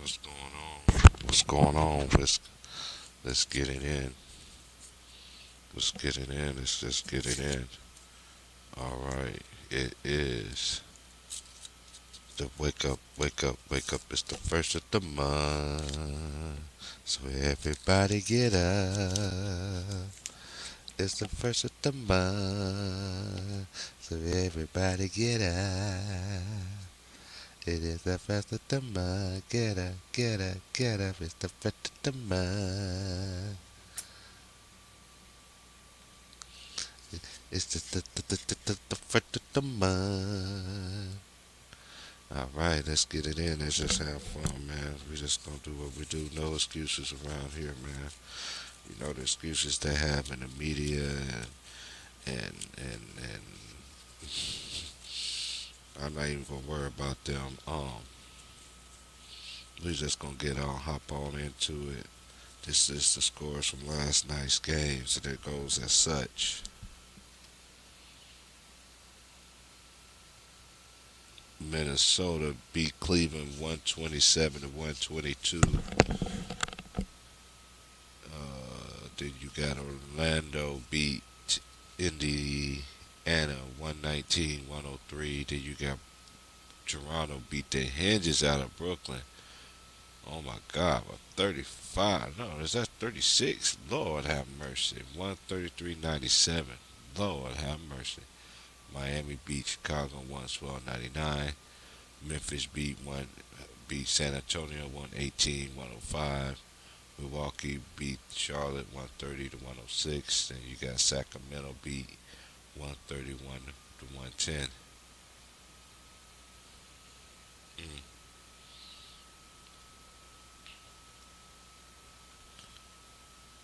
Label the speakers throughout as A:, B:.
A: What's going on? What's going on? Let's get it in. Let's get it in. Let's just get it in. All right. It is the wake up. It's the first of the month, so everybody get up. It's the first of the month, so everybody get up. It is the first of the month. Get up, get up, get up. It's the first of the month. It's the first of the month. All right, let's get it in. Let's just have fun, man. We just gonna do what we do. No excuses around here, man. You know the excuses they have in the media and I'm not even gonna worry about them. We just gonna get on, hop on into it. This is the scores from last night's games, and it goes as such. Minnesota beat Cleveland 127 to 122. Then you got Orlando beat Indiana 119-103. Then you got Toronto beat the hinges out of Brooklyn. Oh my God, 35. No, is that 36? Lord have mercy. 133-97. Lord have mercy. Miami beat Chicago 112-99. Memphis beat San Antonio 118-105. Milwaukee beat Charlotte 130 to 106. Then you got Sacramento beat 131 to 110. Mm.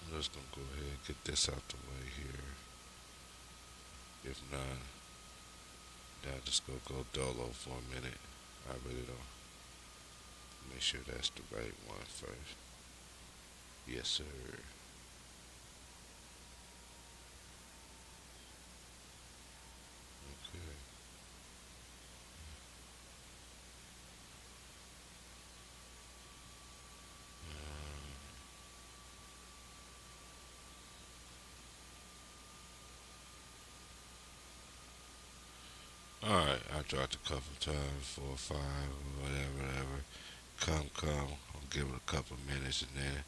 A: I'm just gonna go ahead and get this out the way here. If not, then I'll just go dolo for a minute. I really don't. Make sure that's the right one first. Yes, sir. Okay. Alright, I dropped a couple times, 4 or 5, or whatever. Come. I'll give it a couple minutes and then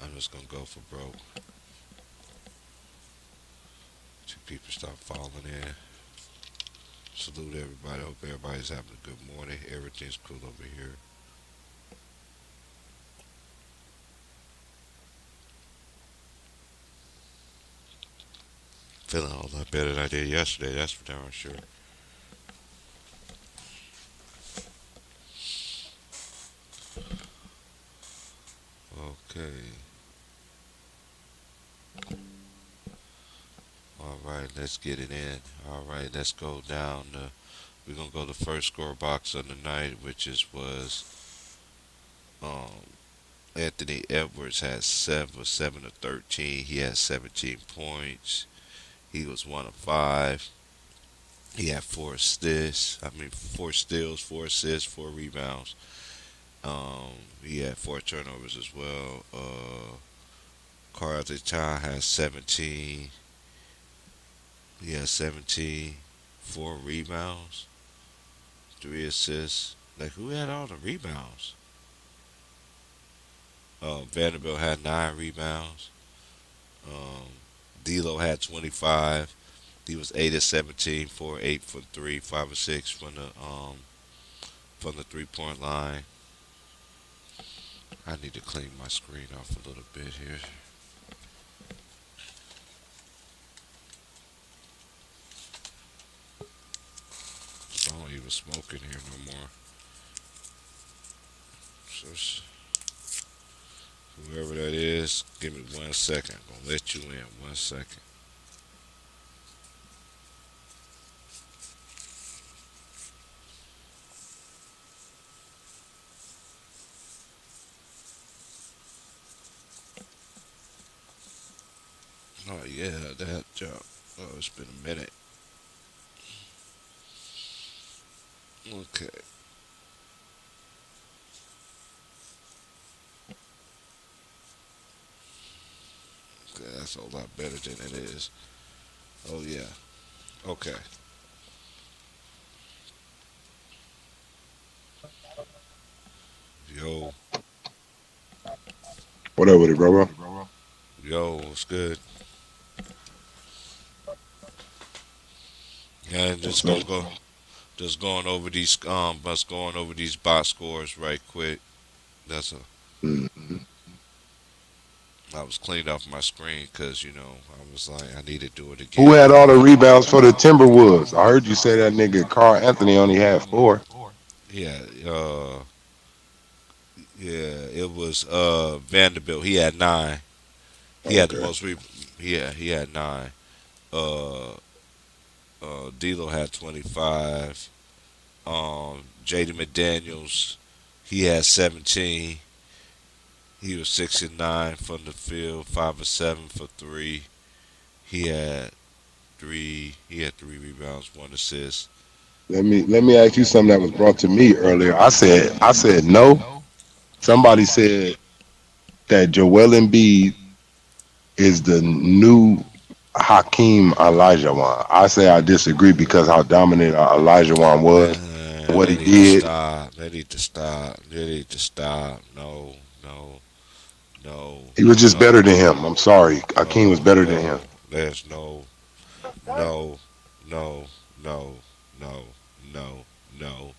A: I'm just gonna go for broke. Two people start falling in. Salute everybody. Hope everybody's having a good morning. Everything's cool over here. Feeling a whole lot better than I did yesterday. That's for darn sure. Okay. All right. Let's get it in. All right. Let's go down. We're gonna go to the first score box of the night, which was um, Anthony Edwards had 7 to 13. He had 17 points. He was 1 of 5. He had 4 steals, 4 assists, 4 rebounds. He had 4 turnovers as well. Carl Town has 17. He has 17, 4 rebounds, 3 assists. Like who had all the rebounds? Vanderbilt had 9 rebounds. Um, D'Lo had 25. He was 8 of 17, 4 8 for 3, 5 of 6 from the 3 point line. I need to clean my screen off a little bit here. So I don't even smoke in here no more. So whoever that is, give me 1 second. I'm gonna let you in 1 second. Oh yeah, that job. Oh, it's been a minute. Okay. a lot better than it is. Oh yeah. Okay. Yo,
B: What up with it, bro?
A: yo, what's good? Yeah, just
B: What's
A: gonna
B: up?
A: go. Just going over these us going over these box scores right quick. That's a.
B: Mm.
A: I was cleaning off my screen because I was like I need to do it
B: Who
A: again.
B: had all the rebounds for the Timberwolves? I heard you say that nigga Carl Anthony only had 4.
A: Yeah, yeah, it was Vanderbilt. He had 9. He had the
B: Okay.
A: most. He had 9. Uh, D'Lo had 25. J.D. McDaniels, he had 17. He was 6 and 9 from the field, 5 of 7 for three. He had three. He had 3 rebounds, 1 assist.
B: Let me ask you something that was brought to me earlier. I said no.
A: Hmm.
B: Somebody said that Joel Embiid is the new Hakeem Olajuwon. I say I disagree because how dominant Olajuwon was,
A: Man,
B: what
A: they
B: he
A: need to
B: did.
A: stop. They need to stop. They need to stop. No, no, no,
B: He was just
A: no,
B: better than him. I'm sorry, Hakeem was
A: no,
B: better than him.
A: no. There's no, no, no, no, no, no, no.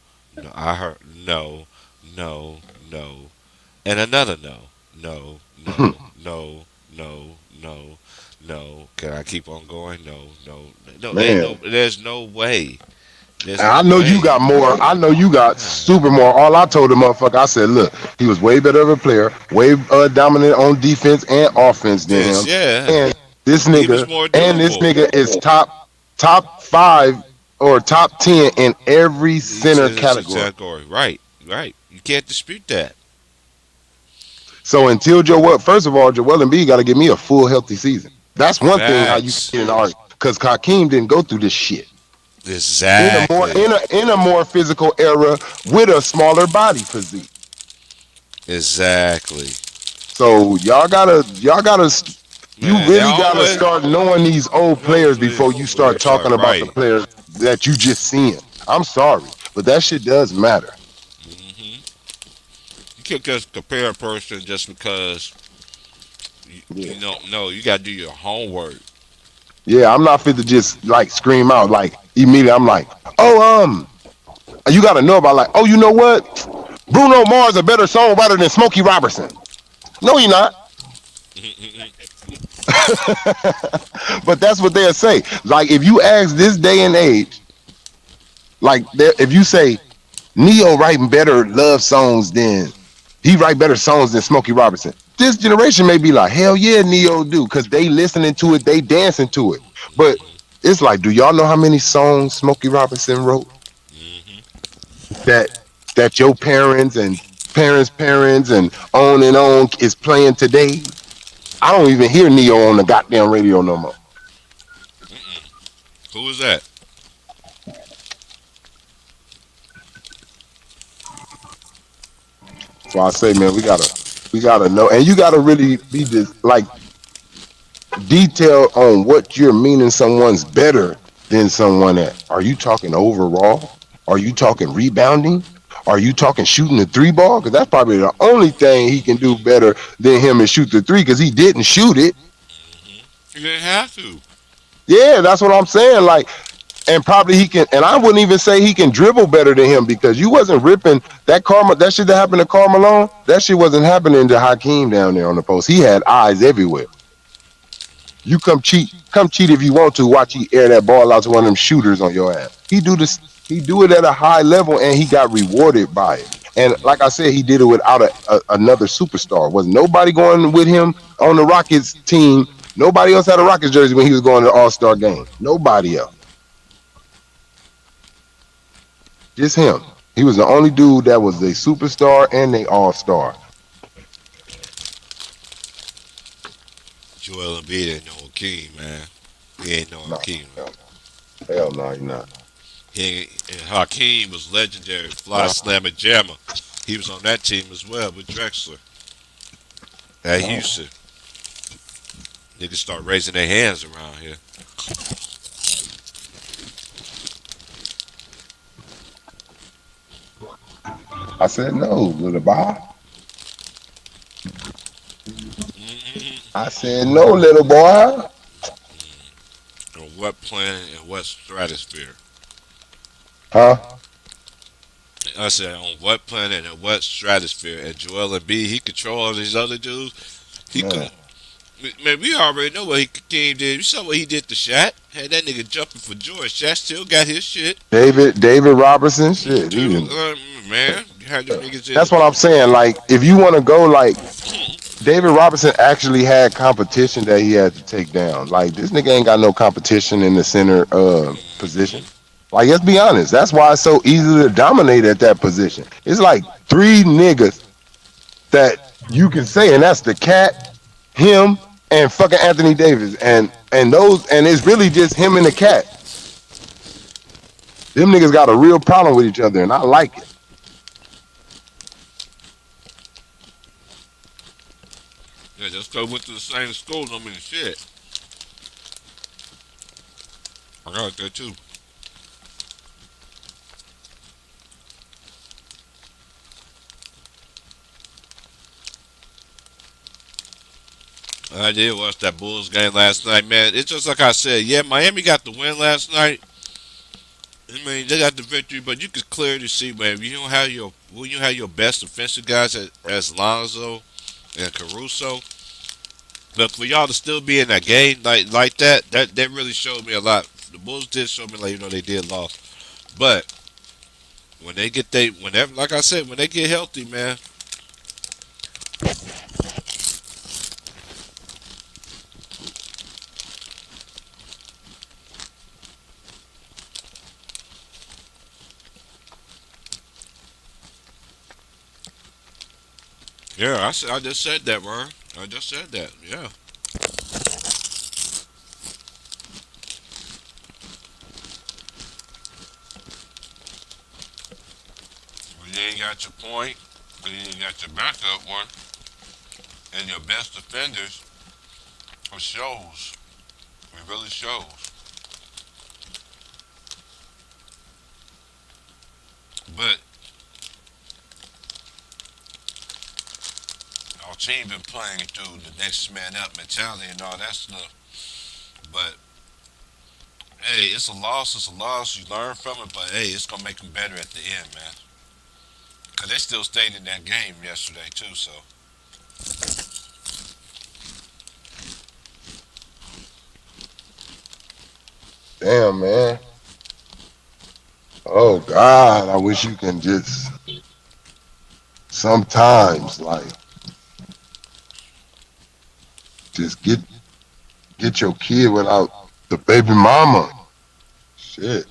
A: I heard no, no, no, and another no, no, no, no, no, no, no. Can I keep on going? No, no, no. Ain't no.
B: Man.
A: There's no way. There's
B: And
A: no
B: I know you
A: way.
B: got more. I know you got super more. All I told the motherfucker, I said, look, he was way better of a player, way dominant on defense and offense than
A: This,
B: him.
A: yeah,
B: And this
A: he was
B: nigga,
A: more
B: and this
A: durable.
B: nigga is top 5 or top 10 in every
A: Each
B: center
A: is a
B: category.
A: category. Right, right. You can't dispute that.
B: So until Joel, first of all, Joel Embiid got to give me a full healthy season. That's one thing how you can
A: Facts.
B: get an argument because Hakeem didn't go through this shit in a more
A: Exactly.
B: in a more physical era with a smaller body physique.
A: Exactly.
B: So you
A: Man, they
B: really gotta
A: always
B: start knowing these old players before you
A: before you
B: start
A: start
B: talking about the
A: right.
B: players that you just seeing. I'm sorry, but that shit does matter.
A: Hmm. You can't just compare a person just because
B: Yeah.
A: you don't know. You got to do your homework.
B: Yeah, I'm not fit to just like scream out like immediately. I'm like, oh, you gotta know about like, oh, you know what? Bruno Mars a better songwriter than Smokey Robertson. No, you're not. But that's what they'll say. Like if you ask this day and age, like if you say Neo writing better love songs than he write better songs than Smokey Robinson. This generation may be like, hell yeah, Neo do, because they listening to it, they dancing to it. But it's like, do y'all know how many songs Smokey Robinson wrote
A: Hmm.
B: that your parents and parents and on is playing today? I don't even hear Neo on the goddamn radio no more.
A: Who is that?
B: So I say, man, we gotta know, and you gotta really be this like detail on what you're meaning someone's better than someone at. Are you talking overall? Are you talking rebounding? Are you talking shooting the three ball? Because that's probably the only thing he can do better than him is shoot the three because he didn't shoot it.
A: Hmm. You didn't have to.
B: Yeah, that's what I'm saying. Like, and probably he can, and I wouldn't even say he can dribble better than him because you wasn't ripping that shit that happened to Karl Malone. That shit wasn't happening to Hakeem down there on the post. He had eyes everywhere. You come cheat if you want to. Watch he air that ball out to one of them shooters on your ass. He do this. He do it at a high level, and he got rewarded by it. And like I said, he did it without another superstar. Was nobody going with him on the Rockets team? Nobody else had a Rockets jersey when he was going to the All Star game. Nobody else, just him. He was the only dude that was a superstar and a All Star.
A: Joel Embiid ain't no King, man. He ain't no
B: No,
A: King.
B: hell no, he not.
A: And Hakeem was legendary, fly slammer jammer. He was on that team as well with Drexler at
B: No,
A: Houston. Niggas start raising their hands around here.
B: I said no, little boy. I said no, little boy.
A: On what planet and what stratosphere?
B: Huh?
A: I said on what planet and what stratosphere? And Joel Embiid, he control all these other dudes. He
B: Man.
A: could. Man, we already know what he King did. You saw what he did to Shaq. Had that nigga jumping for George. Shaq still got his shit.
B: David Robertson, shit. He
A: Dude,
B: didn't.
A: man, you had them niggas in.
B: That's what I'm saying. Like, if you want to go, like, David Robertson actually had competition that he had to take down. Like, this nigga ain't got no competition in the center position. Like, let's be honest. That's why it's so easy to dominate at that position. It's like three niggas that you can say, and that's the cat, him, and fucking Anthony Davis. And it's really just him and the cat. Them niggas got a real problem with each other, and I like it.
A: Yeah, just 'cause we went to the same school, don't mean shit. I got that too. I did watch that Bulls game last night, man. It's just like I said. Yeah, Miami got the win last night. I mean, they got the victory, but you could clearly see, man, you don't have your when you have your best defensive guys as Lonzo and Caruso. But for y'all to still be in that game like that really showed me a lot. The Bulls did show me, like, they did lost, but when they get whenever, like I said, when they get healthy, man. Yeah, I just said that, bro. I just said that. Yeah. When you ain't got your point, when you ain't got your backup one, and your best defenders, it shows. It really shows. But our team been playing through the next man up mentality and all that stuff. But hey, it's a loss. It's a loss. You learn from it, but hey, it's gonna make them better at the end, man. Cause they still stayed in that game yesterday too. So
B: Damn, man. Oh God, I wish you can just sometimes like just get your kid without the baby mama. Shit.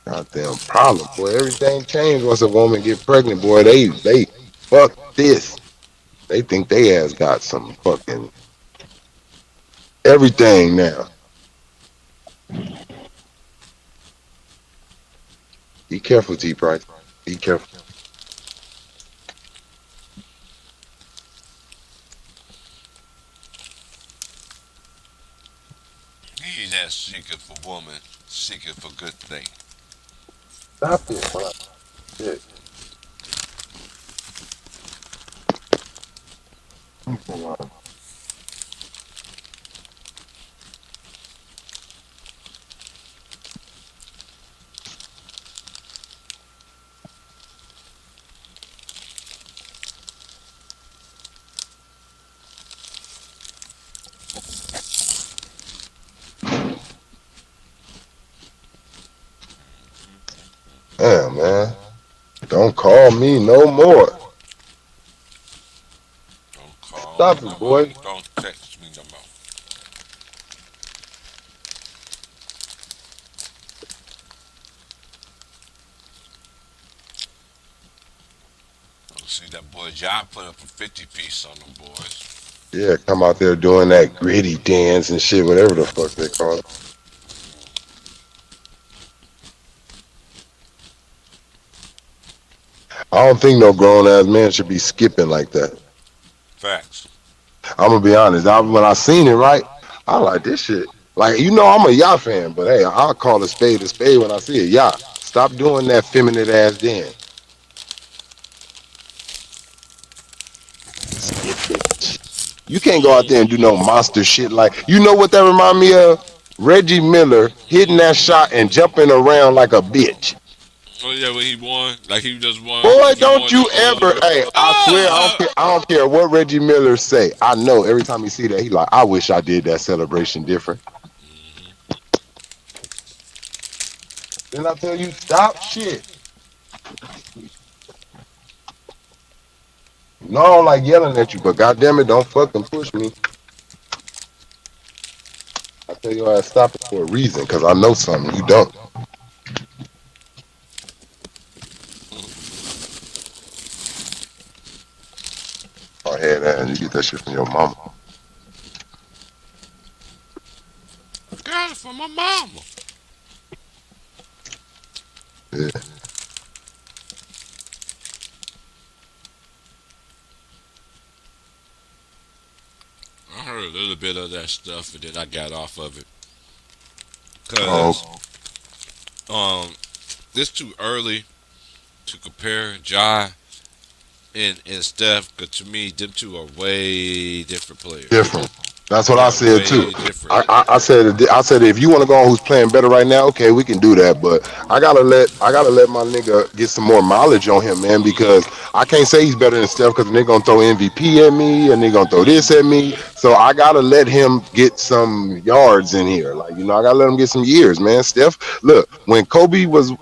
B: Goddamn problem, boy. Everything changed once a woman get pregnant, boy. They fuck this. They think they ass got some fucking everything now. Be careful, T Price. Be careful.
A: he that seeketh for woman seeketh for good thing.
B: Stop this, man. Shit. Damn, man. Don't call me no more.
A: Don't call me
B: Stop
A: no
B: it,
A: more.
B: boy.
A: Don't text me no more. See that boy John put up a 50 piece on them boys.
B: Yeah, come out there doing that gritty dance and shit, whatever the fuck they call it. I don't think no grown ass man should be skipping like that.
A: Facts.
B: I'm gonna be honest. When I seen it, right, I like this shit. Like I'm a Yah fan, but hey, I'll call a spade when I see it. Yah, stop doing that feminine ass dance. Skip it. You can't go out there and do no monster shit like what that remind me of? Reggie Miller hitting that shot and jumping around like a bitch.
A: Oh yeah, when he won, like he just won,
B: Boy,
A: like he
B: don't
A: won
B: you
A: the.
B: ever, hey, I swear I don't care what Reggie Miller say. I know every time you see that, he like, I wish I did that celebration different. Then I tell you, stop shit. No, I don't like yelling at you, but goddamn it, don't fucking push me. I tell you I stop it for a reason, cause I know something you don't. Go ahead, man. You get that shit from your mama.
A: Got it from my mama.
B: Yeah.
A: I heard a little bit of that stuff, and then I got off of it.
B: Oh,
A: Cause it's too early to compare Ja and Steph. Cause to me, them two are way different players.
B: different. That's what
A: They
B: I
A: are
B: said too.
A: way different.
B: I said if you want to go on who's playing better right now, okay, we can do that. But I gotta let my nigga get some more mileage on him, man, because I can't say he's better than Steph because they're gonna throw MVP at me and they're gonna throw this at me. So I gotta let him get some yards in here. Like, I gotta let him get some years, man. Steph, look, when Kobe was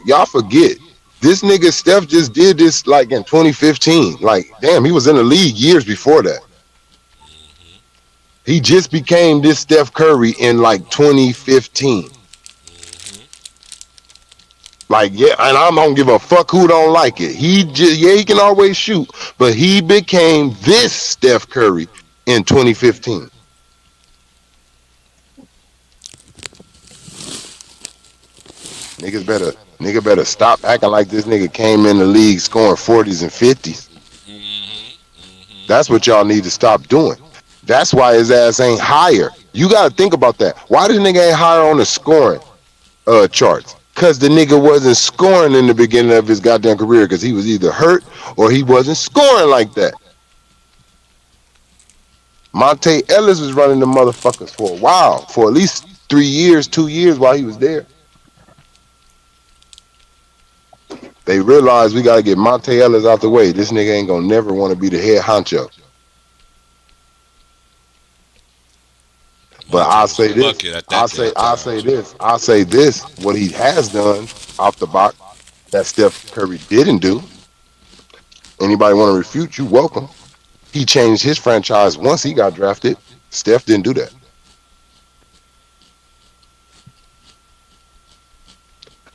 B: y'all forget. This nigga Steph just did this like in 2015. Like, damn, he was in the league years before that. He just became this Steph Curry in like 2015. Like, yeah, and I don't give a fuck who don't like it. He can always shoot, but he became this Steph Curry in 2015. Niggas better nigga better stop acting like this nigga came in the league scoring 40s and 50s. That's what y'all need to stop doing. That's why his ass ain't higher. You gotta think about that. Why this nigga ain't higher on the scoring charts? Cause the nigga wasn't scoring in the beginning of his goddamn career because he was either hurt or he wasn't scoring like that. Monte Ellis was running the motherfuckers for a while, for at least 3 years, 2 years while he was there. They realized we gotta get Monte Ellis out the way. This nigga ain't gonna never want to be the head honcho. But
A: Monte
B: I'll
A: was a
B: say this.
A: bucket at that time too.
B: I'll say this. What he has done off the box that Steph Curry didn't do. Anybody want to refute you? Welcome. He changed his franchise once he got drafted. Steph didn't do that.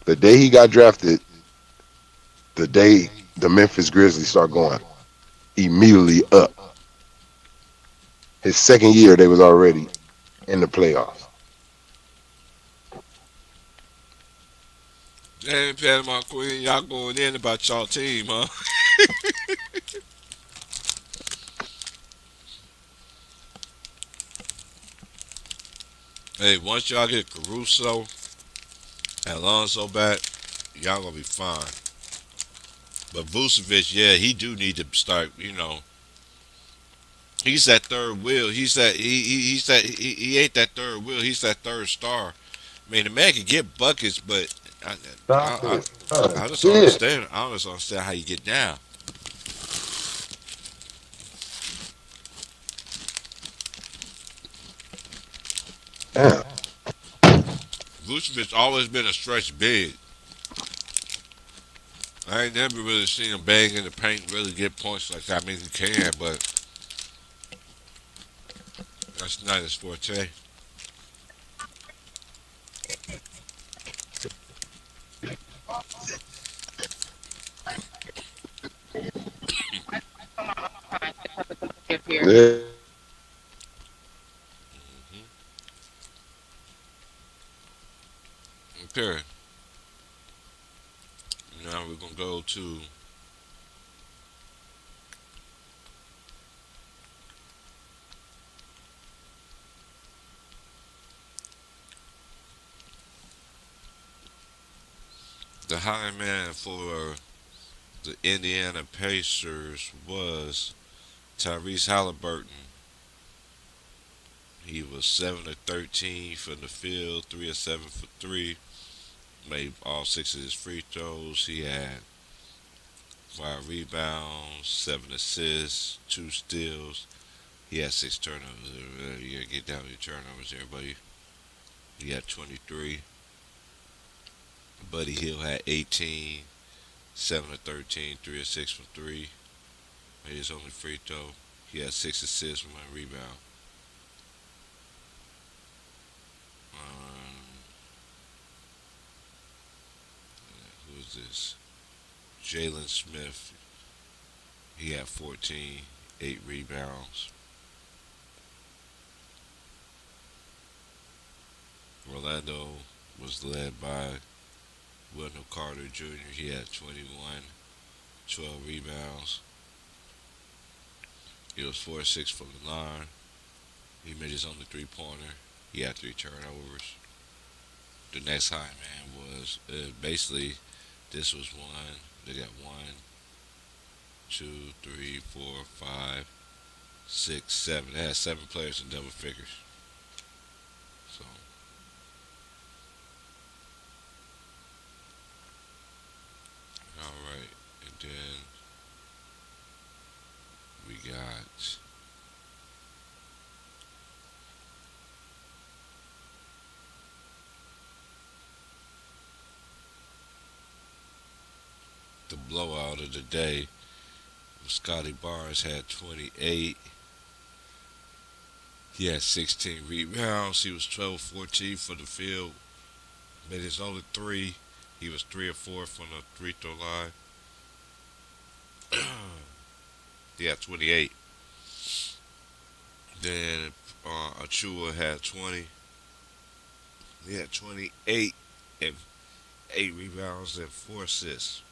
B: The day he got drafted, the day the Memphis Grizzlies start going immediately up. His second year, they was already in the playoffs.
A: Hey, Panama Queen, y'all going in about y'all team, huh? Hey, once y'all get Caruso and Alonso back, y'all gonna be fine. But Vucevic, yeah, he do need to start. He's that third wheel. He ain't that third wheel. He's that third star. I mean, the man can get buckets, but I,
B: Stop
A: I,
B: it. God,
A: I just don't
B: shit.
A: understand. I don't just understand how you get down.
B: Damn.
A: Vucevic always been a stretch big. I ain't never really seen him bang in the paint, really get points like that. I mean, he can, but that's not his forte.
B: Yeah.
A: Okay, now we're gonna go to The high man for the Indiana Pacers was Tyrese Halliburton. He was 7 of 13 from the field, 3 of 7 for 3. Made all 6 of his free throws. He had 5 rebounds, 7 assists, 2 steals. He had 6 turnovers. You gotta get down to your turnovers there, buddy. He had 23. Buddy Hill had 18, 7 of 13, 3 of 6 from 3. Made his only free throw. He had 6 assists, 1 rebound. Um, who is this? Jalen Smith. He had 14, 8 rebounds. Orlando was led by Wendell Carter Jr. He had 21, 12 rebounds. He was 4 6 from the line. He made his only 3 pointer. He had 3 turnovers. The next high man was basically this was one. They got 1, 2, 3, 4, 5, 6, 7. They had 7 players in double figures. So, all right, and then we got the blowout of the day. Scotty Barnes had 28. He had 16 rebounds. He was 12 14 for the field. Made his only 3. He was 3 or 4 from the free throw line. He had 28. Then Achua had 20. He had 28 and 8 rebounds and 4 assists.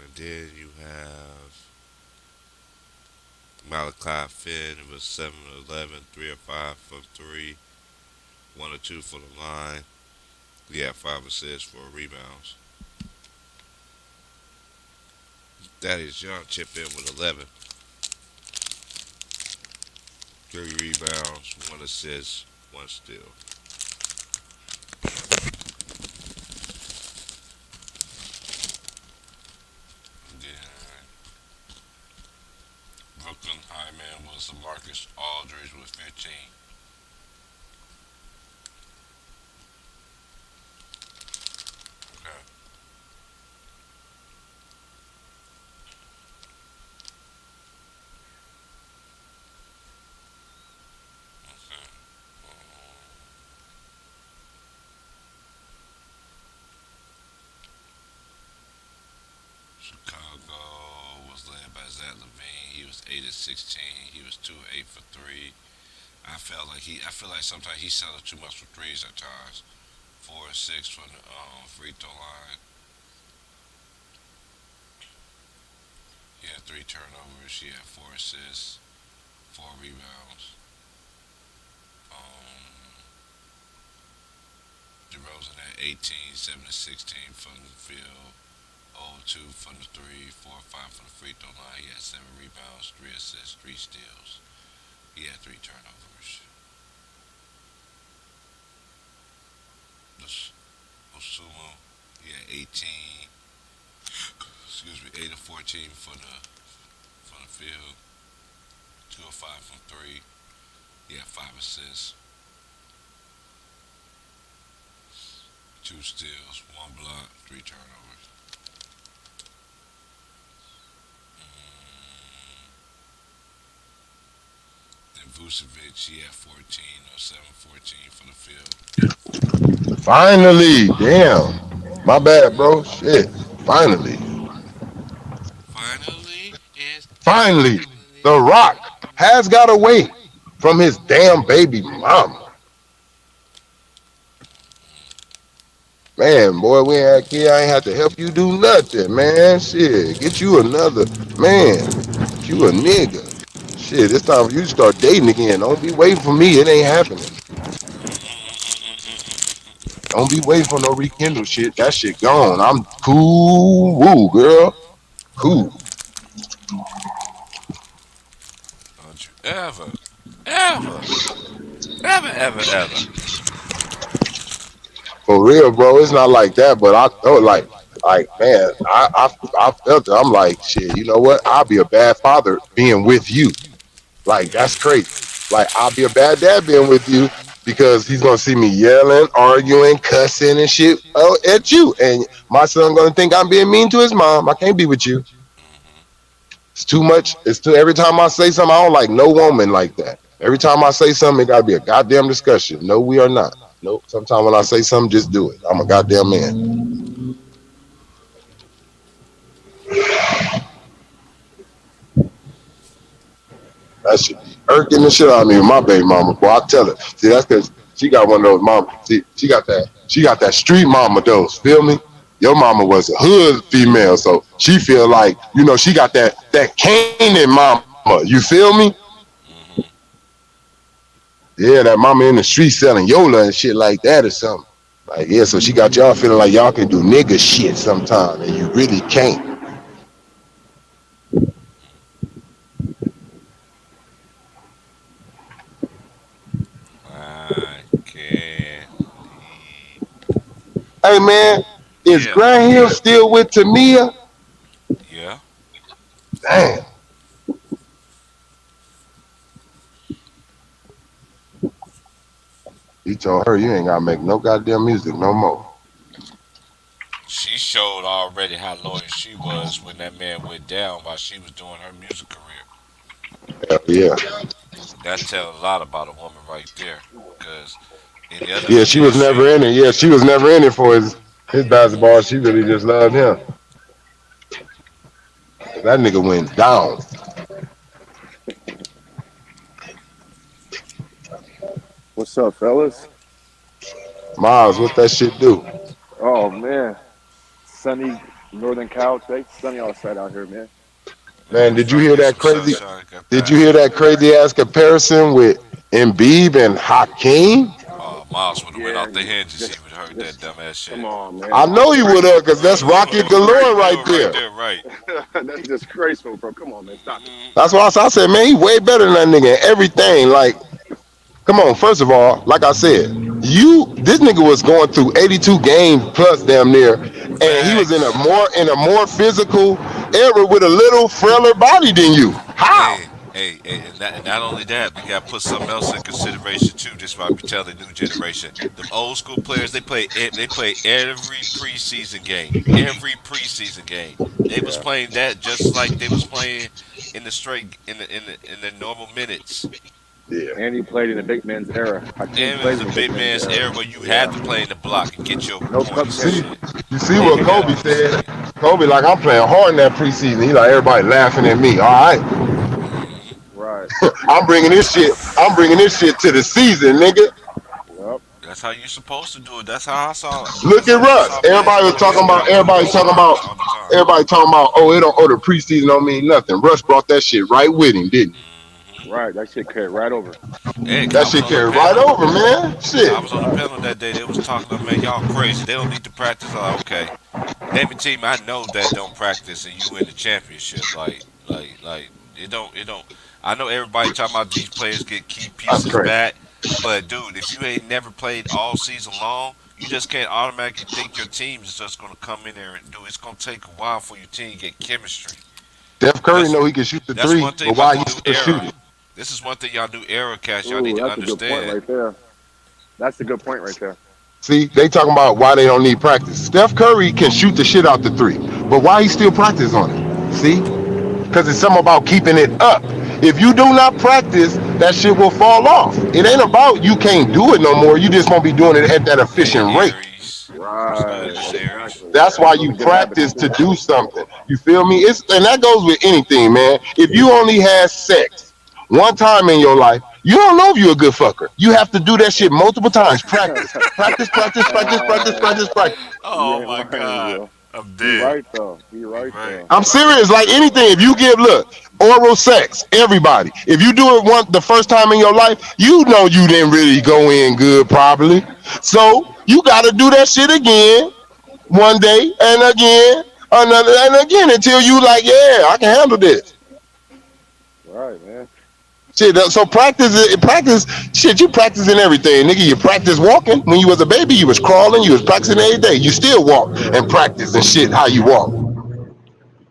A: And then you have Malachi Finn. It was 7 of 11, 3 of 5 from 3, 1 or 2 for the line. He had 5 assists, 4 rebounds. Thaddeus Young chipped in with 11. 3 rebounds, 1 assist, 1 steal. And then Brooklyn High Man was Marcus Aldridge with 15. Okay. Okay. Chicago was led by Zach Levine. He was 8 of 16. He was 2 of 8 for 3. I feel like sometimes he settled too much for threes at times. 4 or 6 from the free throw line. He had 3 turnovers. He had 4 assists, 4 rebounds. Um, DeRozan had 18, 7 to 16 from the field, 0 2 from the 3, 4 5 from the free throw line. He had 7 rebounds, 3 assists, 3 steals. He had 3 turnovers. Osumo, he had 18, excuse me, 8 of 14 from the field, 2 of 5 from 3. He had 5 assists, 2 steals, 1 block, 3 turnovers. Mm. Then Vucevic, he had 14 or 7 14 from the field.
B: Finally, damn. My bad, bro. Shit. Finally.
A: Finally, it's
B: Finally. The
A: finally.
B: Rock has got away from his damn baby mama. Man, boy, we ain't kid. I ain't have to help you do nothing, man. Shit. Get you another man. Get you a nigga. Shit, it's time for you to start dating again. Don't be waiting for me. It ain't happening. Don't be waiting for no rekindle shit. That shit gone. I'm cool, woo, girl, cool.
A: Don't you ever, ever.
B: For real, bro. It's not like that, but I felt like man, I felt it. I'm like, shit. You know what? I'll be a bad father being with you. Like that's crazy. Like I'll be a bad dad being with you because he's gonna see me yelling, arguing, cussing and shit at you, and my son gonna think I'm being mean to his mom. I can't be with you. It's too much. It's too. Every time I say something, I don't like no woman like that. Every time I say something, it gotta be a goddamn discussion. No, we are not. Nope. Sometimes when I say something, just do it. I'm a goddamn man. That shit be irking the shit out of me with my baby mama. Boy, I tell her. See, that's because she got one of those mama. See, she got that street mama dose. Feel me? Your mama was a hood female, so she feel like, you know, she got that Canaan mama. You feel me?
A: Mm-hmm.
B: Yeah, that mama in the street selling Yola and shit like that or something. Like, yeah, so she got y'all feeling like y'all can do nigga shit sometime and you really can't.
A: I can't.
B: Hey man, is
A: Yeah,
B: Grant Hill still with Tamia?
A: yeah.
B: Damn. He told her you ain't gotta make no goddamn music no more.
A: She showed already how loyal she was when that man went down while she was doing her music career.
B: Hell yeah.
A: That tells a lot about a woman right there. Because any other
B: Yeah, she
A: nigga,
B: was never
A: she
B: in it. Yeah, she was never in it for his basketball. She really just loved him. That nigga went down.
C: What's up, fellas?
B: Miles, what that shit do?
C: Oh man, sunny Northern Cal today. Sunny outside out here, man.
A: man,
B: Man,
A: we
B: did you
A: trying to
B: hear
A: get
B: that
A: some
B: crazy?
A: sunshine. Got
B: Did
A: that.
B: you hear that crazy ass comparison with Embiid and Hakeem?
A: Miles would have went
C: Yeah,
A: off the hinges. He would have heard that
C: just
A: dumbass
C: come
A: shit.
C: on,
B: I
C: man.
B: know you would have, cause that's rocket galore right
A: Galore right
B: there.
A: there, right.
C: That's disgraceful, bro. Come on, man. Stop it.
A: Mm-hmm.
B: That's why I said, man, he way better than that nigga in everything. Like, come on, first of all, like I said, this nigga was going through 82 games plus damn near, and he was
A: Facts.
B: in a more physical era with a little frailer body than you. How?
A: And not only that, we got to put something else in consideration too. This is why we tell the new generation. Them old school players, they play every preseason game. Every preseason game. They was
C: Yeah,
A: playing that just like they was playing in the straight in the normal minutes.
B: Yeah.
C: and he played in the big man's era. Hakeem
A: And it
C: played
A: was
C: in
A: a
C: the big
A: big
C: man's
A: man's
C: era.
A: era where you had
C: Yeah,
A: to play in the block and get your
C: no
B: You
A: points and
B: see,
C: cupcakes.
A: shit.
B: you see
C: No
B: what
A: Nigga got to
B: Kobe
A: be
C: cupcakes.
B: said?
A: seen.
B: Kobe, like, I'm playing hard in that preseason. He like, everybody laughing at me. All right,
A: Hmm.
C: Right.
B: I'm bringing this shit to the season, nigga.
C: Yep.
A: That's how you supposed to do it. That's how I saw it.
B: Look
A: That's
B: at
A: how I
B: Russ.
A: saw players do it. All the time.
B: Everybody talking about, oh, it don't, oh, the preseason don't mean nothing. Russ brought that shit right with him, didn't he?
A: Hmm.
C: Right. That shit carried right over.
A: Heck,
B: That
A: I was
B: shit
A: on the
B: carried right
A: panel.
B: over, man. Shit.
A: I was on the
C: Right.
A: panel that day. They was talking about, man, y'all crazy. They don't need to practice. I'm like, okay, name a team I know that don't practice and you win the championship. It don't. I know everybody talking about these players get key
B: That's
A: pieces
B: crazy.
A: back, but dude, if you ain't never played all season long, you just can't automatically think your team is just gonna come in there and do. It's gonna take a while for your team to get chemistry.
B: Steph Curry
A: That's
B: know he can shoot the
A: that's
B: three,
A: one thing
B: but
A: about
B: why
A: the
B: he
A: new
B: still shoot
A: era.
B: it?
A: This is one thing y'all new era cast. Y'all need
C: Ooh,
A: to
C: that's a good point
A: understand.
C: right there. That's a good point right there.
B: See, they talking about why they don't need practice. Steph Curry can shoot the shit out the three, but why he still practice on it? See, because it's something about keeping it up. If you do not practice, that shit will fall off. It ain't about you can't do it no more. You just won't be doing it at that
A: Hey,
B: efficient rate.
A: Aries. What's good,
C: Right.
A: Miss Aries?
C: Exactly.
B: That's why you
C: Building good habits
B: practice to
C: too.
B: do something. You feel me? It's and that goes with anything, man. If you only had sex one time in your life, you don't know if you're a good fucker. You have to do that shit multiple times. Practice, practice, practice, practice, practice,
C: uh,
B: practice, practice.
C: you
A: Oh
C: ain't
A: my
C: lying,
A: God.
C: bro.
A: I'm
C: He
A: dead.
C: right though. He
A: You
C: right
A: right.
C: though.
B: I'm serious. Like anything, if you give look oral sex, everybody. If you do it the first time in your life, you know you didn't really go in good, probably. So You got to do that shit again one day and again, another and again until you like, yeah, I can handle this.
C: Right, man.
B: Shit, so practice, shit, you practicing everything, nigga. You practice walking. When you was a baby, you was crawling, you was practicing every day. You still walk and practice and shit how you walk.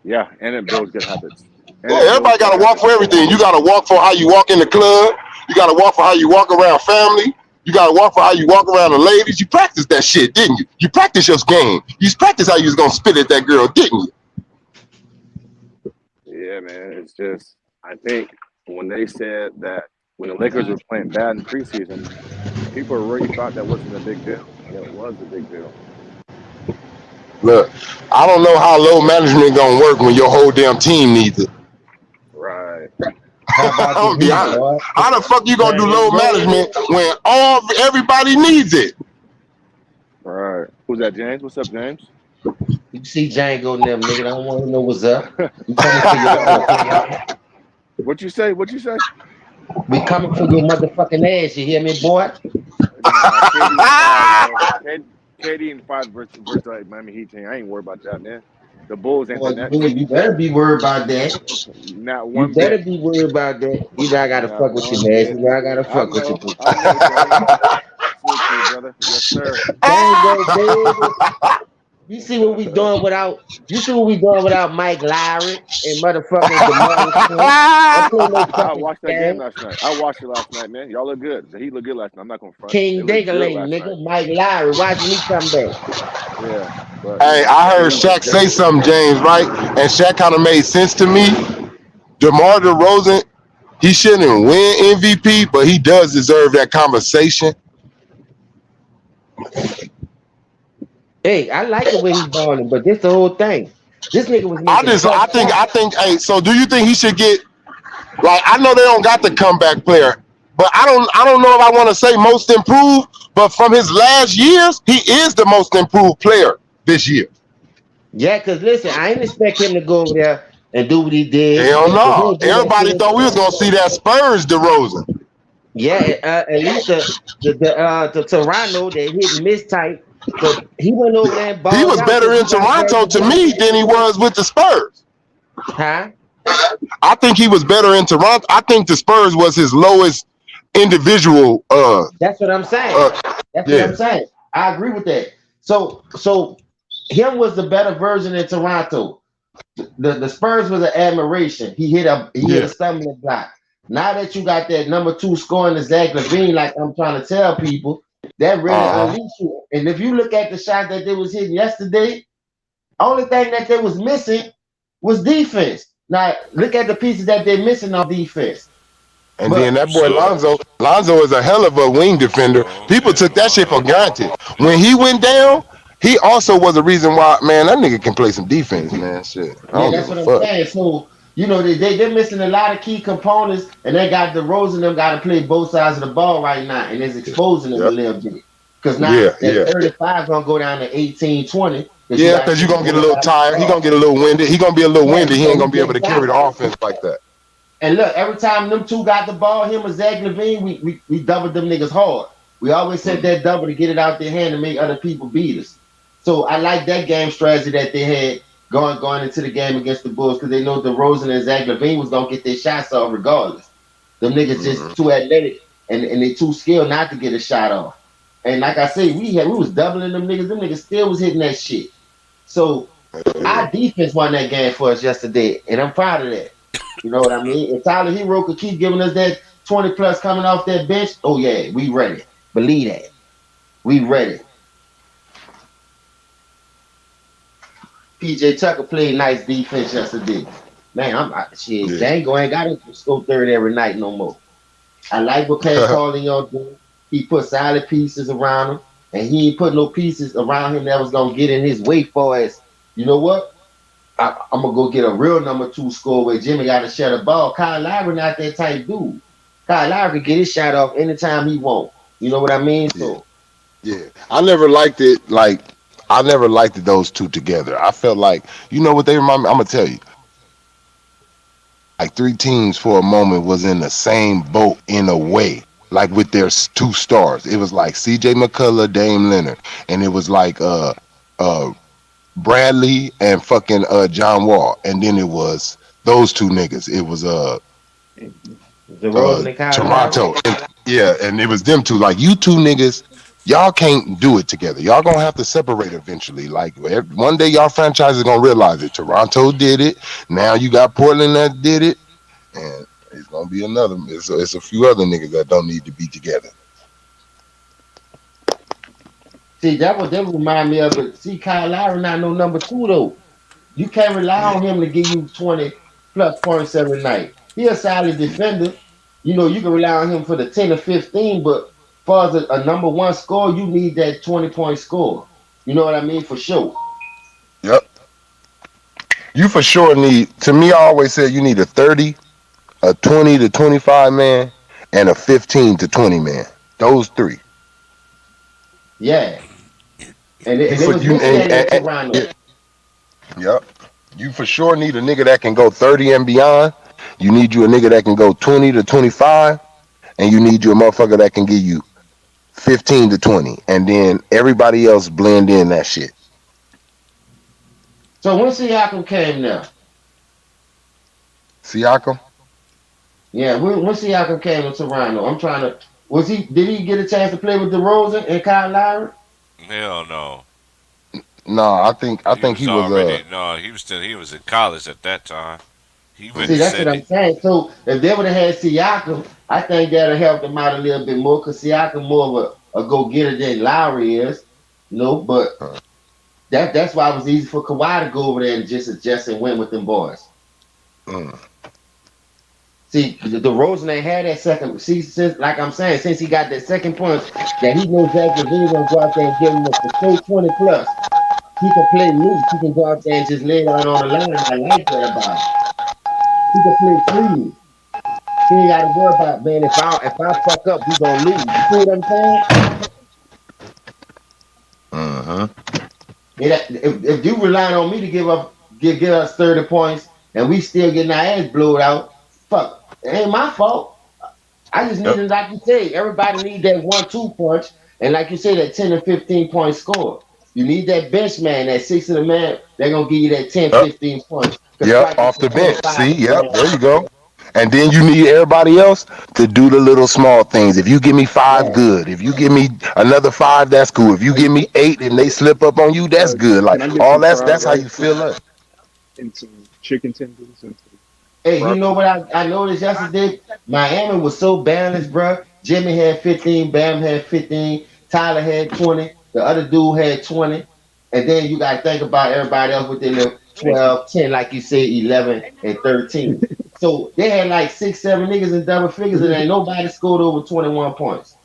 C: Yeah, and it builds good habits. And
B: Yeah,
C: it builds
B: everybody
C: good
B: got to walk
C: habits.
B: for everything. You got to walk for how you walk in the club. You got to walk for how you walk around family. You got to walk for how you walk around the ladies. You practice that shit, didn't you? You practice your game. You practice how you was going to spit at that girl, didn't you?
C: Yeah, man. It's just, I think when they said that when the Lakers were playing bad in preseason, people really thought that wasn't a big deal. And it was a big deal.
B: Look, I don't know how low management going to work when your whole damn team needs it.
C: Right.
D: How about the
B: I'm gonna be
D: Heat,
B: honest.
D: boy?
B: How the fuck you gonna do
D: Man,
B: load management when everybody needs it?
C: Right. Who's that, James? What's up, James?
D: you see Django and them, nigga. I don't want to know what's up. We coming for your motherfucking
C: What you say? What you say?
D: We coming for your motherfucking ass. You hear me, boy?
C: Nah, KD and five, man. KD and five versus like Miami Heat team. I ain't worried about that, man. The Bulls ain't
D: Boy,
C: the Nets.
D: you better be worried about that.
C: Not
D: You
C: one
D: better
C: bit.
D: be worried about that. You know I gotta
C: Not
D: fuck with you,
C: one
D: man.
C: bit.
D: You know I gotta
C: I
D: fuck with you.
C: know. I know, James. Salute to you, brother. Yes, sir.
D: Django, baby. You see what we doing without Mike Lowry and motherfucking DeMar Smith? Don't play no
C: I
D: fucking
C: watched that game
D: game.
C: last night. I watched it last night, man. Y'all look good. The Heat look good last night. I'm not gonna front. They
D: King
C: looked good
D: Dingaling,
C: last night.
D: nigga. Mike Lowry. Watch me come back.
C: Yeah, but
B: Hey, I heard
C: KD
B: Shaq
C: looked
B: say
C: good.
B: something, James, right? And Shaq kind of made sense to me. DeMar DeRozan, he shouldn't win MVP, but he does deserve that conversation.
D: Hey, I like the way he's balling, but this the whole thing. This nigga was making clutch shots.
B: I think. Hey, so do you think he should get? Like, I know they don't got the comeback player, but I don't know if I want to say most improved. But from his last years, he is the most improved player this year.
D: Yeah, cause listen, I didn't expect him to go over there and do what he did.
B: Hell
D: Cause
B: no.
D: he'll do that
B: Everybody
D: shit.
B: thought we was gonna see that Spurs DeRozan.
D: Yeah, at least the Toronto that hit and miss type. So he went over there and
B: He
D: balled
B: was
D: out.
B: better
D: Cause
B: in
D: he got
B: Toronto to
D: Brad
B: me than he was with the Spurs.
D: Huh?
B: I think he was better in Toronto. I think the Spurs was his lowest individual.
D: That's what I'm saying. That's what
B: Yeah.
D: I'm saying. I agree with that. So him was the better version in Toronto. The Spurs was an admiration. He hit a stumbling block. Now that you got that number 2 scoring to Zach LaVine, like I'm trying to tell people, that really unleashed you. And if you look at the shot that they was hitting yesterday, only thing that they was missing was defense. Now look at the pieces that they're missing on defense.
B: And then that boy Lonzo is a hell of a wing defender. People took that shit for granted. When he went down, he also was the reason why, man, that nigga can play some defense, man. Shit. I don't
D: that's
B: give
D: what
B: a
D: I'm
B: fuck.
D: saying. So, they're missing a lot of key components, and they got DeRozan them got to play both sides of the ball right now, and it's exposing them a little bit. Because now that 35 gonna go down to 18, 20.
B: Yeah, because you're gonna get a little tired. He gonna get a little winded. He gonna be a little winded. He ain't gonna be able to carry the offense like that.
D: And look, every time them two got the ball, him and Zach LaVine, we doubled them niggas hard. We always said that double to get it out their hand and make other people beat us. So I like that game strategy that they had going into the game against the Bulls because they know DeRozan and Zach LaVine was gonna get their shots off regardless. Them niggas just too athletic and they too skilled not to get a shot off. And like I say, we was doubling them niggas. Them niggas still was hitting that shit. So our defense won that game for us yesterday, and I'm proud of that. You know what I mean? If Tyler Hero could keep giving us that 20 plus coming off that bench, oh yeah, we ready. Believe that. We ready. PJ Tucker played nice defense yesterday. Man, Django ain't got to go third every night no more. I like what Pat Carlin doing. He put solid pieces around him, and he ain't put no pieces around him that was gonna get in his way for as, you know what? I'm gonna go get a real number 2 score where Jimmy got to shut the ball. Kyle Lowry not that type dude. Kyle Lowry can get his shot off anytime he want. You know what I mean? So
B: yeah, I never liked it. Like I never liked it, those two together. I felt like, you know what they remind me. I'm gonna tell you. Like 3 teams for a moment was in the same boat in a way. like with their two stars. It was like C.J. McCullough, Dame Leonard, and it was like uh Bradley and fucking John Wall, and then it was those two niggas. It was
D: DeRozan and Kyle Lowry.
B: Toronto. Yeah, and it was them two. Like you two niggas, y'all can't do it together. Y'all gonna have to separate eventually. Like one day, y'all franchise is gonna realize it. Toronto did it. Now you got Portland that did it, and it's gonna be another. It's a few other niggas that don't need to be together.
D: See, that remind me of it. See, Kyle Lowry not no number 2 though. You can't rely on him to give you 20 plus points every night. He a solid defender. You know, you can rely on him for the 10 or 15, but as far as a number 1 score, you need that 20-point score. You know what I mean? For sure.
B: Yep. You for sure need. To me, I always said you need a 30, a 20 to 25 man, and a 15 to 20 man. Those three.
D: Yeah. And it was Toronto.
B: Yep. You for sure need a nigga that can go 30 and beyond. You need you a nigga that can go 20 to 25. And you need you a motherfucker that can give you 15 to 20. And then everybody else blend in that shit.
D: So when Siakam came now?
B: Siakam?
D: Yeah, when Siakam came to Toronto, I'm trying to. Did he get a chance to play with DeRozan and Kyle Lowry?
A: Hell no.
B: No, I think he was
A: already, no, he was in college at that time.
D: See, that's what I'm saying. So if they would have had Siakam, I think that'll help them out a little bit more because Siakam more of a go-getter than Lowry is. You know, but that's why it was easy for Kawhi to go over there and just adjust and win with them boys. See, DeRozan ain't had that second. See, since like I'm saying, since he got that second punch, that he knows Zach LaVine gonna go out there and give him a 20 plus. He can play loose. He can go out there and just lay it out on the line. I like that about him. He can play clean. He ain't got to worry about, man, if I fuck up, he gonna lose. You see what I'm saying? If you relying on me to give us 30 points and we still getting our ass blowed out, fuck. It ain't my fault. I just need, like you say, everybody need that 1-2 punch, and like you say, that 10 or 15 point score. You need that bench man, that 6 of the man. They're gonna give you that 10, 15 points.
B: Yep, off the bench. See, yep, there you go. And then you need everybody else to do the little small things. If you give me 5, good. If you give me another 5, that's cool. If you give me 8 and they slip up on you, that's good. Like all that's how you feel it.
E: And some chicken tenders and some.
D: Hey, you know what I noticed yesterday? Miami was so balanced, bro. Jimmy had 15, Bam had 15, Tyler had 20, the other dude had 20, and then you got to think about everybody else with their little 12, 10, like you say, 11 and 13. So they had like 6, 7 niggas in double figures, and ain't nobody scored over 21 points.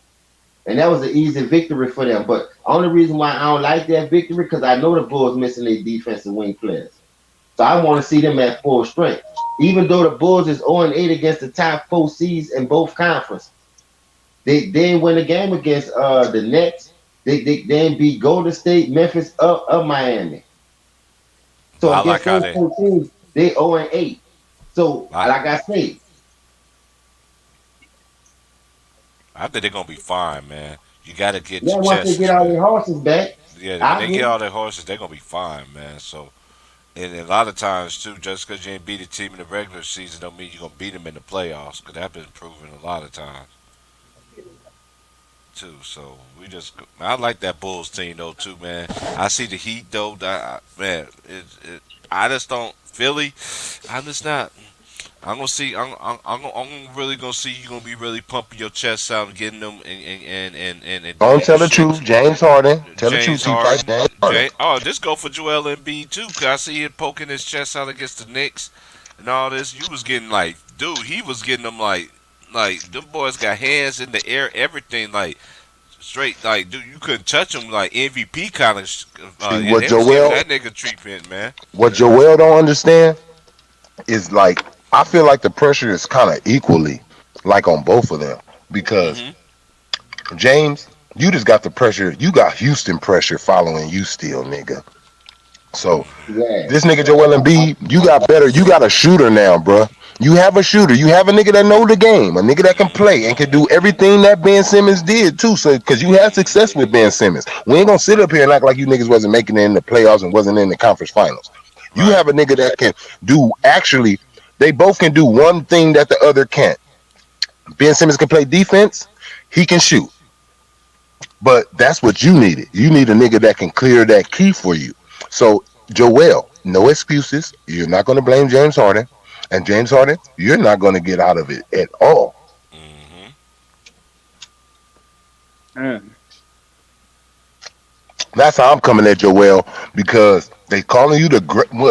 D: And that was an easy victory for them. But only reason why I don't like that victory because I know the Bulls missing their defensive wing players. So I want to see them at full strength. Even though the Bulls is 0-8 against the top 4 seeds in both conferences. They didn't win a game against the Nets. They didn't beat Golden State, Memphis, up Miami. So
A: I
D: against
A: like
D: those 4 teams, they 0-8. So like I say,
A: I think they're gonna be fine, man. You gotta get
D: once they get all their horses back.
A: Yeah, when they get all their horses, they're gonna be fine, man. So, and a lot of times too, just because you ain't beat a team in the regular season, don't mean you're gonna beat them in the playoffs. Because that's been proven a lot of times, too. So I like that Bulls team though, too, man. I see the Heat though. Man, I just don't Philly. I'm just not. I'm gonna see. I'm really gonna see you gonna be really pumping your chest out and getting them and
B: don't tell the truth, James Harden. Tell the truth, James Harden.
A: Just go for Joel Embiid too. Cause I see him poking his chest out against the Knicks and all this. You was getting like, dude, he was getting them like them boys got hands in the air, everything like straight. Like, dude, you couldn't touch him like MVP kind of.
B: What Joel
A: that nigga treatment, man.
B: What Joel don't understand is like. I feel like the pressure is kind of equally like on both of them because James, you just got the pressure. You got Houston pressure following you still, nigga. So this nigga Joel Embiid, you got better. You got a shooter now, bruh. You have a shooter. You have a nigga that know the game, a nigga that can play and can do everything that Ben Simmons did too. So, because you had success with Ben Simmons, we ain't gonna sit up here and act like you niggas wasn't making it in the playoffs and wasn't in the conference finals. You
A: Right.
B: have a nigga that can do actually. They both can do one thing that the other can't. Ben Simmons can play defense. He can shoot. But that's what you needed. You need a nigga that can clear that key for you. So, Joel, no excuses. You're not going to blame James Harden. And James Harden, you're not going to get out of it at all.
A: Mm-hmm.
E: Man,
B: That's how I'm coming at Joel because they calling you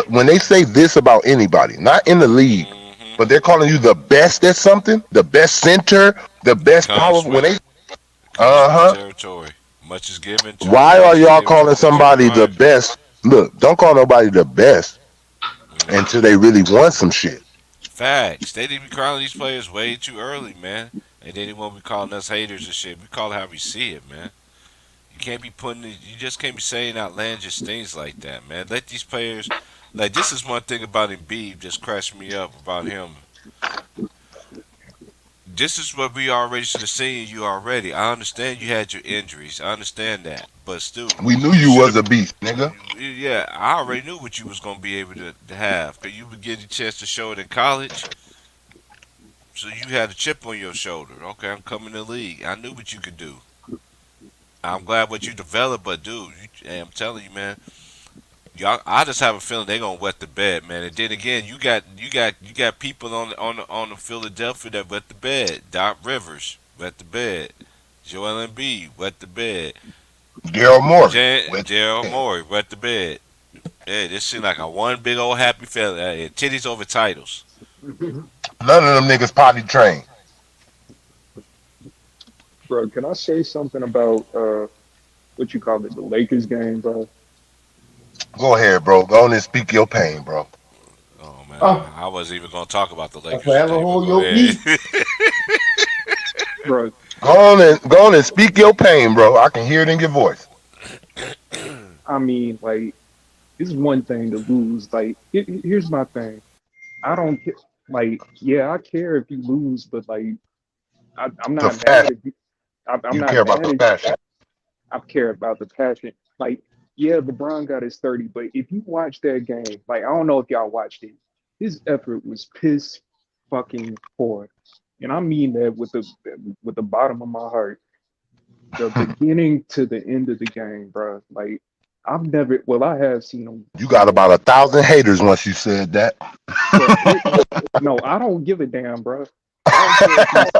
B: when they say this about anybody, not in the league,
A: Mm-hmm.
B: but they're calling you the best at something, the best center, the best power.
A: Comes
B: When
A: with
B: they,
A: it. Comes with the
B: huh.
A: territory. Much is given to
B: Why
A: whom
B: are
A: much is
B: y'all
A: given.
B: calling
A: Much is
B: somebody the
A: required.
B: best? Look, don't call nobody the best until
A: Mm-hmm.
B: they really want some shit.
A: Facts. They didn't be calling these players way too early, man. And then they won't be calling us haters and shit. We call it how we see it, man. You can't be you just can't be saying outlandish things like that, man. Let these players, like this is one thing about Embiid just crashed me up about him. This is what we already should have seen you already. I understand you had your injuries. I understand that, but still,
B: We knew
A: you
B: you
A: should
B: was
A: have.
B: a beast, nigga.
A: Yeah, I already knew what you was gonna be able to have. Cause you would get a chance to show it in college, so you had a chip on your shoulder. Okay, I'm coming to the league. I knew what you could do. I'm glad what you developed, but dude, I'm telling you, man, y'all, I just have a feeling they're gonna wet the bed, man. And then again, you got people on the Philadelphia that wet the bed. Doc Rivers wet the bed. Joel Embiid wet the bed.
B: Daryl Morey. With
A: Daryl Morey wet the bed. Yeah, this seems like a one big old happy family. Titties over titles.
B: none of them niggas potty trained.
E: bro, can I say something about what you call it, the Lakers game, bro?
B: Go ahead, bro. Go on and speak your pain, bro.
A: Oh man,
D: Oh,
A: I wasn't even gonna talk about the Lakers
D: forever
A: today, but
D: hold
A: go
D: your
A: ahead.
D: peace.
E: Bro,
B: Go on and speak your pain, bro. I can hear it in your voice.
E: I mean, like, it's one thing to lose. Like, here's my thing. I don't care. Like, yeah, I care if you lose, but like, I'm
B: The
E: not mad
B: fashion.
E: if you. I'm
B: You
E: not
B: care about
E: mad
B: the
E: if
B: fashion.
E: I care about the passion. Like, yeah, LeBron got his 30, but if you watch that game, like, I don't know if y'all watched it, his effort was piss fucking poor. And I mean that with the bottom of my heart. The beginning to the end of the game, bro. Like, I've never, well, I have seen him,
B: You got about 1,000 haters once you said that.
E: bro. No, I don't give a damn, bro. I don't care if he's,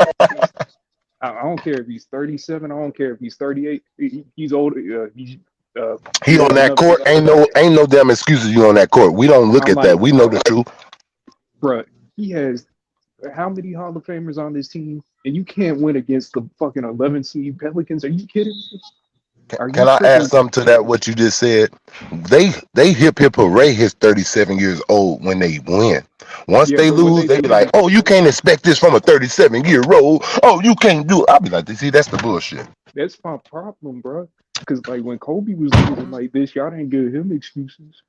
E: I don't care if he's 37. I don't care if he's 38. He's old.
B: He
E: He's
B: on
E: old
B: that
E: enough to.
B: court. Ain't no damn excuses. You on that court. We don't look
E: I'm
B: at that.
E: like,
B: We know the truth.
E: bro, he has how many Hall of Famers on this team, and you can't win against the fucking 11 seed Pelicans? Are you kidding me? Are you
B: Can I add
E: freaking?
B: something to that? What you just said? They hip hooray his 37 years old when they win. Once
E: Yeah,
B: they
E: but when
B: lose,
E: they
B: they be like,
E: lose,
B: "Oh, you can't expect this from a 37-year old. Oh, you can't do it." I'll be like, "See, that's the bullshit."
E: that's my problem, bro. Because like when Kobe was losing like this, y'all didn't give him excuses.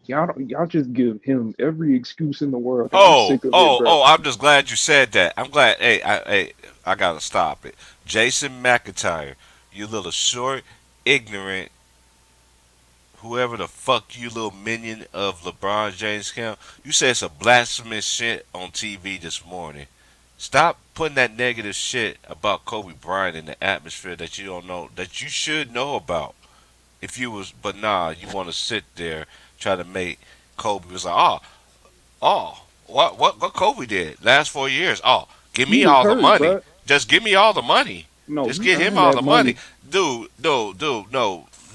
E: Y'all just give him every excuse in the world, and I'm
A: Oh,
E: sick of it,
A: oh,
E: bro.
A: oh! I'm just glad you said that. I'm glad. Hey, I gotta stop it. Jason McIntyre, you little short, ignorant, whoever the fuck you little minion of LeBron James count. You said some blasphemous shit on TV this morning. Stop putting that negative shit about Kobe Bryant in the atmosphere that you don't know, that you should know about. If you was, but nah, you want to sit there try to make Kobe was like, what Kobe did last 4 years? Oh, give
E: He
A: me
E: was
A: all the
E: hurt,
A: money.
E: bro.
A: Just give me all the money.
E: No,
A: Just
E: he
A: get him
E: earned
A: all
E: that
A: the money,
E: money.
A: dude. No,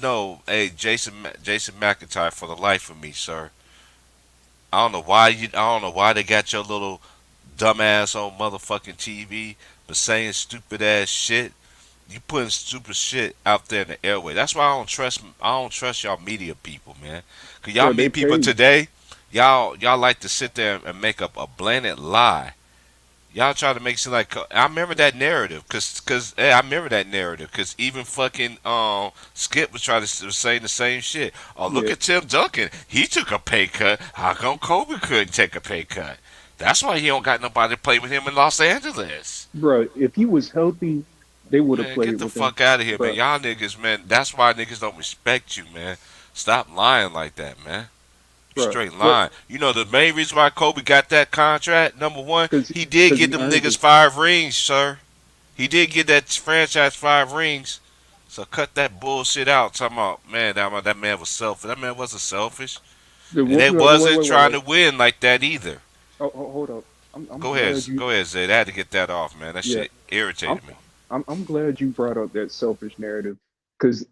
A: no. Hey, Jason McIntyre, for the life of me, sir. I don't know why they got your little dumbass on motherfucking TV, but saying stupid ass shit. You putting stupid shit out there in the airway. That's why I don't trust y'all media people, man. Cause y'all
E: Bro, they
A: media people
E: paid.
A: today, y'all like to sit there and make up a blatant lie. Y'all try to make it seem like I remember that narrative, cause hey, I remember that narrative, cause even fucking Skip was trying to was saying the same shit. Oh, look
E: Yeah,
A: at Tim Duncan, he took a pay cut. How come Kobe couldn't take a pay cut? That's why he don't got nobody to play with him in Los Angeles.
E: bro. If he was healthy, they would have
A: Man, get
E: played
A: the
E: with him.
A: fuck out of here, man.
E: But
A: Y'all niggas, man. That's why niggas don't respect you, man. Stop lying like that, man.
E: bro,
A: Straight
E: what?
A: lying. You know the main reason why Kobe got that contract, number one,
E: Because
A: he did get
E: he
A: them
E: earned
A: niggas
E: it.
A: 5 rings, sir. He did get that franchise 5 rings. So cut that bullshit out. Talking about, man, that man was selfish. That man wasn't selfish. And they wasn't trying to
E: Wait.
A: win like that either.
E: Hold up. I'm
A: Go ahead,
E: glad you.
A: go ahead, Zay. I had to get that off, man. That
E: Yeah,
A: shit
E: I'm
A: irritated me.
E: I'm glad you brought up that selfish narrative because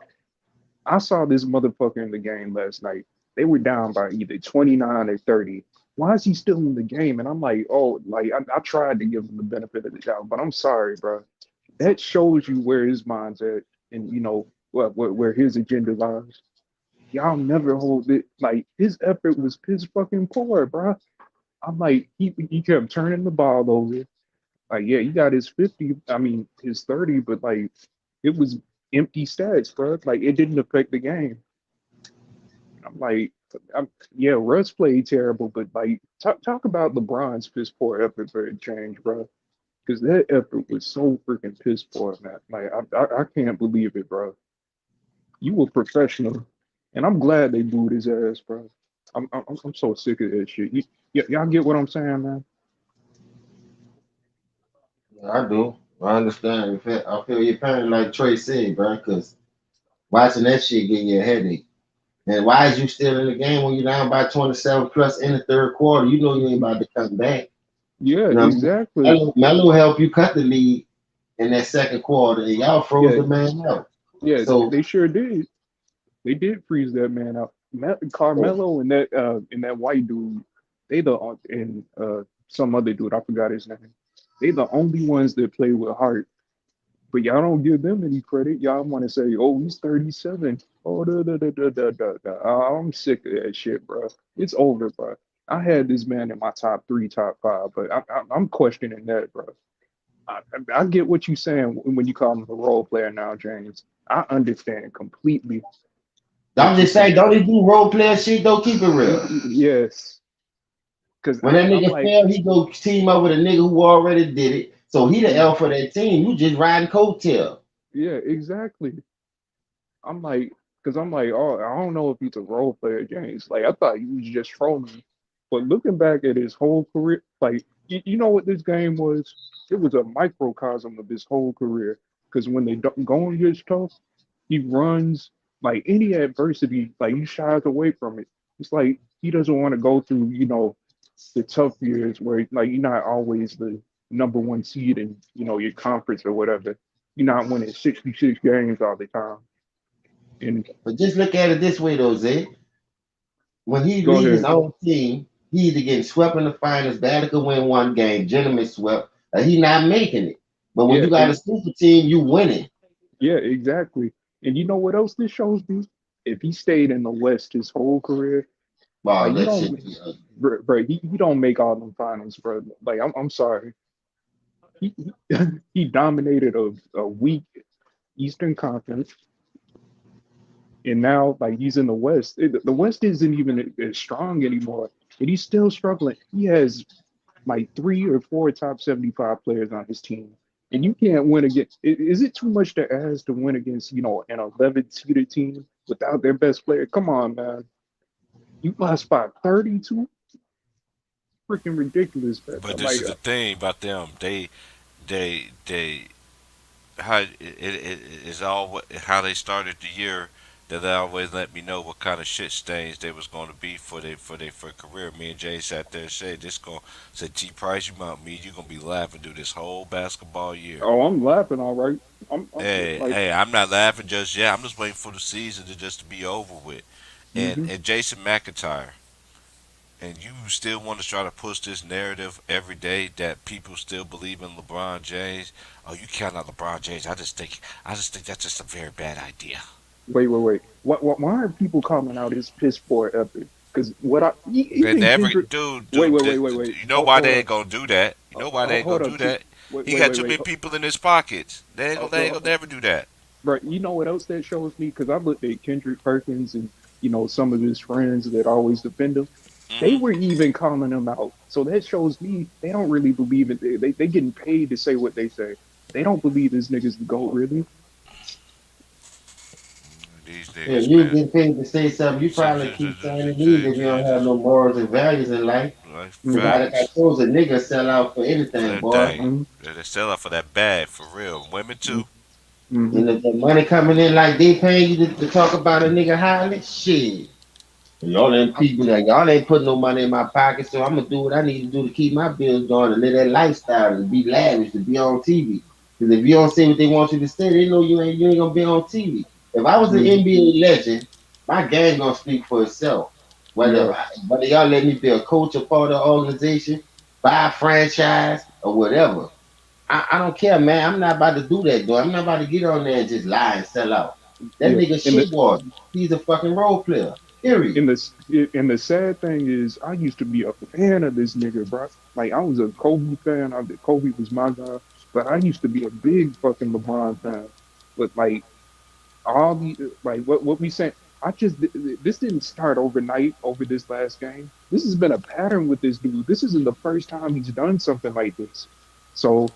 E: I saw this motherfucker in the game last night. They were down by either 29 or 30. Why is he still in the game? And I'm like, oh, like I tried to give him the benefit of the doubt, but I'm sorry, bro. That shows you where his mind's at, and where his agenda lies. Y'all never hold it. Like his effort was piss fucking poor, bro. I'm like, he kept turning the ball over. Like, yeah, he got his 50, I mean, his 30, but like, it was empty stats, bro. Like, it didn't affect the game. I'm like, yeah, Russ played terrible, but like, talk about LeBron's piss poor effort for a change, bro. Because that effort was so freaking piss poor, man. Like, I can't believe it, bro. You were professional, and I'm glad they booed his ass, bro. I'm so sick of that shit. Y'all get what I'm saying, man?
D: I do. I understand. I feel your pain, like Trey said, bro. Because watching that shit give you a headache. And why is you still in the game when you're down by 27 plus in the third quarter? You know you ain't about to come back.
E: Yeah,
D: You know what I mean?
E: exactly.
D: Melo helped you cut the lead in that second quarter, and y'all froze
E: Yeah,
D: the man out.
E: yeah,
D: So,
E: they sure did. They did freeze that man out.
D: so
E: Carmelo and that white dude, they the and some other dude, I forgot his name. They the only ones that play with heart. But y'all don't give them any credit. Y'all want to say, "Oh, he's 37." Oh, I'm sick of that shit, bro. It's over, bro. I had this man in my top three, top five, but I'm questioning that, bro. I get what you're saying when you call him a role player now, James. I understand completely
D: I'm
E: what you're
D: just saying,
E: saying.
D: don't he do role player shit? Don't keep it real.
E: Yes, because
D: When that
E: I'm
D: nigga
E: like,
D: fail, he go team up with a nigga who already did it. So he the
E: mhm,
D: L for that team. You just riding coattail.
E: yeah, exactly. I'm like, because I'm like, oh, I don't know if he's a role player, James. Like, I thought he was just trolling. But looking back at his whole career, like, you know what this game was? It was a microcosm of his whole career. Because when they going gets tough, he runs like any adversity, like he shies away from it. It's like he doesn't want to go through, the tough years where like you're not always the number one seed in, your conference or whatever. You're not winning 66 games all the time. And
D: But just look at it this way, though, Zay. When he
E: go
D: lead his
E: ahead.
D: own team, he either getting swept in the finals, Badly could win one game, gentleman swept, or he not making it. But when
E: Yeah,
D: you got a super team, you winning.
E: yeah, exactly. And you know what else this shows me? If he stayed in the West his whole career,
D: Wow,
E: like you
D: that
E: don't,
D: shit be ugly.
E: bro, he don't make all them finals, bro. Like I'm sorry, he dominated a weak Eastern Conference, and now like he's in the West. The West isn't even as strong anymore, and he's still struggling. He has like three or four top 75 players on his team. And you can't win against, is it too much to ask to win against, an 11 seeded team without their best player? Come on, man. You lost by 32? Freaking ridiculous, man.
A: But this
E: Like,
A: is the thing about them. They how it is all how they started the year. That they always let me know what kind of shit stains they was going to be for career. Me and Jay sat there and said this going said T Price, you might me you gonna be laughing through this whole basketball year.
E: oh, I'm laughing, all right. I'm
A: Hey,
E: like,
A: hey, I'm not laughing just yet. I'm just waiting for the season to just to be over with.
E: hmm
A: And Jason McIntyre, and you still want to try to push this narrative every day that people still believe in LeBron James. Oh, you count out LeBron James. I just think that's just a very bad idea.
E: wait. Why are people calling out his piss poor effort? Because
A: They
E: even
A: never,
E: Kendrick,
A: dude. You know why
E: Hold
A: they
E: up.
A: ain't gonna do that. You know why they ain't
E: Hold
A: gonna
E: up.
A: do that. He
E: Wait,
A: got
E: wait,
A: too
E: wait.
A: many people in his pockets. They ain't
E: Uh,
A: gonna never do that.
E: Bro, you know what else that shows me? Because I looked at Kendrick Perkins and some of his friends that always defend him. They
A: Hmm.
E: were even calling him out So that shows me they don't really believe it. They getting paid to say what they say. They don't believe this nigga's the GOAT, really.
A: These
D: Yeah,
A: niggas,
D: you
A: man.
D: get paid to say something. You probably keep saying it either if you don't have no morals and values in life.
A: Like
D: Cause
E: Hmm.
D: like I
A: facts
D: told you, niggas sell out for
A: for
D: anything,
A: that
D: boy.
A: thing.
E: Hmm.
A: They sell out for that bag for real. Women too.
E: Hmm.
D: And if the money coming in like they paying you to talk about a nigga highly, shit. Y'all ain't people that y'all ain't putting no money in my pocket, so I'm gonna do what I need to do to keep my bills going and live that lifestyle, to be lavish, to be on TV. Because if you don't say what they want you to say, they know you ain't gonna be on TV. If I was an
E: Hmm.
D: NBA legend, my game gonna speak for itself.
E: Yeah,
D: Whether y'all let me be a coach or part of the organization, buy a franchise or whatever. I don't care, man. I'm not about to do that, though. I'm not about to get on there and just lie and sell out. That
E: yeah.
D: nigga
E: And the
D: shit was. He's a fucking role player. Period.
E: and the sad thing is, I used to be a fan of this nigga, bro. Like I was a Kobe fan. Kobe was my guy, but I used to be a big fucking LeBron fan. But like all the like what we saying, I just this didn't start overnight over this last game. This has been a pattern with this dude. This isn't the first time he's done something like this. So,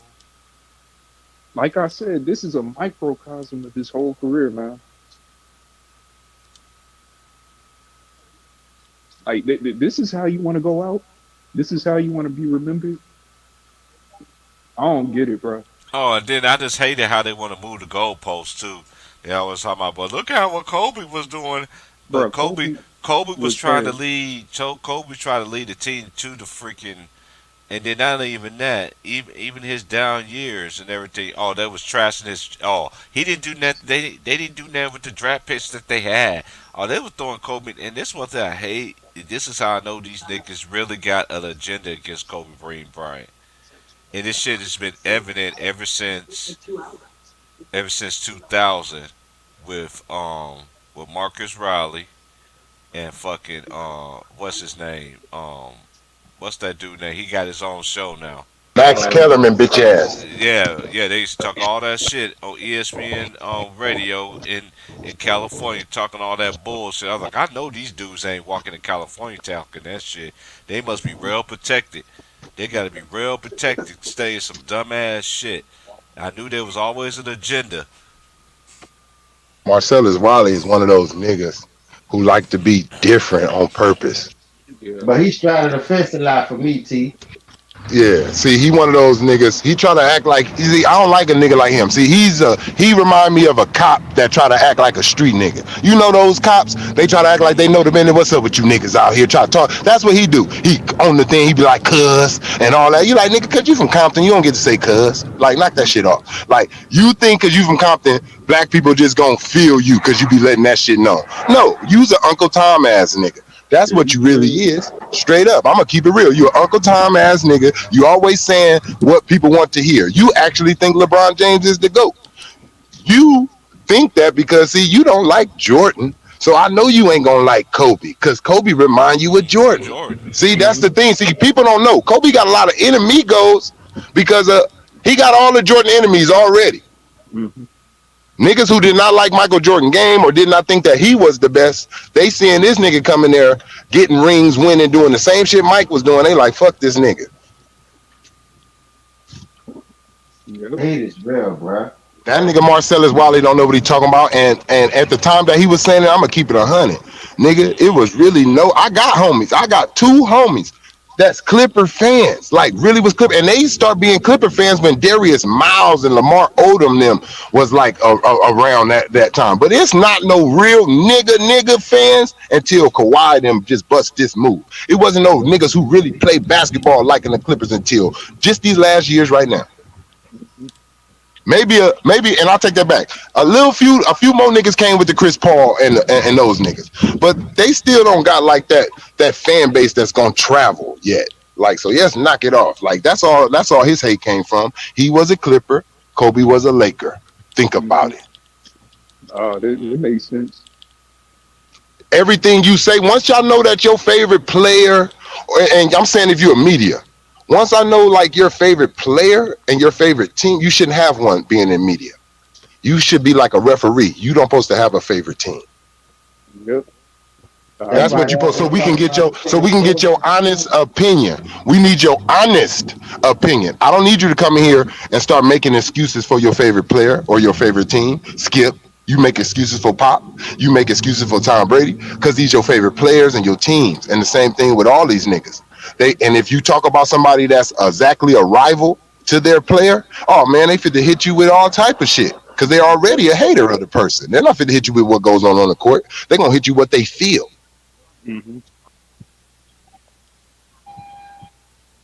E: like I said, this is a microcosm of his whole career, man. Like this is how you want to go out. This is how you want to be remembered. I don't get it, bro.
A: Oh, and then I just hated how they want to move the goalposts too. They always talking about, but look at what Kobe was doing. But
E: Bro, Kobe
A: Kobe was
E: was
A: trying to
E: trash.
A: lead. Kobe tried to lead the team to the freaking. And then not even that, even his down years and everything. Oh, that was trashing his. Oh, he didn't do that. They didn't do that with the draft picks that they had. Oh, they was throwing Kobe. And this one thing I hate. This is how I know these niggas really got an agenda against Kobe Bryant. And this shit has been evident ever since 2000 with Marcus Riley and fucking what's his name what's that dude name? He got his own show now.
B: Max Kellerman, bitch ass.
A: Yeah, yeah, they used to talk all that shit on ESPN radio in California, talking all that bullshit. I was like, I know these dudes ain't walking in California talking that shit. They must be real protected. They got to be real protected, to stay in some dumbass shit. I knew there was always an agenda.
B: Marcellus Wiley is one of those niggas who like to be different on purpose.
E: Yeah.
D: But he straddled the fence a lot for me, T.
B: Yeah, see, he one of those niggas. He try to act like I don't like a nigga like him. See, he remind me of a cop that try to act like a street nigga. You know those cops? They try to act like they know the business. What's up with you niggas out here? Try to talk. That's what he do. He on the thing. He be like cuz and all that. You like nigga? Cause you from Compton, you don't get to say cuz. Like knock that shit off. Like you think cause you from Compton, black people just gonna feel you cause you be letting that shit know. No, you's an Uncle Tom ass nigga. That's
E: Yeah,
B: what you
E: you
B: really
E: crazy.
B: is. Straight up. I'm gonna keep it real. You an Uncle Tom ass nigga. You always saying what people want to hear. You actually think LeBron James is the GOAT. You think that because see, you don't like Jordan. So I know you ain't gonna like Kobe because Kobe remind you of Jordan.
A: Jordan.
B: See, that's
E: Hmm.
B: the thing. See, people don't know. Kobe got a lot of enemigos because he got all the Jordan enemies already.
E: Hmm.
B: Niggas who did not like Michael Jordan game or did not think that he was the best, they seeing this nigga coming there, getting rings, winning, doing the same shit Mike was doing. They like, fuck this nigga.
E: Yep.
D: Hate is real, bro.
B: That nigga Marcellus Wiley don't know what he talking about. And at the time that he was saying it, I'm gonna keep it 100. Nigga, it was really no. I got homies. I got two homies that's Clipper fans. Like really was Clipper, and they start being Clipper fans when Darius Miles and Lamar Odom them was like around that time. But it's not no real nigga fans until Kawhi them just bust this move. It wasn't no niggas who really play basketball like in the Clippers until just these last years right now. Maybe, and I'll take that back. A few more niggas came with the Chris Paul and those niggas, but they still don't got like that fan base that's gonna travel yet. Like so, yes, knock it off. Like that's all. That's all his hate came from. He was a Clipper. Kobe was a Laker. Think
E: Hmm.
B: about it.
E: Oh, that makes sense.
B: Everything you say, once y'all know that your favorite player, and I'm saying if you're a media, once I know like your favorite player and your favorite team, you shouldn't have one being in media. You should be like a referee. You don't supposed to have a favorite team.
E: Yep. I
B: That's what
E: agree.
B: you put. So we can get your honest opinion. We need your honest opinion. I don't need you to come in here and start making excuses for your favorite player or your favorite team. Skip. You make excuses for Pop. You make excuses for Tom Brady because these your favorite players and your teams. And the same thing with all these niggas. And if you talk about somebody that's exactly a rival to their player, oh man, they fit to hit you with all type of shit because they're already a hater of the person. They're not fit to hit you with what goes on the court. They're gonna hit you what they feel.
E: Mm-hmm.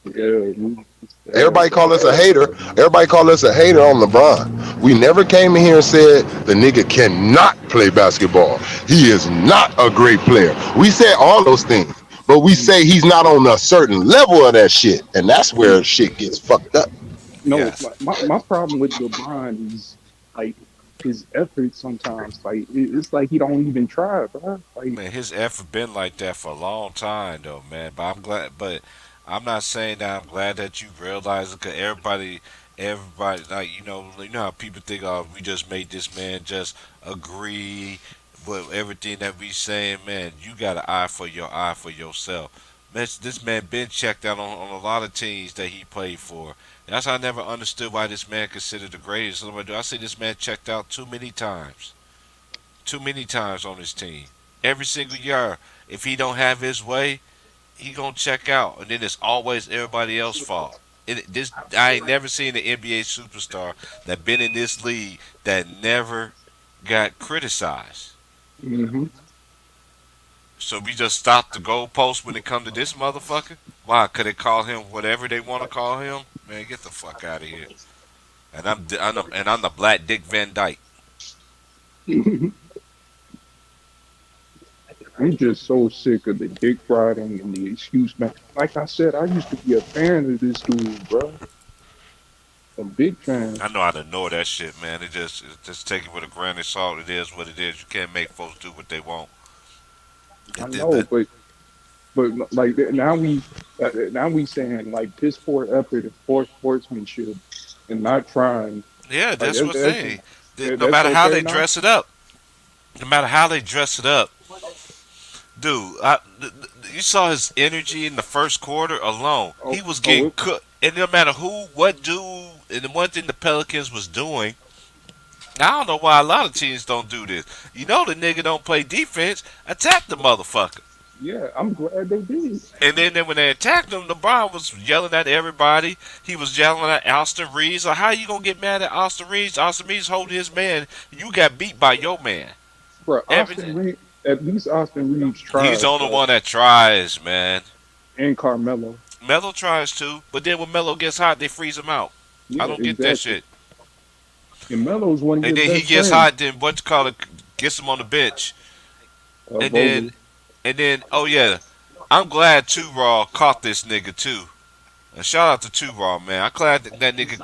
E: Yeah.
B: Everybody call us a hater. Everybody call us a hater on LeBron. We never came in here and said the nigga cannot play basketball. He is not a great player. We said all those things, but we say he's not on a certain level of that shit, and that's where shit gets fucked up.
E: No,
A: Yes.
E: my problem with LeBron is like his effort sometimes. Like it's like he don't even try, bro. Like
A: Man, his effort been like that for a long time, though, man. But I'm glad. But I'm not saying that I'm glad that you realize it, cause everybody, like you know how people think, oh, we just made this man just agree with everything that we saying, man. You got an eye for yourself. This man been checked out on a lot of teams that he played for. That's why I never understood why this man considered the greatest. I see this man checked out too many times on his team. Every single year, if he don't have his way, he gonna check out, and then it's always everybody else's fault. I ain't never seen an NBA superstar that been in this league that never got criticized.
E: hmm
A: So we just stop the goalpost when it come to this motherfucker. Why? Could they call him whatever they want to call him? Man, get the fuck out of here. I'm the Black Dick Van Dyke.
E: I'm just so sick of the dick riding and the excuse man. Like I said, I used to be a fan of this dude, bro. A big fan.
A: I know how to ignore that shit, man. Just take it with a grain of salt. It is what it is. You can't make folks do what they want.
E: I
A: It did
E: know,
A: that.
E: but like now we saying like piss poor effort and poor sportsmanship and not trying.
A: Yeah,
E: Like
A: that's what they. No
E: that's
A: matter how
E: okay
A: they
E: now.
A: dress it up, no matter how they dress it up, dude. You saw his energy in the first quarter alone. He
E: Oh,
A: was
E: oh,
A: getting cooked, and no matter who, what dude, and the one thing the Pelicans was doing. I don't know why a lot of teams don't do this. You know the nigga don't play defense. Attack the motherfucker.
E: yeah, I'm glad they did.
A: And then when they attacked him, LeBron was yelling at everybody. He was yelling at Austin Reeves. Like, how you gonna get mad at Austin Reeves? Austin Reeves holding his man. You got beat by your man.
E: Bro,
A: Everything.
E: Austin Reeves, at least Austin Reeves
A: He's the
E: tried,
A: only
E: bro,
A: one that tries, man.
E: and Carmelo.
A: Melo tries too, but then when Melo gets hot, they freeze him out. I
E: Yeah,
A: don't get that
E: exactly.
A: shit.
E: And Melo's one of
A: And
E: your
A: then he
E: best
A: gets
E: friends,
A: hot, then what you call it gets him on the bench. And then
E: Vogel.
A: oh yeah, I'm glad Two Raw caught this nigga too. And shout out to Two Raw, man. I'm glad that nigga.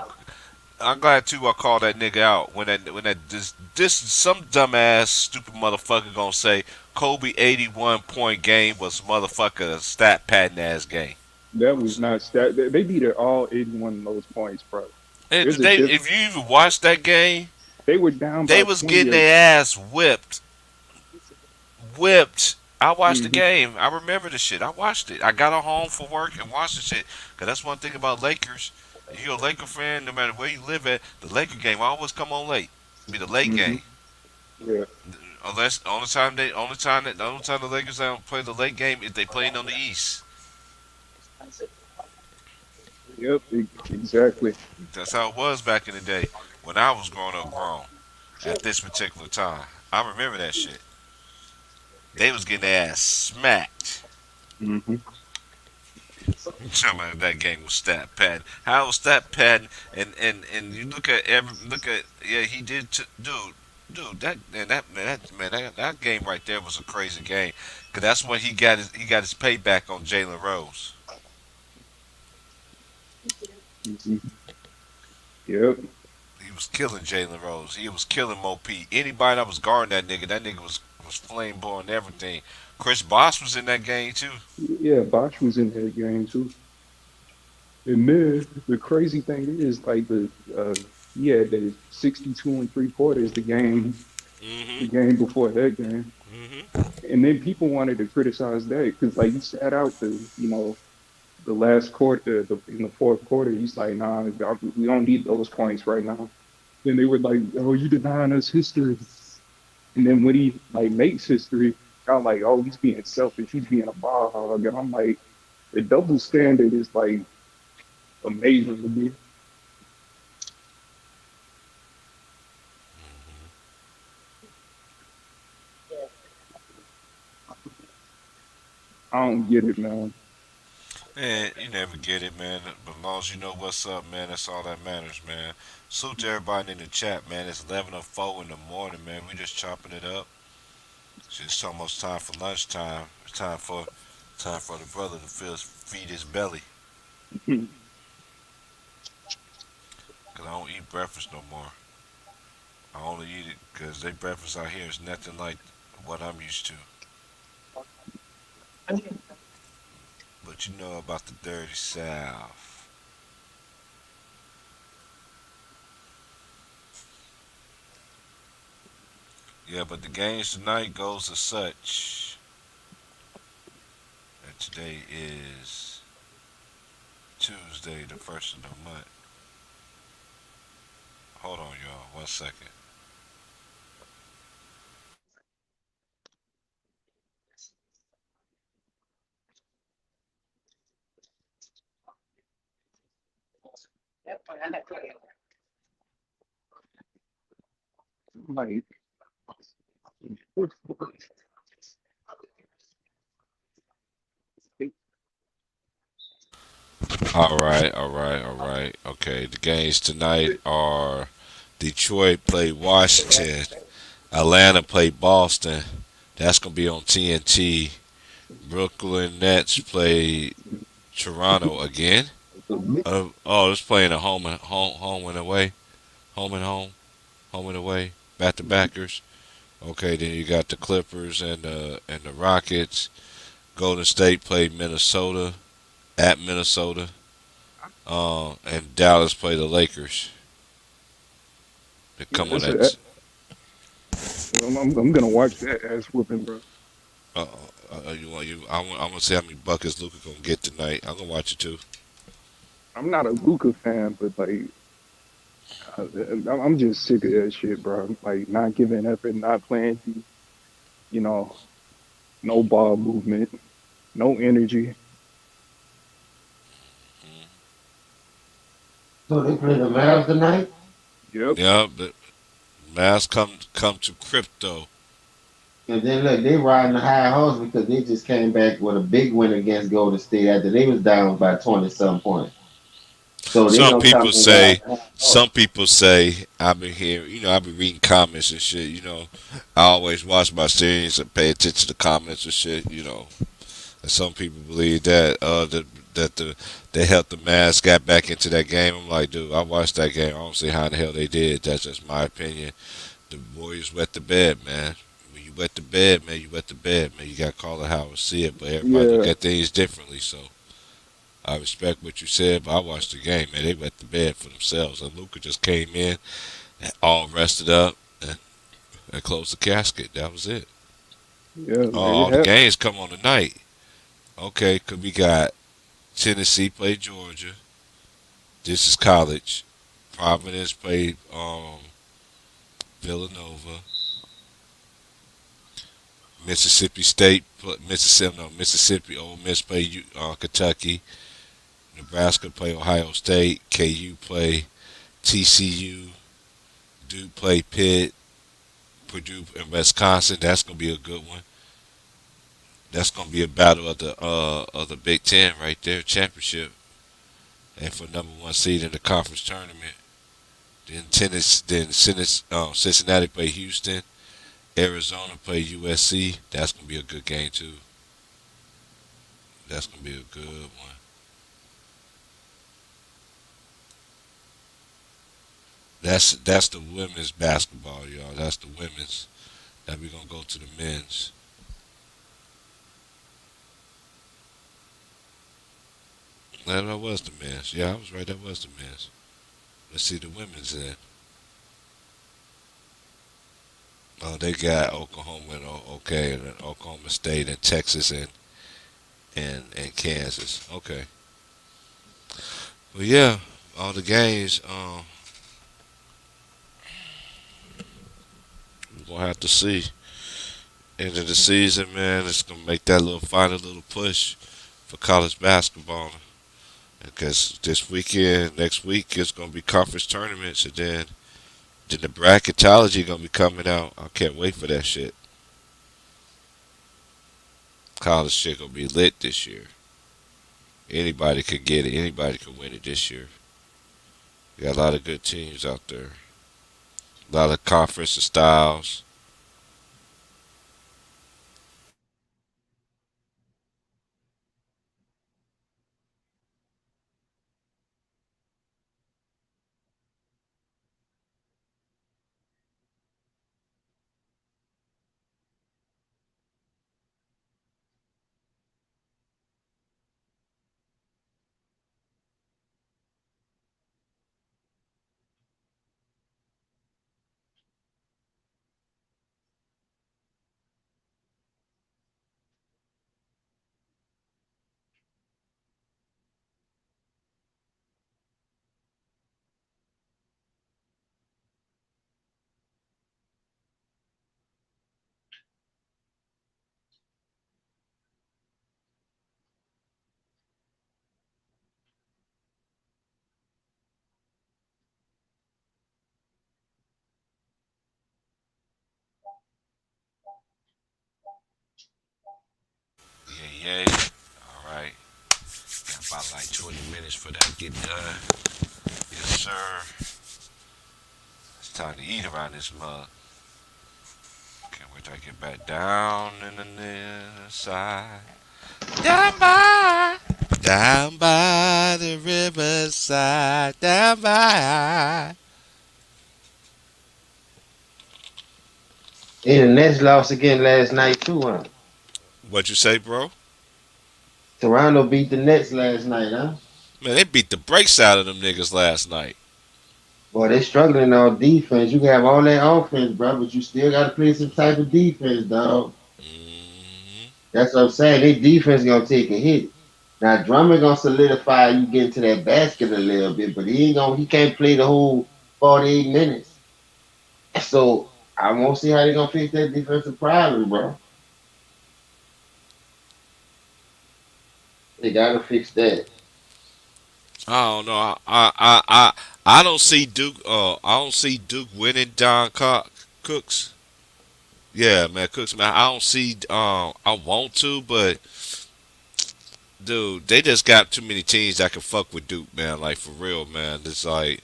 A: I'm glad Two Raw called that nigga out when that this some dumbass stupid motherfucker gonna say Kobe 81 point game was motherfucker a stat pattern ass game.
E: That was not stat. They beat it all 81 of those points, bro.
A: And
E: There's a diff.
A: if you even watched that game,
E: They were down
A: they
E: by
A: was
E: 20.
A: getting their ass whipped. I watched the
E: Mm-hmm.
A: game. I remember the shit. I watched it. I got on home from work and watched the shit. Cause that's one thing about Lakers. If you're a Laker fan, no matter where you live at, the Laker game always come on late. Be the late
E: Mm-hmm.
A: game.
E: Yeah.
A: Unless the only time the Lakers don't play the late game is they playing on the East.
E: Yep. Exactly.
A: That's how it was back in the day when I was growing up grown. At this particular time, I remember that shit. They was getting their ass smacked.
E: Mm-hmm.
A: Somebody that game was stat padding. How was stat padding? And you look at yeah he did dude that game right there was a crazy game because that's when he got his payback on Jalen Rose.
E: Mm-hmm. Yep.
A: He was killing Jalen Rose. He was killing Mo P. Anybody that was guarding that nigga was flame blowing everything. Chris Bosh was in that game too.
E: Yeah. Bosch was in that game too. And then the crazy thing is, like he had the 62 and three quarters the
A: Mhm.
E: game before that game,
A: Mhm.
E: And then people wanted to criticize that because like he sat out the last quarter, in the fourth quarter, he's like, nah, we don't need those points right now. Then they were like, oh, you denying us history. And then when he like makes history, I'm like, oh, he's being selfish. He's being a ball hog. And I'm like, the double standard is like amazing to me. I don't get it, man.
A: Man, you never get it, man. But as long as you know what's up, man, that's all that matters, man. Salute to everybody in the chat, man. It's 11:04 in the morning, man. We just chopping it up. It's almost time for lunchtime. It's time for the brother to feed his belly. Cause I don't eat breakfast no more. I only eat it because they breakfast out here is nothing like what I'm used to. But you know about the dirty South. Yeah, but the games tonight goes as such. And today is Tuesday, the first of the month. Hold on, y'all. 1 second.
E: Like,
A: All right, all right, all right. Okay, the games tonight are Detroit play Washington, Atlanta play Boston. That's gonna be on TNT. Brooklyn Nets play Toronto again. It's playing a home and away, home and home, home and away, back to backers. Okay, then you got the Clippers and the Rockets. Golden State played Minnesota at Minnesota. And Dallas play the Lakers. They
E: yeah,
A: come on
E: that's
A: that.
E: I'm gonna watch that ass whooping, bro.
A: You want you? I'm gonna see how many buckets Luca gonna get tonight. I'm gonna watch it too.
E: I'm not a Luca fan, but like, I'm just sick of that shit, bro. Like, not giving effort, not playing, you know, no ball movement, no energy.
D: So they play the Mavs tonight.
E: Yep.
A: Yeah, but Mavs come to crypto.
D: And then look, they riding the high horse because they just came back with a big win against Golden State after they was down by 20 some points. So they
A: Some
D: gonna come
A: people
D: and ride
A: say,
D: the high horse.
A: some people say, I've been here, I've been reading comments and shit, I always watch my series and pay attention to comments and shit. And some people believe that they helped the Mavs got back into that game. I'm like, dude, I watched that game. I don't see how in the hell they did. That's just my opinion. The Warriors wet the bed, man. When you wet the bed, man, you wet the bed, man. You got to call it how I see it, but everybody look
E: Yeah.
A: at things differently. So I respect what you said, but I watched the game, man. They wet the bed for themselves. And Luca just came in, and all rested up, and closed the casket. That was it.
E: Yeah.
A: Oh,
E: They
A: all the
E: have.
A: games come on tonight. Okay, cause we got Tennessee play Georgia. This is college. Providence played Villanova. Mississippi State, Mississippi, no, Mississippi. Ole Miss play Kentucky. Nebraska play Ohio State. KU play TCU. Duke play Pitt. Purdue and Wisconsin. That's gonna be a good one. That's gonna be a battle of the Big Ten right there, championship, and for number one seed in the conference tournament. Cincinnati play Houston. Arizona play USC. That's gonna be a good game too. That's gonna be a good one. That's the women's basketball, y'all. That's the women's. Now we gonna go to the men's. That was the men's. Yeah, I was right. That was the men's. Let's see the women's then. Oh, they got Oklahoma and okay, and then Oklahoma State and Texas and Kansas. Okay. Well, yeah, all the games. We're gonna have to see. End of the season, man. It's gonna make that little final little push for college basketball. Because this weekend, next week, it's gonna be conference tournaments, and then the bracketology gonna be coming out. I can't wait for that shit. College shit gonna be lit this year. Anybody can get it. Anybody can win it this year. We got a lot of good teams out there. A lot of conference styles. Yeah, yeah. All right. Got about like 20 minutes for that to get done. Yes, sir. It's time to eat around this mug. Can't wait till I get back down in the near side. Down by, down by the riverside. Down by.
D: Hey, the Nets lost again last night too, huh?
A: What you say, bro?
D: Toronto beat the Nets last night, huh?
A: Man, they beat the brakes out of them niggas last night.
D: Boy, they struggling on defense. You can have all that offense, bro, but you still got to play some type of defense, dog.
A: Mm-hmm.
D: That's what I'm saying. Their defense gonna take a hit. Now Drummond gonna solidify you get into that basket a little bit, but he ain't gonna. He can't play the whole 48 minutes. So I won't see how they gonna fix that defensive problem, bro. They gotta fix that.
A: I don't know. I don't see Duke. I don't see Duke winning Cooks. Yeah, man, Cooks. Man, I don't see. I want to, but dude, they just got too many teams that can fuck with Duke, man. Like for real, man. It's like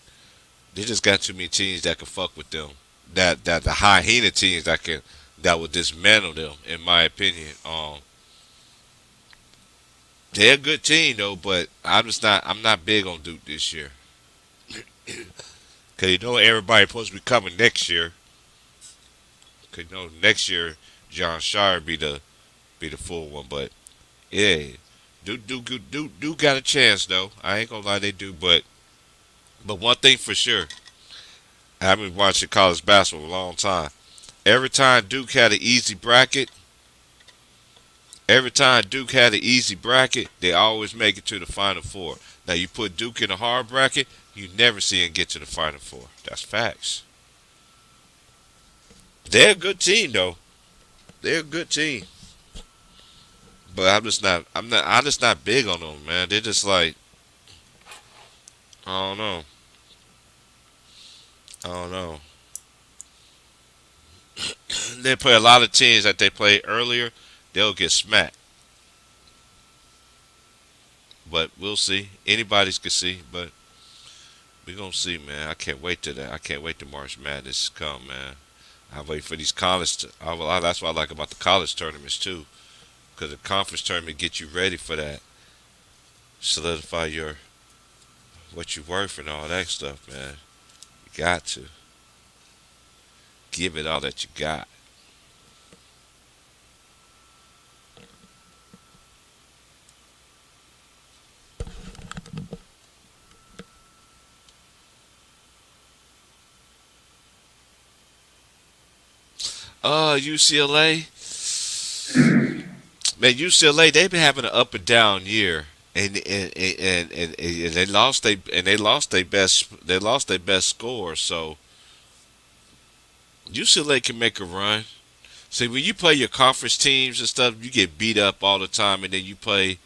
A: they just got too many teams that can fuck with them. That the high heated teams that would dismantle them, in my opinion. They're a good team though, but I'm just not. I'm not big on Duke this year. Cause you know everybody supposed to be coming next year. Cause you know next year John Shire be the full one, but yeah, Duke got a chance though. I ain't gonna lie, they do. But one thing for sure, I've been watching college basketball a long time. Every time Duke had an easy bracket, every time Duke had an easy bracket, they always make it to the Final Four. Now you put Duke in a hard bracket, you never see him get to the Final Four. That's facts. They're a good team though. They're a good team. But I'm just not. I'm not. I'm just not big on them, man. They're just like I don't know. I don't know. They play a lot of teams that they played earlier. They'll get smacked. But we'll see. Anybody's can see. But we gonna see, man. I can't wait to that. I can't wait to March Madness come, man. I wait for these college. That's what I like about the college tournaments too, because the conference tournament get you ready for that. Solidify your what you worth and all that stuff, man. You got to give it all that you got. UCLA. Man, UCLA, they've been having an up and down year, and they lost their best score. So UCLA can make a run. See, when you play your conference teams and stuff, you get beat up all the time, and then you play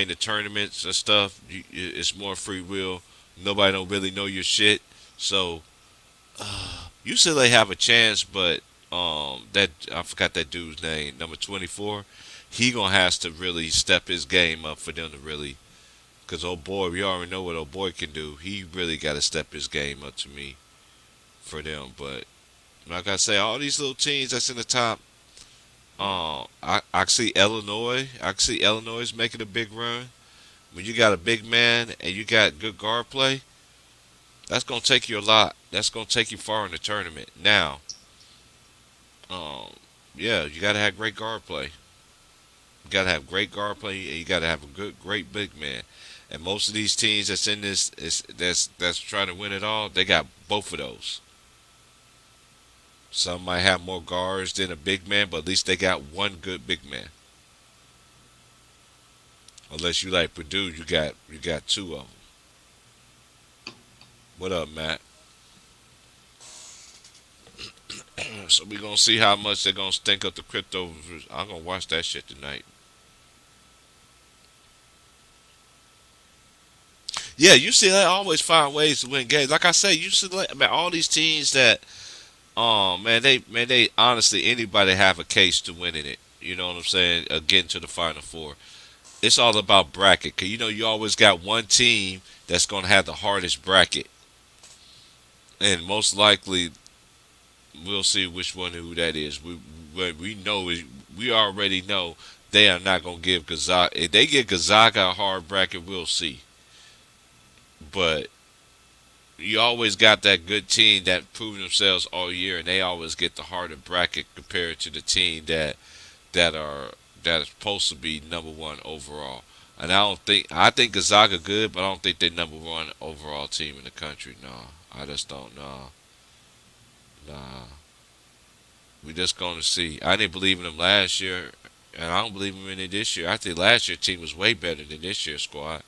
A: in the tournaments and stuff. It's more free will. Nobody don't really know your shit. So UCLA have a chance, but that I forgot that dude's name, number 24. He gonna has to really step his game up for them to really. Cause old boy, we already know what old boy can do. He really got to step his game up to me for them. But like I say, all these little teams that's in the top. I see Illinois. I see Illinois making a big run. When you got a big man and you got good guard play, that's gonna take you a lot. That's gonna take you far in the tournament. Now, um, yeah, you gotta have great guard play. You gotta have great guard play, and you gotta have a great big man. And most of these teams that's in this that's trying to win it all, they got both of those. Some might have more guards than a big man, but at least they got one good big man. Unless you like Purdue, you got two of them. What up, Matt? So we gonna see how much they're gonna stink up the crypto. I'm gonna watch that shit tonight. Yeah, you see, they always find ways to win games. Like I say, you see, like, man, all these teams that, they honestly anybody have a case to winning it. You know what I'm saying? Getting to the final four. It's all about bracket. Cause you know you always got one team that's gonna have the hardest bracket, and most likely we'll see which one who that is. We know we already know they are not gonna give Gonzaga. If they give Gonzaga a hard bracket, we'll see. But you always got that good team that prove themselves all year, and they always get the harder bracket compared to the team that are that is supposed to be number one overall. And I think Gonzaga good, but I don't think they're number one overall team in the country. No, I just don't know. Nah, we just gonna see. I didn't believe in them last year, and I don't believe in it this year. I think last year's team was way better than this year's squad.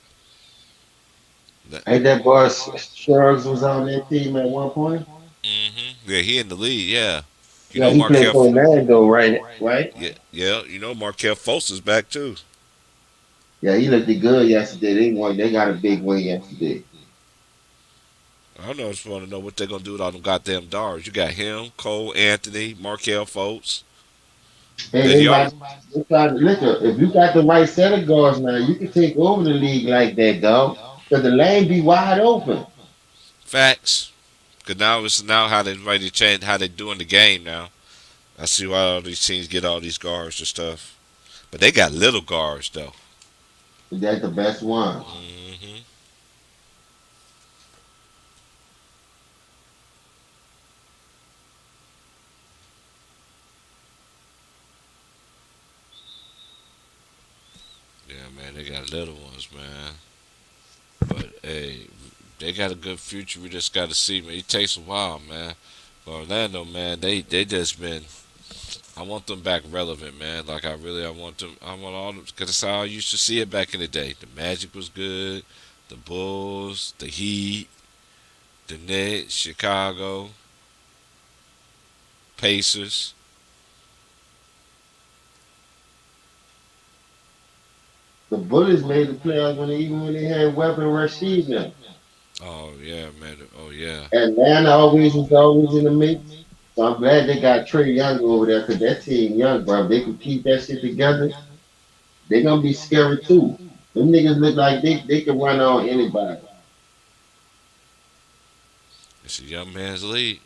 A: That,
D: Ain't that boy Suggs was on that team at one point?
A: Yeah, he in the lead. Yeah, you
D: Yeah,
A: know
D: he played
A: Markel.
D: for Orlando, right? Right?
A: Yeah, yeah, you know Markel Fultz is back too.
D: Yeah, he looked good yesterday. They got a big win yesterday.
A: I don't know. I just want to know what they're gonna do with all them goddamn dollars. You got him, Cole Anthony, Markel Fultz.
D: And
A: Then
D: they
A: you already,
D: might they try to look at if you got the right set of guards now, you can take over the league like that, dog. Because the lane be wide open.
A: facts. Cause now it's now how they ready to change how they doing the game now. I see why all these teams get all these guards and stuff. But they got little guards though.
D: That's the best one.
A: hmm Yeah, man, they got little ones, man. But hey, they got a good future. We just got to see, man. It takes a while, man. But Orlando, man, they just been. I want them back relevant, man. Like I want them. I want all them because that's how I used to see it back in the day. The Magic was good, the Bulls, the Heat, the Nets, Chicago, Pacers.
D: The Bullets made the playoffs even when they had Weapon Rasheed now.
A: Oh yeah, man. Oh yeah.
D: Atlanta always in the mix. So I'm glad they got Trey Young over there because that team young, bro. If they could keep that shit together, they gonna be scary too. Them niggas look like they can run on anybody.
A: It's a young man's league.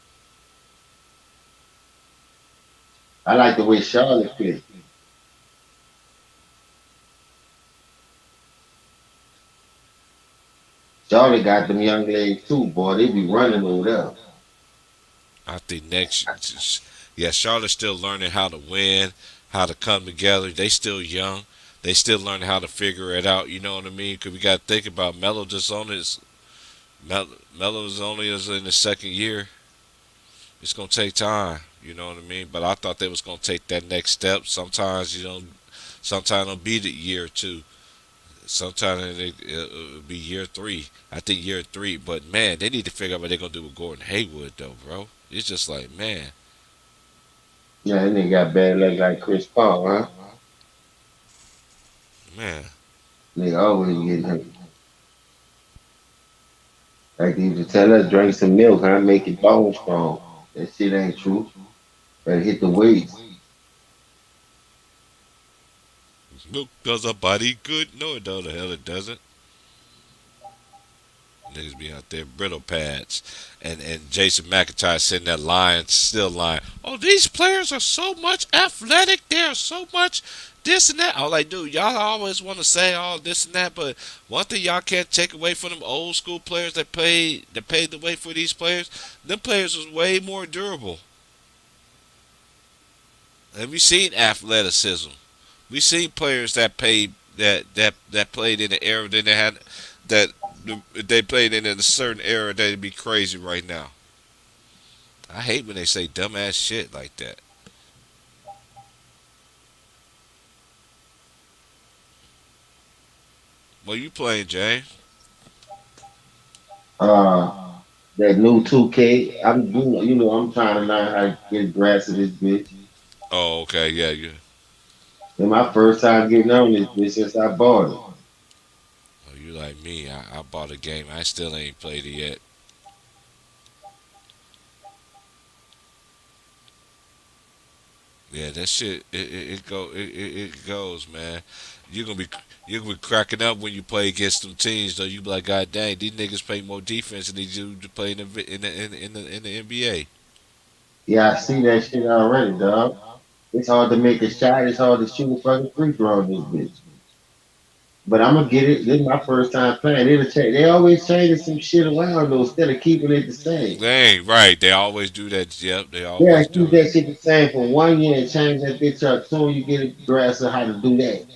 D: I like the way Charlotte play. Charlotte got them young legs too, boy. They be running over there.
A: I think next, yeah, Charlotte's still learning how to win, how to come together. They still young. They still learning how to figure it out. You know what I mean? Because we got to think about Melo. Just on his Melo's only is in the second year. It's gonna take time. You know what I mean? But I thought they was gonna take that next step. Sometimes you know, sometimes it'll be the year two. Sometimes it'll be year three. I think year three. But man, they need to figure out what they're gonna do with Gordon Hayward though, bro. It's just like man,
D: Yeah, and they got bad luck like Chris Paul, huh?
A: man.
D: Nigga always getting hurt. Like they used to tell us, drink some milk, huh? Make your bones strong. That shit ain't true. Better hit the weights.
A: Milk does a body good. No, it don't. The hell it doesn't. Niggas be out there brittle pads, and Jason McIntyre sitting that line, still lying. Oh, these players are so much athletic. They're so much this and that. I was like, dude, y'all always want to say all this and that, but one thing y'all can't take away from them old school players that paid the way for these players. Them players was way more durable. And we seen athleticism. We seen players that paid that played in the era that they had that if they played in a certain era they'd be crazy right now. I hate when they say dumbass shit like that. What you playing, James?
D: Uh, that new 2K. I'm trying to learn how to get grass of this bitch.
A: Oh, okay, yeah, yeah.
D: And my first time getting on this bitch since I bought it.
A: Oh, you like me? I bought a game. I still ain't played it yet. Yeah, that shit it goes, man. You gonna be you gonna be cracking up when you play against them teams. Though you be like, God dang, these niggas play more defense than they do to play in the NBA.
D: Yeah, I see that shit already, dog. It's hard to make a shot. It's hard to shoot a fucking free throw on this bitch. But I'm gonna get it. This is my first time playing. They always changing some shit around though, instead of keeping it the same.
A: They ain't right. They always do that. Yep, they
D: Yeah,
A: always
D: keep
A: do it.
D: that shit the same for 1 year and change that bitch up. Soon you get a grasp of how to do that.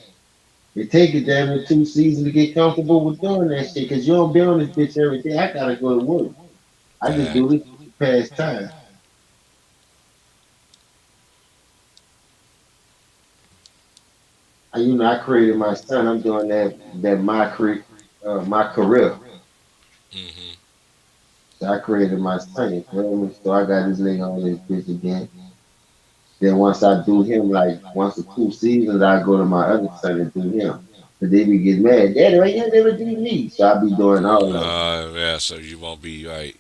D: It take it damn near 2 seasons to get comfortable with doing that shit. Cause you don't be on this bitch every day. I gotta go to work. I just
A: Fact.
D: do this to pass time. I created my son. I'm doing that my career.
A: Hmm.
D: So I created my son. You feel me? So I got this nigga on this bitch again. Then once I do him, like once or 2 seasons, I go to my other son and do him. But they be getting mad. Daddy, why you never do me? So I be doing all of them.
A: Yeah. So you won't be right.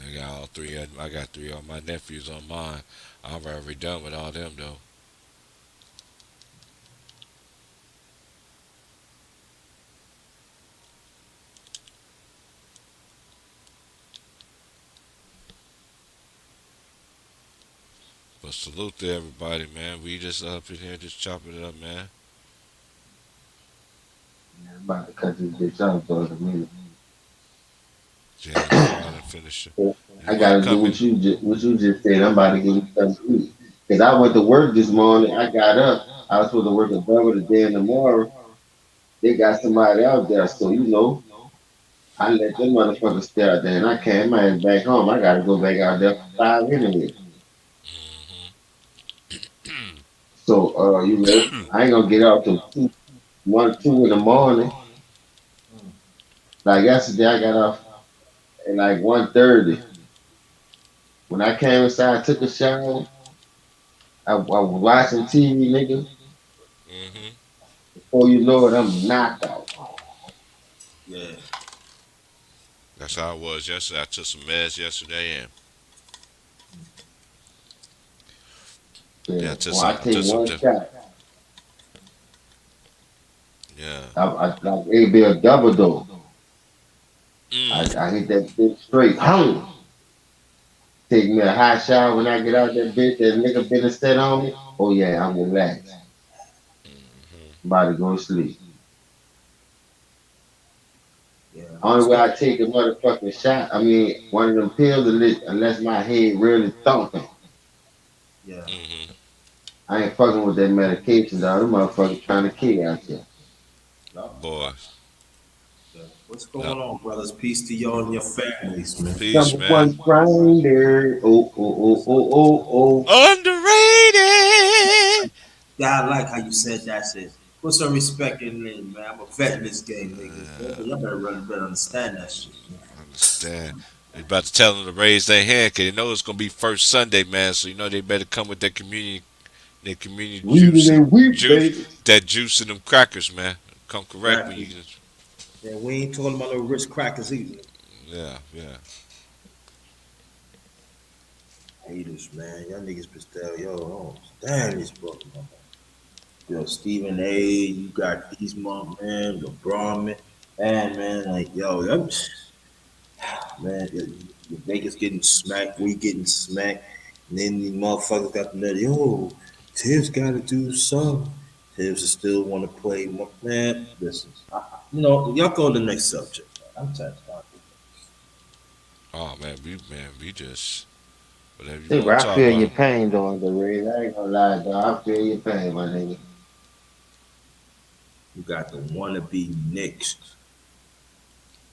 A: I got all three. I got three of my nephews on mine. I'm already done with all them though. But salute to everybody, man. We just up in here, just chopping it up, man.
D: I'm about to cut this bitch off for a minute.
A: James Harden finisher. You
D: I
A: want to
D: gotta do
A: come in?
D: what you just said. I'm about to get something to eat. Cause I went to work this morning. I got up. I was supposed to work a double today and tomorrow. They got somebody out there, so I let them motherfuckers stay out there, and I came my ass back home. I gotta go back out there for 5 anyway. So I ain't gonna get out till 2 in the morning. Like yesterday, I got off at like 1:30. When I came inside, took a shower. I was watching TV, nigga.
A: Hmm.
D: Before you know it, I'm knocked out.
A: That's how it was yesterday. I took some meds yesterday, and yeah,
D: Yeah, well, I
A: I
D: take
A: took some.
D: one shot.
A: Yeah.
D: Like it be a double though.
A: Mm.
D: I hit that bitch straight. Home. Take me a hot shower when I get out that bitch. That nigga been set on me. Oh yeah, I'm relaxed. About to go to sleep. Only way I take a motherfucking shot, I mean, one of them pills, unless my head really thumping.
A: Hmm.
D: I ain't fucking with that medication, dog. Them motherfuckers trying to kill out here.
A: Boy.
F: What's going on, brothers? Peace to y'all and your families, man.
A: Peace,
D: Number
A: man.
D: one grinder. Oh, oh, oh, oh, oh, oh.
A: Underrated.
F: Yeah, I like how you said that shit. Put some respect in there, man. I'm a vet in this game, nigga. Y'all better understand that shit, man.
A: Understand. They about to tell them to raise their hand because they know it's gonna be first Sunday, man. So you know they better come with their communion
D: Weed
A: juice,
D: and weed,
A: juice,
D: baby.
A: that juice in them crackers, man. Come correct when
F: Exactly.
A: you,
F: Yeah, we ain't talking about no rich crackers either.
A: yeah, yeah.
F: Haters, man. Y'all niggas been still, yo, oh, damn this brother, man. Yo, Stephen A, you got these month, man, LeBron, man, like, yo, man, the Lakers getting smacked, we getting smacked, and then these motherfuckers got the net, yo, Tibbs got to do something. Tibbs still want to play, man, listen, y'all go to the next subject, man. I'm tired of talking.
A: Oh man, we just whatever you
D: Hey,
A: want
D: bro,
A: to
D: I
A: talk
D: feel
A: about.
D: your pain, though, the red. I ain't gonna lie, dog. I feel your pain, my nigga.
F: You got the wannabe Knicks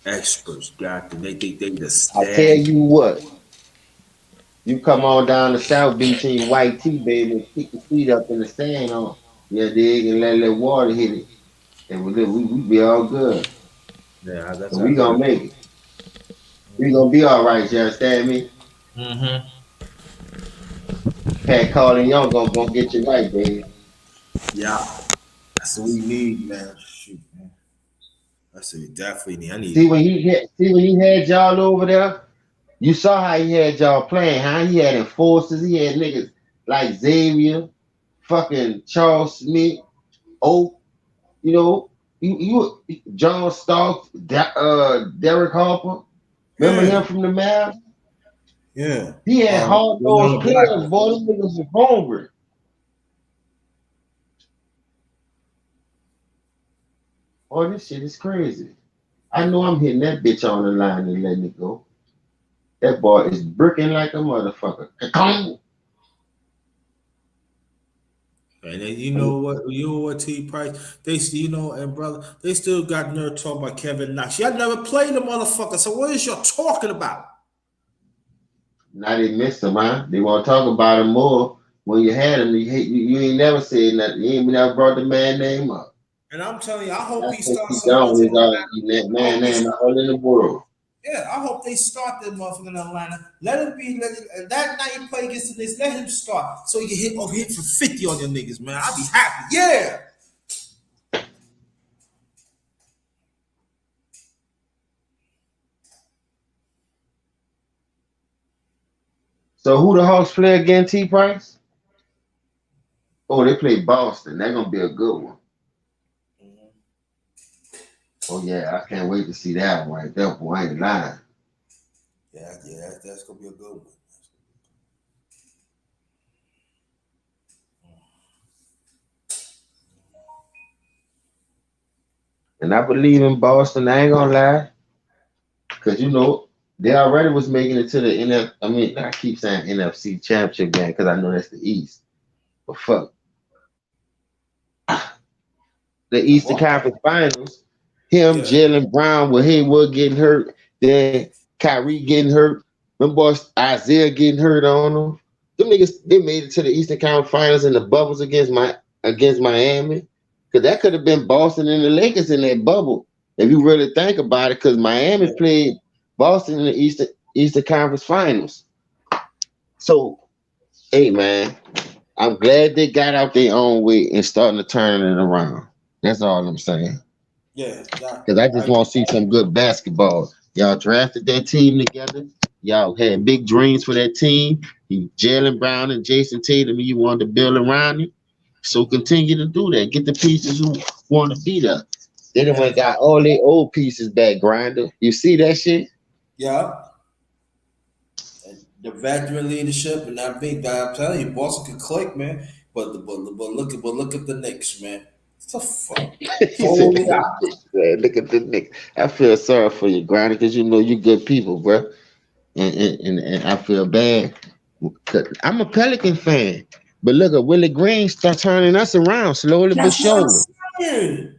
F: experts, got the, they think they the
D: I tell
F: stand.
D: you what, you come on down to South Beach in your white tee, baby, and kick your feet up in the sand on. Yeah, dig, and let that water hit it. And we be all good.
F: Yeah, that's
D: And
F: I
D: we gonna
F: heard.
D: make it. We gonna be all right, you understand me?
F: Mm-hmm.
D: Pat Carlin Young gonna get you right, baby.
F: Yeah, that's what we need, man. Shoot, man. That's what we definitely need. I need.
D: See when he had y'all over there, you saw how he had y'all playing, how he had enforcers, he had niggas like Xavier, fucking Charles Smith, Oak, you know, you John Stark, Derek Harper. Remember
F: Yeah,
D: him from the Mavs?
F: yeah.
D: He had hard
F: One
D: nosed
F: on the black.
D: players, boy. Them niggas was hungry. Oh, this shit is crazy. I know I'm hitting that bitch on the line and letting it go. That boy is bricking like a motherfucker. Ka-kong!
F: And then you know what, T Price? They, and brother, they still got nerve talking about Kevin Knox. Y'all never played the motherfucker. So what is y'all talking about?
D: Now they miss him, huh? They want to talk about him more. When you had him, you ain't never said nothing. You ain't never brought the man name up.
F: And I'm telling you, I hope
D: That's
F: he
D: what
F: starts
D: he
F: so much
D: gone.
F: in
D: Is
F: Atlanta.
D: that
F: I
D: man
F: hope they
D: name
F: start.
D: all in the world.
F: Yeah, I hope they start that motherfucker in Atlanta. Let him be. That night he play against the Knicks, let him start so he can hit for 50 on your niggas, man. I'll be happy. Yeah.
D: So who the Hawks play again, T Price? Oh, they play Boston. That's gonna be a good one. Oh yeah, I can't wait to see that one right there. Boy, I ain't lying.
F: Yeah, that's gonna be a good one.
D: And I believe in Boston. I ain't gonna lie, cause you know they already was making it to the NF. I mean, I keep saying NFC Championship game because I know that's the East. But fuck, the
F: The
D: Eastern
F: what?
D: Conference Finals. Him,
F: Yeah.
D: Jalen Brown, with Hayward getting hurt, then Kyrie getting hurt. Them boys, Isaiah getting hurt on them. Them niggas, they made it to the Eastern Conference Finals in the bubbles against Miami. Cause that could have been Boston and the Lakers in that bubble. If you really think about it, because Miami played Boston in the Eastern Conference Finals. So, hey man, I'm glad they got out their own way and starting to turn it around. That's all I'm saying.
F: Yeah.
D: Because I just want to see some good basketball. Y'all drafted that team together. Y'all had big dreams for that team. You, Jalen Brown and Jason Tatum, you wanted to build around it. So continue to do that. Get the pieces who want to be there. They done went got all their old pieces back, Grinder. You see that shit?
F: Yeah. And the veteran leadership and that big guy, I'm telling you, Boston could click, man. But look at the Knicks, man. What the fuck?
D: He said,
F: Fold out.
D: look at the Knicks. I feel sorry for you, Grinder, because you know you good people, bro. And I feel bad. 'Cause I'm a Pelican fan. But look at Willie Green start turning us around slowly but
F: That's what I'm
D: surely.
F: saying.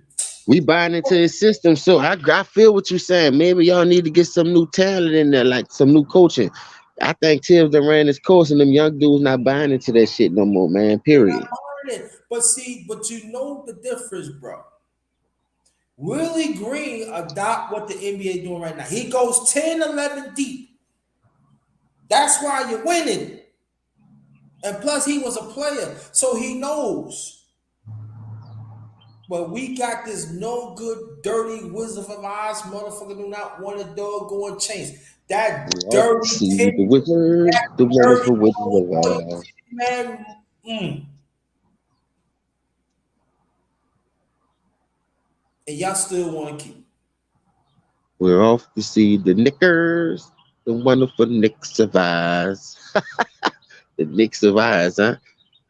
G: We buying into his system, so I feel what you're saying. Maybe y'all need to get some new talent in there, like some new coaching. I think Tibbs done ran his course, and them young dudes not buying into that shit no more, man.
F: They're not
G: Period.
F: buying it. But you know the difference, bro. Willie Green adopt what the NBA doing right now. He goes 10, 11 deep. That's why you're winning. And plus, he was a player, so he knows. But we got this no good, dirty Wizard of Oz motherfucker do not want a doggone change. That
G: Yep.
F: dirty
G: See
F: kid,
G: the wizard,
F: that
G: the
F: dirty
G: wonderful wizard
F: boy,
G: of Oz.
F: man. And y'all still want to keep.
G: We're off to see the Knickers, the wonderful Knicks of Oz. The Knicks of Oz, huh?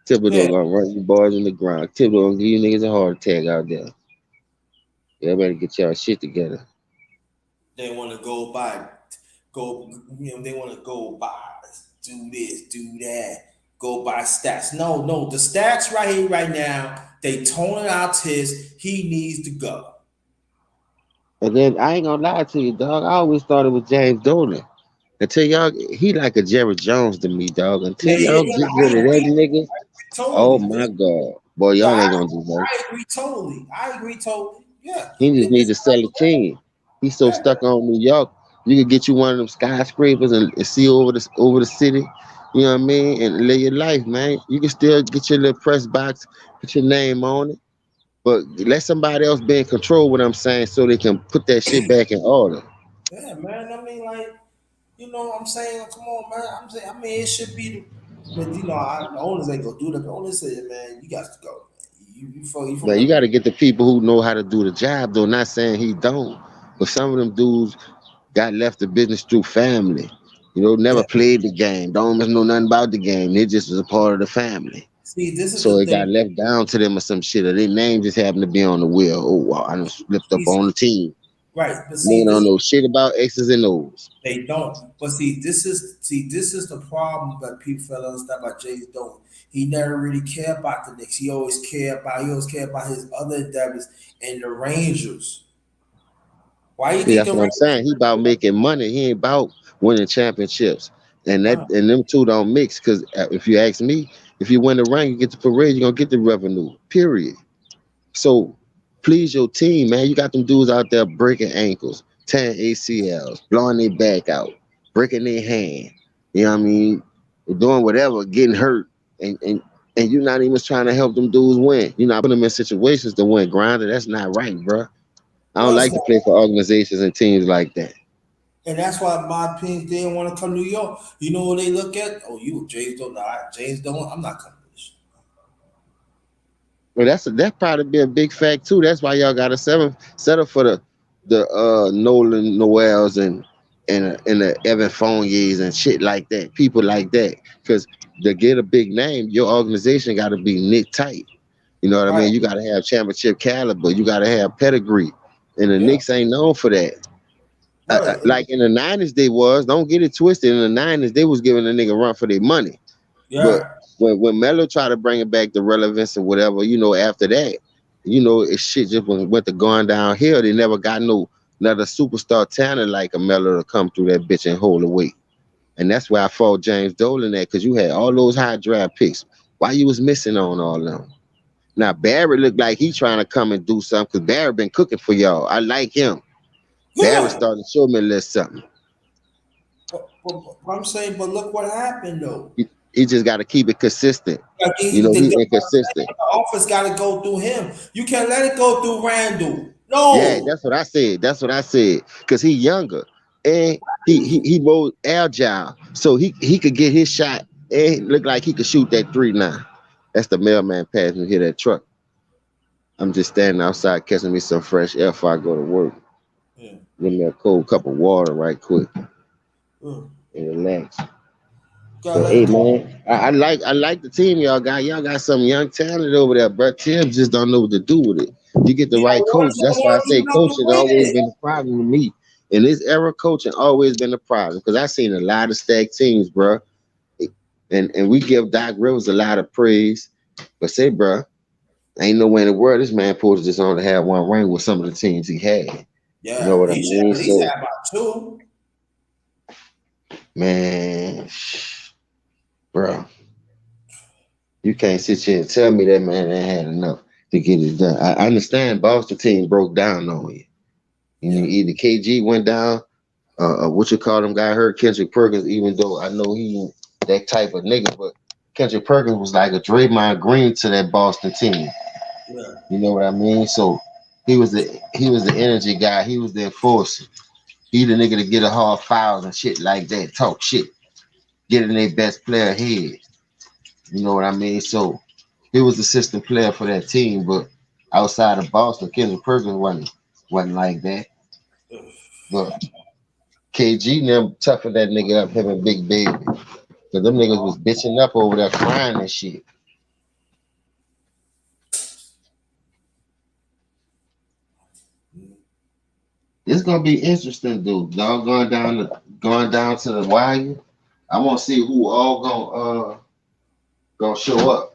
G: Thibodeau
F: Yeah,
G: gonna run you boys in the ground. Thibodeau gonna give you niggas a heart attack out there. Y'all better get y'all shit together.
F: they want to they want to go by, do this, do that, go by stats. No, the stats right here, right now, they toning out he needs to go.
G: And then I ain't gonna lie to you, dog. I always thought it was James Dolan. Until y'all, he like a Jerry Jones to me, dog.
F: Yeah,
G: Until
F: yeah,
G: y'all
F: yeah,
G: get
F: I
G: rid of that
F: agree
G: nigga, oh
F: totally.
G: my god, boy,
F: No,
G: y'all
F: I,
G: ain't gonna do nothing.
F: I agree totally. Yeah,
G: He just need
F: it's
G: to sell a team. He's so
F: yeah,
G: stuck on New York. You could get you one of them skyscrapers and see over the city. You know what I mean? And live your life, man. You can still get your little press box, put your name on it, but let somebody else be in control. What I'm saying, so they can put that shit back in order.
F: yeah, man. I mean, like, what I'm saying, come on, man. I'm saying, I mean, it should be, but the owners ain't gonna do that. The owners say, man, you got to go. Man. You from
G: Man, you
F: the
G: got to get the people who know how to do the job, though. Not saying he don't, but some of them dudes got left the business through family. Never
F: yeah.
G: played the game. Don't know nothing about the game. They just was a part of the family.
F: See, this is
G: So
F: the
G: it got
F: thing.
G: left down to them or some shit, or their name just happened to be on the wheel. Oh, wow, I done slipped up
F: See,
G: on the team.
F: right, but
G: They
F: see,
G: don't
F: this
G: know shit about X's and O's.
F: they don't. But this is the problem that people fell understand about James Dolan. He never really cared about the Knicks. He always cared about his other endeavors and the Rangers. Why you
G: See,
F: think
G: that's
F: the
G: what I'm saying. He about making money. He ain't about winning championships. And that
F: Rangers?
G: and them two don't mix. Cause if you ask me, if you win the ring, you get the parade, you're gonna get the revenue. Period. So please your team, man. You got them dudes out there breaking ankles, tearing ACLs, blowing their back out, breaking their hand. You know what I mean? Doing whatever, getting hurt, and you're not even trying to help them dudes win. You're not putting them in situations to win. Grinder, that's not right, bro. I don't
F: No, it's
G: like to
F: not.
G: play for organizations and teams like that.
F: And that's why my opinion, they didn't want to come to New York. You know what they look at? Oh, you James Dolan. James Dolan, I'm not coming to this.
G: Well, that's probably be a big fact too. That's why y'all got a settle for the Nolan Noels and the Evan Fourniers and shit like that. People like that, because to get a big name, your organization got to be knit tight. You know what I
F: Right.
G: mean? You got to have championship caliber. You got to have pedigree, and the
F: Yeah.
G: Knicks ain't known for that.
F: Right.
G: Like in the '90s, they was. Don't get it twisted. In the '90s, they was giving a nigga run for their money. But
F: Yeah.
G: when Melo tried to bring it back to relevance and whatever, after that, it shit just went to going downhill. They never got another superstar talent like a Melo to come through that bitch and hold the weight. And that's why I fought James Dolan at, because you had all those high draft picks. Why you was missing on all of them? Now Barrett looked like he trying to come and do something, because Barrett been cooking for y'all. I like him. Barrett
F: Yeah.
G: started to show me a little something.
F: But I'm saying, but look what happened though.
G: He just got to keep it consistent.
F: Like
G: He inconsistent.
F: the office got to go through him. You can't let it go through Randall.
G: Yeah,
F: No.
G: that's what I said. Cause he younger and he more agile, so he could get his shot and look like he could shoot that three now. That's the mailman passing me here that truck. I'm just standing outside catching me some fresh air before I go to work.
F: Yeah.
G: Give me a cold cup of water right quick
F: Mm.
G: and relax.
F: Gotta
G: But
F: let
G: hey
F: it go.
G: man, I like the team y'all got. Y'all got some young talent over there, but Tim just don't know what to do with it. You get the
F: He
G: right
F: don't want
G: coach. That's why I
F: he
G: say
F: know the
G: coaching always
F: way.
G: been a problem to me. In this era, coaching always been a problem, because I seen a lot of stacked teams, bro. And we give Doc Rivers a lot of praise, but say, bro, Ain't no way in the world this man supposed to just only have one ring with some of the teams he had. You know
F: Yeah,
G: what I
F: he should
G: mean?
F: at least
G: So,
F: have about two.
G: man, bro, you can't sit here and tell me that man ain't had enough to get it done. I understand Boston team broke down on you. You know,
F: Yeah.
G: either KG went down, what you call them guy hurt Kendrick Perkins, even though I know he ain't that type of nigga, but Kendrick Perkins was like a Draymond Green to that Boston team.
F: Yeah.
G: You know what I mean? So he was the energy guy. He was the enforcer. He the nigga to get a hard fouls and shit like that. Talk shit. Get in their best player head. You know what I mean? So he was the system player for that team. But outside of Boston, Kendrick Perkins wasn't like that. But KG them toughened that nigga up, him and Big Baby. Cause them niggas was bitching up over there crying and shit. It's gonna be interesting, dude. Y'all going down to the wire. I want to see who all gonna show up.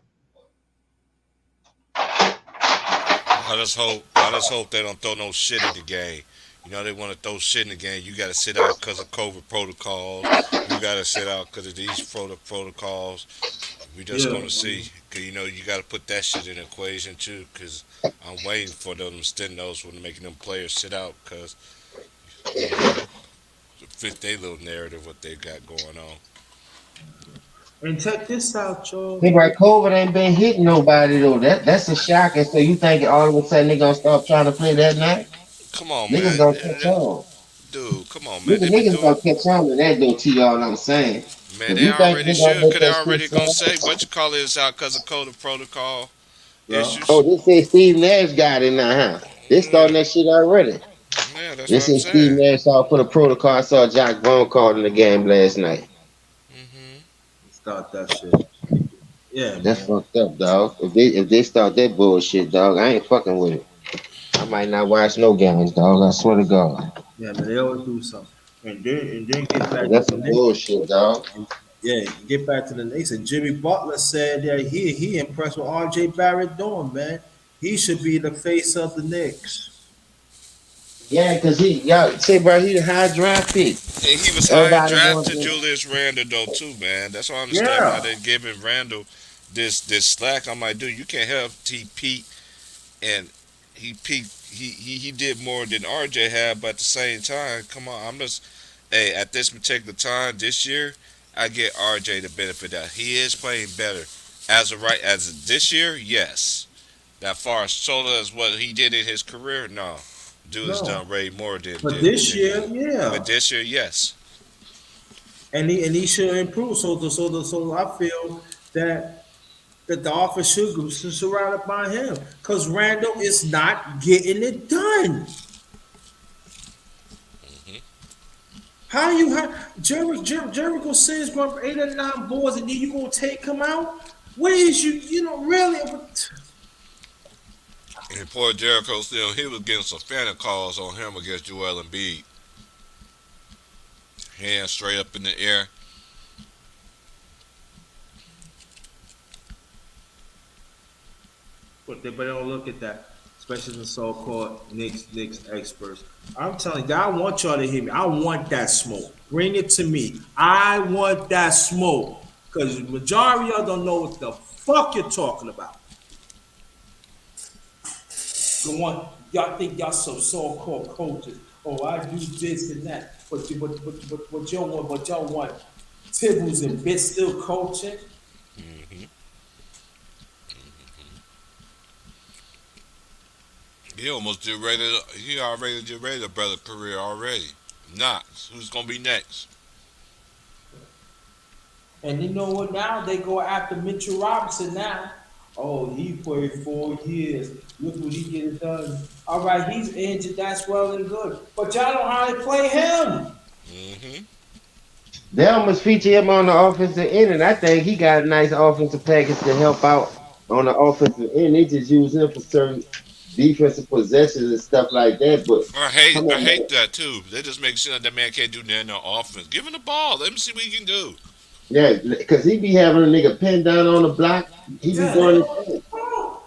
A: I just hope they don't throw no shit in the game. You know they want to throw shit in the game. You got to sit out because of COVID protocols. You got to sit out because of these protocols. We just
F: Yeah.
A: gonna see. 'Cause, you know you got to put that shit in the equation too. Cause I'm waiting for them stendos when making them players sit out. Cause you know, to fit their little narrative what they got going on.
F: And check this out, y'all.
D: Think like COVID ain't been hitting nobody though. That's a shock. And so you think all of a sudden they gonna start trying to play that night?
A: Come on,
D: Niggas
A: man.
D: gonna catch on.
A: Dude, come on, man. They been
D: Niggas
A: doing.
D: gonna catch on to that though, to y'all I'm saying.
A: Man,
D: If
A: they
D: you think
A: already
D: they gonna
A: should.
D: let
A: Cause they
D: that shit
A: already gonna say
D: slide?
A: what you call it is out because of COVID protocol
F: Yeah.
A: issues.
D: Oh, they say Steve Nash got it now, huh? They starting
A: Yeah,
D: that shit already.
A: yeah, that's
D: They
A: what I'm
D: say Steve
A: saying.
D: Nash saw for the protocol. I saw Jack Vaughn called in the game last night.
A: Hmm.
F: Start that shit. Yeah,
D: That's
F: man.
D: fucked up, dog. If they start that bullshit, dog, I ain't fucking with it. I might not watch no games, dog. I swear to God.
F: Yeah, man. They always do something. And then get
D: 'Cause
F: back to
D: that's
F: the
D: some
F: Knicks.
D: bullshit, dog.
F: And, yeah, get back to the Knicks. And Jimmy Butler said that he impressed with RJ Barrett doing, man. He should be the face of the Knicks.
D: Yeah, cause y'all say, bro, he the high draft pick.
A: And he was high
D: Everybody
A: draft to
D: wants
A: Julius Randle though too, man. That's why I understand why
F: Yeah.
A: they're giving Randle this slack. I'm like, dude, you can't help T Pete and he peaked. He did more than RJ had, but at the same time, come on, I'm just hey at this particular time this year, I get RJ the benefit that he is playing better as of right as of this year. Yes, that far as solo as what he did in his career, no. Dude has
F: No.
A: done way more
F: But this
A: than
F: year,
A: but
F: yeah.
A: this year, yes.
F: And he should improve. So I feel that the office should surround it by him. Because Randall is not getting it done.
A: Hmm.
F: How you have Jericho says going for 8 or 9 boards and then you gonna take him out? Where is you know really
A: And poor Jericho still he was getting some phantom calls on him against Joel Embiid. Hands straight up in the air.
F: but they don't look at that, especially the so-called Knicks experts. I'm telling you, I want y'all to hear me. I want that smoke. Bring it to me. I want that smoke. Because the majority of y'all don't know what the fuck you're talking about. Go on, y'all think y'all so-called coaches. Oh, I do this and that. But y'all want Tibbles and Bit still coaching?
A: Hmm. He almost did ready. He already did ready a better career already. Knox, who's gonna be next?
F: And you know what now? They go after Mitchell Robinson now. Oh, he played 4 years. Look what he get it done. All right, he's injured. That's well and good. But y'all don't hardly play him.
A: Hmm.
D: They almost feature him on the offensive end, and I think he got a nice offensive package to help out on the offensive end. They just use him for certain defensive possessions and stuff like that. But come
A: I
D: on, man.
A: hate that too. They just make sure that man can't do nothing on offense. Give him the ball. Let him see what he can do.
D: Yeah, because he be having a nigga pinned down on the block. He be
F: Yeah, let
D: doing
F: him
D: his thing.
F: go.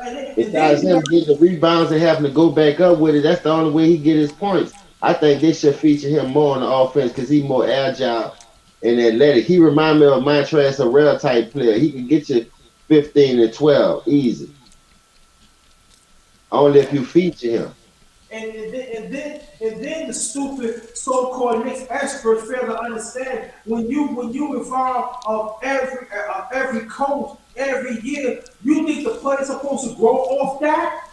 F: And
D: Besides him getting the rebounds and having to go back up with it, that's the only way he get his points. I think they should feature him more on the offense because he's more agile and athletic. He remind me of Montrezl Harrell type player. He can get you 15 and 12 easy. Only if you feature him.
F: and then the stupid so-called Knicks experts fail to understand when you involve every coach every year, you think the players supposed to grow off that?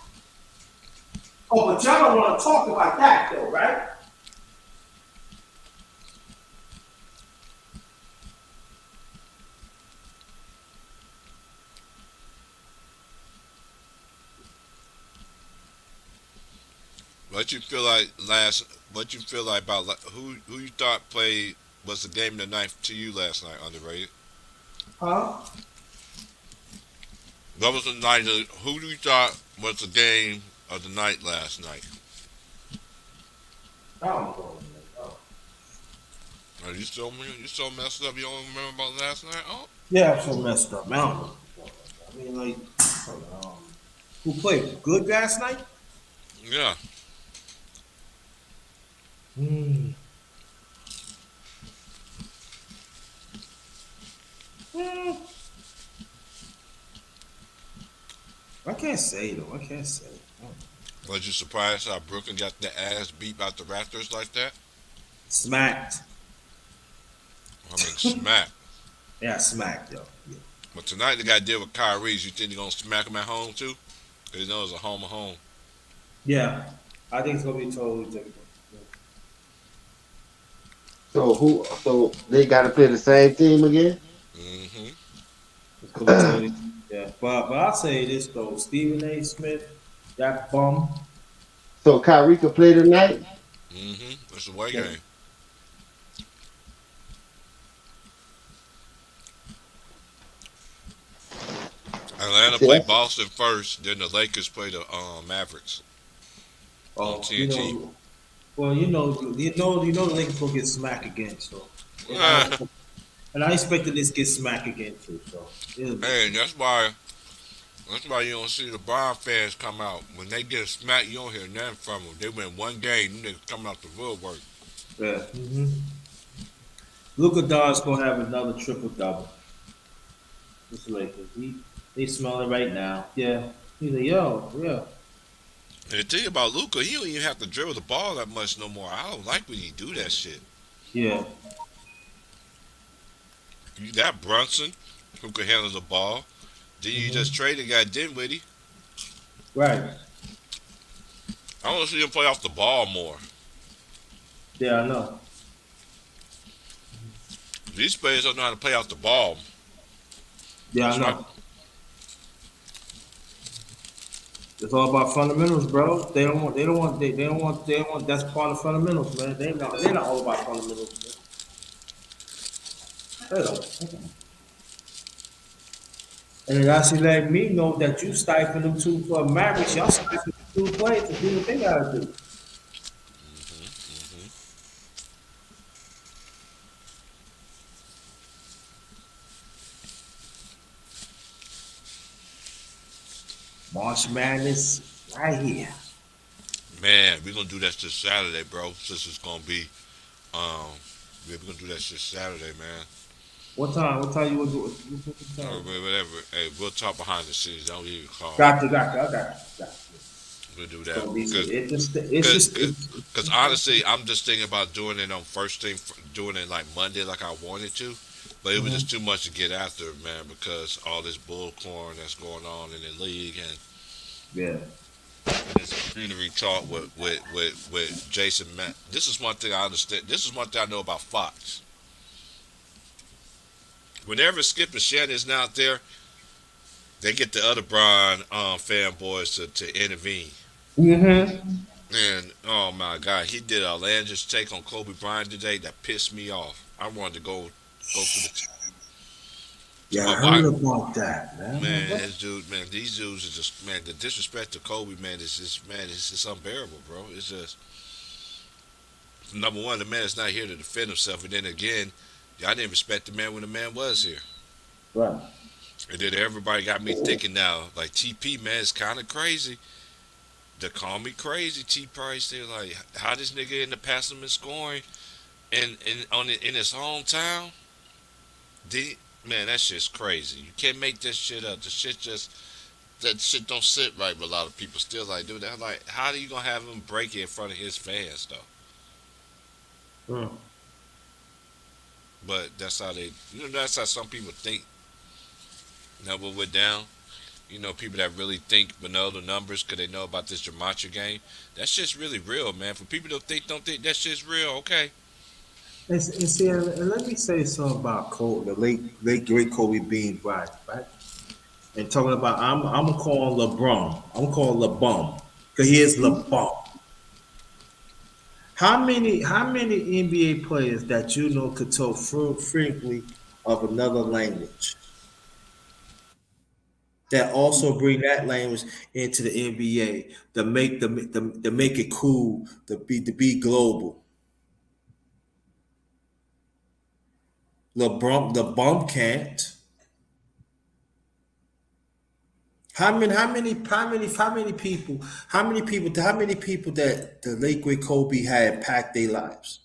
F: Oh, but y'all don't want to talk about that though, right?
A: What you feel like last? What you feel like about who you thought played was the game of the night to you last night? Underrated.
F: Huh?
A: What was the night? Who do you thought was the game of the night last night?
F: I don't know.
A: Are you so messed up? You don't remember about last night? Oh,
F: Yeah, I'm so messed up. Man, I don't know. I mean, like, who played good last night?
A: yeah.
F: Hmm. I can't say though. I can't say.
A: Was you surprised how Brooklyn got the ass beat by the Raptors like that?
F: Smacked.
A: I mean, smack.
F: Yeah, smacked, yo. Yeah.
A: But tonight they got to deal with Kyrie. You think they're gonna smack him at home too? Cause you know it's a home of home.
F: Yeah. I think it's gonna be totally different.
D: So they gotta play the same team again?
A: Mm-hmm.
F: It's gonna be totally, yeah. But I'll say this though, Stephen A. Smith, that bum.
D: So Kyrie could play tonight?
A: Mm-hmm. It's a away
F: Yeah.
A: game. Atlanta
D: See,
A: played
D: that's-
A: Boston first, then the Lakers played the Mavericks on
F: You
A: TNT.
F: know, well, the Lakers gonna get smacked again. So, and I expected this to get smacked again too. So,
A: Hey, that's why you don't see the Brown fans come out. When they get smacked, you don't hear nothing from them. They win one game, them niggas coming out the woodwork.
F: yeah. Luka Doncic gonna have another triple double. This Lakers, they smell it right now. Yeah, he's like, yo, yeah.
A: And the thing about Luca, he don't even have to dribble the ball that much no more. I don't like when he do that shit.
F: Yeah,
A: You got Brunson, who can handle the ball. Then you just trade the guy Dinwiddie.
F: right.
A: I want to see him play off the ball more.
F: Yeah, I know.
A: These players don't know how to play off the ball.
F: Yeah, I
A: That's
F: know. It's all about fundamentals, bro. They don't want. That's part of fundamentals, man. They're not all about fundamentals. Man. They don't. And it actually let me know that you stifling them two for Mavericks. Y'all stifling them two players to do what they gotta do. March Madness right here.
A: Man, we're gonna do that this Saturday, bro. Since it's gonna be, um, yeah, we're gonna do that shit Saturday, man.
F: What time? What time you want to do it? What time?
A: Whatever. Hey, we'll talk behind the scenes. Don't even call.
F: Gotcha. I got you.
A: We'll do
F: So
A: that
F: it's just
A: because honestly, I'm just thinking about doing it on first thing, doing it like Monday, like I wanted to. But it was just too much to get after, man, because all this bullcorn that's going on in the league and
F: yeah.
A: this community talk with Jason Matt. This is one thing I understand. This is one thing I know about Fox. Whenever Skip and Shannon's not there, they get the other Brian fanboys to intervene.
F: Mm-hmm.
A: And oh my God, he did a outlandish take on Kobe Bryant today that pissed me off. I wanted to go to the
F: Yeah,
A: Oh,
F: I
A: my-
F: heard about that, man.
A: man. This dude, man, these dudes are just man. The disrespect to Kobe, man, is just man, it's just unbearable, bro. It's just number one, the man is not here to defend himself, and then again, y'all didn't respect the man when the man was here.
F: Right.
A: And then everybody got me thinking now, like TP, man, it's kind of crazy. They call me crazy, T Price. They're like, how this nigga in the passing and scoring in his hometown? Man, that shit's crazy. You can't make this shit up. The shit just that shit don't sit right with a lot of people. Still like, dude, that like, how are you gonna have him break it in front of his fans though?
F: Mm.
A: But that's how they, that's how some people think. Now what we're down. People that really think but know the numbers because they know about this Gematria game. That shit's really real, man. For people that don't think that shit's real, okay.
F: And see, and let me say something about Kobe, the late great Kobe Bean Bryant, right? And talking about, I'm gonna call him LeBron. I'm gonna call him LeBum because he is LeBum. How many NBA players that you know could talk frankly of another language that also bring that language into the NBA to make it cool to be global? LeBron, the bum can't. How many people that the late great Kobe had impact their lives?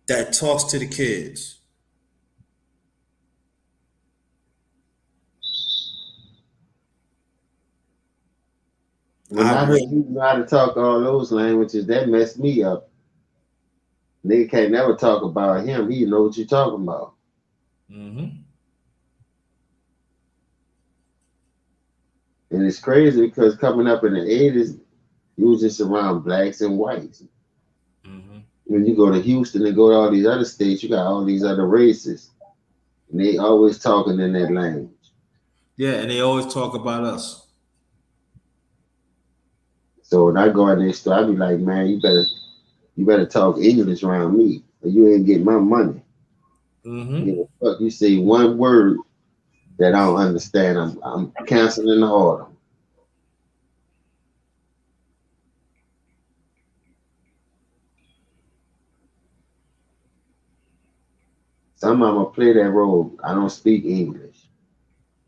F: That talks to the kids.
D: When
F: I
D: I heard
F: would.
D: you know how to talk all those languages, that messed me up. Nigga can't never talk about him. He know what you talking about.
F: Hmm.
D: And it's crazy because coming up in the 80s, you was just around blacks and whites.
F: Hmm.
D: When you go to Houston and go to all these other states, you got all these other races. And they always talking in that language.
F: Yeah, and they always talk about us.
D: So when I go in their store, I be like, man, you better talk English around me, or you ain't getting my money. Give
F: Hmm.
D: a fuck. You say one word that I don't understand, I'm canceling the order. Some of them play that role. I don't speak English.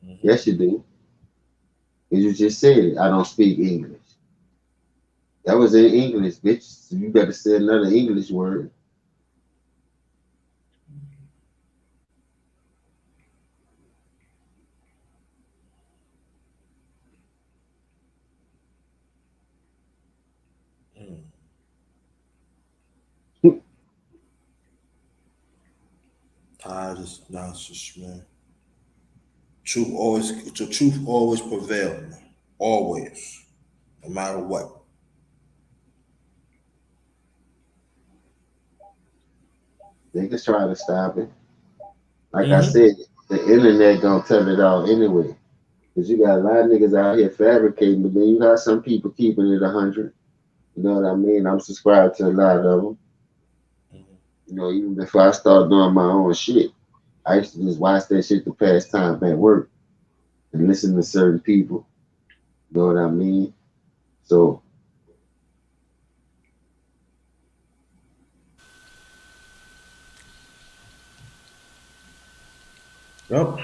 F: Hmm.
D: Yes, you do. 'Cause you just said it. I don't speak English. That was in English, bitch. So you better say another English word.
F: I just nonsense, man. The truth always prevails, man. Always, no matter what.
D: They can try to stop it. Like I
F: Hmm.
D: said, the internet gonna tell it all anyway. Cause you got a lot of niggas out here fabricating, but then you got some people keeping it 100. You know what I mean? I'm subscribed to a lot of them. Even before I start doing my own shit, I used to just watch that shit to pass time at work and listen to certain people. You know what I mean? So
F: Yep.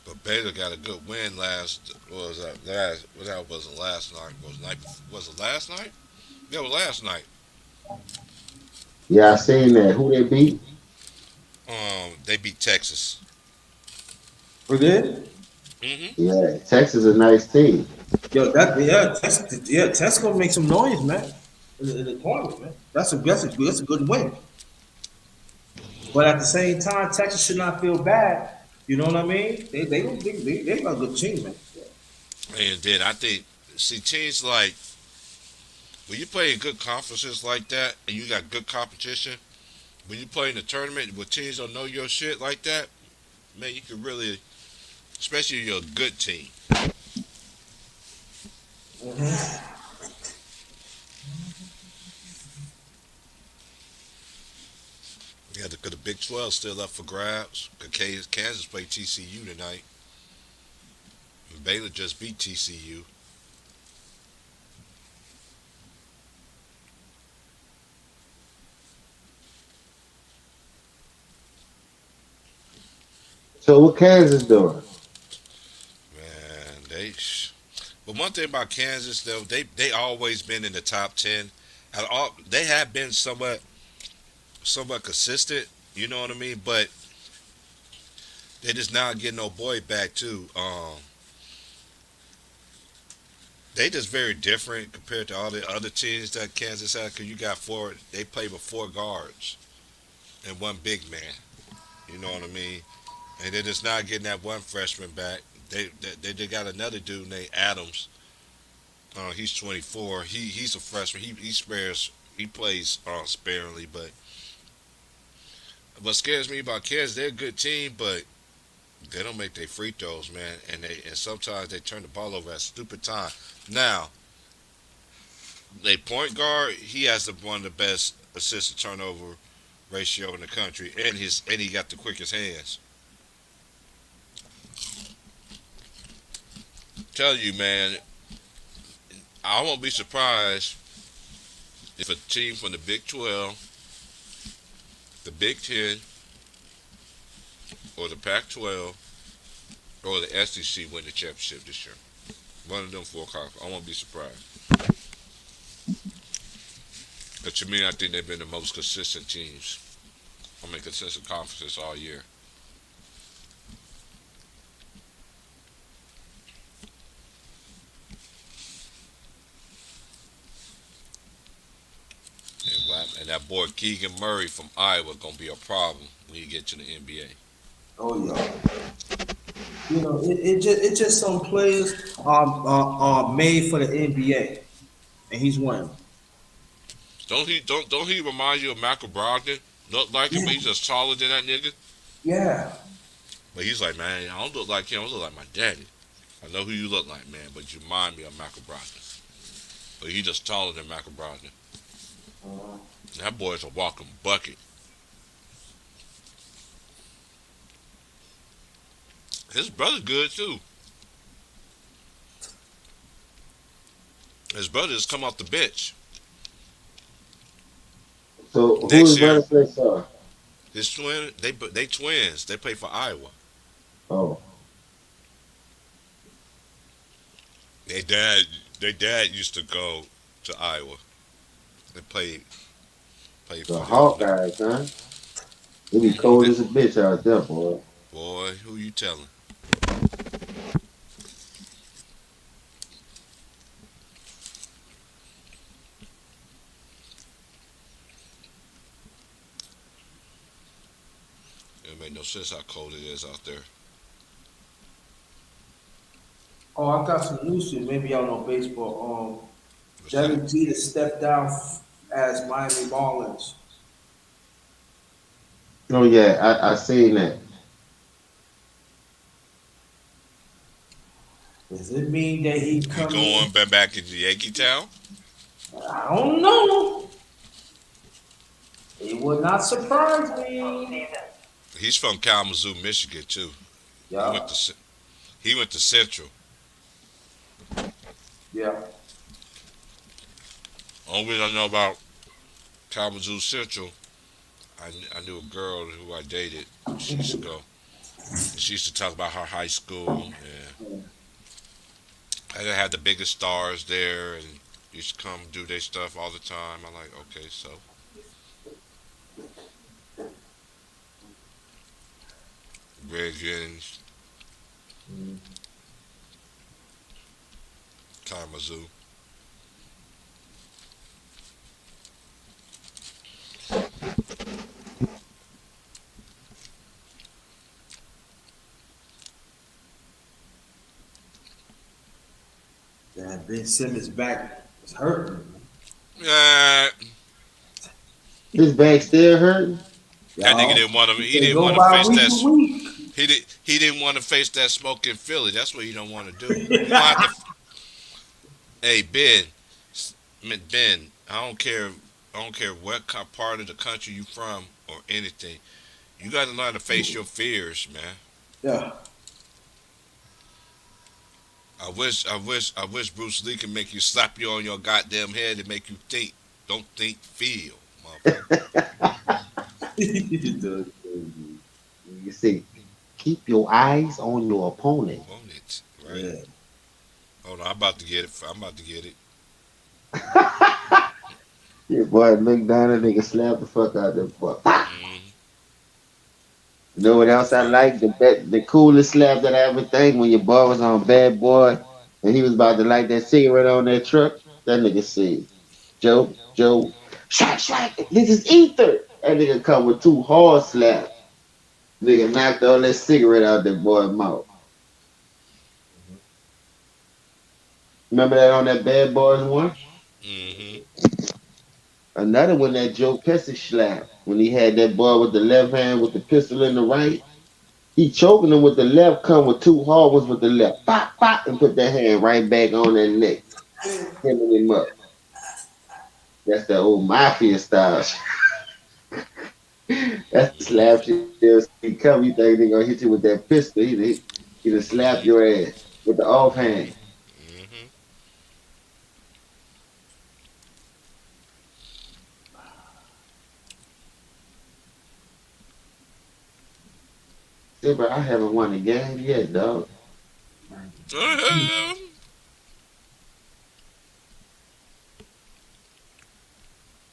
A: But Baylor got a good win last. What was that last? Well, that wasn't last night. Was it last night? Yeah, it was last night.
D: yeah, I seen that. Who they beat?
A: They beat Texas.
F: We did.
A: Hmm.
D: Yeah, Texas is a nice team.
F: Yo, Test gonna make some noise, man. In the tournament, man. That's a good win. But at the same time, Texas should not feel bad. You know what I mean? They got a good team, man.
A: And then I think, see, teams like when you play in good conferences like that, and you got good competition. When you play in a tournament where teams don't know your shit like that, man, you can really, especially if you're a good team. Yeah, the Big 12 still up for grabs. Kansas play TCU tonight. And Baylor just beat TCU.
D: So what Kansas doing?
A: Man, but one thing about Kansas though, they always been in the top 10. They have been somewhat consistent. You know what I mean? But they just not getting no boy back too. They just very different compared to all the other teams that Kansas had. Cause you got four. They play with four guards and one big man. You know what I mean? And they're just not getting that one freshman back. They got another dude named Adams. He's 24. He's a freshman. He plays sparingly, but what scares me about Kansas, they're a good team, but they don't make their free throws, man, and sometimes they turn the ball over at stupid time. Now, a point guard, he has one of the best assist to turnover ratio in the country, and he got the quickest hands. Tell you, man, I won't be surprised if a team from the Big 12, the Big 10, or the Pac 12, or the SEC win the championship this year. One of them four conferences. I won't be surprised. But to me, I think they've been the most consistent teams. Consistent conferences all year. And that boy Keegan Murray from Iowa gonna be a problem when you get to the NBA.
F: Oh yeah. You know, it's just some players are made for the NBA, and he's one.
A: Don't he remind you of Michael Brogdon? Look like him, but he's just taller than that nigga.
F: Yeah.
A: But he's like, man, I don't look like him. I look like my daddy. I know who you look like, man, but you remind me of Michael Brogdon. But he's just taller than Michael Brogdon. That boy's a walking bucket. His brother's good too. His brother just come off the bench.
D: So who
A: Next
D: is
A: year,
D: running for son?
A: his twin, they twins. They play for Iowa.
D: Oh,
A: Their dad used to go to Iowa. They played
D: the
A: for
D: Hawkeyes, huh? It be cold as a bitch out there, boy.
A: Boy, who you telling? It make no sense how cold it is out there.
F: Oh, I got some news to you. Maybe y'all know baseball.
A: What's
F: Derek
A: that?
F: Jeter stepped down as Miami Marlins.
D: Oh yeah, I seen that.
F: Does it mean that he
A: He
F: coming?
A: going back into Yankee Town?
F: I don't know. It would not surprise me.
A: He's from Kalamazoo, Michigan too. He
F: Yeah,
A: went to he went to Central.
F: yeah.
A: Only reason I know about Kalamazoo Central, I knew a girl who I dated. She used to go. She used to talk about her high school. Yeah, and they had the biggest stars there, and used to come do their stuff all the time. I'm like, okay, so Greg Jennings, Kalamazoo.
F: Damn, Ben Simmons back was hurting.
A: Yeah,
D: His back still hurting.
A: that nigga
F: Y'all,
A: didn't want to. He
F: they
A: didn't
F: go
A: want to
F: by
A: face
F: week
A: that.
F: to week.
A: He didn't want to face that smoke in Philly. That's what you don't want to do. You don't have to. Hey Ben, Ben, I don't care. I don't care what part of the country you from or anything. You got to learn to face your fears, man.
F: Yeah.
A: I wish Bruce Lee can make you slap you on your goddamn head and make you think. Don't think, feel, motherfucker.
D: You see,
G: Keep your eyes on your opponent.
A: On it, right?
F: Yeah.
A: Hold on, I'm about to get it. I'm about to get it.
G: Yeah, boy, look down that nigga slap the fuck out of that boy.
A: Mm-hmm.
G: You know what
A: About to
G: else I
A: find it.
G: like? The coolest slap that I ever think when your boy was on Bad Boy and he was about to light that cigarette on that truck. That nigga said, Joe, smack, this is ether. That nigga come with two hard slaps. Nigga knocked all that cigarette out that boy's mouth. Remember that on that Bad Boys one?
A: Mm-hmm.
G: Another one that Joe Pesci slapped when he had that boy with the left hand with the pistol in the right. He choking him with the left, come with two hard ones with the left. Pop, pop, and put that hand right back on that neck. Hemming him up. That's the old mafia style. That's the slap shit. He come, you think they gonna hit you with that pistol. He'd slap your ass with the offhand.
A: Mm-hmm.
G: See, but I haven't won a game yet, dog.
A: Mm-hmm.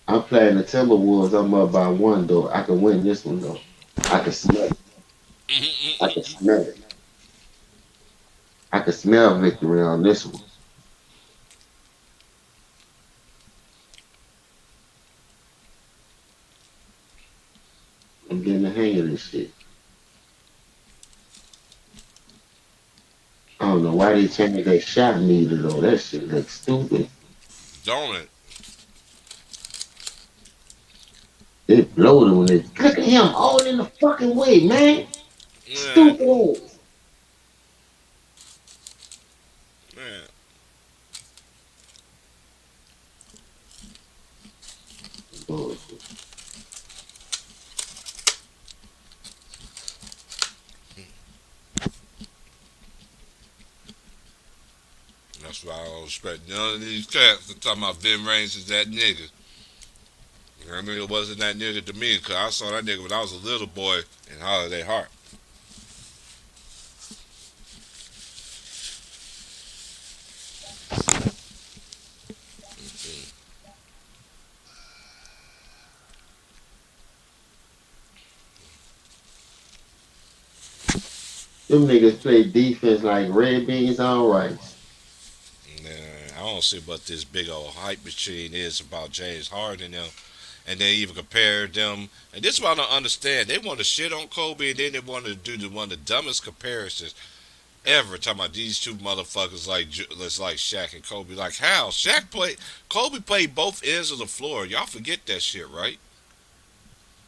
G: I'm playing the Timberwolves. I'm up by one, though. I can win this one, though. I can smell it. I can smell it. I can smell victory on this one. I'm getting the hang of this shit. I don't know why they changed that shot meter, though. That shit looks stupid.
A: Don't it?
G: They bloated when they look at him all in the fucking way, man.
A: Yeah,
G: Stupid ass.
A: yeah.
G: Bullshit.
A: That's why I don't respect none of these cats that talking about Vin Rames is that nigga. I mean, it wasn't that nigga to me because I saw that nigga when I was a little boy in Holiday Heart.
G: Them niggas play defense like red beans on rice.
A: Man, I don't see what this big old hype machine is about James Harden and them. And they even compare them. And this is what I don't understand. They want to shit on Kobe and then they want to do one of the dumbest comparisons ever. Talking about these two motherfuckers like Shaq and Kobe. Like how? Kobe played both ends of the floor. Y'all forget that shit, right?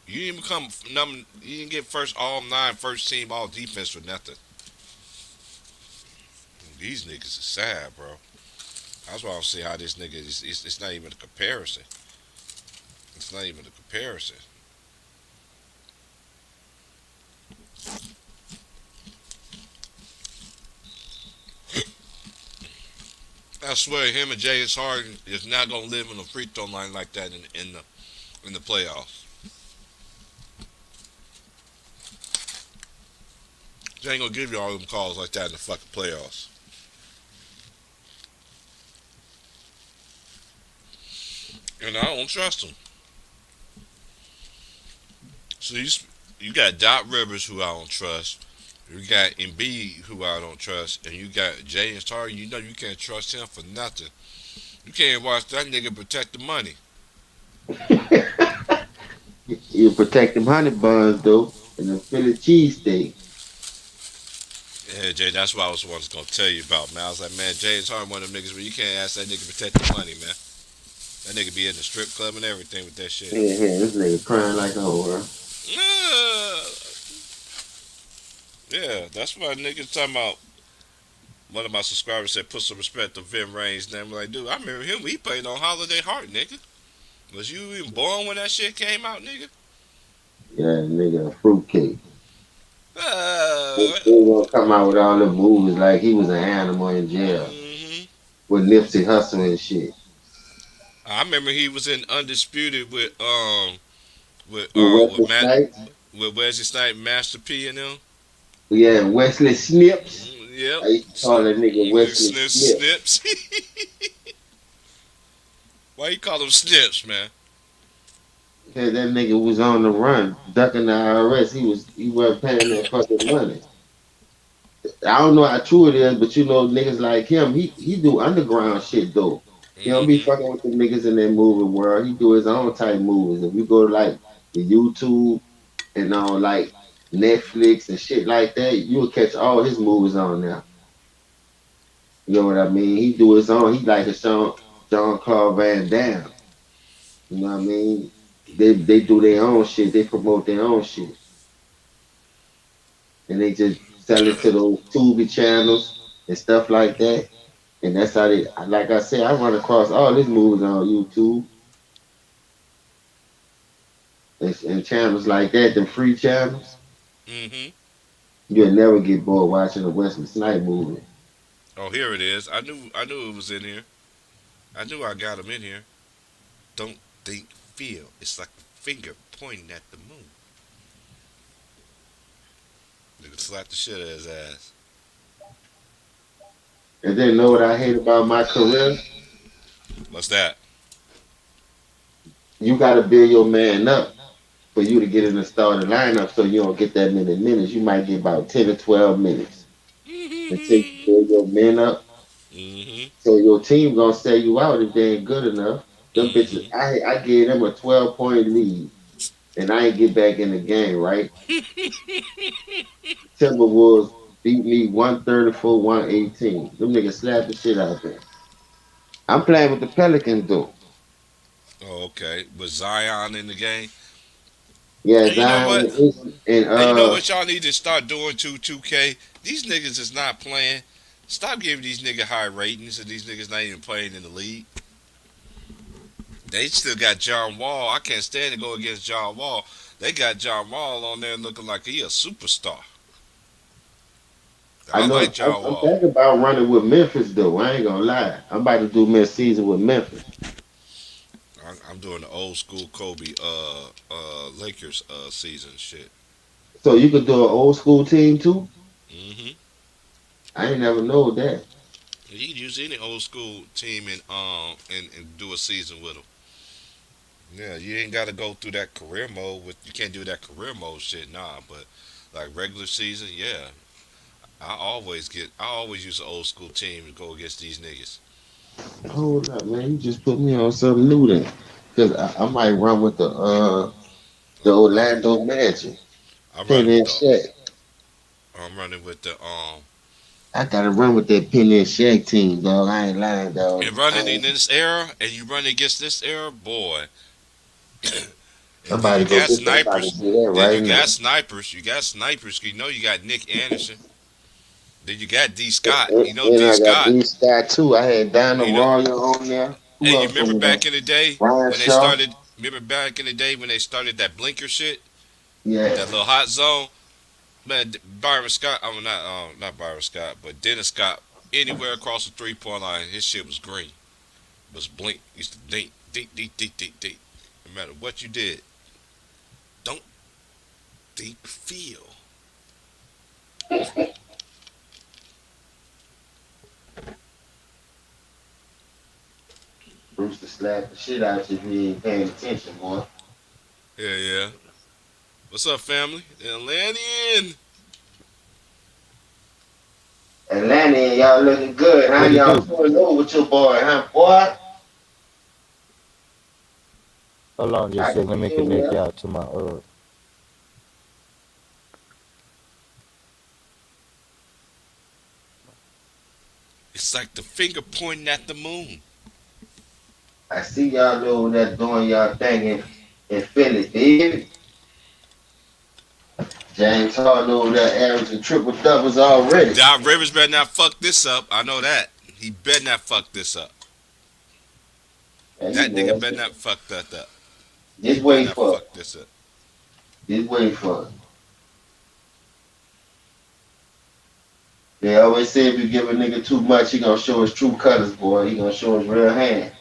A: You didn't become number. You didn't get first all nine, first team, all defense for nothing. These niggas is sad, bro. That's why I don't see how this nigga is. It's not even a comparison. It's not even a comparison. I swear, him and James Harden is not gonna live in a free throw line like that in the playoffs. They ain't gonna give you all them calls like that in the fucking playoffs. And I don't trust them. So you got Doc Rivers who I don't trust. You got Embiid who I don't trust, and you got James Harden. You know you can't trust him for nothing. You can't watch that nigga protect the money.
G: You protect them honey buns, though, and the Philly cheesesteak.
A: Yeah, Jay, that's what I was once gonna tell you about, man. I was like, man, James Harden one of them niggas, but you can't ask that nigga to protect the money, man. That nigga be in the strip club and everything with that shit.
G: Yeah, this nigga crying like a whore.
A: Yeah, yeah, that's why niggas talking about. One of my subscribers said, put some respect on Vin Rames' name. I'm like, dude, I remember him. He played on Holiday Heart, nigga. Was you even born when that shit came out, nigga?
G: Yeah, nigga, a fruitcake.
A: Uh,
G: He gonna come out with all the movies like he was an animal in jail
A: hmm
G: with Nipsey Hussle and shit.
A: I remember he was in Undisputed with
G: With
A: with
G: Wesley
A: Matt
G: Snipes.
A: with Wesley Snipes, Master P and them.
G: Yeah, Wesley Snips.
A: Yep.
G: I used to call that nigga Wesley Snips.
A: Snips. Why you call them snips, man?
G: Yeah, that nigga was on the run, ducking the IRS. He wasn't paying that fucking money. I don't know how true it is, but you know niggas like him, he do underground shit though. He don't be
A: Hmm.
G: fucking with the niggas in that movie world. He do his own type movies. If you go to like the YouTube and on like Netflix and shit like that, you'll catch all his movies on there. You know what I mean? He do his own. He like a Jean Claude Van Damme. You know what I mean? They do their own shit. They promote their own shit, and they just sell it to those Tubi channels and stuff like that. And that's how they. Like I said, I run across all these movies on YouTube and channels like that. Them free channels.
A: Hmm.
G: You'll never get bored watching a Wesley Snipes movie.
A: Oh, here it is. I knew it was in here. I knew I got him in here. Don't think, feel. It's like a finger pointing at the moon. Nigga slap the shit out of his ass.
G: And then know what I hate about my career?
A: What's that?
G: You got to build your man up for you to get in the starting lineup so you don't get that many minutes. You might get about 10 or 12 minutes until you build your men up.
A: Hmm.
G: So your team gonna sell you out if they ain't good enough. Them bitches,
A: Hmm.
G: I gave them a 12-point lead and I ain't get back in the game, right? Timberwolves beat me 134, 118. Them niggas slapped the shit out there. I'm playing with the Pelicans though.
A: Oh, okay. Was Zion in the game?
G: Yeah,
A: And you know
G: Zion
A: what?
G: and
A: And you know what y'all need to start doing too, 2K? These niggas is not playing. Stop giving these niggas high ratings and these niggas not even playing in the league. They still got John Wall. I can't stand to go against John Wall. They got John Wall on there looking like he a superstar.
G: I
A: I
G: know
A: like John
G: I'm
A: Wall.
G: thinking about running with Memphis though. I ain't gonna lie. I'm about to do mid season with Memphis.
A: I'm doing the old school Kobe Lakers season shit.
G: So you could do an old school team too?
A: Hmm.
G: I ain't never know that.
A: You can use any old school team and do a season with them. Yeah, you ain't got to go through that career mode with. You can't do that career mode shit, nah. But like regular season, yeah. I always use an old school team to go against these niggas.
G: Hold up, man. You just put me on something new then. Cause I might run with the
A: I'm
G: Orlando Magic.
A: I'm
G: Penny
A: running with
G: and
A: the
G: Shaq.
A: I'm running with the
G: I gotta run with that Penny and Shaq team, dog. I ain't lying, dog.
A: and
G: I
A: running in
G: ain't,
A: this era, and you run against this era, boy.
G: I'm
A: And then
G: about
A: you
G: to go
A: got
G: get that. I'm about to
A: snipers.
G: do that
A: Then
G: right
A: you
G: now.
A: got snipers. You got snipers. You know you got Nick Anderson. Then you got D Scott.
G: And,
A: You know
G: and
A: D
G: I got
A: Scott.
G: these guy too. I had Donna
A: You know,
G: Royal on there. Who
A: and you
G: else
A: remember
G: on there?
A: back in the day
G: Ryan
A: when they
G: Shaw.
A: started. Remember back in the day when they started that blinker shit,
G: Yeah.
A: that little hot zone. Man, Byron Scott. I'm not Byron Scott, but Dennis Scott. Anywhere across the 3-point line, his shit was green. It was blink. Used to dink, dink, dink, dink, dink, dink. No matter what you did, don't think, feel.
G: Brewster slapped the shit out you if you ain't paying attention, boy.
A: Yeah, yeah. What's up, family? The Atlantean.
G: Atlanta, y'all looking good, huh?
E: What it
G: Y'all
E: do?
G: pulling over with your boy, huh, boy?
H: Hold on just
G: I
H: a second.
G: can
H: Let me
G: feel
H: connect
G: ya.
H: y'all to my
A: It's like the finger pointing at the moon.
G: I see y'all over there doing y'all thing in Philly, baby. James Harden over there averaging triple doubles already.
A: Doc Rivers better not fuck this up. I know that. He better not fuck this up.
G: Yeah, you
A: That
G: know
A: nigga
G: that's
A: better
G: it.
A: not fuck that up. He
G: Just
A: better
G: wait
A: not
G: for it.
A: fuck this up.
G: Just wait for it. They always say if you give a nigga too much, he gonna show his true colors, boy. He gonna show his real hand.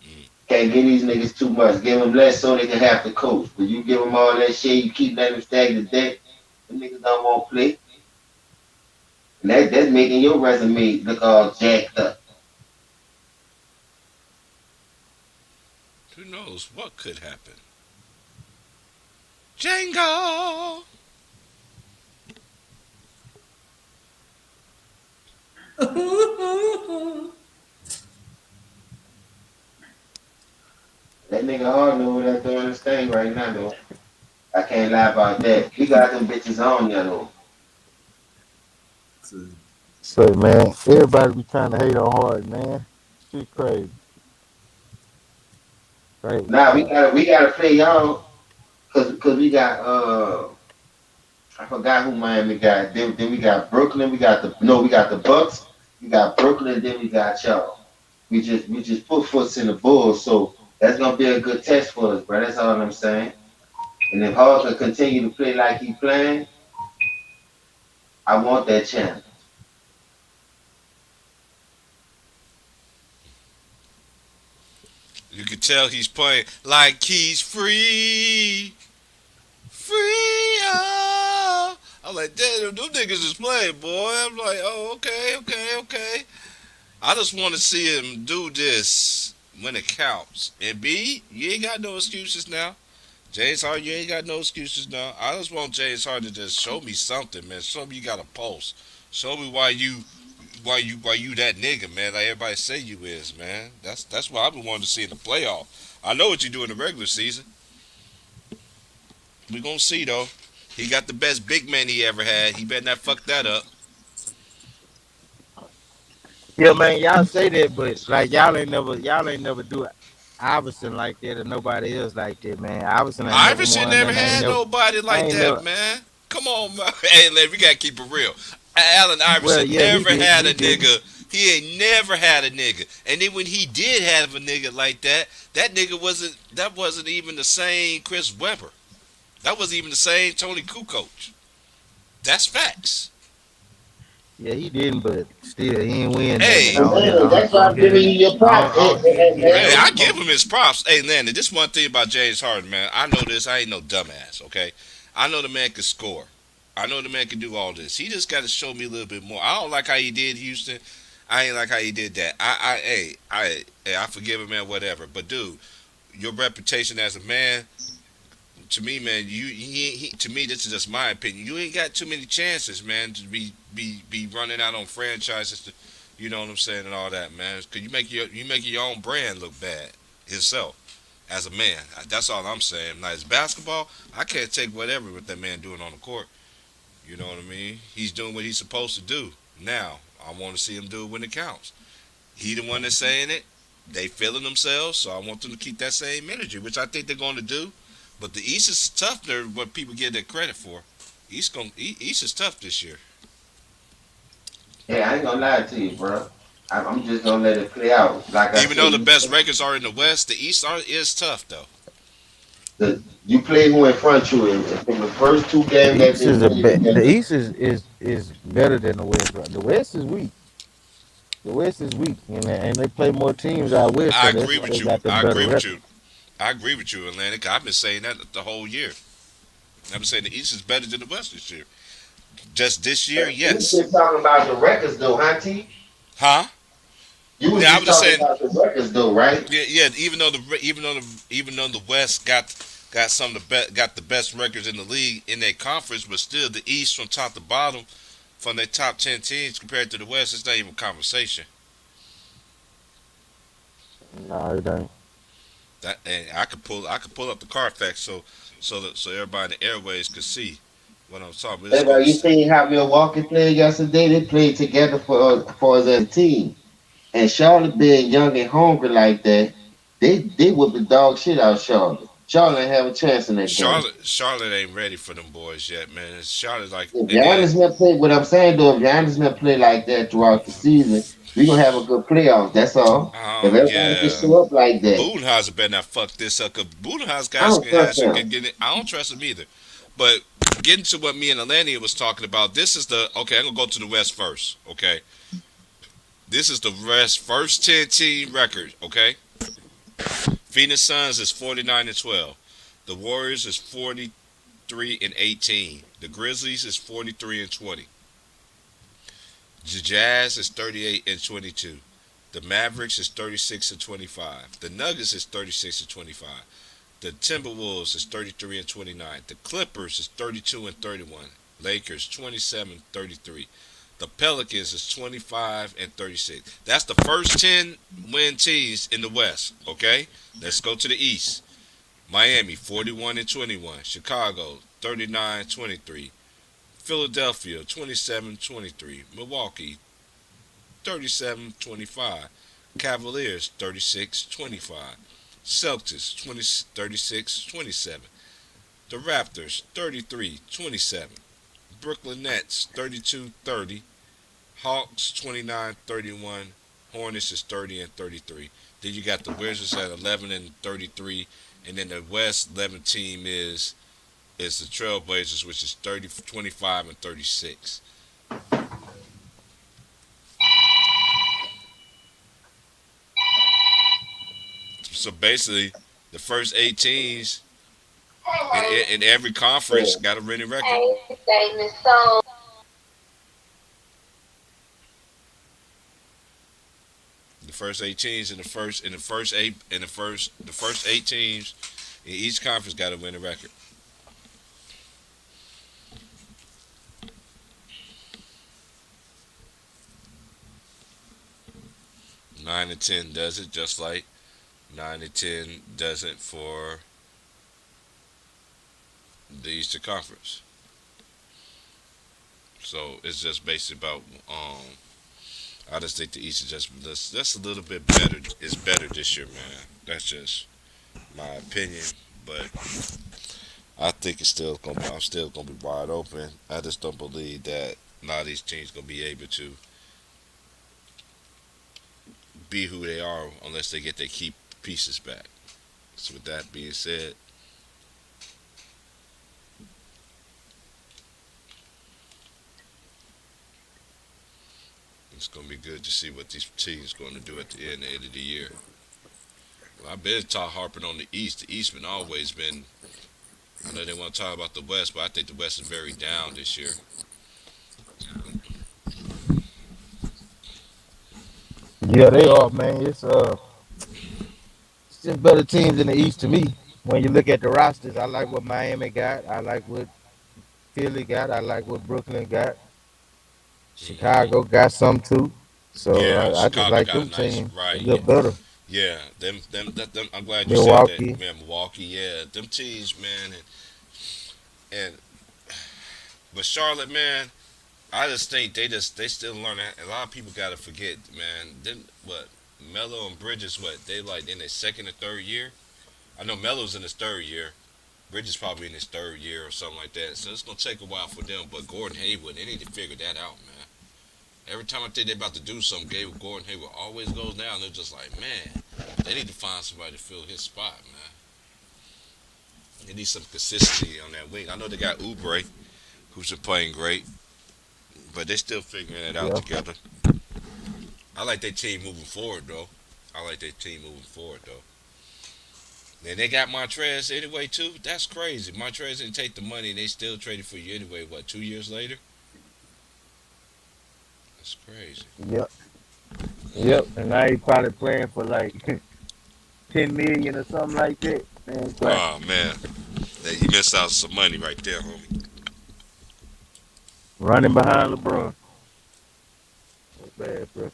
A: Mm.
G: Can't give these niggas too much. Give them less so they can have the coach. But you give them all that shit, you keep letting them stag the deck, them niggas don't want to play.
D: That's making your resume look all jacked up.
A: Who knows what could happen? Django.
D: That nigga hard know that's doing his thing right now though. I can't lie about that. He got them bitches on there though.
F: So,
H: So man, everybody be trying to hate on Hard, man. Shit crazy. Crazy,
D: Now
H: man.
D: we gotta play y'all cause we got I forgot who Miami got. Then we got Brooklyn. We got the Bucks. We got Brooklyn. Then we got y'all. We just put foots in the Bulls. So that's gonna be a good test for us, bro. That's all I'm saying. And if Hall can continue to play like he playing, I want that chance.
A: You can tell he's playing like he's free. Free. Oh. I'm like, damn, them niggas is playing, boy. I'm like, oh, okay, okay, okay. I just want to see him do this when it counts. And B, you ain't got no excuses now. James Harden, you ain't got no excuses now. I just want James Harden to just show me something, man. Show me you got a pulse. Show me why you that nigga, man. Like everybody say you is, man. That's what I've been wanting to see in the playoff. I know what you do in the regular season. We gonna see though. He got the best big man he ever had. He better not fuck that up.
H: Yeah, man, y'all say that, but like y'all ain't never do it. Iverson like that or nobody else like that, man. Iverson ain't never
A: Iverson
H: won
A: never
H: nothing.
A: had nobody
H: I
A: like
H: ain't
A: that,
H: never.
A: man. Come on, man. Hey, we gotta keep it real. Allen
H: Well,
A: Iverson
H: yeah, he
A: never
H: did.
A: had
H: He
A: a
H: did.
A: nigga. He ain't never had a nigga. And then when he did have a nigga like that, that nigga wasn't even the same Chris Webber. That wasn't even the same Tony Kukoc. That's facts.
H: Yeah, he didn't, but still, he ain't win nothing.
A: Hey,
D: That's why I'm giving you your props.
A: hey, I give him his props. Hey, Landon, this one thing about James Harden, man. I know this. I ain't no dumbass, okay? I know the man can score. I know the man can do all this. He just got to show me a little bit more. I don't like how he did Houston. I ain't like how he did that. I forgive him, man, whatever. But dude, your reputation as a man, to me, man, to me, this is just my opinion. You ain't got too many chances, man, to be running out on franchises. You know what I'm saying and all that, man. Cause you make your own brand look bad yourself as a man. That's all I'm saying. Now, as basketball, I can't take whatever with that man doing on the court. You know what I mean? He's doing what he's supposed to do. Now, I want to see him do it when it counts. He the one that's saying it. They feeling themselves, so I want them to keep that same energy, which I think they're going to do. But the East is tough than what people give their credit for. East is tough this year.
D: Hey, I ain't gonna lie to you, bro. I'm just gonna let it play out. Like I
A: Even though
D: said,
A: the best records are in the West, the East is tough though.
D: you play who in front of you in the first two games that they played
H: The
D: against.
H: East is better than the West. Right? The West is weak. The West is weak, and they play more teams out west,
A: I
H: so that's
A: agree
H: why they
A: with you.
H: got the
A: I
H: better
A: agree with
H: record.
A: you. I agree with you, Atlantic. I've been saying that the whole year. I've been saying the East is better than the West this year. Just this year,
D: You was
A: yes.
D: just talking about the records though, huh, T?
A: Huh?
D: You was
A: Yeah, I
D: just
A: was just
D: talking
A: saying.
D: about the records though, right?
A: Yeah, yeah. Even though the West got some of got the best records in the league in their conference, but still the East from top to bottom, from their top 10 teams compared to the West, it's not even a conversation.
H: No, it ain't.
A: That and I could pull up the Carfax so everybody in the airways could see what I'm talking about. It's
D: Hey, bro,
A: gonna
D: you seen how Milwaukee played yesterday? They played together for us as a team. And Charlotte being young and hungry like that, they whooped the dog shit out of Charlotte. Charlotte ain't have a chance in that game.
A: Charlotte ain't ready for them boys yet, man. Charlotte like
D: If
A: and then
D: Giannis not play, what I'm saying though, if Giannis not play like that throughout the season, we gonna have a good playoffs. That's all. If everybody can
A: yeah.
D: show up like that,
A: Budenholzer better not fuck this up. Cause Budenholzer
D: I don't trust him.
A: can get it. I don't trust him either. But getting to what me and Eleni was talking about, this is the okay. I'm gonna go to the West first. Okay, this is the West first 10 team record. Okay, Phoenix Suns is 49-12. The Warriors is 43-18. The Grizzlies is 43-20. The Jazz is 38-22. The Mavericks is 36-25. The Nuggets is 36-25. The Timberwolves is 33-29. The Clippers is 32-31. Lakers 27-33. The Pelicans is 25-36. That's the first 10 win teams in the West. Okay, let's go to the East. Miami 41-21. Chicago 39-23. Philadelphia 27-23. Milwaukee 37-25. Cavaliers 36-25. Celtics 36-27. The Raptors 33-27. Brooklyn Nets 32-30. Hawks 29-31. Hornets is 30-33. Then you got the Wizards at 11-33, and then the West 11 team is the Trailblazers, which is 25-36. So basically, the first 8 teams in every conference got a winning record. The first 8 teams the first 8 teams in each conference got a winning record. 9 and 10 does it just like 9 and 10 doesn't for the Eastern Conference. So it's just basically about I just think the East is just a little bit better. It's better this year, man. That's just my opinion, but I think it's still gonna. I'm still gonna be wide open. I just don't believe that a lot of these teams gonna be able to be who they are unless they get their key pieces back. So with that being said, it's gonna be good to see what these teams going to do at the end of the year. Well, I've been harping on the East. The East been always been. I know they want to talk about the West, but I think the West is very down this year.
H: Yeah, they are, man. It's just better teams in the East to me. When you look at the rosters, I like what Miami got. I like what Philly got. I like what Brooklyn got.
A: Hmm.
H: Chicago got some too. So
A: Yeah,
H: I just
A: Chicago
H: like
A: got
H: them
A: a nice
H: teams a
A: right.
H: little better.
A: Yeah, them. I'm glad you said that,
H: Milwaukee.
A: man. Milwaukee, yeah, them teams, man, and but Charlotte, man, I just think they still learning. A lot of people got to forget, man. Then what? Melo and Bridges, what they like in their second or third year? I know Melo's in his third year. Bridges probably in his third year or something like that. So it's gonna take a while for them. But Gordon Hayward, they need to figure that out, man. Every time I think they're about to do something, Gordon Hayward always goes down. They're just like, man, they need to find somebody to fill his spot, man. They need some consistency on that wing. I know they got Oubre, who's been playing great, but they're still figuring it out
H: Yeah.
A: together. I like their team moving forward, though. I like their team moving forward, though. And they got Montrez anyway, too. That's crazy. Montrez didn't take the money, and they still traded for you anyway. What, 2 years later? That's crazy.
H: Yep. Yep. And now he probably playing for like 10 million or something like that. Man, but
A: Oh man, you missed out some money right there, homie.
H: running behind LeBron. That's bad, bro.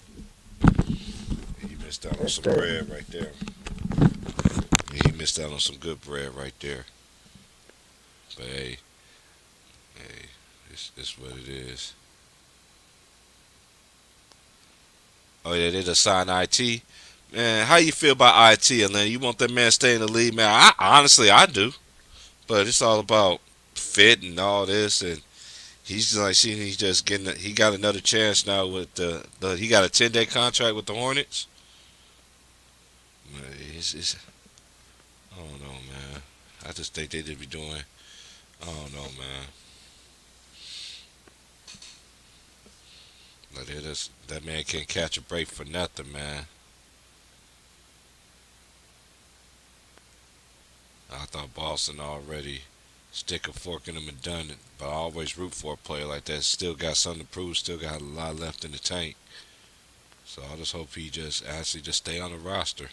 A: You missed out on
H: That's
A: some
H: sad.
A: bread right there. Yeah, you missed out on some good bread right there. But hey, it's what it is. Oh yeah, they just signed IT. Man, how you feel about IT, Atlanta? You want that man to stay in the league, man? Honestly, I do. But it's all about fit and all this, and he's like, see, he's just getting. He got another chance now with the he got a 10-day contract with the Hornets. Man, I don't know, man. I just think they did be doing. I don't know, man. Like that man can't catch a break for nothing, man. I thought Boston already stick a fork in them and done it. But I always root for a player like that. Still got something to prove. Still got a lot left in the tank. So I just hope he just actually just stay on the roster.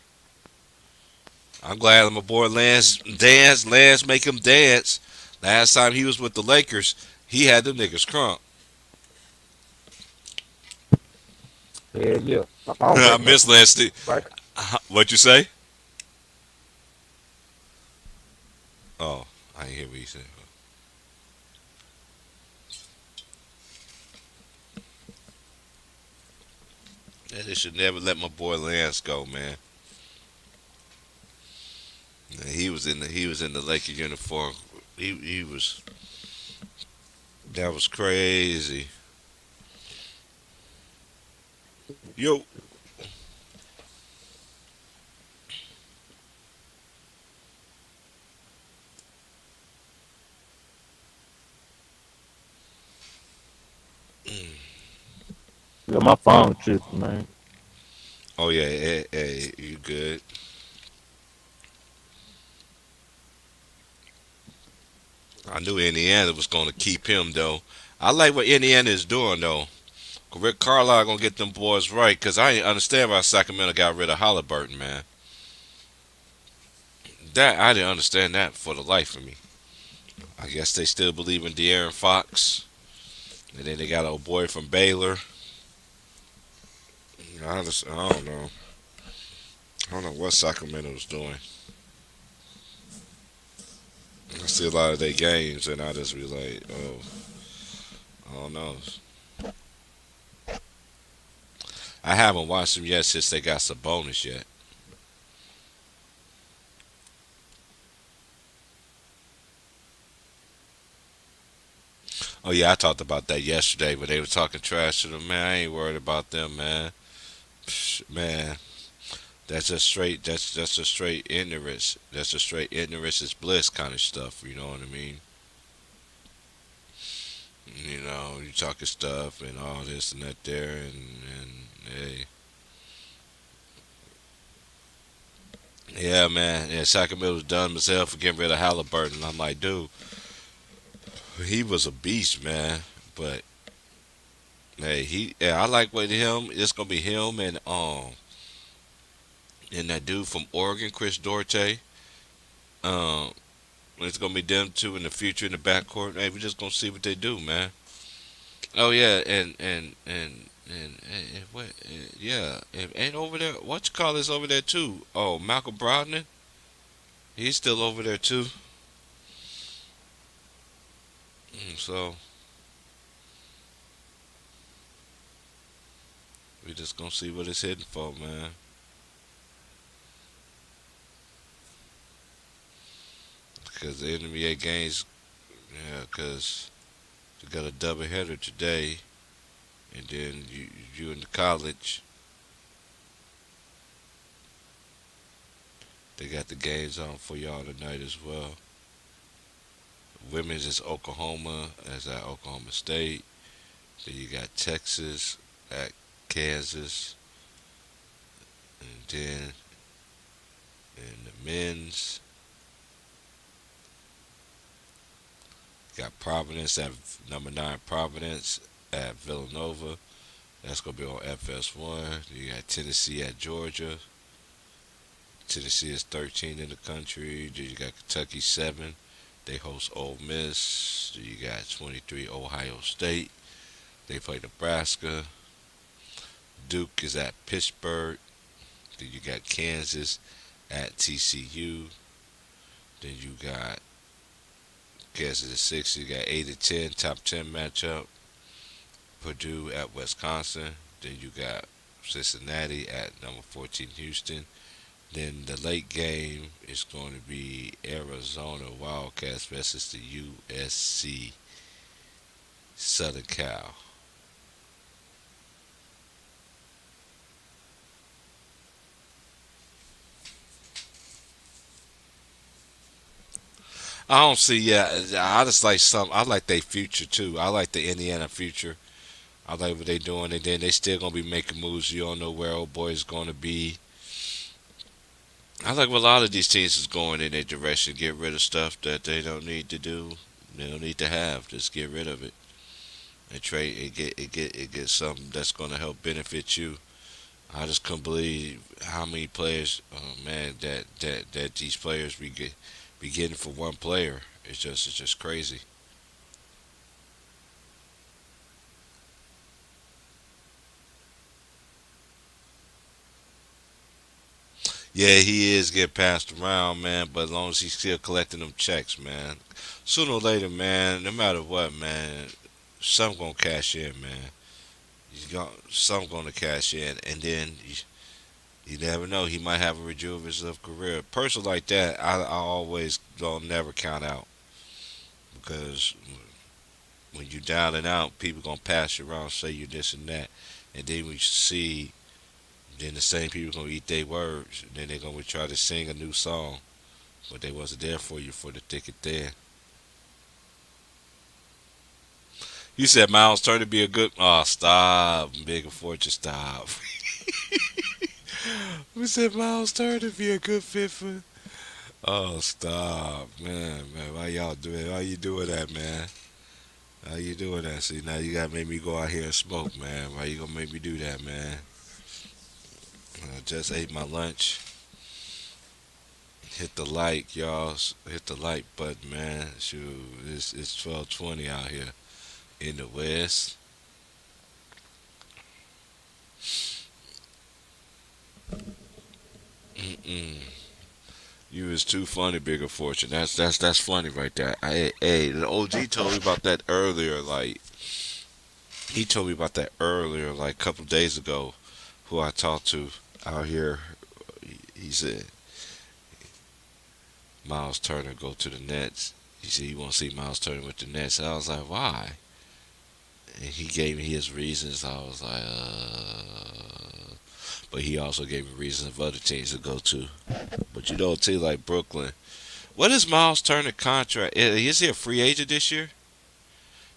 A: I'm glad my boy Lance make him dance. Last time he was with the Lakers, he had them niggas crunk.
H: Yeah, yeah. I don't
A: I
H: think
A: miss
H: nothing.
A: Lance.
H: Right.
A: What you say? Oh, I didn't hear what you said. Yeah, they should never let my boy Lance go, man. He was in the Lakers uniform. He was that was crazy. Yo,
H: Yeah, my phone tripping, man.
A: oh yeah, hey, you good? I knew Indiana was going to keep him though. I like what Indiana is doing though. Rick Carlisle gonna get them boys right because I ain't understand why Sacramento got rid of Halliburton, man. That I didn't understand that for the life of me. I guess they still believe in De'Aaron Fox, and then they got a boy from Baylor. I don't know. I don't know what Sacramento's doing. I see a lot of their games, and I just be like, oh, I don't know. I haven't watched them yet since they got Sabonis yet. Oh yeah, I talked about that yesterday, but they were talking trash to them. Man, I ain't worried about them, man. Man, that's just straight. That's just straight ignorance. That's just straight ignorance is bliss kind of stuff. You know what I mean? You know, you talking stuff and all this and that there, and hey, yeah, man. Yeah, Sacramento's done himself for getting rid of Halliburton. I'm like, dude, he was a beast, man. But hey, I like with him. It's gonna be him and that dude from Oregon, Chris Duarte. Um, it's gonna be them two in the future in the backcourt. Hey, we just gonna see what they do, man. Oh yeah, and what? Yeah, and ain't over there. What you call this over there too? Oh, Malcolm Brogdon. He's still over there too. So we just gonna see what it's hitting for, man. Because the NBA games, yeah, because you got a double header today, and then you in the college. They got the games on for y'all tonight as well. Women's is Oklahoma, as at Oklahoma State. Then you got Texas at Kansas, and then in the men's, got Providence at number 9 Providence at Villanova. That's gonna be on FS1. You got Tennessee at Georgia. Tennessee is 13 in the country. Then you got Kentucky 7. They host Ole Miss. Then you got 23 Ohio State. They play Nebraska. Duke is at Pittsburgh. Then you got Kansas at TCU. Then you got Kansas at 6. You got 8 and 10 top 10 matchup. Purdue at Wisconsin. Then you got Cincinnati at number 14 Houston. Then the late game is going to be Arizona Wildcats versus the USC Southern Cal. I don't see. Yeah, I just like some. I like their future too. I like the Indiana future. I like what they doing, and then they still gonna be making moves. You don't know where old boy is gonna be. I like what a lot of these teams is going in their direction. Get rid of stuff that they don't need to do. They don't need to have. Just get rid of it and trade. It get something that's going to help benefit you. I just couldn't believe how many players, man, that these players be getting for one player. It's just crazy. Yeah, he is getting passed around, man. But as long as he's still collecting them checks, man, sooner or later, man, no matter what, man, some gonna cash in, man. Some gonna cash in, and then you never know. He might have a rejuvenative career. A person like that, I always don't never count out because when you down and out, people gonna pass you around, say you this and that, and then we see, then the same people gonna eat their words, and then they gonna try to sing a new song, but they wasn't there for you for the thick and thin. You said Miles Turner be a good. Oh, stop, Bigger Fortune, stop. We said Miles Turner be a good fit for. Oh, stop, man. Why y'all doing? Why you doing that, man? How you doing that? See, now you gotta make me go out here and smoke, man. Why you gonna make me do that, man? I just ate my lunch. Hit the like, y'all. Hit the like button, man. Shoot, it's 12:20 out here in the West. Mm-mm. You is too funny, Bigger Fortune. That's funny right there. Hey, the OG told me about that earlier. Like he told me about that earlier, like a couple days ago. Who I talked to out here, he said Miles Turner go to the Nets. He said he want to see Miles Turner with the Nets. I was like, why? And he gave me his reasons. I was like, but he also gave me reasons of other teams to go to. But you know, a team like Brooklyn. What is Miles Turner contract? Is he a free agent this year?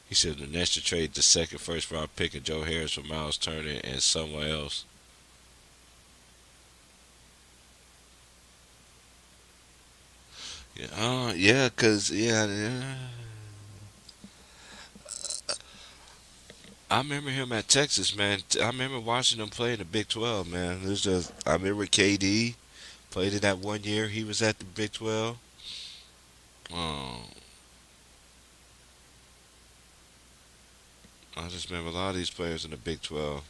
A: He said the Nets should trade the second first round pick and Joe Harris for Miles Turner and somewhere else. Yeah, yeah, cause yeah. I remember him at Texas, man. I remember watching him play in the Big 12, man. It was just I remember KD played in that one year he was at the Big 12. Um, I just remember a lot of these players in the Big 12.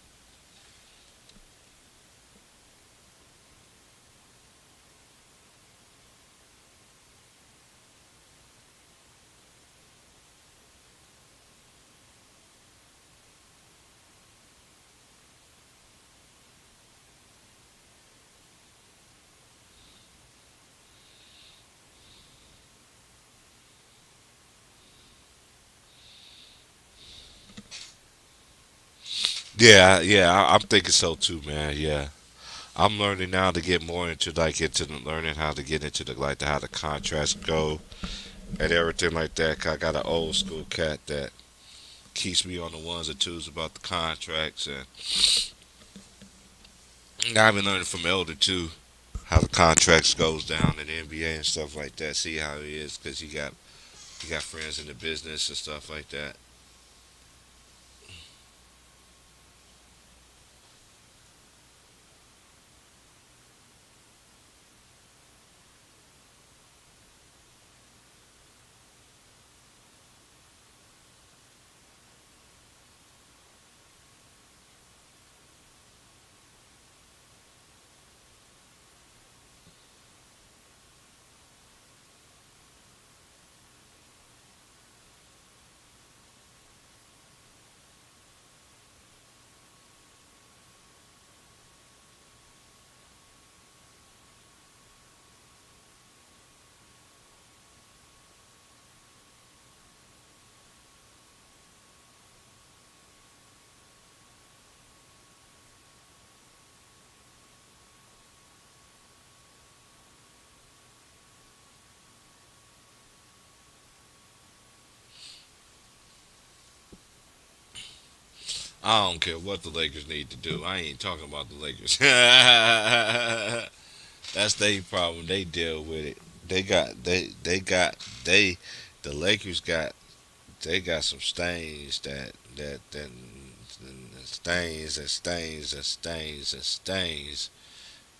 A: Yeah, yeah, I'm thinking so too, man. Yeah, I'm learning now to get more into learning how to get into how the contracts go and everything like that. 'Cause I got an old school cat that keeps me on the ones and twos about the contracts, and I've been learning from Elder too how the contracts goes down in the NBA and stuff like that. See how it is because you got friends in the business and stuff like that. I don't care what the Lakers need to do. I ain't talking about the Lakers. That's their problem. They deal with it. They the Lakers got some stains that stains and stains and stains and stains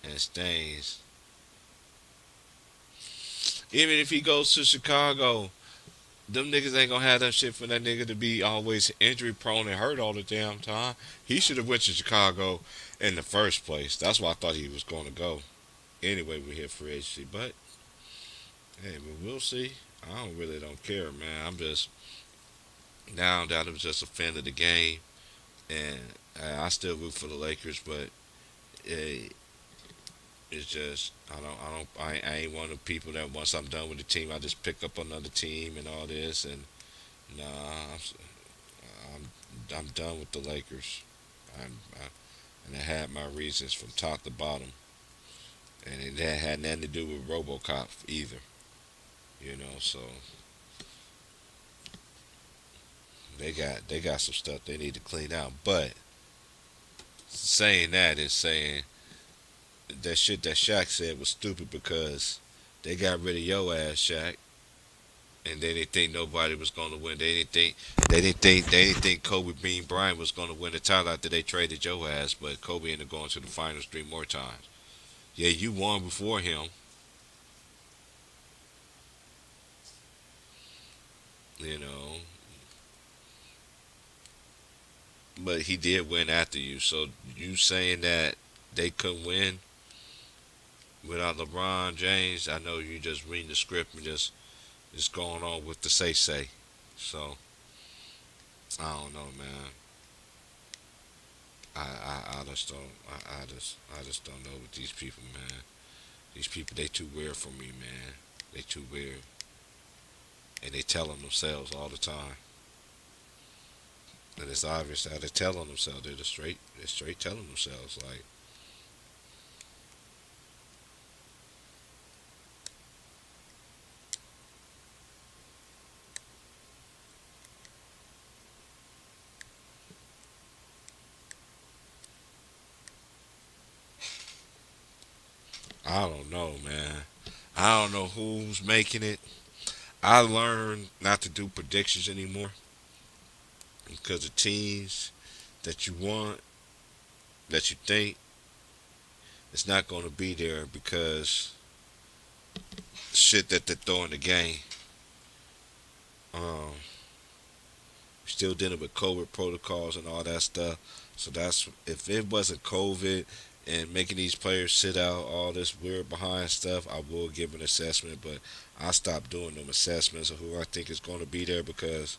A: and stains. Even if he goes to Chicago, them niggas ain't gonna have that shit for that nigga to be always injury prone and hurt all the damn time. He should have went to Chicago in the first place. That's why I thought he was gonna go. Anyway, we hit free agency, but hey, but we'll see. I don't care, man. I'm just now that I'm just a fan of the game, and I still root for the Lakers, but eh, it's just I ain't one of the people that once I'm done with the team, I just pick up another team and all this, and nah, I'm done with the Lakers. And I had my reasons from top to bottom, and it had nothing to do with RoboCop either, So they got some stuff they need to clean out. But saying that is saying that shit that Shaq said was stupid because they got rid of yo ass Shaq, and they didn't think nobody was gonna win. They didn't think Kobe Bean Bryant was gonna win the title after they traded your ass, but Kobe ended up going to the finals 3 more times. Yeah, you won before him, you know, but he did win after you. So you saying that they couldn't win without LeBron James? I know you just reading the script and just going on with the say. So I don't know, man. I just don't I just don't know with these people, man. These people they too weird for me, man. They too weird, and they tell them themselves all the time. And it's obvious that they're telling themselves. They're straight telling themselves like, I don't know, man. I don't know who's making it. I learned not to do predictions anymore because the teams that you want, that you think, it's not going to be there because shit that they throw in the game. Um, Still dealing with COVID protocols and all that stuff. So that's if it wasn't COVID and making these players sit out all this weird behind stuff, I will give an assessment. But I stopped doing them assessments of who I think is going to be there because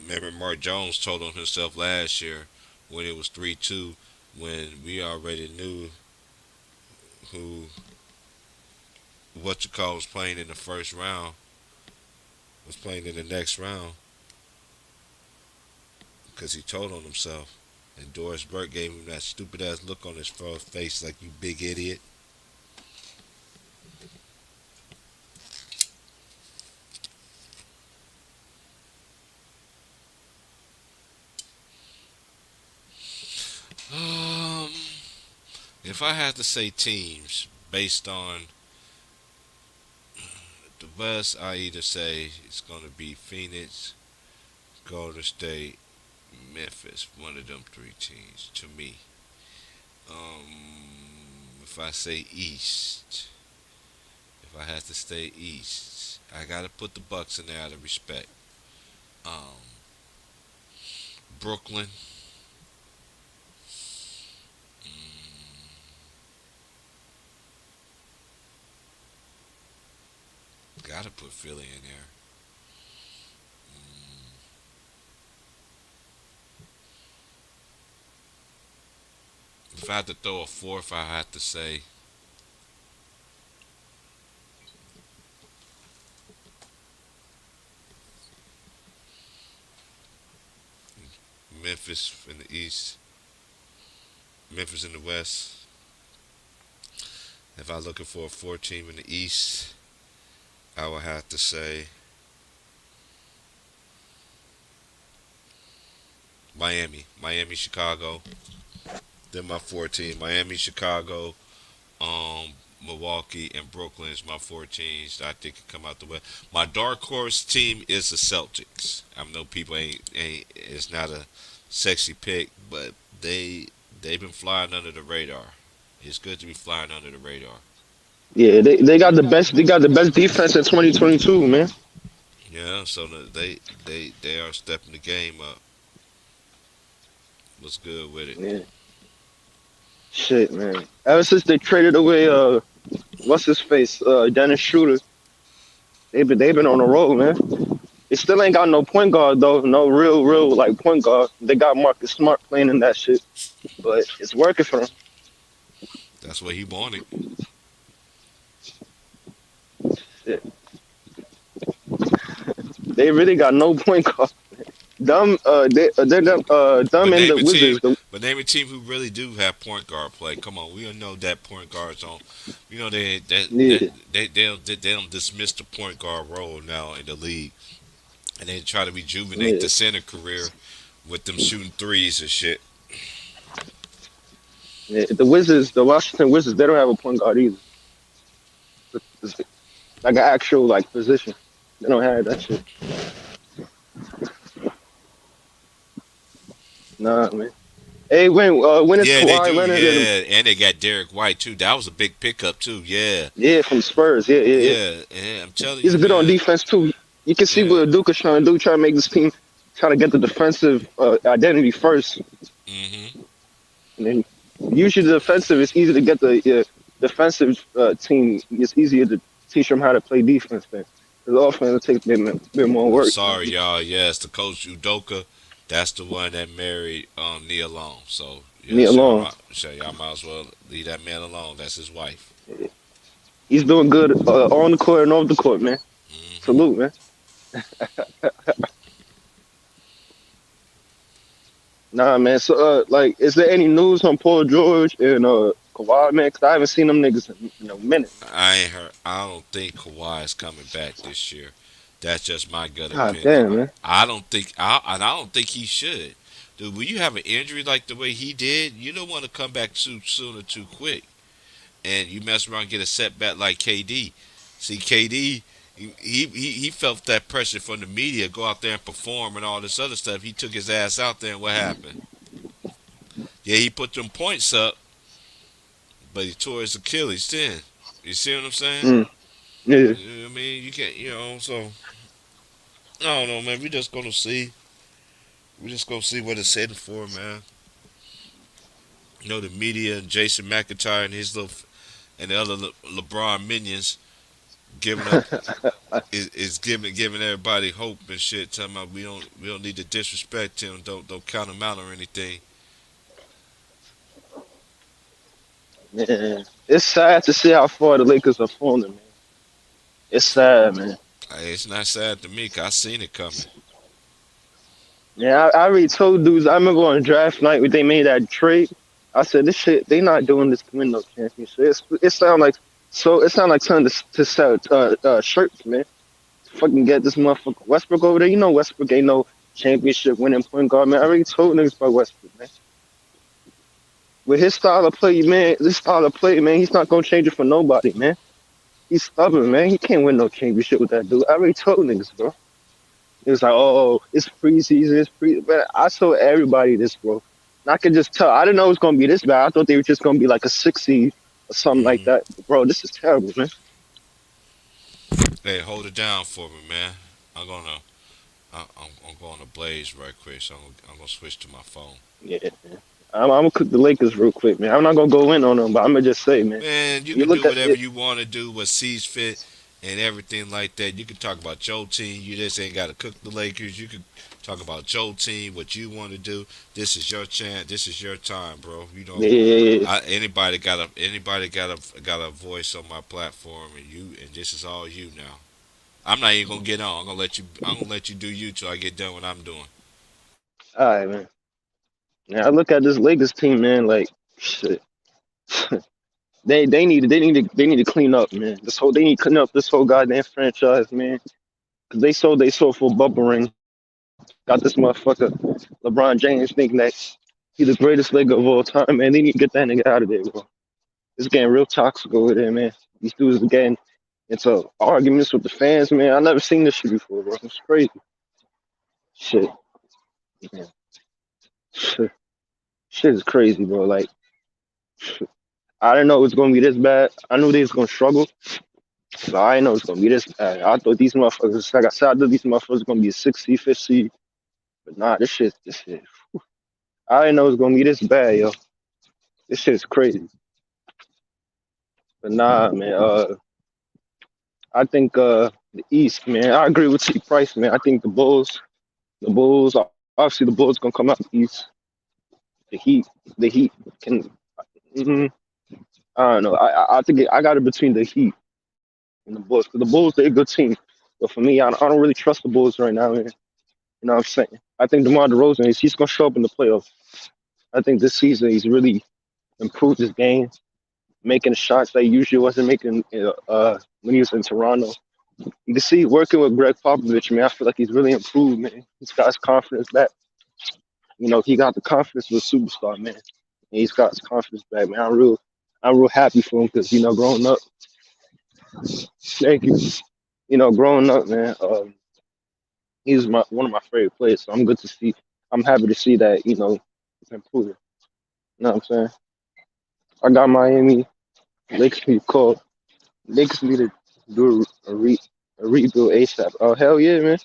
A: remember Mark Jones told on himself last year when it was 3-2 when we already knew who what you call was playing in the first round was playing in the next round because he told on himself. And Doris Burke gave him that stupid ass look on his face like you big idiot. Um, if I had to say teams based on the West, I either say it's going to be Phoenix, Golden State, Memphis, one of them 3 teams to me. If I say East, if I had to stay East, I gotta put the Bucks in there out of respect. Um, Brooklyn, mm, gotta put Philly in there. Mm, if I had to throw a fourth, I had to say Memphis in the East, Memphis in the West. If I'm looking for a 4 team in the East, I would have to say Miami, Chicago. Then my 4 team, Miami, Chicago, Milwaukee and Brooklyn is my four teams that I think can come out the West. My dark horse team is the Celtics. I know people ain't it's not a sexy pick, but they've been flying under the radar. It's good to be flying under the radar.
I: Yeah, they got the best defense in 2022, man.
A: Yeah, so they are stepping the game up. What's good with it?
I: Yeah, shit, man. Ever since they traded away what's his face, Dennis Schroeder, they've been on the road, man. They still ain't got no point guard though, no real like point guard. They got Marcus Smart playing in that shit, but it's working for them.
A: That's what he wanted.
I: Shit. They really got no point guard. Dumb
A: But
I: and the
A: name a team.
I: Wizards.
A: But name a team who really do have point guard play. Come on, we all know that point guards on. You know
I: Yeah,
A: they don't dismiss the point guard role now in the league, and they try to rejuvenate
I: yeah,
A: the center career with them shooting threes and shit.
I: yeah. The Washington Wizards, they don't have a point guard either. It's like an actual like position. They don't have that shit. Nah, man. Hey, when is
A: Yeah, they do.
I: Kawhi Leonard?
A: Yeah, and they got Derek White too. That was a big pickup too. Yeah,
I: Yeah, from Spurs. Yeah.
A: yeah. I'm telling
I: He's
A: you,
I: good on
A: man.
I: defense too. You can see
A: Yeah.
I: what Duke is trying to do, trying to make this team, trying to get the defensive identity first,
A: Hmm.
I: and then usually the defensive is easy to get the defensive team. It's easier to teach them how to play defense. Then the offense takes a bit more
A: I'm
I: work.
A: sorry, y'all. Yes, the coach Udoka. That's the one that married Nia Long. So
I: Me
A: yeah,
I: alone.
A: y'all might as well leave that man alone. That's his wife.
I: He's doing good on the court and off the court, man.
A: Hmm.
I: Salute, man. Nah, man. So, like, is there any news on Paul George and Kawhi, man? 'Cause I haven't seen them niggas in a minute.
A: I ain't heard. I don't think Kawhi is coming back this year. That's just my gut
I: God
A: opinion.
I: damn, man.
A: I don't think. And I don't think he should. Dude, when you have an injury like the way he did, you don't want to come back too soon or too quick. And you mess around and get a setback like KD. See, KD, he felt that pressure from the media, go out there and perform and all this other stuff. He took his ass out there, and what happened? Yeah, he put them points up, but he tore his Achilles then. You see what I'm saying?
I: Mm, yeah.
A: You know what I mean, you can't, so I don't know, man. We just gonna see. We just gonna see what it's heading for, man. You know, the media and Jason McIntyre and his little and the other LeBron minions giving up is giving everybody hope and shit. Talking about we don't need to disrespect him. Don't count him out or anything.
I: Man, it's sad to see how far the Lakers are falling, man. It's sad, man.
A: Hey, it's not sad to me 'cause I seen it coming.
I: Yeah, I already told dudes. I remember on draft night when they made that trade. I said, "This shit, they not doing this to win no championship." It sound like so. It sound like something to sell shirts, man. To fucking get this motherfucker Westbrook over there. You know Westbrook ain't no championship winning point guard, man. I already told niggas about Westbrook, man. With his style of play, man, he's not gonna change it for nobody, man. He's stubborn, man. He can't win no championship with that dude. I already told niggas, bro. It was like, oh, it's preseason, it's pre. But I told everybody this, bro. And I could just tell. I didn't know it was gonna be this bad. I thought they were just gonna be like a 6 seed or something like
A: Hmm.
I: that. But bro, this is terrible, man.
A: Hey, hold it down for me, man. I'm gonna I'm going to Blaze right quick, so I'm gonna switch to my phone.
I: Yeah, man. I'm gonna cook the Lakers real quick, man. I'm not gonna go in on them, but I'm gonna just say, man.
A: Man, you
I: You
A: can do
I: look at
A: whatever
I: it.
A: you want to do, what sees fit, and everything like that. You can talk about your team. You just ain't got to cook the Lakers. You can talk about your team, what you want to do. This is your chance. This is your time, bro.
I: Yeah,
A: Anybody got a voice on my platform, and this is all you now. I'm not even gonna get on. I'm gonna let you do you till I get done what I'm doing.
I: all right, man. Now I look at this Lakers team, man. Like, shit. They need to clean up, man. They need to clean up this whole goddamn franchise, man. Cause they sold for bubble ring. Got this motherfucker LeBron James thinking that he's the greatest Laker of all time, man. They need to get that nigga out of there, bro. It's getting real toxic over there, man. These dudes are getting into arguments with the fans, man. I never seen this shit before, bro. It's crazy. Shit, man. Shit, shit is crazy, bro. Like, I didn't know it was gonna be this bad. I knew they was gonna struggle, but I didn't know it was gonna be this bad. I thought these motherfuckers, like I said, I thought these motherfuckers gonna be a 6 seed, 5th seed. But nah, this shit. I didn't know it was gonna be this bad, yo. This shit is crazy. But nah, man. I think the East, man. I agree with T Price, man. I think the Bulls, obviously the Bulls gonna come out the East. The Heat can. mm, I don't know. I think I got it between the Heat and the Bulls. 'Cause the Bulls, they're a good team. But for me, I don't really trust the Bulls right now, man. You know what I'm saying? I think DeMar DeRozan he's gonna show up in the playoffs. I think this season he's really improved his game, making shots that he usually wasn't making when he was in Toronto. You can see working with Greg Popovich, man. I feel like he's really improved, man. He's got his confidence back. You know, he got the confidence of a superstar, man. And he's got his confidence back, man. I'm real happy for him because growing up, thank you. Growing up, man, he was one of my favorite players. So I'm happy to see that, he's improving. You know what I'm saying? I got Miami. Lakers need to do a rebuild ASAP. Oh hell yeah, man!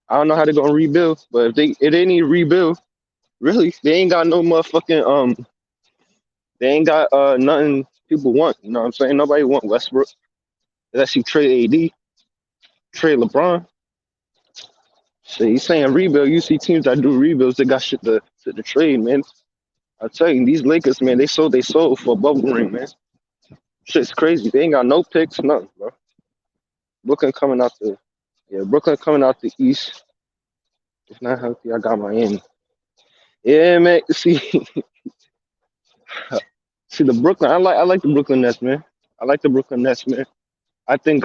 I: I don't know how they're gonna rebuild, but if they need to rebuild, really, they ain't got no motherfucking they ain't got nothing people want. You know what I'm saying? Nobody want Westbrook unless you trade AD, trade LeBron. So he's saying rebuild. You see teams that do rebuilds, they got shit to trade, man. I tell you, these Lakers, man, they sold for a bubble ring, man. Shit's crazy. They ain't got no picks, nothing, bro. Brooklyn coming out the East. If not healthy, I got Miami. Yeah, man. See the Brooklyn. I like the Brooklyn Nets, man. I like the Brooklyn Nets, man. I think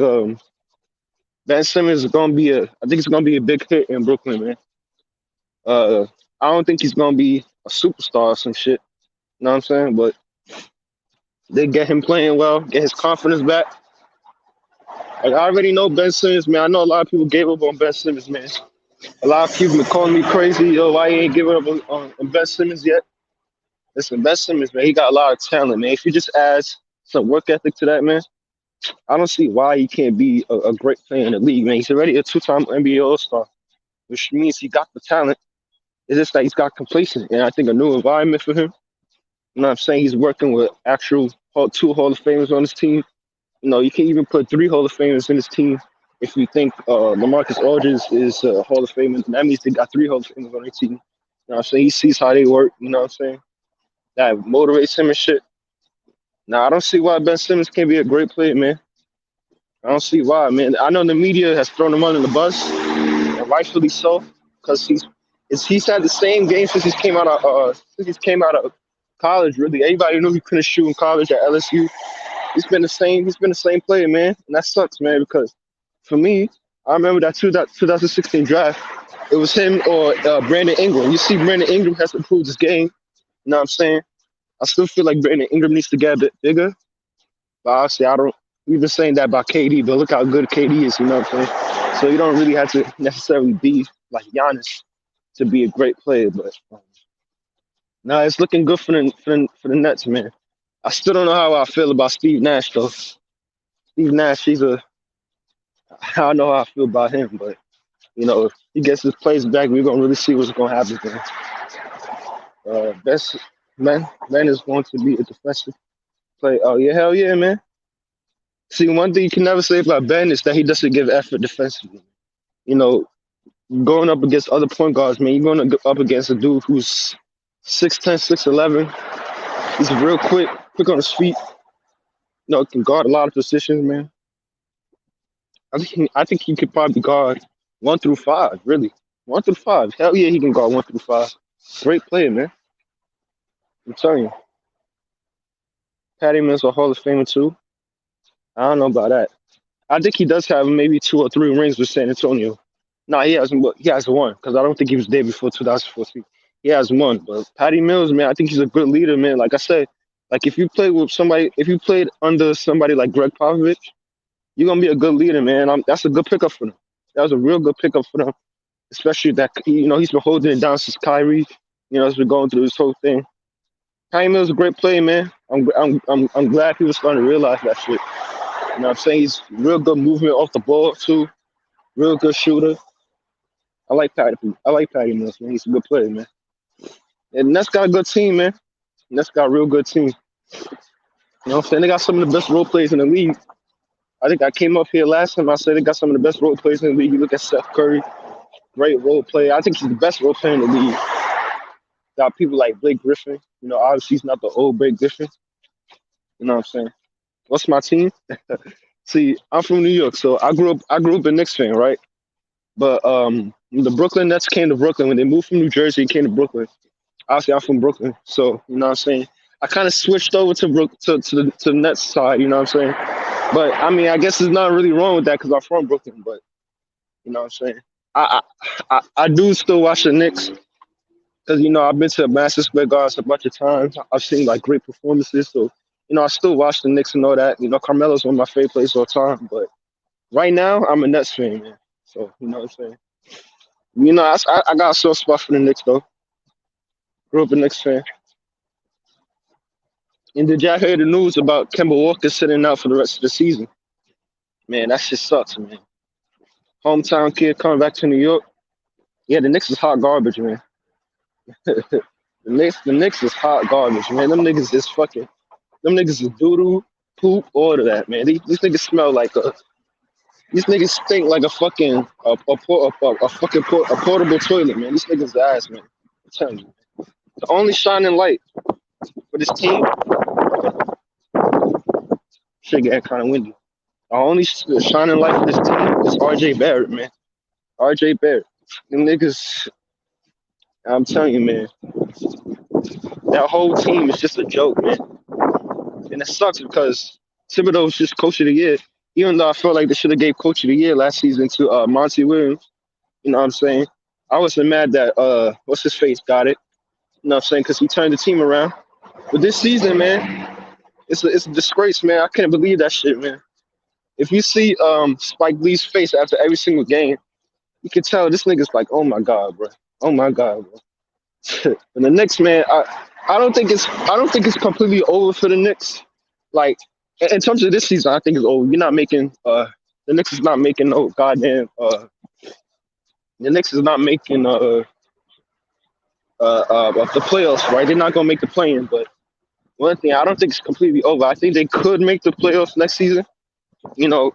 I: Ben Simmons is gonna be I think it's gonna be a big hit in Brooklyn, man. I don't think he's gonna be a superstar or some shit. You know what I'm saying? But they get him playing well, get his confidence back. Like, I already know Ben Simmons, man. I know a lot of people gave up on Ben Simmons, man. A lot of people been calling me crazy, yo, why you ain't giving up on Ben Simmons yet? Listen, Ben Simmons, man, he got a lot of talent, man. If you just add some work ethic to that, man, I don't see why he can't be a great player in the league, man. He's already a 2-time NBA All-Star, which means he got the talent. It's just that he's got complacent, and I think a new environment for him. You know what I'm saying? He's working with actual 2 Hall of Famers on his team. You can even put 3 Hall of Famers in his team. If you think LaMarcus Aldridge is a Hall of Famer, that means they got 3 Hall of Famers on their team. You know what I'm saying? He sees how they work, you know what I'm saying? That motivates him and shit. Now, I don't see why Ben Simmons can't be a great player, man. I don't see why, man. I know the media has thrown him under the bus, and rightfully so, because he's had the same game since he came out of college. Really, everybody knew he couldn't shoot in college at LSU. He's been the same player, man, and that sucks, man. Because for me, I remember that 2016 draft. It was him or Brandon Ingram. You see, Brandon Ingram has improved his game. You know what I'm saying? I still feel like Brandon Ingram needs to get a bit bigger, but obviously I don't. We've been saying that about KD, but look how good KD is. You know what I'm saying? So you don't really have to necessarily be like Giannis to be a great player, but no, it's looking good for the Nets, man. I still don't know how I feel about Steve Nash, though. Steve Nash, I don't know how I feel about him, but, if he gets his plays back, we're going to really see what's going to happen, man. Ben is going to be a defensive player. Oh, yeah, hell yeah, man. See, one thing you can never say about Ben is that he doesn't give effort defensively. Going up against other point guards, man, you're going up against a dude who's 6'10", 6'11". He's real quick on his feet. Can guard a lot of positions, man. I think he could probably guard 1 through 5, really. 1 through 5. Hell yeah, he can guard 1 through 5. Great player, man. I'm telling you. Patty Mills a Hall of Famer too. I don't know about that. I think he does have maybe 2 or 3 rings with San Antonio. No, he has 1, because I don't think he was there before 2014. He has 1. But Patty Mills, man, I think he's a good leader, man. Like I said, Like if you played under somebody like Greg Popovich, you're gonna be a good leader, man. That's a good pickup for them. That was a real good pickup for them, especially that he's been holding it down since Kyrie, has been going through this whole thing. Kyrie Miller's a great player, man. I'm glad people starting to realize that shit. You know what I'm saying? He's real good movement off the ball too. Real good shooter. I like Patty Mills, man. He's a good player, man. And Nets got a good team, man. Nets got a real good team. You know what I'm saying? They got some of the best role players in the league. I think I came up here last time. I said they got some of the best role players in the league. You look at Steph Curry, great role player. I think he's the best role player in the league. Got people like Blake Griffin. Obviously he's not the old Blake Griffin. You know what I'm saying? What's my team? See, I'm from New York, so I grew up a Knicks fan, right? But the Brooklyn Nets came to Brooklyn when they moved from New Jersey. Came to Brooklyn. Obviously, I'm from Brooklyn, so you know what I'm saying. I kind of switched over to the Nets side. You know what I'm saying. But I mean, I guess there's not really wrong with that because I'm from Brooklyn. But you know what I'm saying. I do still watch the Knicks because I've been to Madison Square Garden a bunch of times. I've seen like great performances, so I still watch the Knicks and all that. Carmelo's one of my favorite players all the time. But right now, I'm a Nets fan, man. So you know what I'm saying. I got a soft spot for the Knicks though. Grew up a Knicks fan. And did y'all hear the news about Kemba Walker sitting out for the rest of the season? Man, that shit sucks, man. Hometown kid coming back to New York. Yeah, the Knicks is hot garbage, man. the Knicks is hot garbage, man. Them niggas is doo-doo, poop, all of that, man. These niggas smell like these niggas stink like a fucking a portable toilet, man. These niggas ass, man. I'm telling you. The only shining light for this team, shit getting kind of windy. The only shining light for this team is RJ Barrett, man. RJ Barrett. Them niggas, I'm telling you, man. That whole team is just a joke, man. And it sucks because Thibodeau's just coach of the year. Even though I felt like they should have gave coach of the year last season to Monty Williams. You know what I'm saying? I wasn't mad that what's his face got it. You know what I'm saying? Because he turned the team around. But this season, man, it's a disgrace, man. I can't believe that shit, man. If you see Spike Lee's face after every single game, you can tell this nigga's like, oh my god, bro. Oh my god, bro. And the Knicks, man, I don't think it's completely over for the Knicks. Like in terms of this season, I think it's over. You're not making the Knicks is not making no goddamn the Knicks is not making the playoffs, right? They're not gonna make the play-in, but one thing I don't think it's completely over. I think they could make the playoffs next season. The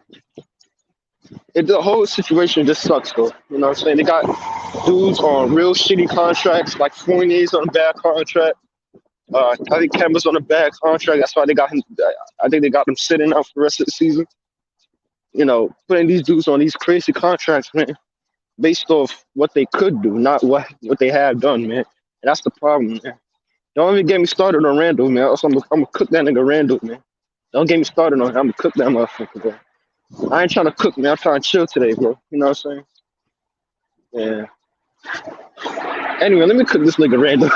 I: whole situation just sucks though. You know what I'm saying? They got dudes on real shitty contracts, like Fournier's on a bad contract. I think Kemba's on a bad contract. That's why they got him. I think they got him sitting out for the rest of the season. Putting these dudes on these crazy contracts, man, based off what they could do, not what they have done, man. And that's the problem, man. Don't even get me started on Randall, man. Also, I'm gonna cook that nigga Randall, man. Don't get me started on him. I'm gonna cook that motherfucker, bro. I ain't trying to cook, man. I'm trying to chill today, bro. You know what I'm saying? Yeah. Anyway, let me cook this nigga Randall.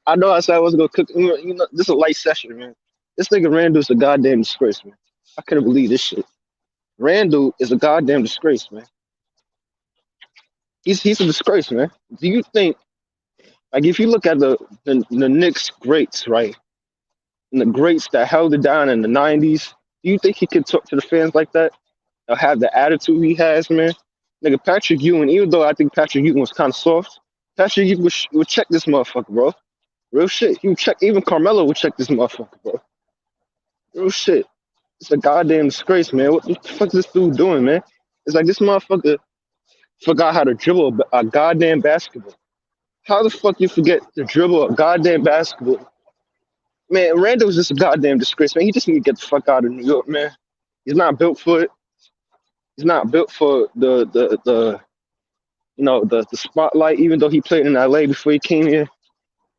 I: I know I said I wasn't gonna cook. This is a light session, man. This nigga Randall's a goddamn disgrace, man. I couldn't believe this shit. Randall is a goddamn disgrace, man. He's a disgrace, man. Do you think, like, if you look at the Knicks greats, right, and the greats that held it down in the '90s, do you think he could talk to the fans like that? Or have the attitude he has, man? Nigga, Patrick Ewing, even though I think Patrick Ewing was kind of soft, Patrick Ewing would check this motherfucker, bro. Real shit. He would check, even Carmelo would check this motherfucker, bro. Real shit. It's a goddamn disgrace, man. What the fuck is this dude doing, man? It's like this motherfucker forgot how to dribble a goddamn basketball. How the fuck you forget to dribble a goddamn basketball? Man, Randall's just a goddamn disgrace, man. He just need to get the fuck out of New York, man. He's not built for it. He's not built for the spotlight, even though he played in LA before he came here.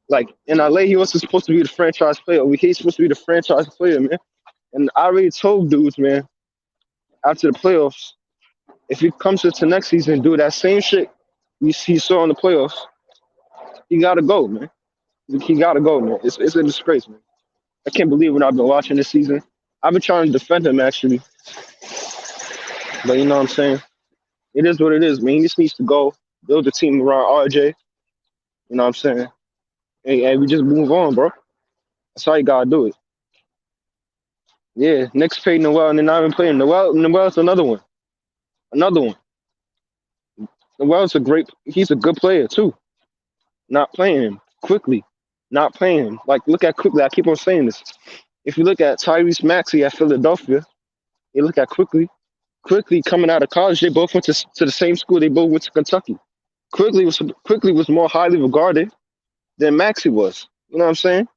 I: Like, in LA, he wasn't supposed to be the franchise player. He's supposed to be the franchise player, man. And I already told dudes, man, after the playoffs, if he comes to next season and do that same shit he saw in the playoffs, he got to go, man. He gotta go, man. It's a disgrace, man. I can't believe what I've been watching this season. I've been trying to defend him actually, but you know what I'm saying. It is what it is, man. He just needs to go build a team around RJ. You know what I'm saying? And we just move on, bro. That's how you gotta do it. Yeah, Knicks paid Noel and they're not even playing. Noel's another one. Another one. Noel's he's a good player too. Not playing him quickly. Not playing him. Like, look at quickly. I keep on saying this. If you look at Tyrese Maxey at Philadelphia, you look at quickly coming out of college, they both went to the same school. They both went to Kentucky. Quickly was more highly regarded than Maxey was. You know what I'm saying?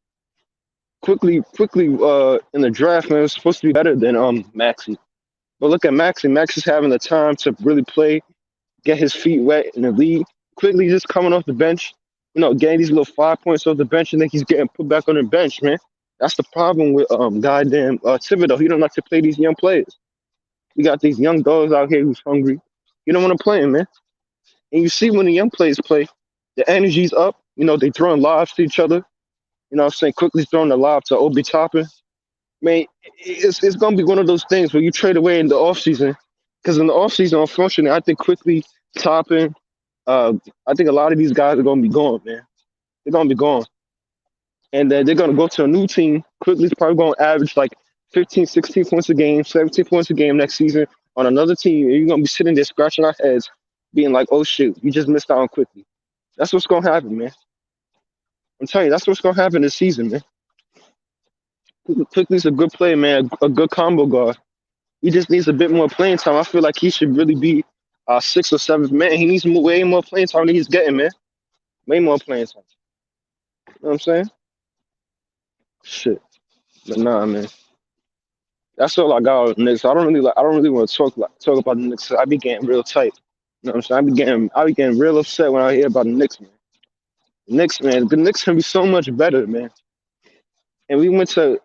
I: Quickly in the draft, man, was supposed to be better than Maxey. But look at Maxey. Maxey's having the time to really play, get his feet wet in the league. Quickly just coming off the bench, you know, getting these little 5 points off the bench, and then he's getting put back on the bench, man. That's the problem with goddamn Thibodeau. He don't like to play these young players. We got these young dogs out here who's hungry. You don't want to play him, man. And you see when the young players play, the energy's up. You know, they throwing lobs to each other. You know what I'm saying? Quickly throwing the lob to Obi Toppin. Man, it's going to be one of those things where you trade away in the offseason. Because in the offseason, unfortunately, I think Quickly, Toppin, I think a lot of these guys are going to be gone, man. They're going to be gone. And they're going to go to a new team. Quickly's probably going to average like 15, 16 points a game, 17 points a game next season on another team. And you're going to be sitting there scratching our heads, being like, oh, shit, you just missed out on Quickly. That's what's going to happen, man. I'm telling you, that's what's going to happen this season, man. Quickly's a good player, man, a good combo guard. He just needs a bit more playing time. I feel like he should really be 6th or 7th man. He needs way more playing time than he's getting, man. Way more playing time. You know what I'm saying? Shit. But nah, man. That's all I got on the Knicks. I don't really want to talk about the Knicks. I be getting real tight. You know what I'm saying? I be getting real upset when I hear about the Knicks, man. The Knicks can be so much better, man. And we went to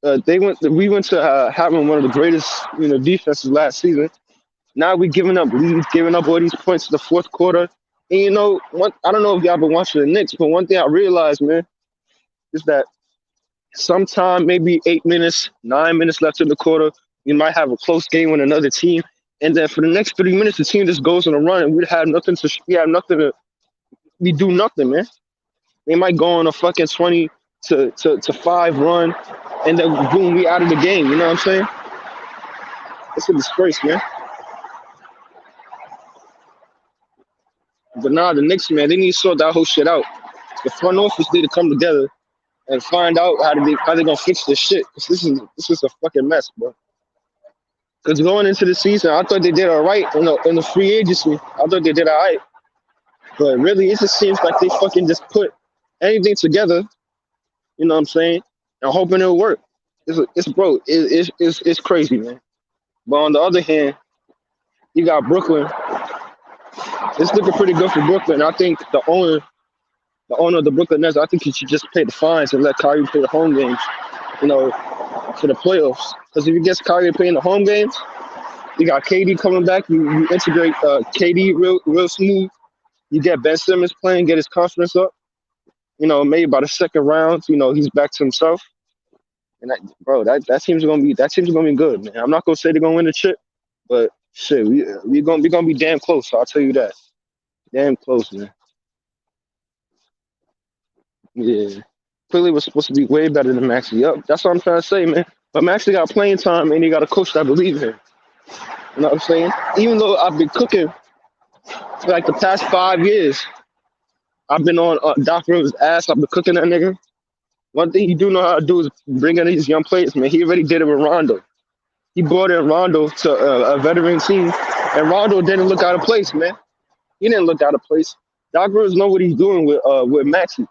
I: having one of the greatest, you know, defenses last season. Now we giving up leads, giving up all these points in the fourth quarter. And you know, I don't know if y'all been watching the Knicks, but one thing I realized, man, is that sometime maybe 8 minutes, 9 minutes left in the quarter, you might have a close game with another team, and then for the next 30 minutes, the team just goes on a run, and we do nothing, man. They might go on a fucking 20 to 5 run, and then boom, we out of the game. You know what I'm saying? It's a disgrace, man. But nah, the Knicks, man, they need to sort that whole shit out. The front office need to come together and find out how they gonna fix this shit. Cause this is a fucking mess, bro. Cause going into the season, I thought they did all right in the free agency. I thought they did all right, but really, it just seems like they fucking just put anything together. You know what I'm saying? And hoping it'll work. It's crazy, man. But on the other hand, you got Brooklyn. It's looking pretty good for Brooklyn. I think the owner of the Brooklyn Nets, I think he should just pay the fines and let Kyrie play the home games, you know, for the playoffs. Because if he gets Kyrie playing the home games, you got KD coming back. You integrate KD real smooth. You get Ben Simmons playing, get his confidence up. You know, maybe by the second round, you know, he's back to himself. And that team's gonna be good, man. I'm not gonna say they're gonna win the chip, but shit, we're gonna be damn close. So I'll tell you that, damn close, man. Yeah, Philly was supposed to be way better than Maxey. Yup, that's what I'm trying to say, man. But Maxey got playing time, and he got a coach that believes in him. You know what I'm saying? Even though I've been cooking for like the past 5 years, I've been on Doc Rivers' ass. I've been cooking that nigga. One thing he do know how to do is bring in these young players, man. He already did it with Rondo. He brought in Rondo to a veteran team, and Rondo didn't look out of place, man. He didn't look out of place. Doc Rivers know what he's doing with Maxey.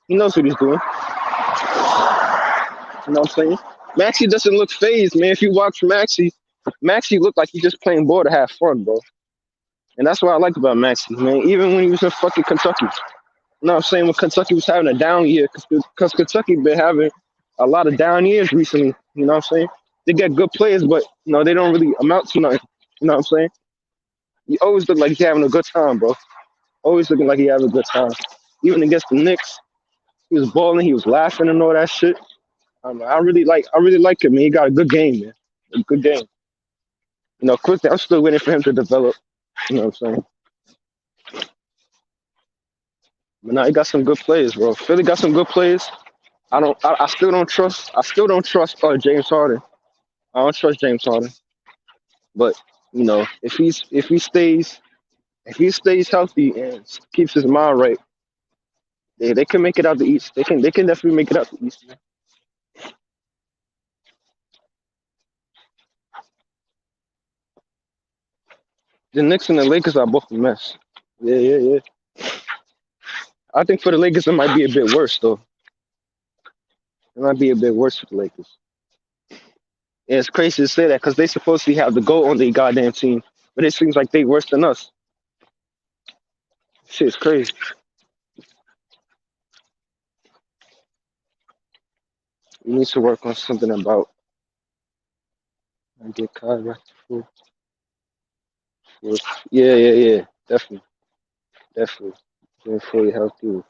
I: He knows what he's doing. You know what I'm saying? Maxey doesn't look phased, man. If you watch Maxey looked like he's just playing ball to have fun, bro. And that's what I like about Maxey, man. Even when he was in fucking Kentucky. You know what I'm saying? When Kentucky was having a down year, because Kentucky been having a lot of down years recently. You know what I'm saying? They get good players, but, you know, they don't really amount to nothing. You know what I'm saying? He always look like he's having a good time, bro. Always looking like he having a good time. Even against the Knicks, He was balling. He was laughing and all that shit. I really like him, man. He got a good game, man. A good game. You know, quickly, I'm still waiting for him to develop. You know what I'm saying? But now he got some good players, bro. Philly got some good players. I still don't trust. I still don't trust James Harden. I don't trust James Harden. But you know, if he stays healthy and keeps his mind right, they can make it out the East. They can definitely make it out the East, man. The Knicks and the Lakers are both a mess. Yeah, yeah, yeah. I think for the Lakers it might be a bit worse though. It might be a bit worse for the Lakers. And it's crazy to say that because they supposedly have the goal on their goddamn team, but it seems like they worse than us. Shit's crazy. We need to work on something about get caught right before. Yeah, yeah, yeah. Definitely, definitely. Being fully healthy.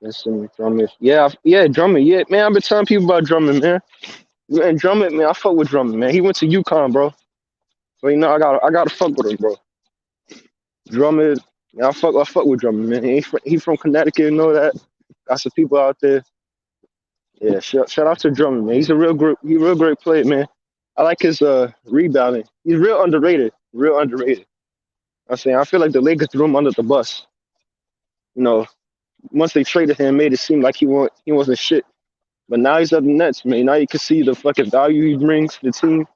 I: Listen, Drummond. Yeah, yeah, Drummond. Yeah, man. I've been telling people about Drummond, man. Man, Drummond, man. I fuck with Drummond, man. He went to UConn, bro. So you know, I gotta fuck with him, bro. Drummond. Yeah, I fuck with Drummond, man. He from Connecticut, you know that. Got some people out there. Yeah, shout out to Drummond, man. He's a real great player, man. I like his rebounding. He's real underrated. Real underrated. I'm saying I feel like the Lakers threw him under the bus. You know, once they traded him, made it seem like he wasn't shit. But now he's at the Nets, man. Now you can see the fucking value he brings to the team.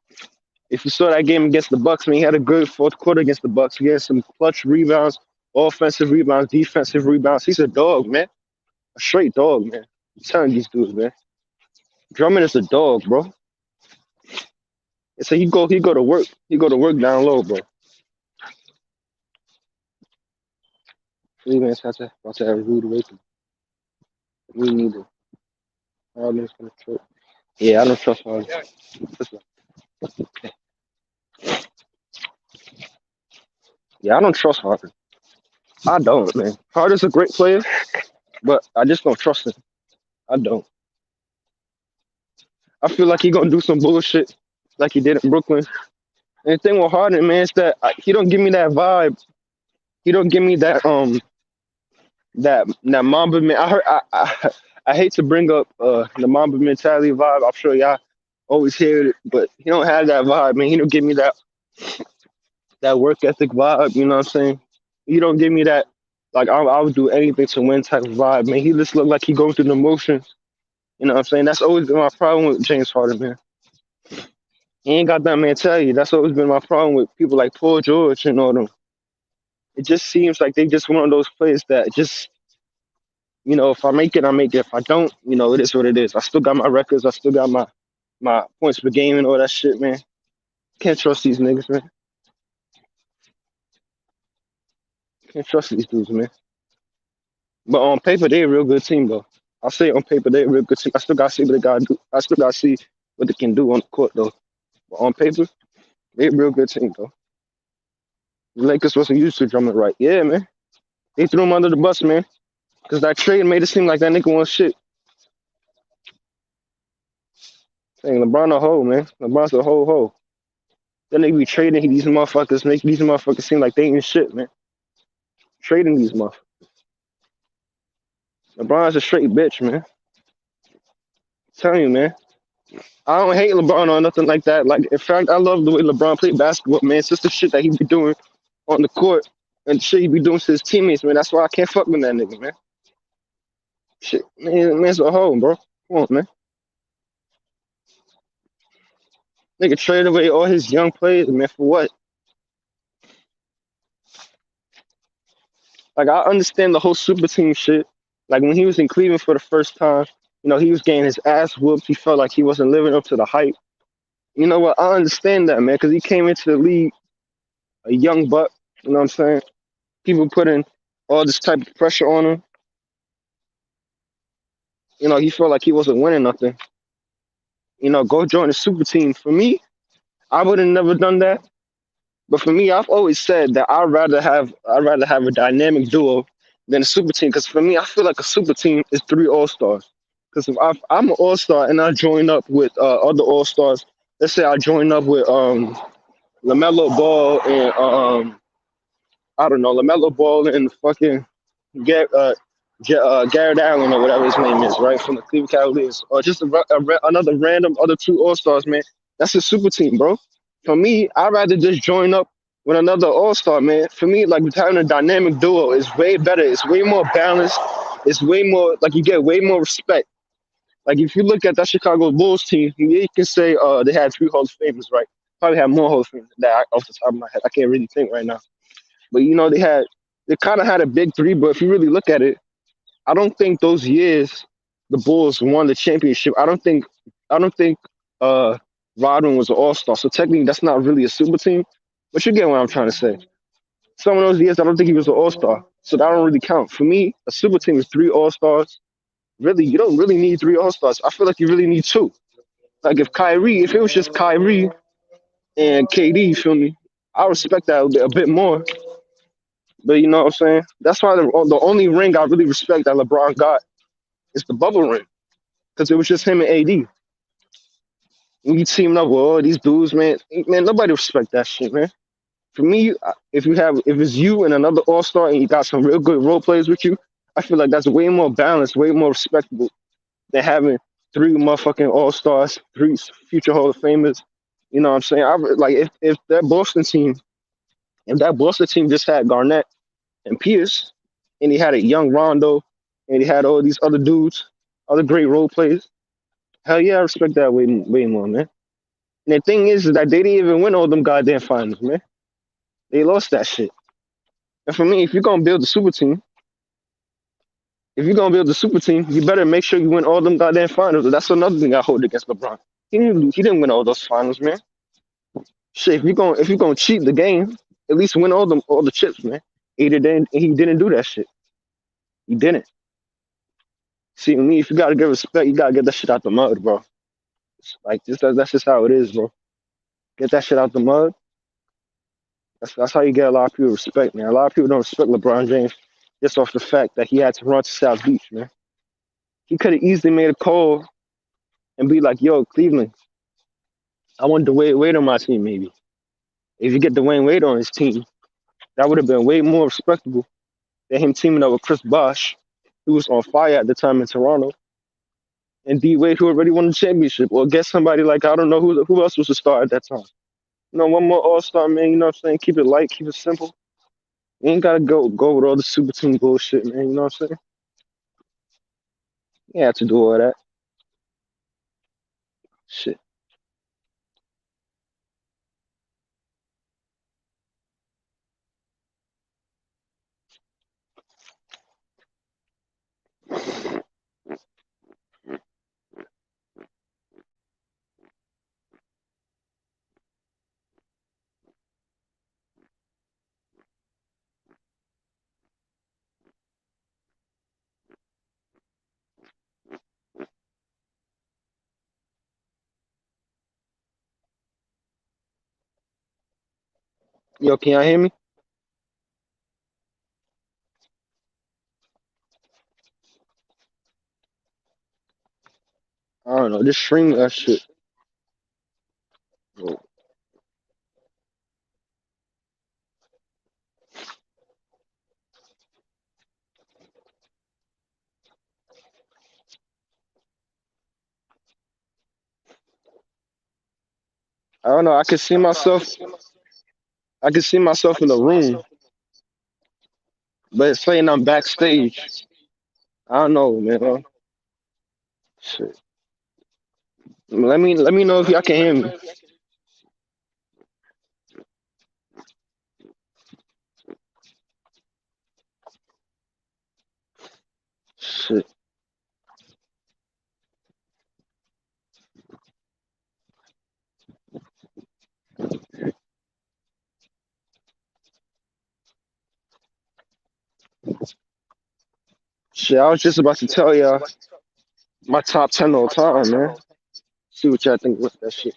I: If you saw that game against the Bucks, man, he had a good fourth quarter against the Bucks. He had some clutch rebounds, offensive rebounds, defensive rebounds. He's a dog, man. A straight dog, man. I'm telling these dudes, man. Drummond is a dog, bro. So he go to work. He go to work down low, bro. Cleveland's about to have a rude awakening. We need it. Harden's gonna trip. Yeah, I don't trust Harden. Yeah, I don't trust Harden. I don't, man. Harden's a great player, but I just don't trust him. I don't. I feel like he gonna do some bullshit like he did in Brooklyn. And the thing with Harden, man, is that he don't give me that vibe. He don't give me that Mamba man. I hate to bring up the Mamba mentality vibe. I'm sure y'all always hear it, but he don't have that vibe, man. He don't give me that work ethic vibe. You know what I'm saying? He don't give me that like I would do anything to win type of vibe, man. He just look like he goes through the motions. You know what I'm saying? That's always been my problem with James Harden, man. He ain't got that mentality. That's always been my problem with people like Paul George and all them. It just seems like they just one of those players that just, you know, if I make it, I make it. If I don't, you know, it is what it is. I still got my records. I still got my points per game and all that shit, man. Can't trust these niggas, man. Can't trust these dudes, man. But on paper, they a real good team, though. I'll say on paper, they a real good team. I still got to see what they got to do. I still got to see what they can do on the court, though. But on paper, they a real good team, though. The Lakers wasn't used to Drummond right. Yeah, man. They threw him under the bus, man. Because that trade made it seem like that nigga wants shit. Saying LeBron a hoe, man. LeBron's a whole hoe. Then they be trading these motherfuckers, make these motherfuckers seem like they ain't shit, man. Trading these motherfuckers. LeBron's a straight bitch, man. I'm telling you, man. I don't hate LeBron or nothing like that. Like, in fact, I love the way LeBron played basketball, man. It's just the shit that he be doing on the court and the shit he be doing to his teammates, man. That's why I can't fuck with that nigga, man. Shit, man's a hoe, bro. Come on, man. Nigga trade away all his young players, man, for what? Like, I understand the whole super team shit. Like, when he was in Cleveland for the first time, you know, he was getting his ass whooped. He felt like he wasn't living up to the hype. You know what? I understand that, man, because he came into the league a young buck. You know what I'm saying? People putting all this type of pressure on him. You know, he felt like he wasn't winning nothing. You know, go join the super team. For me, I would have never done that. But for me, I've always said that I'd rather have a dynamic duo than a super team. Because for me, I feel like a super team is 3 All Stars. Because if I'm an All Star and I join up with other All Stars, let's say I join up with Lamelo Ball and I don't know, Lamelo Ball and fucking Gar- uh, Garrett Allen or whatever his name is, right, from the Cleveland Cavaliers, or just another random other 2 All Stars, man. That's a super team, bro. For me, I'd rather just join up with another All Star, man. For me, like having a dynamic duo is way better. It's way more balanced. It's way more like you get way more respect. Like if you look at that Chicago Bulls team, you can say they had 3 Hall of Famers, right? Probably had more Hall of Famers than that off the top of my head. I can't really think right now. But you know, they kind of had a big 3. But if you really look at it, I don't think those years the Bulls won the championship. I don't think uh Rodman was an All Star. So technically, that's not really a super team. But you get what I'm trying to say. Some of those years, I don't think he was an All Star. So that don't really count. For me, a super team is 3 All Stars. Really, you don't really need 3 All Stars. I feel like you really need 2. Like if it was just Kyrie and KD, you feel me? I respect that a bit more. But you know what I'm saying? That's why the only ring I really respect that LeBron got is the bubble ring. Because it was just him and AD. When you teaming up with all these dudes, man, nobody respect that shit, man. For me, if it's you and another All Star and you got some real good role players with you, I feel like that's way more balanced, way more respectable than having 3 motherfucking All Stars, 3 future Hall of Famers. You know what I'm saying? Like if that Boston team just had Garnett and Pierce, and he had a young Rondo, and he had all these other dudes, other great role players. Hell yeah, I respect that way more, man. And the thing is that they didn't even win all them goddamn finals, man. They lost that shit. And for me, if you're gonna build a super team, you better make sure you win all them goddamn finals. That's another thing I hold against LeBron. He didn't win all those finals, man. Shit, if you're gonna cheat the game, at least win all the chips, man. He didn't do that shit. He didn't. See, with me, if you gotta get respect, you gotta get that shit out the mud, bro. Like that's just how it is, bro. Get that shit out the mud. That's how you get a lot of people respect, man. A lot of people don't respect LeBron James just off the fact that he had to run to South Beach, man. He could have easily made a call and be like, "Yo, Cleveland, I want Dwayne Wade on my team, maybe." If you get Dwayne Wade on his team, that would have been way more respectable than him teaming up with Chris Bosh, who was on fire at the time in Toronto, and D Wade, who already won the championship, or get somebody like I don't know who else was a star at that time. One more All Star, man. You know what I'm saying? Keep it light, keep it simple. You ain't gotta go with all the super team bullshit, man. You know what I'm saying? You ain't have to do all that shit. Yo, can y'all hear me? I don't know. Just stream that shit. I don't know. I can see myself in the room, but it's saying I'm backstage. I don't know, man. Shit. Let me know if y'all can hear me. Shit. Shit. I was just about to tell y'all my top 10 all time, man. See what y'all think with that shit.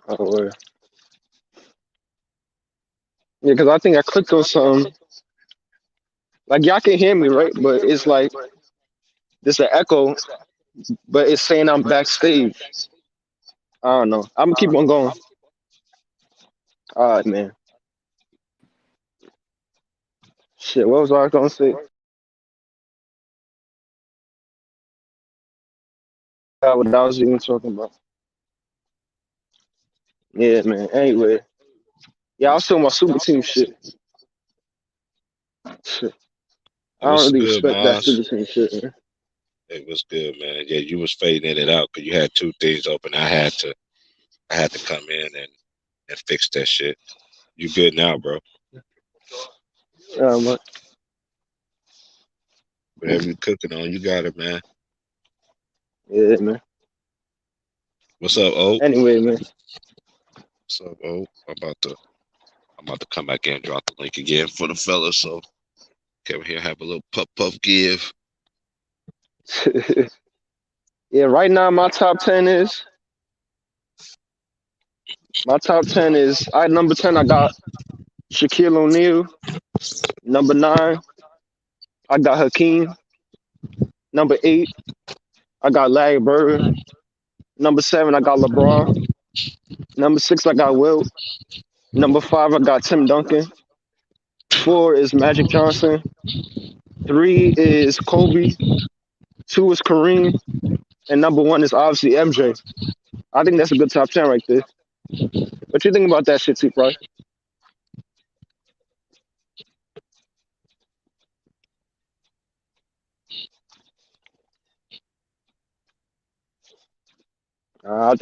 I: Oh, word. Yeah, because I think I clicked on something. Like y'all can hear me, right? But it's like there's an echo, but it's saying I'm backstage. I don't know. I'm gonna keep on going. All right, man. Shit, what was I gonna say? What I was even talking about. Yeah, man. Anyway, yeah, I was talking about super team shit. Shit. I
A: It
I: don't
A: was
I: really
A: good,
I: respect that
A: Mars.
I: super team shit, man.
A: It was good, man. Yeah, you was fading in and out because you had two things open. I had to come in and fix that shit. You good now, bro?
I: But
A: Whatever you cooking on, you got it, man.
I: yeah, man.
A: What's up, Oak?
I: Anyway, man.
A: What's up, Oak? I'm about to come back in and drop the link again for the fellas. So come here, have a little puff give.
I: Yeah, right now my top 10 is I number 10 I got Shaquille O'Neal. Number 9 I got Hakeem. Number 8 I got Larry Bird. Number 7 I got LeBron. Number 6 I got Wilt. Number 5 I got Tim Duncan. 4 is Magic Johnson. 3 is Kobe. 2 is Kareem. And number 1 is obviously MJ. I think that's a good top 10 right there. What you think about that shit, T-Price? I don't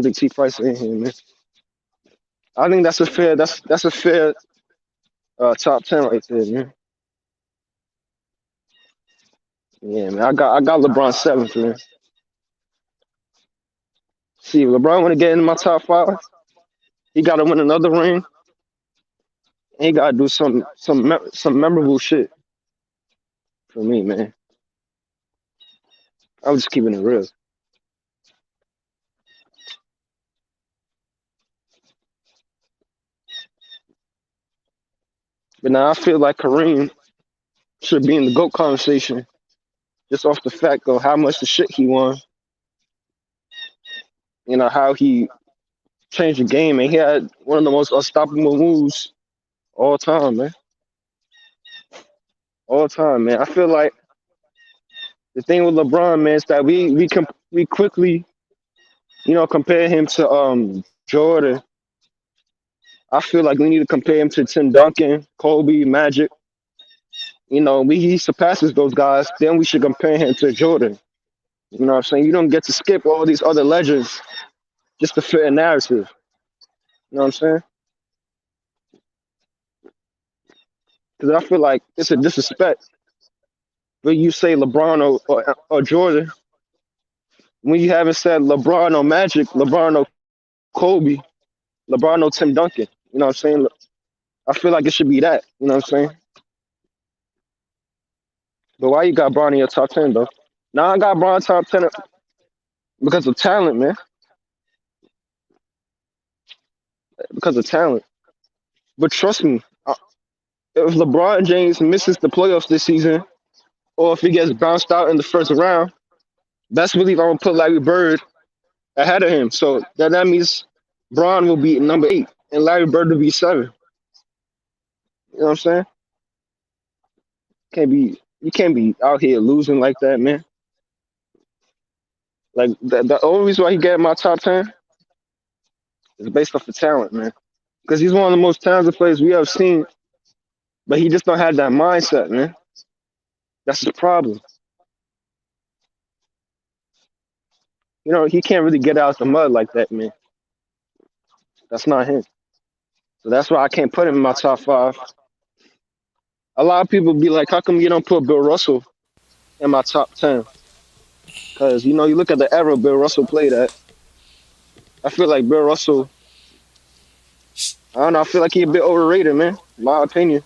I: think T-Price is in here, man. I think that's a fair top 10 right there, man. Yeah, man. I got LeBron 7th, man. See, if LeBron want to get into my top 5, he got to win another ring. And he got to do some memorable shit for me, man. I'm just keeping it real. But now I feel like Kareem should be in the GOAT conversation just off the fact of how much the shit he won. You know, how he changed the game, and he had one of the most unstoppable moves all time, man. All time, man. I feel like the thing with LeBron, man, is that we quickly, compare him to Jordan. I feel like we need to compare him to Tim Duncan, Kobe, Magic. He surpasses those guys. Then we should compare him to Jordan. You know what I'm saying? You don't get to skip all these other legends just to fit a narrative. You know what I'm saying? Because I feel like it's a disrespect when you say LeBron or Jordan when you haven't said LeBron or Magic, LeBron or Kobe, LeBron or Tim Duncan. You know what I'm saying? I feel like it should be that. You know what I'm saying? But why you got Bron in your top 10, though? Now I got Bron top 10 because of talent, man. Because of talent. But trust me, if LeBron James misses the playoffs this season, or if he gets bounced out in the first round, best believe I'm going to put Larry Bird ahead of him. So that means Bron will be number 8 and Larry Bird will be 7. You know what I'm saying? You can't be out here losing like that, man. Like the only reason why he got my top 10 is based off the talent, man. Because he's one of the most talented players we have seen, but he just don't have that mindset, man. That's the problem. He can't really get out the mud like that, man. That's not him. So that's why I can't put him in my top 5. A lot of people be like, how come you don't put Bill Russell in my top 10? Because, you look at the era Bill Russell played at. I feel like Bill Russell, I don't know, I feel like he's a bit overrated, man, in my opinion.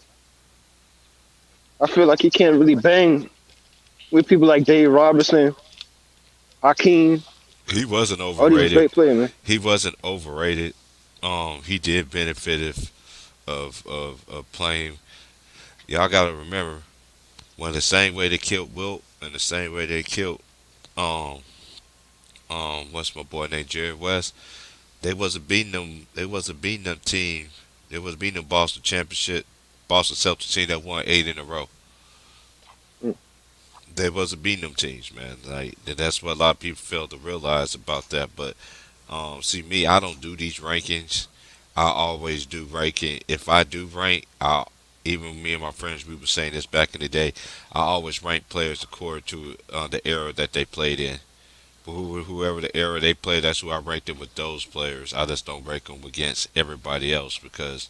I: I feel like he can't really bang with people like Dave Robertson, Hakeem,
A: He wasn't
I: Oh, he's a
A: overrated.
I: great player, man.
A: He wasn't overrated. He did benefit of playing. Y'all got to remember when the same way they killed Wilt and the same way they killed um what's my boy named Jerry West. They wasn't beating them. They wasn't beating them team. They was beating the Boston championship, Boston Celtics team that won 8 in a row.
I: Mm.
A: They wasn't beating them teams, man. Like that's what a lot of people fail to realize about that. But see me, I don't do these rankings. I always do ranking. If I do rank, I even me and my friends we were saying this back in the day. I always rank players according to the era that they played in. Whoever the era they play, that's who I rank them with those players. I just don't rank them against everybody else because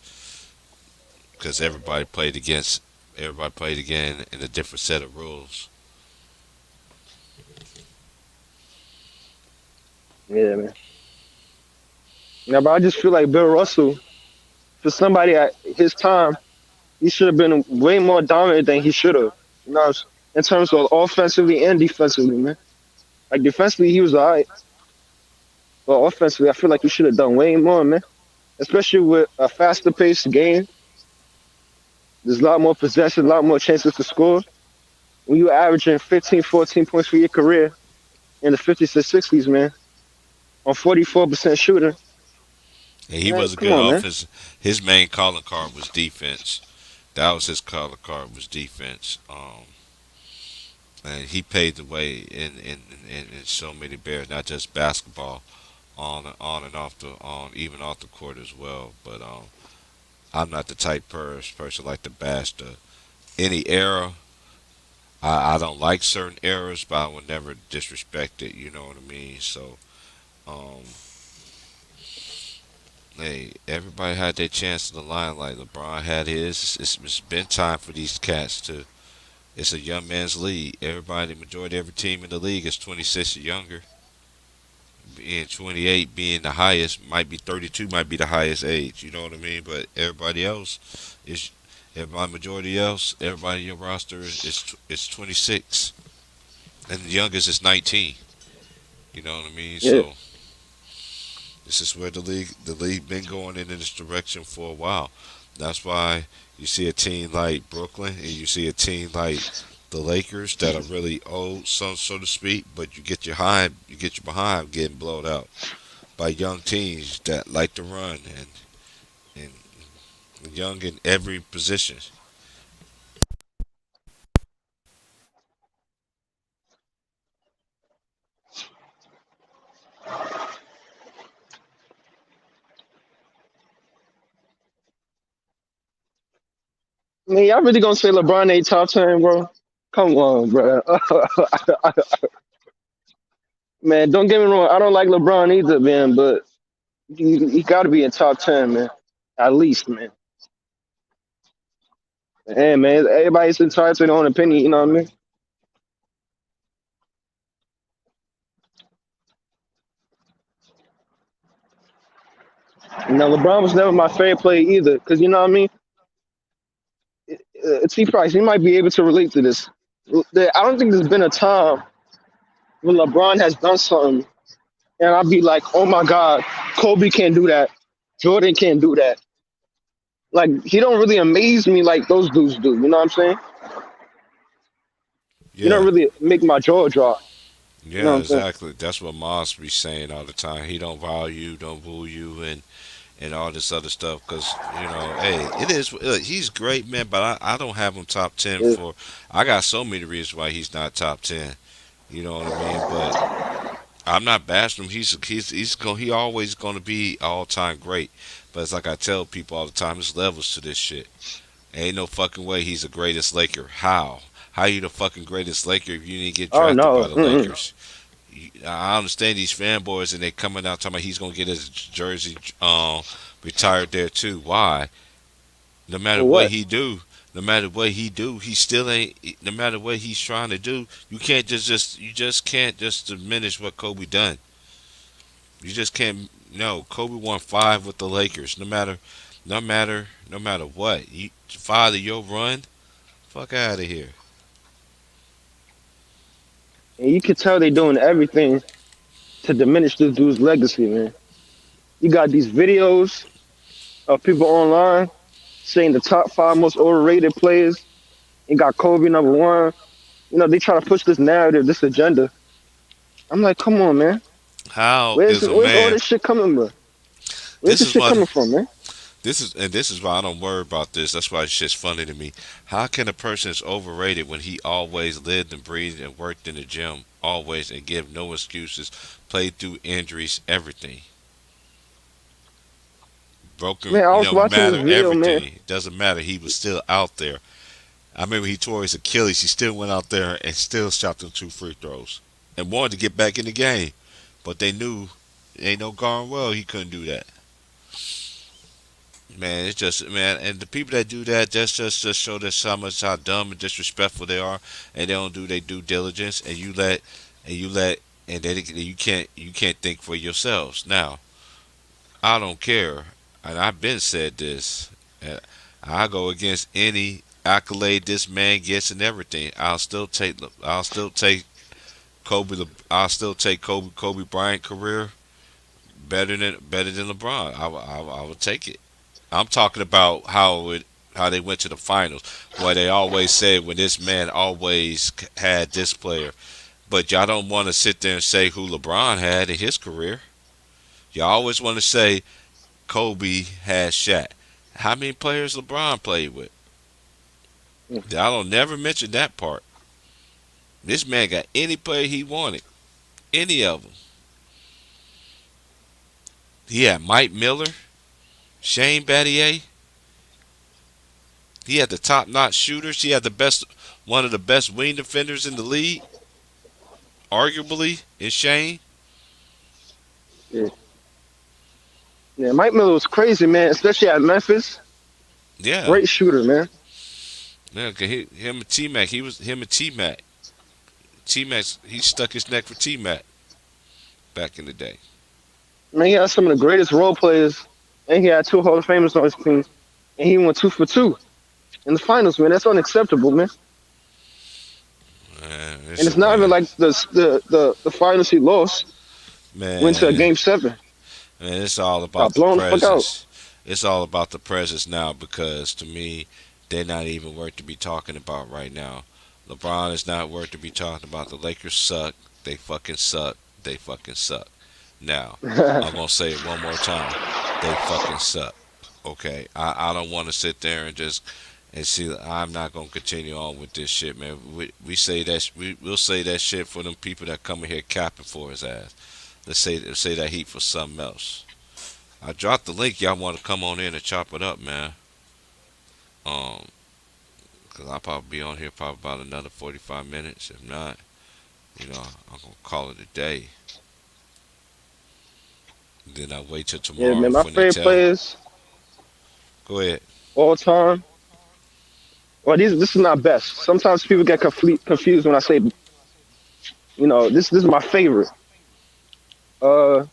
A: everybody played again in a different set of rules.
I: Yeah, man. Now, but I just feel like Bill Russell, for somebody at his time, he should have been way more dominant than he should have. You know, in terms of offensively and defensively, man. Like defensively, he was alright, but offensively, I feel like he should have done way more, man. Especially with a faster paced game, there's a lot more possession, a lot more chances to score. When you're averaging 15, 14 points for your career in the 50s to 60s, man, on 44% shooter,
A: And he
I: man,
A: was a
I: come
A: good
I: on, man.
A: offense. His main calling card was defense. That was his calling card was defense. And he paved the way in so many barriers, not just basketball, on and off the on even off the court as well. But I'm not the type person like to bash any era. I don't like certain eras, but I will never disrespect it. You know what I mean? So, um, hey, everybody had their chance in the limelight. LeBron had his. It's been time for these cats to. It's a young man's league. Everybody, the majority of every team in the league is 26 or younger. Being 28 being the highest, might be 32 might be the highest age. You know what I mean? But everybody else is, everybody majority else, everybody in your roster is 26, and the youngest is 19. You know what I mean?
I: Yeah.
A: So this is where the league been going in this direction for a while. That's why you see a team like Brooklyn and you see a team like the Lakers that are really old, so to speak, but you get your behind getting blown out by young teams that like to run and young in every position.
I: Man, y'all really gonna say LeBron ain't top 10, bro? Come on, bro. Man, don't get me wrong. I don't like LeBron either, man, but he got to be in top 10, man. At least, man. Hey, man, everybody's entitled to their own opinion, you know what I mean? You know, LeBron was never my favorite player either, because, you know what I mean? T Price, he might be able to relate to this. I don't think there's been a time when LeBron has done something, and I'll be like, oh my God, Kobe can't do that. Jordan can't do that. Like, he don't really amaze me like those dudes do, you know what I'm saying? He don't
A: Yeah,
I: really make my jaw drop, you know
A: yeah,
I: what I'm saying?
A: exactly. That's what Moss be saying all the time. He don't value you, don't boo you, and all this other stuff. Because hey, it is. He's great, man. But I don't have him top 10
I: Yeah.
A: for. I got so many reasons why he's not top 10. You know what I mean? But I'm not bashing him. He always going to be all time great. But it's like I tell people all the time. There's levels to this shit. Ain't no fucking way he's the greatest Laker. How? How you the fucking greatest Laker if you didn't get
I: Oh
A: drafted
I: no.
A: by the
I: Mm-mm.
A: Lakers? I understand these fanboys and they coming out talking about he's gonna get his jersey retired there too. Why? No matter
I: For
A: what
I: what?
A: he do, no matter what he do, he still ain't. No matter what he's trying to do, you can't you just can't just diminish what Kobe done. You just can't. No, Kobe won 5 with the Lakers. No matter what. You father your run. Fuck out of here.
I: And you can tell they're doing everything to diminish this dude's legacy, man. You got these videos of people online saying the top five most overrated players. You got Kobe number one. You know, they try to push this narrative, this agenda. I'm like, come on, man.
A: How is a
I: Where's all
A: man?
I: this shit coming from? Where's
A: This
I: this
A: is
I: shit
A: what
I: coming from, man?
A: this is why I don't worry about this. That's why it's just funny to me. How can a person is overrated when he always lived and breathed and worked in the gym always and give no excuses, played through injuries, everything, broken,
I: Man, I was watching this
A: matter
I: video, man.
A: everything. It doesn't matter. He was still out there. I remember he tore his Achilles. He still went out there and still shot them 2 free throws and wanted to get back in the game, but they knew ain't no darn well he couldn't do that. Man, it's just man, and the people that do that just show this how dumb and disrespectful they are, and they don't do their due diligence, and you let, and then you can't think for yourselves. Now, I don't care, and I've been said this, and I go against any accolade this man gets and everything. I'll still take I'll still take Kobe Bryant career better than LeBron. I would take it. I'm talking about how they went to the finals. Where they always said when this man always had this player, but y'all don't want to sit there and say who LeBron had in his career. Y'all always want to say Kobe had Shaq. How many players LeBron played with? Y'all don't never mention that part. This man got any player he wanted, any of them. He had Mike Miller, Shane Battier. He had the top-notch shooters. He had one of the best wing defenders in the league, arguably, in Shane.
I: Yeah. Yeah, Mike Miller was crazy, man, especially at Memphis.
A: Yeah,
I: Great shooter, man.
A: yeah. 'Cause him and T Mac. He was him and T Mac. T Mac. He stuck his neck for T Mac back in the day.
I: Man, he had some of the greatest role players, and he had two Hall of Famers on his team, and he went 2 for 2 in the finals, man. That's unacceptable, man.
A: Man,
I: And it's not even like the finals he lost. Went to a
A: man,
I: game 7.
A: it's all
I: Got
A: about the
I: blown the fuck out.
A: presence. It's all about the presence now because to me, they're not even worth to be talking about right now. LeBron is not worth to be talking about. The Lakers suck. They fucking suck. They fucking suck. Now, I'm gonna say it one more time. They fucking suck. Okay, I don't want to sit there and just and see. I'm not gonna continue on with this shit, man. We'll say that shit for them people that come in here capping for his ass. Let's say that heat for something else. I dropped the link. Y'all want to come on in and chop it up, man? Um, cause I'll probably be on here probably about another 45 minutes. If not, I'm gonna call it a day. Then I wait till
I: Yeah,
A: tomorrow
I: man. My
A: when they
I: favorite
A: tell.
I: players
A: Go ahead.
I: all time. Well, this is not best. Sometimes people get confused when I say, this is my favorite. Uh,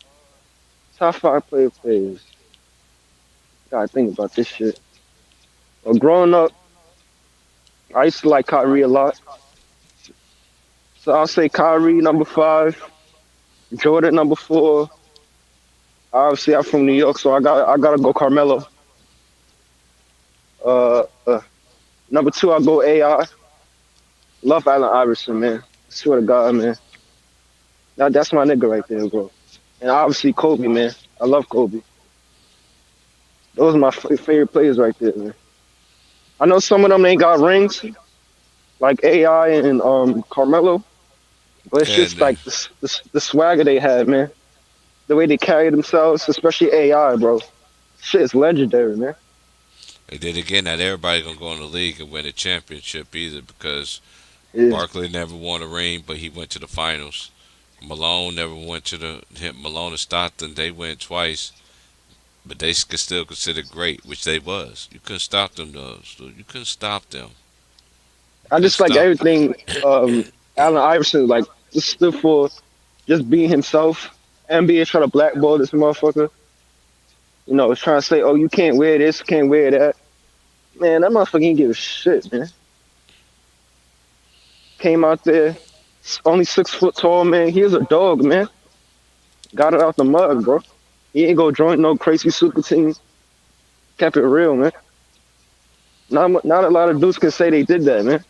I: Top 5 players. Gotta think about this shit. Well, growing up, I used to like Kyrie a lot. So I'll say Kyrie number 5, Jordan number 4. Obviously, I'm from New York, so I gotta go Carmelo. Uh, uh, number 2, I'll go AI. Love Allen Iverson, man. Swear to God, man. That's my nigga right there, bro. And obviously Kobe, man. I love Kobe. Those are my favorite players right there, man. I know some of them ain't got rings, like AI and Carmelo, but it's just
A: And
I: like the swagger they had, man. The way they carry themselves, especially AI, bro. Shit is legendary, man.
A: And then again, not everybody gonna go in the league and win a championship either because
I: Yeah.
A: Barkley never won a ring, but he went to the finals. Malone never went to Malone and Stockton. They went twice, but they could still consider great, which they was. You couldn't stop them though. So you couldn't stop them. You
I: I
A: couldn't
I: just like
A: stop.
I: everything Allen Iverson, like, just stood for just being himself. NBA trying to blackball this motherfucker. Trying to say, oh, you can't wear this, can't wear that. Man, that motherfucker ain't give a shit, man. Came out there, only 6 foot tall, man. He was a dog, man. Got it out the mud, bro. He ain't go join no crazy super team. Kept it real, man. Not a lot of dudes can say they did that, man.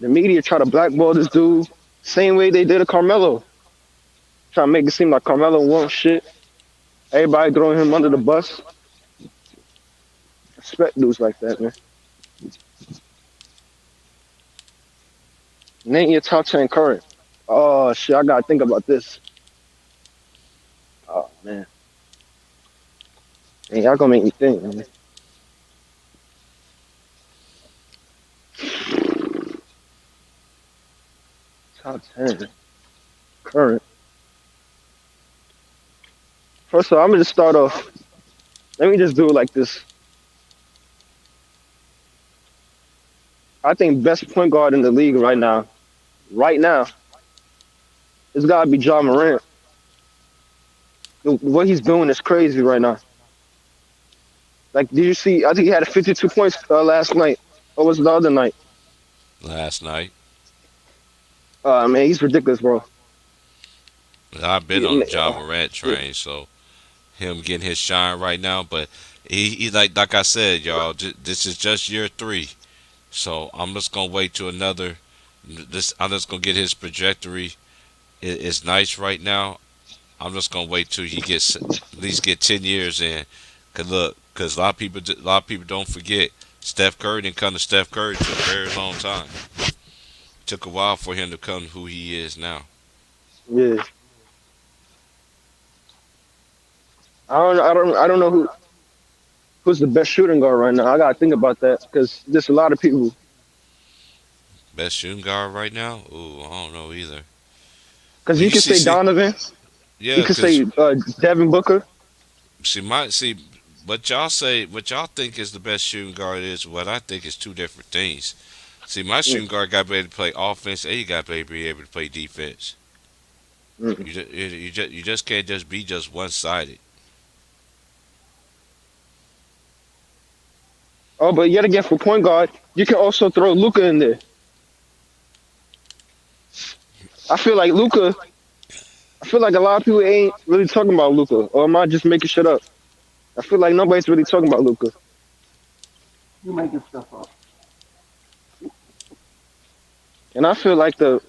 I: The media try to blackball this dude, same way they did to Carmelo. Try to make it seem like Carmelo won't shit. Everybody throwing him under the bus. Respect dudes like that, man. Name your top 10 current. Oh shit, I gotta think about this. Oh man. Hey, y'all gonna make me think, man. Top 10 current. First of all, I'm gonna just start off. Let me just do it like this. I think best point guard in the league right now, it's gotta be John Morant. What he's doing is crazy right now. Like, did you see? I think he had 52 points last night. Or was it the other night?
A: Last night.
I: Man, he's ridiculous, bro.
A: I've been on the John Morant train, so him getting his shine right now. But he like I said, y'all, this is just year 3, so I'm just gonna wait to another. I'm just gonna get his trajectory. It's nice right now. I'm just gonna wait till he gets at least get 10 years in. Cause a lot of people don't forget Steph Curry didn't come to Steph Curry for a very long time. Took a while for him to come who he is now.
I: Yeah. I don't know who's the best shooting guard right now. I gotta think about that because there's a lot of people.
A: Best shooting guard right now? Ooh, I don't know either.
I: Because
A: Well,
I: you can say Donovan,
A: yeah,
I: you can say
A: because
I: Devin Booker.
A: see what y'all think is the best shooting guard is what I think is two different things. See, my
I: Mm,
A: shooting guard got to be able to play offense, and he got to be able to play defense.
I: mm.
A: You just can't just be just one sided.
I: Oh, but yet again for point guard, you can also throw Luca in there. I feel like Luca. I feel like a lot of people ain't really talking about Luca, or am I just making shit up? I feel like nobody's really talking about Luca.
E: You making stuff up.
I: And I feel like the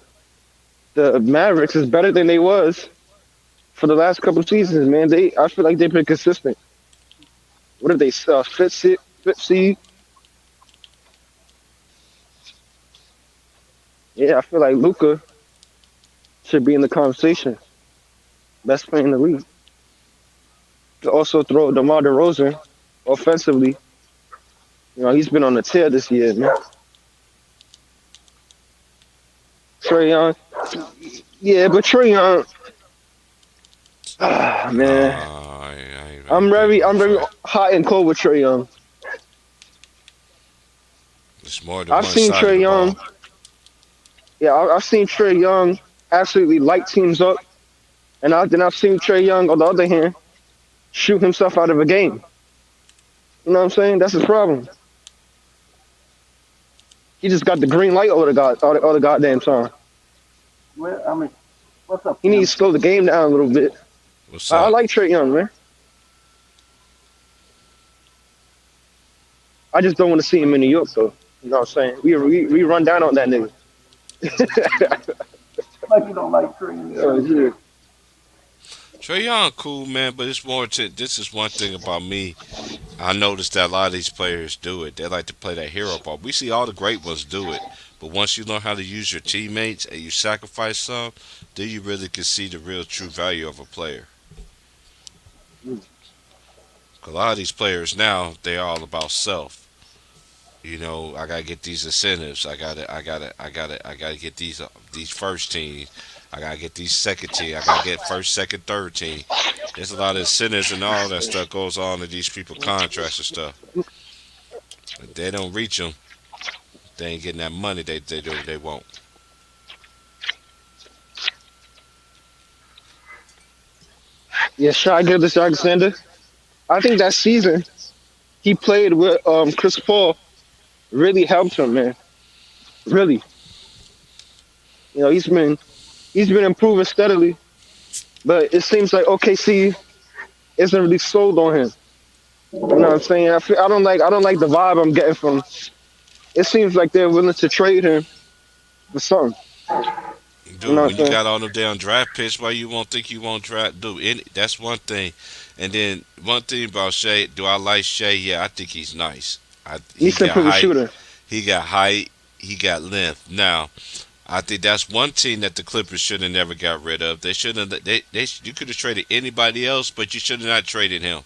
I: Mavericks is better than they was for the last couple of seasons, man. I feel like they've been consistent. What did they fifth seed? Yeah, I feel like Luca should be in the conversation. Best player in the league. To also throw DeMar DeRozan offensively. You know, he's been on the tear this year, man. Trae Young. Yeah, but Trae Young, man.
A: I
I: I'm
A: ain't big
I: very
A: on
I: I'm very
A: Trey.
I: hot and cold with Trae Young.
A: It's more than
I: I've
A: one
I: seen
A: side of
I: Trae
A: the
I: Young.
A: ball.
I: Yeah, I've seen Trae Young absolutely light teams up, and I've seen Trae Young on the other hand shoot himself out of a game. You know what I'm saying? That's his problem. He just got the green light all the goddamn time.
E: Well, I mean, what's up,
I: He needs
E: Tim?
I: to slow the game down a little bit.
A: What's
I: I
A: up?
I: like Trae Young, man. I just don't want to see him in New York, though. You know what I'm saying? We run down on that nigga.
E: Like you don't like Trey.
I: Yeah.
A: Trey Young, cool man, but it's more. This is one thing about me. I noticed that a lot of these players do it. They like to play that hero ball. We see all the great ones do it, but once you learn how to use your teammates and you sacrifice some, then you really can see the real true value of a player. 'Cause a lot of these players now, they're all about self. You know, I gotta get these incentives. I gotta get these first teams. I gotta get these second team. I gotta get first, second, third team. There's a lot of incentives and all that stuff goes on in these people contracts and stuff. If they don't reach them, they ain't getting that money. They won't.
I: Yeah, Shai Gilgeous-Alexander. I think that season he played with Chris Paul really helped him, man. Really. You know, He's been improving steadily, but it seems like OKC isn't really sold on him. You know what I'm saying? I don't like the vibe I'm getting from. It seems like they're willing to trade him for something. You know
A: Dude,
I: what
A: when
I: I'm
A: you
I: saying?
A: got all them damn draft picks, why you won't think you won't draft? Dude, that's one thing. And then one thing about Shea, do I like Shea? Yeah, I think he's nice. He
I: He's to
A: got
I: improve a
A: height.
I: shooter.
A: He got height. He got length. Now, I think that's one team that the Clippers should have never got rid of. They shouldn't. You could have traded anybody else, but you should have not traded him.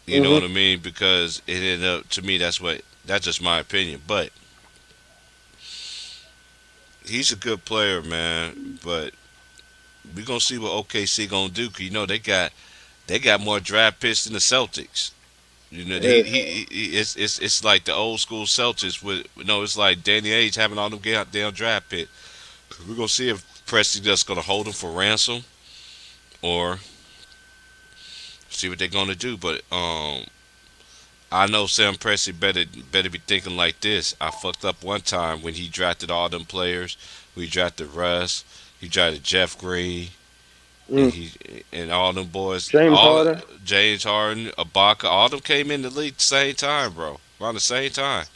A: You know
I: Hmm.
A: what I mean? Because it ended up to me. That's just my opinion. But he's a good player, man. But we gonna see what OKC gonna do. 'Cause you know they got more draft picks than the Celtics. You know,
I: Yeah.
A: it's like the old school Celtics with no. It's like Danny Ainge having all them goddamn draft picks. We're gonna see if Presti just gonna hold him for ransom or see what they're gonna do. But I know Sam Presti better be thinking like this. I fucked up one time when he drafted all them players. We drafted Russ. He drafted Jeff Green. And
I: Mm.
A: he and all them boys,
I: James
A: all
I: Harden.
A: James Harden, Ibaka, all them came in the league at the same time, bro. Around the same time,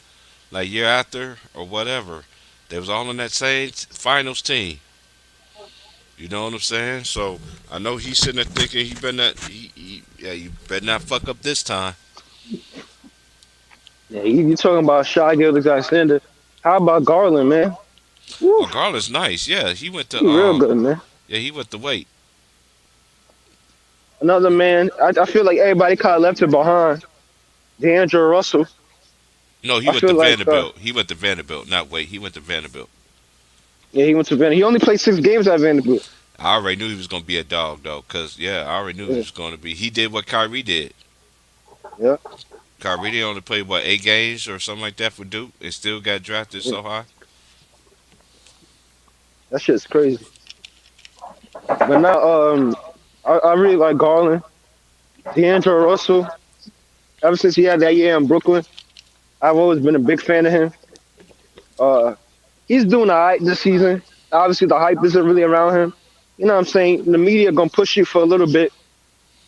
A: like year after or whatever. They was all on that same finals team. You know what I'm saying? So I know he's sitting there thinking he better not. Yeah, you better not fuck up this time.
I: Yeah, you talking about Shai Gilgeous-Alexander? How about Garland, man? Woo,
A: Oh, Garland's nice. Yeah, he went to
I: he real good, man.
A: yeah, he went to wait.
I: Another man. I feel like everybody kind of left it behind. D'Angelo Russell.
A: No, he
I: I
A: went to
I: feel like
A: Vanderbilt. He went to Vanderbilt. Not wait. He went to Vanderbilt.
I: yeah, he went to Vanderbilt. He only played 6 games at Vanderbilt.
A: I already knew he was gonna be a dog though, cause yeah, I already knew he
I: Yeah,
A: was gonna be. He did what Kyrie did.
I: yeah,
A: Kyrie did only played what 8 games or something like that for Duke, and still got drafted
I: yeah.
A: so high.
I: That shit's crazy. But now, I really like Garland, D'Angelo Russell. Ever since he had that year in Brooklyn, I've always been a big fan of him. Uh, he's doing all right this season. Obviously, the hype isn't really around him. You know what I'm saying? The media gonna push you for a little bit.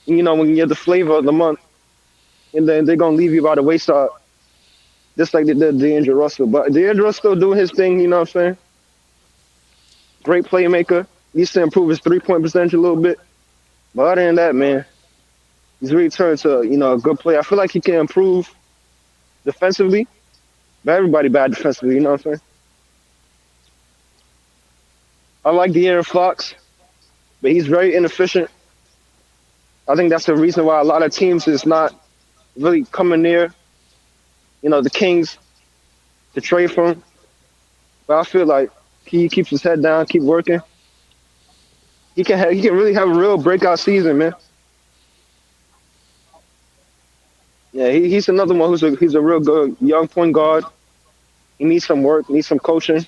I: You know, when you're the flavor of the month, and then they're gonna leave you by the wayside, just like they did D'Angelo Russell. But D'Angelo still doing his thing. You know what I'm saying? Great playmaker. Needs to improve his 3-point percentage a little bit. But other than that, man, he's really turned to a good player. I feel like he can improve defensively, but everybody bad defensively. You know what I'm saying? I like De'Aaron Fox, but he's very inefficient. I think that's the reason why a lot of teams is not really coming near, the Kings to trade for him. But I feel like he keeps his head down, keep working. He can really have a real breakout season, man. Yeah, he's another one he's a real good young point guard. He needs some work, needs some coaching.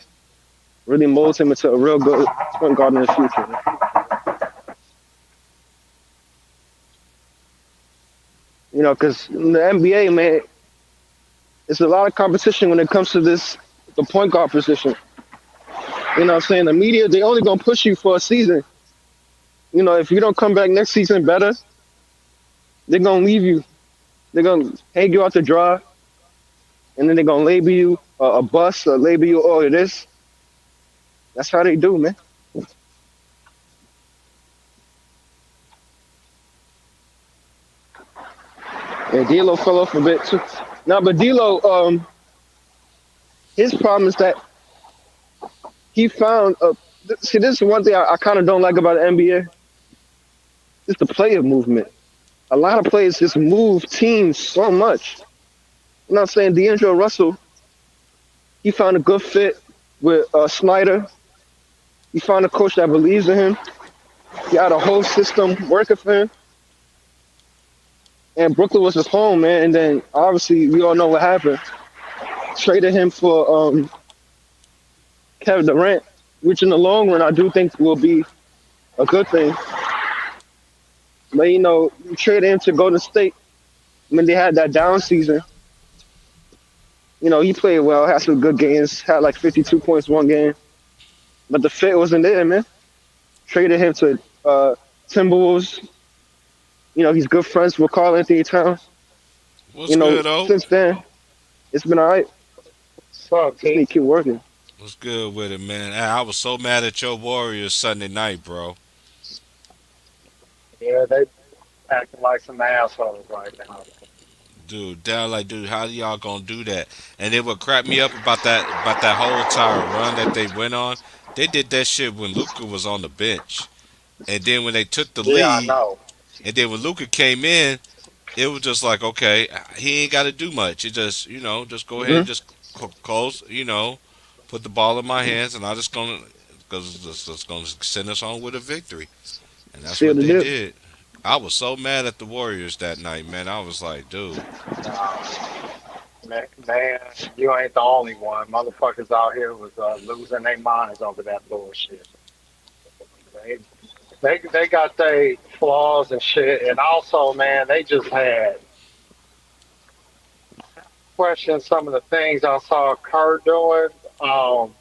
I: Really molds him into a real good point guard in the future. Man. Because in the NBA, man, it's a lot of competition when it comes to the point guard position. You know what I'm saying? The media, they only gonna push you for a season. If you don't come back next season better, they're gonna leave you. They're gonna hang you out to dry, and then they're gonna label you a bust or label you all of this. That's how they do, man. And D'Lo fell off a bit too. No, but D'Lo, his problem is that he found. See, this is one thing I kind of don't like about the NBA. It's the player movement. A lot of players just move teams so much. You know what I'm saying? D'Angelo Russell, he found a good fit with Snyder. He found a coach that believes in him. He had a whole system working for him. And Brooklyn was his home, man. And then obviously we all know what happened. Traded him for Kevin Durant, which in the long run I do think will be a good thing. But you traded him to Golden State when they had that down season. He played well, had some good games, had like 52 points one game. But the fit wasn't there, man. traded him to Timberwolves. He's good friends with Karl Anthony Towns.
A: What's good, though?
I: Since then, it's been all right.
J: Fuck,
I: Just need to keep working.
A: What's good with it, man? I was so mad at your Warriors Sunday night, bro.
J: yeah, they acting like some assholes right now.
A: Dude, down like, dude, how y'all gonna do that? And it would crack me up about that whole entire run that they went on. They did that shit when Luca was on the bench, and then when they took the
J: Yeah, I
A: lead,
J: know.
A: and then when Luca came in, it was just like, okay, he ain't got to do much. It just, just go ahead
I: Hmm
A: and just close, put the ball in my hands, and I just gonna, because it's gonna send us on with a victory, and that's
I: Seal
A: what
I: the
A: they
I: deal.
A: did. I was so mad at the Warriors that night, man. I was like, dude.
J: Man, you ain't the only one. Motherfuckers out here was losing their minds over that bullshit. They, they got their flaws and shit, and also, man, they just had questioned some of the things I saw Kerr doing. Um,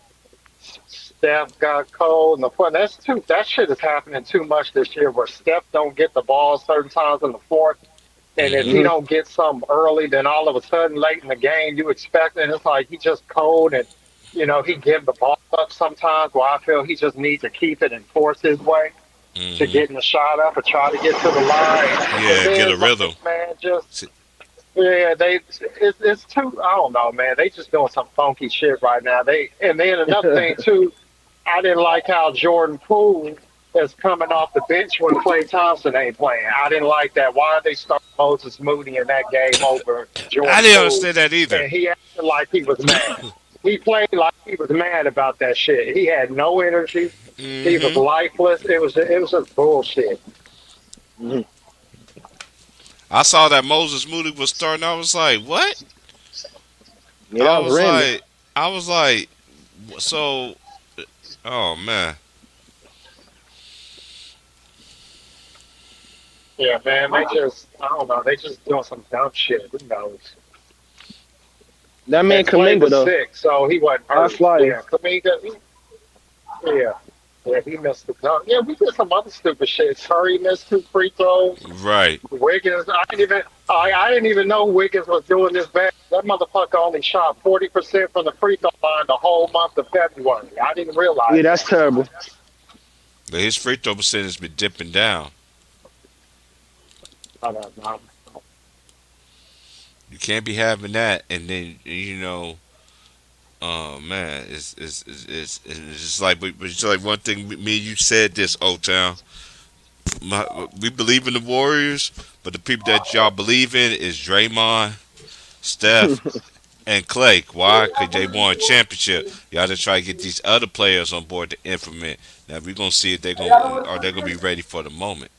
J: Steph got cold, and that's too. That shit is happening too much this year. Where Steph don't get the ball certain times in the fourth, and if he
A: Hmm.
I: hmm
J: don't get something early, then all of a sudden late in the game, you expect, and it's like he just cold, and he give the ball up sometimes. Where I feel he just needs to keep it and force his way to
A: Hmm.
J: getting the shot up or try to get to the line. And
A: Yeah, get
J: then
A: a rhythm.
J: like, man, just
A: See,
J: yeah, it's too. I don't know, man. They just doing some funky shit right now. And then another thing too. I didn't like how Jordan Poole is coming off the bench when Klay Thompson ain't playing. I didn't like that. Why did they start Moses Moody in that game over
A: I
J: Jordan
A: didn't
J: Poole?
A: understand that either.
J: And he acted like he was mad. He played like he was mad about that shit. He had no energy. He was
A: Hmm.
J: lifeless. It was just bullshit.
I: hmm
A: I saw that Moses Moody was starting. I was like, what?
I: Yeah,
A: I
I: that was
A: was
I: random.
A: like, I was like, so, oh man.
J: Yeah, man. I don't know. They just doing some dumb shit. Who knows?
I: That man
J: And Clay
I: Kaminga
J: was
I: though,
J: sick, so he wasn't
I: high
J: hurt.
I: flyer.
J: Yeah, Kaminga. Yeah. Yeah, he missed the dunk. Yeah, we did some other stupid shit. Curry missed two free throws.
A: Right.
J: Wiggins, I didn't even know Wiggins was doing this bad. That motherfucker only shot 40% from the free throw line the whole month of February. I didn't
I: Yeah,
J: realize
I: that's
J: that.
I: terrible.
A: But his free throw percentage has been dipping down.
J: I don't know.
A: You can't be having that, and then oh man, it's just like, but it's like one thing. Me and you said this, Old Town. We believe in the Warriors, but the people that y'all believe in is Draymond, Steph, and Clay. Why? Because they won a championship. Y'all just try to get these other players on board to implement. Now we're gonna see if they gonna be ready for the moment.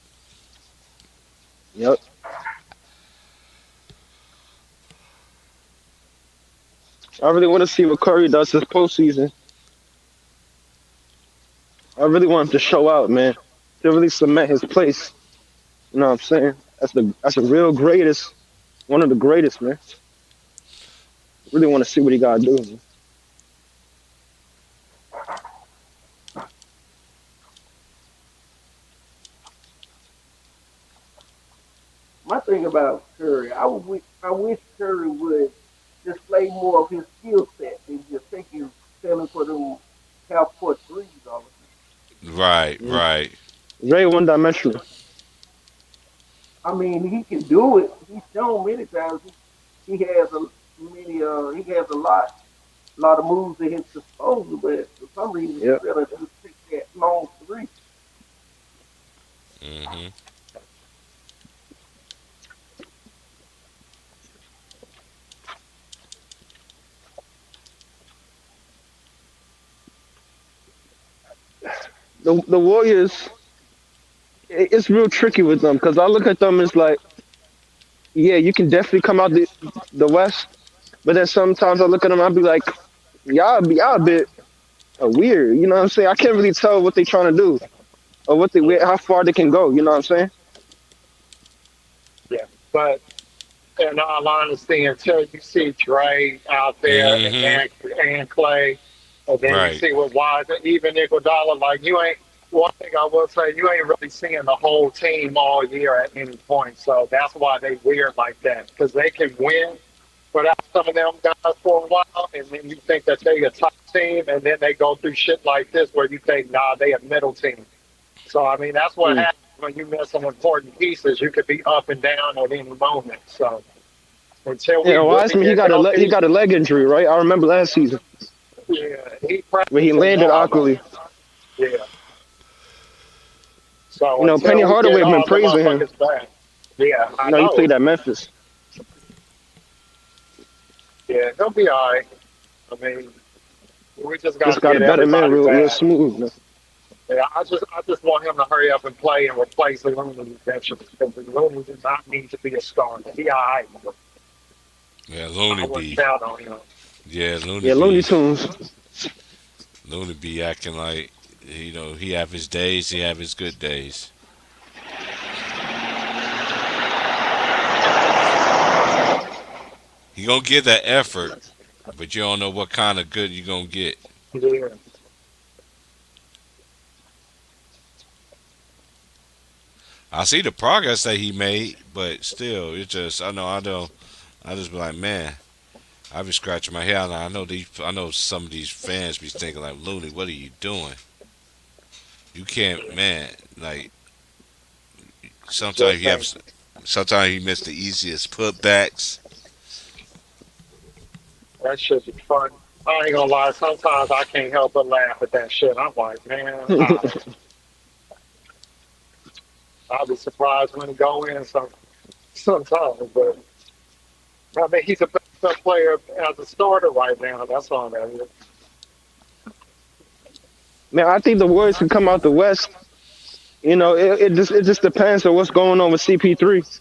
I: Yep. I really want to see what Curry does this postseason. I really want him to show out, man. To really cement his place. You know what I'm saying? That's the real greatest, one of the greatest, man. Really want to see what he gotta do, man.
K: My thing about Curry, I wish Curry would display more of his skill set than just taking selling for them half court threes all the time.
A: Right,
I: Yeah.
A: right.
I: Very one dimensional.
K: I mean, he can do it. He's shown many times he has a he has a lot of moves at his disposal, but for some reason he
I: Yep.
K: rather just take that long three.
A: Hmm.
I: The Warriors, it's real tricky with them because I look at them as like, yeah, you can definitely come out the West, but then sometimes I look at them, I'll be like, y'all a bit weird. You know what I'm saying? I can't really tell what they trying to do or how far they can go. You know what I'm saying?
J: Yeah. But in all honesty, until you see Dre out there
A: Hmm.
J: and Clay, and then you
A: Right.
J: see what Wise, even Iguodala, like you ain't one thing I will say, you ain't really seeing the whole team all year at any point. So that's why they weird like that. Because they can win without some of them guys for a while, and then you think that they a top team, and then they go through shit like this where you think, nah, they a middle team. So I mean, that's what
I: Mm.
J: happens when you miss some important pieces. You could be up and down at any moment. So until we
I: Yeah,
J: really
I: Wiseman,
J: get
I: he
J: healthy,
I: got a leg injury, right? I remember last season
J: yeah, he
I: when he
J: practicing
I: landed
J: now though.
I: awkwardly.
J: Yeah. So
I: You know, Penny
J: until we get
I: Hardaway been
J: all the
I: praising him.
J: motherfuckers back, yeah,
I: You
J: I
I: know, he
J: know.
I: played at Memphis.
J: Yeah, he'll be all right. I mean, we just got
I: Just
J: to
I: got a
J: get
I: better man,
J: everybody
I: real
J: back.
I: smooth. Man.
J: Yeah, I just want him to hurry up and play and replace Looney eventually because Looney does not need to be a starter. He all right.
A: Yeah,
J: I
A: Looney
J: wouldn't
A: be.
J: count on him.
A: Yeah, Looney
I: Yeah, Looney
A: be.
I: Tunes.
A: Looney be acting like he have his days, he have his good days. He gonna give that effort, but you don't know what kind of good you gonna get.
J: Yeah.
A: I see the progress that he made, but still, it just I just be like, man, I be scratching my head. I know some of these fans be thinking like, Looney, what are you doing? You can't, man. Like sometimes
J: Just
A: you have,
J: think.
A: sometimes you miss the easiest putbacks.
J: That should be fun. I ain't gonna lie. Sometimes I can't help but laugh at that shit. I'm like, man, I'll be surprised when he go in sometimes. But I mean, he's a better player as a starter right now. That's all that is.
I: Man, I think the Warriors can come out the West. You know, it just depends on what's going on with CP3.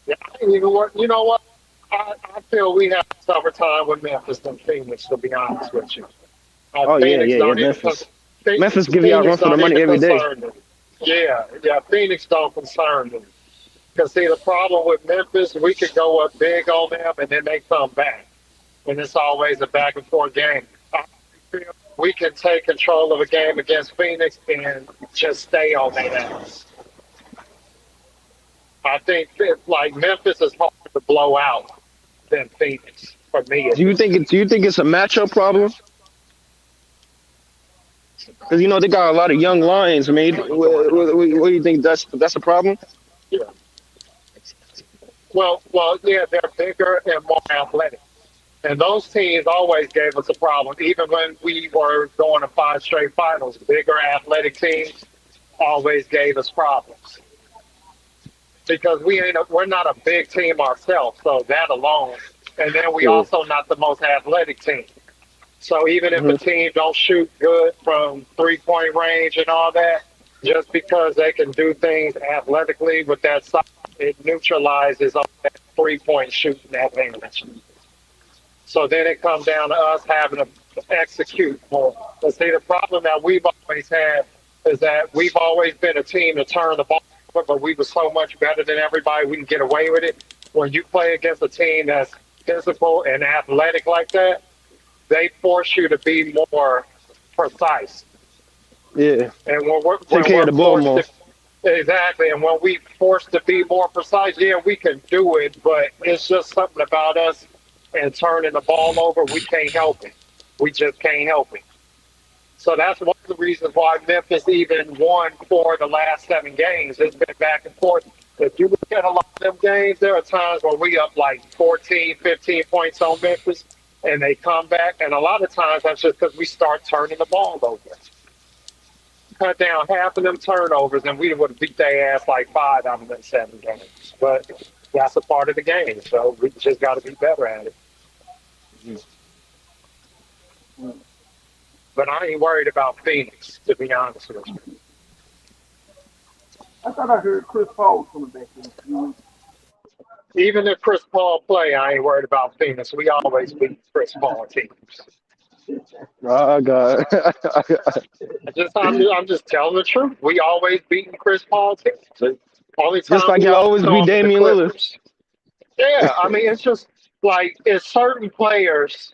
J: Yeah, you know what? I feel we have a tougher time with Memphis than Phoenix, to be honest with you.
I: Oh yeah,
J: Phoenix
I: yeah, yeah.
J: don't even
I: Memphis, Memphis give you out
J: Phoenix
I: run for the
J: don't
I: money
J: even
I: every day.
J: concern me. Yeah, Phoenix don't concern me. Because see, the problem with Memphis, we could go up big on them and then they come back, and it's always a back and forth game. I feel we can take control of a game against Phoenix and just stay on their ass. I think like Memphis is harder to blow out than Phoenix for me at least.
I: Do you think it's a matchup problem? Because you know they got a lot of young lions. I mean, what do you think? That's a problem?
J: Yeah. Yeah, they're bigger and more athletic. And those teams always gave us a problem. Even when we were going to five straight finals, bigger athletic teams always gave us problems. Because we're not a big team ourselves, so that alone. And then we
I: Yeah.
J: also not the most athletic team. So even if a
I: Hmm.
J: team don't shoot good from 3-point range and all that, just because they can do things athletically with that size, it neutralizes all that 3-point shooting advantage. So then it comes down to us having to execute more. But see, the problem that we've always had is that we've always been a team to turn the ball over, but we were so much better than everybody, we can get away with it. When you play against a team that's physical and athletic like that, they force you to be more precise.
I: Yeah.
J: And
I: Take
J: when
I: care of
J: we're
I: the ball
J: forced
I: more.
J: to exactly, and when we forced to be more precise, yeah, we can do it, but it's just something about us and turning the ball over. We can't help it. We just can't help it. So that's one of the reasons why Memphis even won for the last 7 games. It's been back and forth. If you look at a lot of them games, there are times where we up like 14, 15 points on Memphis, and they come back. And a lot of times that's just because we start turning the ball over. Cut down half of them turnovers, and we would have beat their ass like 5 out of them 7 games. But that's a part of the game, so we just got to be better at it. But I ain't worried about Phoenix, to be honest with you.
K: I thought I heard Chris Paul was coming back in a few weeks.
J: Even if Chris Paul play, I ain't worried about Phoenix. We always beat Chris Paul teams.
I: Oh God.
J: I'm just telling the truth. We always beating Chris Paul teams. The only
I: Just
J: time
I: like
J: we
I: y'all
J: lost
I: always beat
J: to the
I: Damian Lillard.
J: Clippers. Yeah, I mean it's just like it's certain players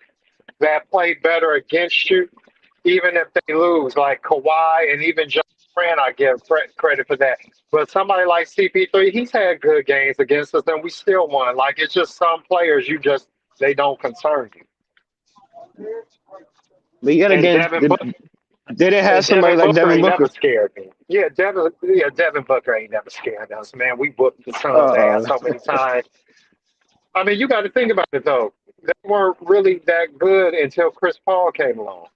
J: that play better against you even if they lose, like Kawhi and even John Moran, I give credit for that. But somebody like CP3, he's had good games against us, and we still won. Like it's just some players you just they don't concern you.
I: But yet
J: And
I: again, they didn't have
J: And
I: somebody
J: Devin
I: like
J: Booker
I: Devin
J: ain't never
I: Booker.
J: scared me. Devin Booker ain't never scared us, man. We whooped the Suns' ass
I: Uh,
J: so many times. I mean, you got to think about it though. They weren't really that good until Chris Paul came along.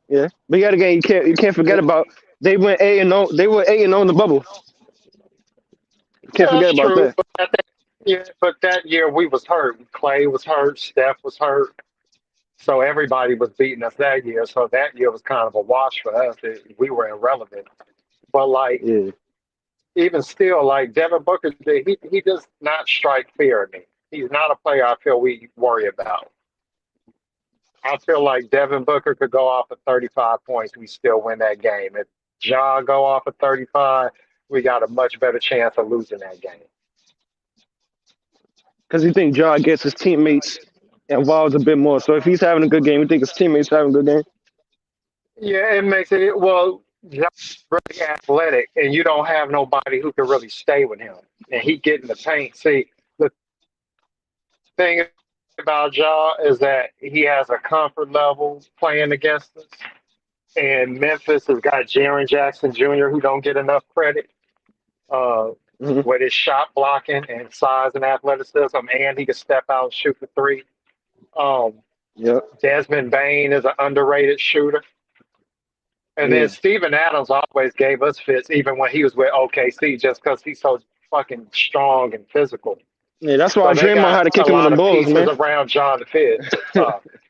I: yeah. But yet again, you can't forget about they went 8-0. They were 8-0 in the bubble. You can't
J: Yeah,
I: forget
J: that's
I: about
J: true.
I: that.
J: But that year we was hurt. Clay was hurt. Steph was hurt. So everybody was beating us that year. So that year was kind of a wash for us. We were irrelevant. But like
I: Yeah.
J: even still, like Devin Booker, he does not strike fear in me. He's not a player I feel we worry about. I feel like Devin Booker could go off of 35 points, we still win that game. If Ja go off of 35, we got a much better chance of losing that game.
I: Because you think Ja gets his teammates involved a bit more. So if he's having a good game, you think his teammates having a good game.
J: Yeah, it makes it well. Ja's really athletic, and you don't have nobody who can really stay with him, and he get in the paint. See, the thing about Ja is that he has a comfort level playing against us. And Memphis has got Jaren Jackson Jr., who don't get enough credit uh,
I: Mm-hmm.
J: with his shot blocking and size and athleticism, and he can step out and shoot the three. Um,
I: Yep.
J: Desmond Bain is an underrated shooter. And then
I: Yeah.
J: Steven Adams always gave us fits, even when he was with OKC, just because he's so fucking strong and physical.
I: Yeah, that's why
J: So they
I: Draymond
J: got
I: had to
J: a
I: kick him in
J: lot
I: the
J: of
I: balls,
J: pieces
I: man.
J: around John to fit.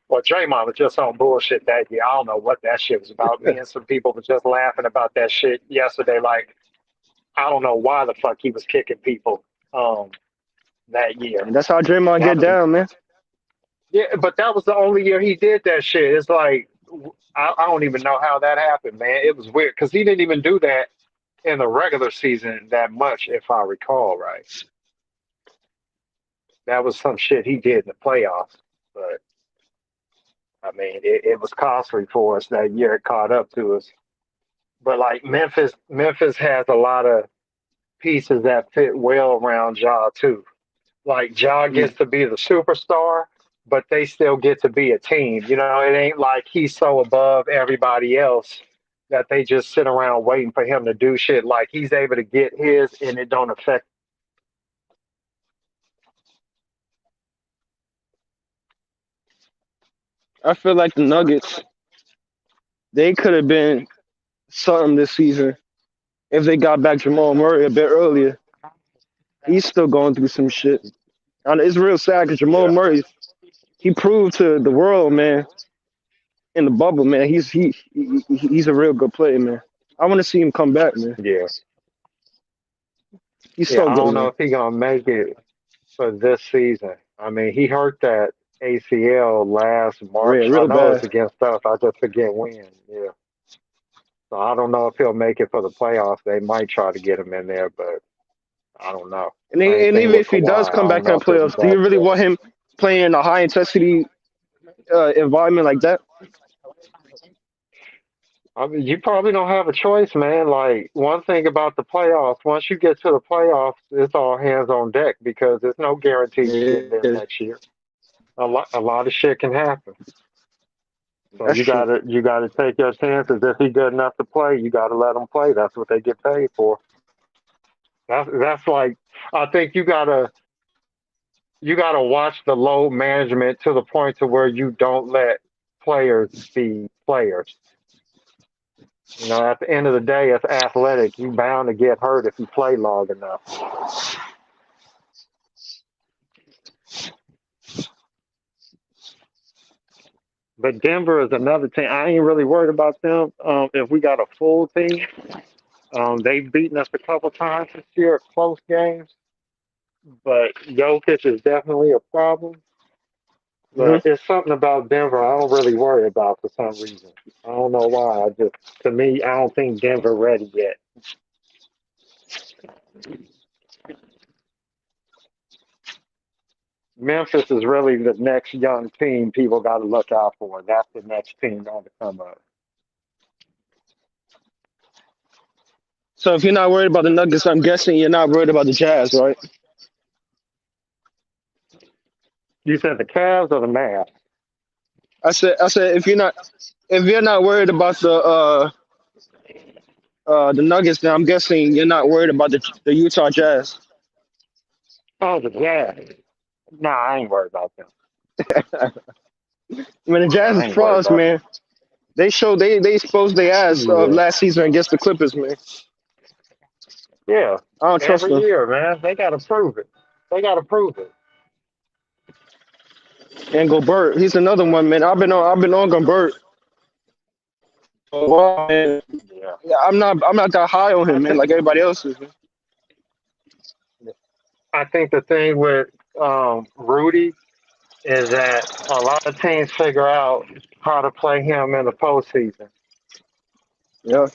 J: Well, Draymond was just on bullshit that year. I don't know what that shit was about. Me and some people were just laughing about that shit yesterday. Like, I don't know why the fuck he was kicking people that year.
I: And that's how Draymond
J: That
I: get
J: was,
I: down, man.
J: yeah, but that was the only year he did that shit. It's like I don't even know how that happened, man. It was weird because he didn't even do that in the regular season that much, if I recall right. That was some shit he did in the playoffs, but I mean, it was costly for us that year. It caught up to us. But like Memphis has a lot of pieces that fit well around Ja too. Like Ja
I: Mm.
J: gets to be the superstar, but they still get to be a team. You know, it ain't like he's so above everybody else that they just sit around waiting for him to do shit. Like he's able to get his and it don't affect.
I: I feel like the Nuggets, they could have been something this season if they got back Jamal Murray a bit earlier. He's still going through some shit. And it's real sad because Jamal
J: Yeah,
I: Murray, he proved to the world, man, in the bubble, man. He's a real good player, man. I want to see him come back, man.
J: yeah,
I: He's
J: yeah.
I: so
J: I
I: good,
J: don't know
I: man.
J: if he gonna make it for this season. I mean, he hurt that ACL last March. I
I: Real
J: know it's
I: bad.
J: against us. I just forget when. Yeah. So I don't know if he'll make it for the playoffs. They might try to get him in there, but I don't know. Same
I: And
J: thing
I: even
J: with
I: if he does
J: Kawhi. I
I: come
J: don't
I: back in
J: know
I: the
J: if he'll be
I: playoffs, do you
J: back
I: really
J: yet.
I: want him playing in a high intensity environment like that?
J: I mean, you probably don't have a choice, man. Like one thing about the playoffs, once you get to the playoffs, it's all hands on deck because there's no guarantee you get
I: Yeah,
J: in next year. A lot of shit can happen. So
I: that's true.
J: you gotta take your chances. If he's good enough to play, you gotta let him play. That's what they get paid for. That's like I think you gotta watch the load management to the point to where you don't let players be players. You know, at the end of the day, it's athletic. You bound to get hurt if you play long enough. But Denver is another team. I ain't really worried about them. If we got a full team, they've beaten us a couple times this year, close games. But Jokic is definitely a problem.
I: Hmm.
J: But it's something about Denver I don't really worry about for some reason. I don't know why. To me, I don't think Denver ready yet. Memphis is really the next young team people got to look out for. That's the next team on to come up.
I: So if you're not worried about the Nuggets, I'm guessing you're not worried about the Jazz, right?
J: You said the Cavs or the Mavs?
I: I said if you're not worried about the Nuggets, then I'm guessing you're not worried about the Utah Jazz.
J: Oh, the Jazz. Nah, I ain't worried about them.
I: When the Jazz
J: I
I: is
J: ain't worried
I: frauds,
J: about
I: man. They exposed their ass
J: them. Yeah.
I: last season against the Clippers, man.
J: Yeah.
I: I don't trust
J: Every
I: them.
J: year, man. They got to prove it. They got to prove it.
I: And Gobert, he's another one, man. I've been on Gobert. For a while, man.
J: Yeah.
I: Yeah, I'm not that high on him, man, like everybody else is. Man.
J: I think the thing with Rudy is that a lot of teams figure out how to play him in the postseason.
I: Yeah.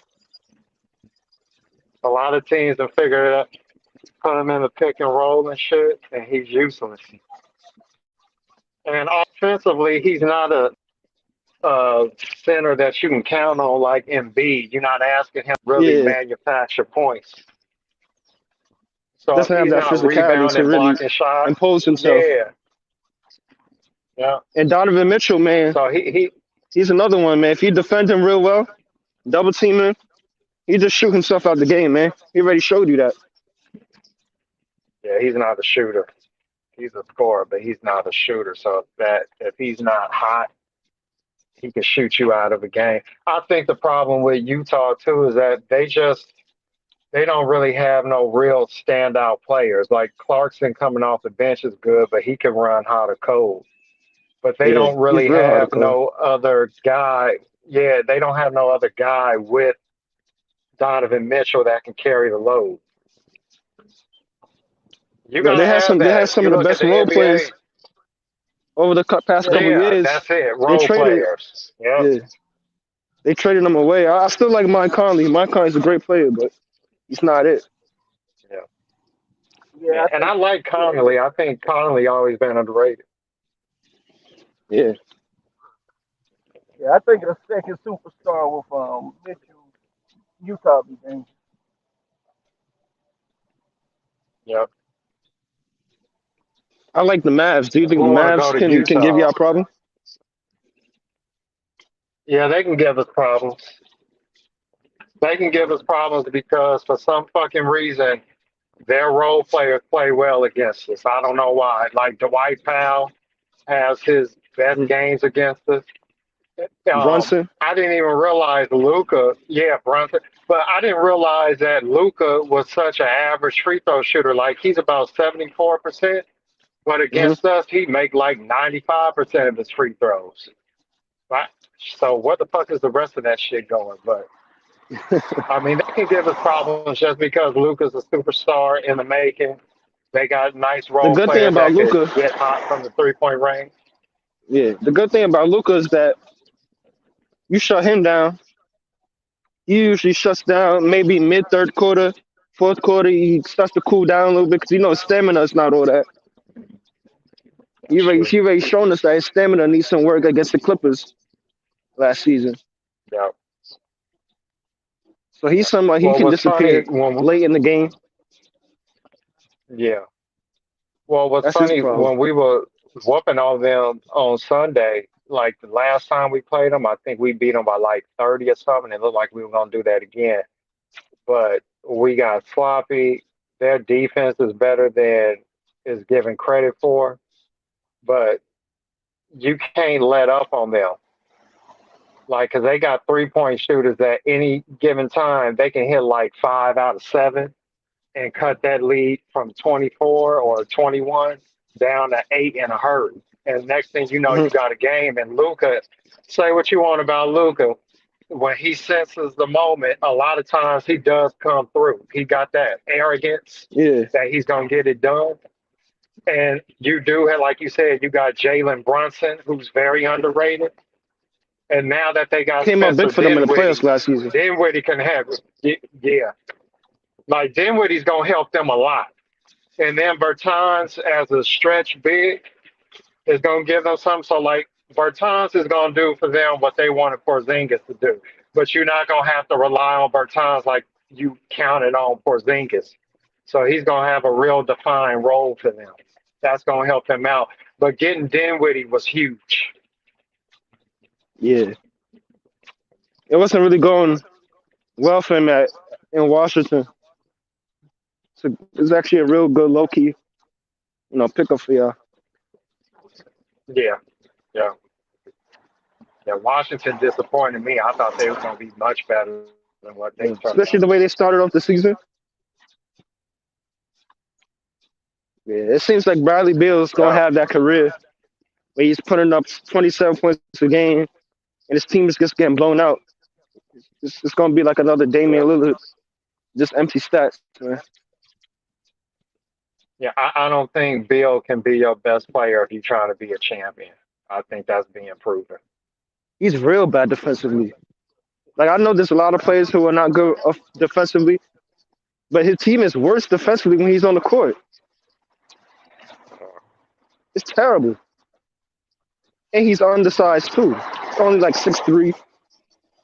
J: A lot of teams have figured out, put him in the pick and roll and shit, and he's useless. And offensively, he's not a center that you can count on like Embiid. You're not asking him to really
I: Yeah.
J: manufacture points. So if
I: Doesn't have
J: he's
I: that
J: not
I: physicality to
J: rebounding,
I: really
J: blocking shots,
I: impose himself.
J: yeah.
I: And Donovan Mitchell, man,
J: So
I: he's another one, man. If you defend him real well, double team him, he just shoot himself out the game, man. He already showed you that.
J: yeah, he's not a shooter. He's a scorer, but he's not a shooter. So if he's not hot, he can shoot you out of a game. I think the problem with Utah too is that they don't really have no real standout players. Like Clarkson coming off the bench is good, but he can run hot or cold. But they
I: Yeah,
J: don't really
I: he's real
J: have
I: hardcore.
J: no other guy. Yeah, they don't have no other guy with Donovan Mitchell that can carry the load. You
I: Yo,
J: gotta have
I: they had
J: that.
I: some
J: You
I: of the
J: look at
I: best
J: the
I: role
J: NBA.
I: players over the past couple
J: Yeah,
I: years.
J: that's it.
I: They
J: Role
I: traded,
J: players. Yep.
I: yeah, they traded them away. I still like Mike Conley. Mike Conley's a great player, but he's not it.
J: Yeah.
K: Yeah, I
J: And I
K: think.
J: like Connolly. I think Connolly always been underrated.
I: Yeah,
K: Yeah, I think a second superstar with Mitchell, Utah be dangerous.
J: Yep.
I: I like the Mavs. Do you think
J: Who
I: the
J: want to go
I: Mavs
J: to
I: can give you
J: Utah?
I: a problem?
J: Yeah, they can give us problems. They can give us problems because for some fucking reason their role players play well against us. I don't know why. Like Dwight Powell has his best
I: Mhm.
J: games against us.
I: Brunson.
J: I didn't even realize Luca. Yeah, Brunson. But I didn't realize that Luca was such an average free throw shooter. Like he's about 74%, but against us, he make like 95% of his free throws. Right? So what the fuck is the rest of that shit going? But I mean, they can give us problems just because Luca's a superstar in the making. They got nice
I: The
J: role
I: good thing
J: players
I: about
J: that could
I: Luca,
J: get hot from the 3-point range.
I: yeah, the good thing about Luca is that you shut him down. He usually shuts down maybe mid third quarter, fourth quarter. He starts to cool down a little bit because his stamina is not all that. He already shown us that his stamina needs some work against the Clippers last season.
J: Yeah.
I: So he's somebody he
J: Well,
I: can
J: what's
I: disappear
J: funny
I: late in the game.
J: yeah. Well, what's
I: That's his
J: funny
I: problem.
J: when we were whooping on them on Sunday, like the last time we played them, I think we beat them by like 30 or something. It looked like we were gonna do that again, but we got sloppy. Their defense is better than is given credit for, but you can't let up on them. Like, cause they got 3-point shooters at any given time. They can hit like 5 out of 7 and cut that lead from 24 or 21 down to 8 in a hurry. And next thing you know, you got a game. And Luca, say what you want about Luca, when he senses the moment, a lot of times he does come through. He got that arrogance that he's gonna get it done. And you do have, like you said, you got Jalen Brunson, who's very underrated. And now that they got
I: Came up
J: Spencer
I: big for them in the
J: Dinwiddie,
I: playoffs last season.
J: Dinwiddie can have it. Yeah. Like Dinwiddie's gonna help them a lot. And then Bertans as a stretch big, It's gonna give them something. So like Bertans is gonna do for them what they wanted Porzingis to do, but you're not gonna have to rely on Bertans like you counted on Porzingis. So he's gonna have a real defined role for them. That's gonna help them out. But getting Dinwiddie was huge.
I: Yeah, it wasn't really going well for him in Washington. So it's actually a real good low key, pickup for y'all.
J: Yeah, yeah, yeah. Washington disappointed me. I thought they were gonna be much better than what they turned
I: Especially
J: out.
I: the way they started off the season. Yeah, it seems like Bradley Beal's gonna
J: Yeah,
I: have that career where he's putting up 27 points a game and his team is just getting blown out. It's gonna be like another
J: yeah,
I: Damian Lillard, just empty stats, man.
J: yeah. I don't think Bill can be your best player if you're trying to be a champion. I think that's being proven.
I: He's real bad defensively. Like I know there's a lot of players who are not good defensively, but his team is worse defensively when he's on the court. It's terrible. And he's undersized too. He's only like 6'3",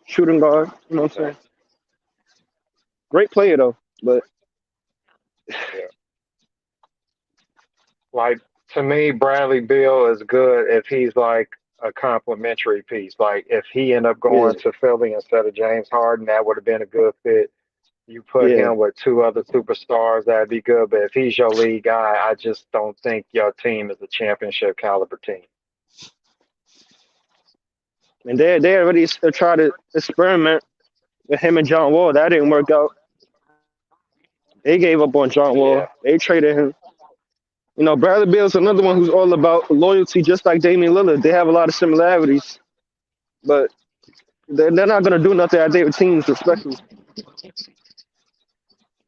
I: shooting guard. You know what I'm saying? Great player though, but
J: Yeah. Like to me, Bradley Beal is good if he's like a complimentary piece. Like if he end up
I: yeah,
J: going to Philly instead of James Harden, that would have been a good fit. You put
I: yeah.
J: him with two other superstars, that'd be good. But if he's your lead guy, I just don't think your team is a championship caliber team.
I: And they already tried to experiment with him and John Wall. That didn't work out. They gave up on John Wall.
J: Yeah,
I: They traded him. Bradley Beal's another one who's all about loyalty, just like Damian Lillard. They have a lot of similarities, but they're not gonna do nothing at their teams, especially.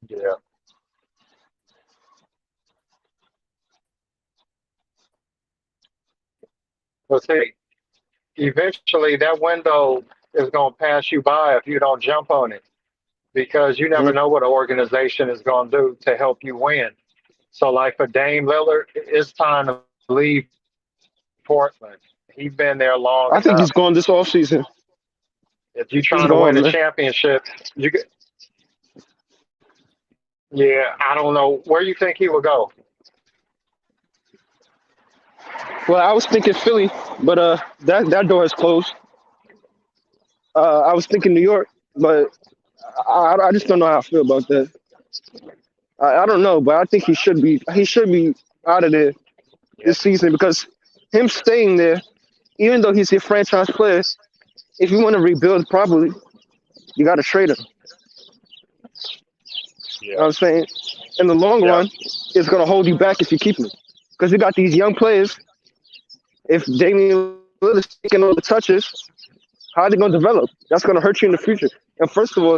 J: yeah. But see, eventually that window is going to pass you by if you don't jump on it because you never
I: Mhm.
J: know what an organization is going to do to help you win. So, like for Dame Lillard, it's time to leave Portland. He's been there long
I: I think he's
J: enough.
I: going this offseason.
J: If you're
I: He's
J: trying to win
I: going,
J: a
I: man.
J: championship, you get, yeah, I don't know where you think he will go.
I: Well, I was thinking Philly, but that door is closed. I was thinking New York, but I just don't know how I feel about that. I don't know, but I think he should be out of there
J: Yeah,
I: this season because him staying there, even though he's your franchise player, if you want to rebuild properly, you got to trade him. You know
J: yeah,
I: what I'm saying? In the long
J: yeah,
I: run, it's going to hold you back if you keep him because you got these young players. If Damian Lillard's taking all the touches, how are they going to develop? That's going to hurt you in the future. And first of all,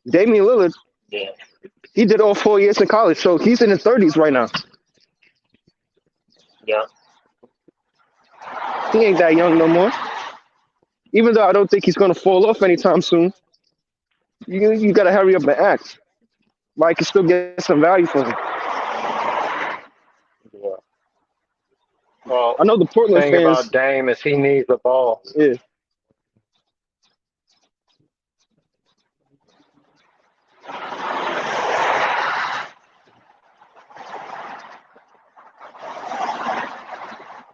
I: Damian Lillard,
J: yeah,
I: he did all 4 years in college, so he's in his 30s right now.
J: yeah.
I: He ain't that young no more. Even though I don't think he's going to fall off anytime soon, you got to hurry up and act. Like, you still get some value for him.
J: Yeah. Well,
I: I know the
J: the
I: Portland
J: thing
I: fans,
J: about Dame is he needs the ball.
I: yeah.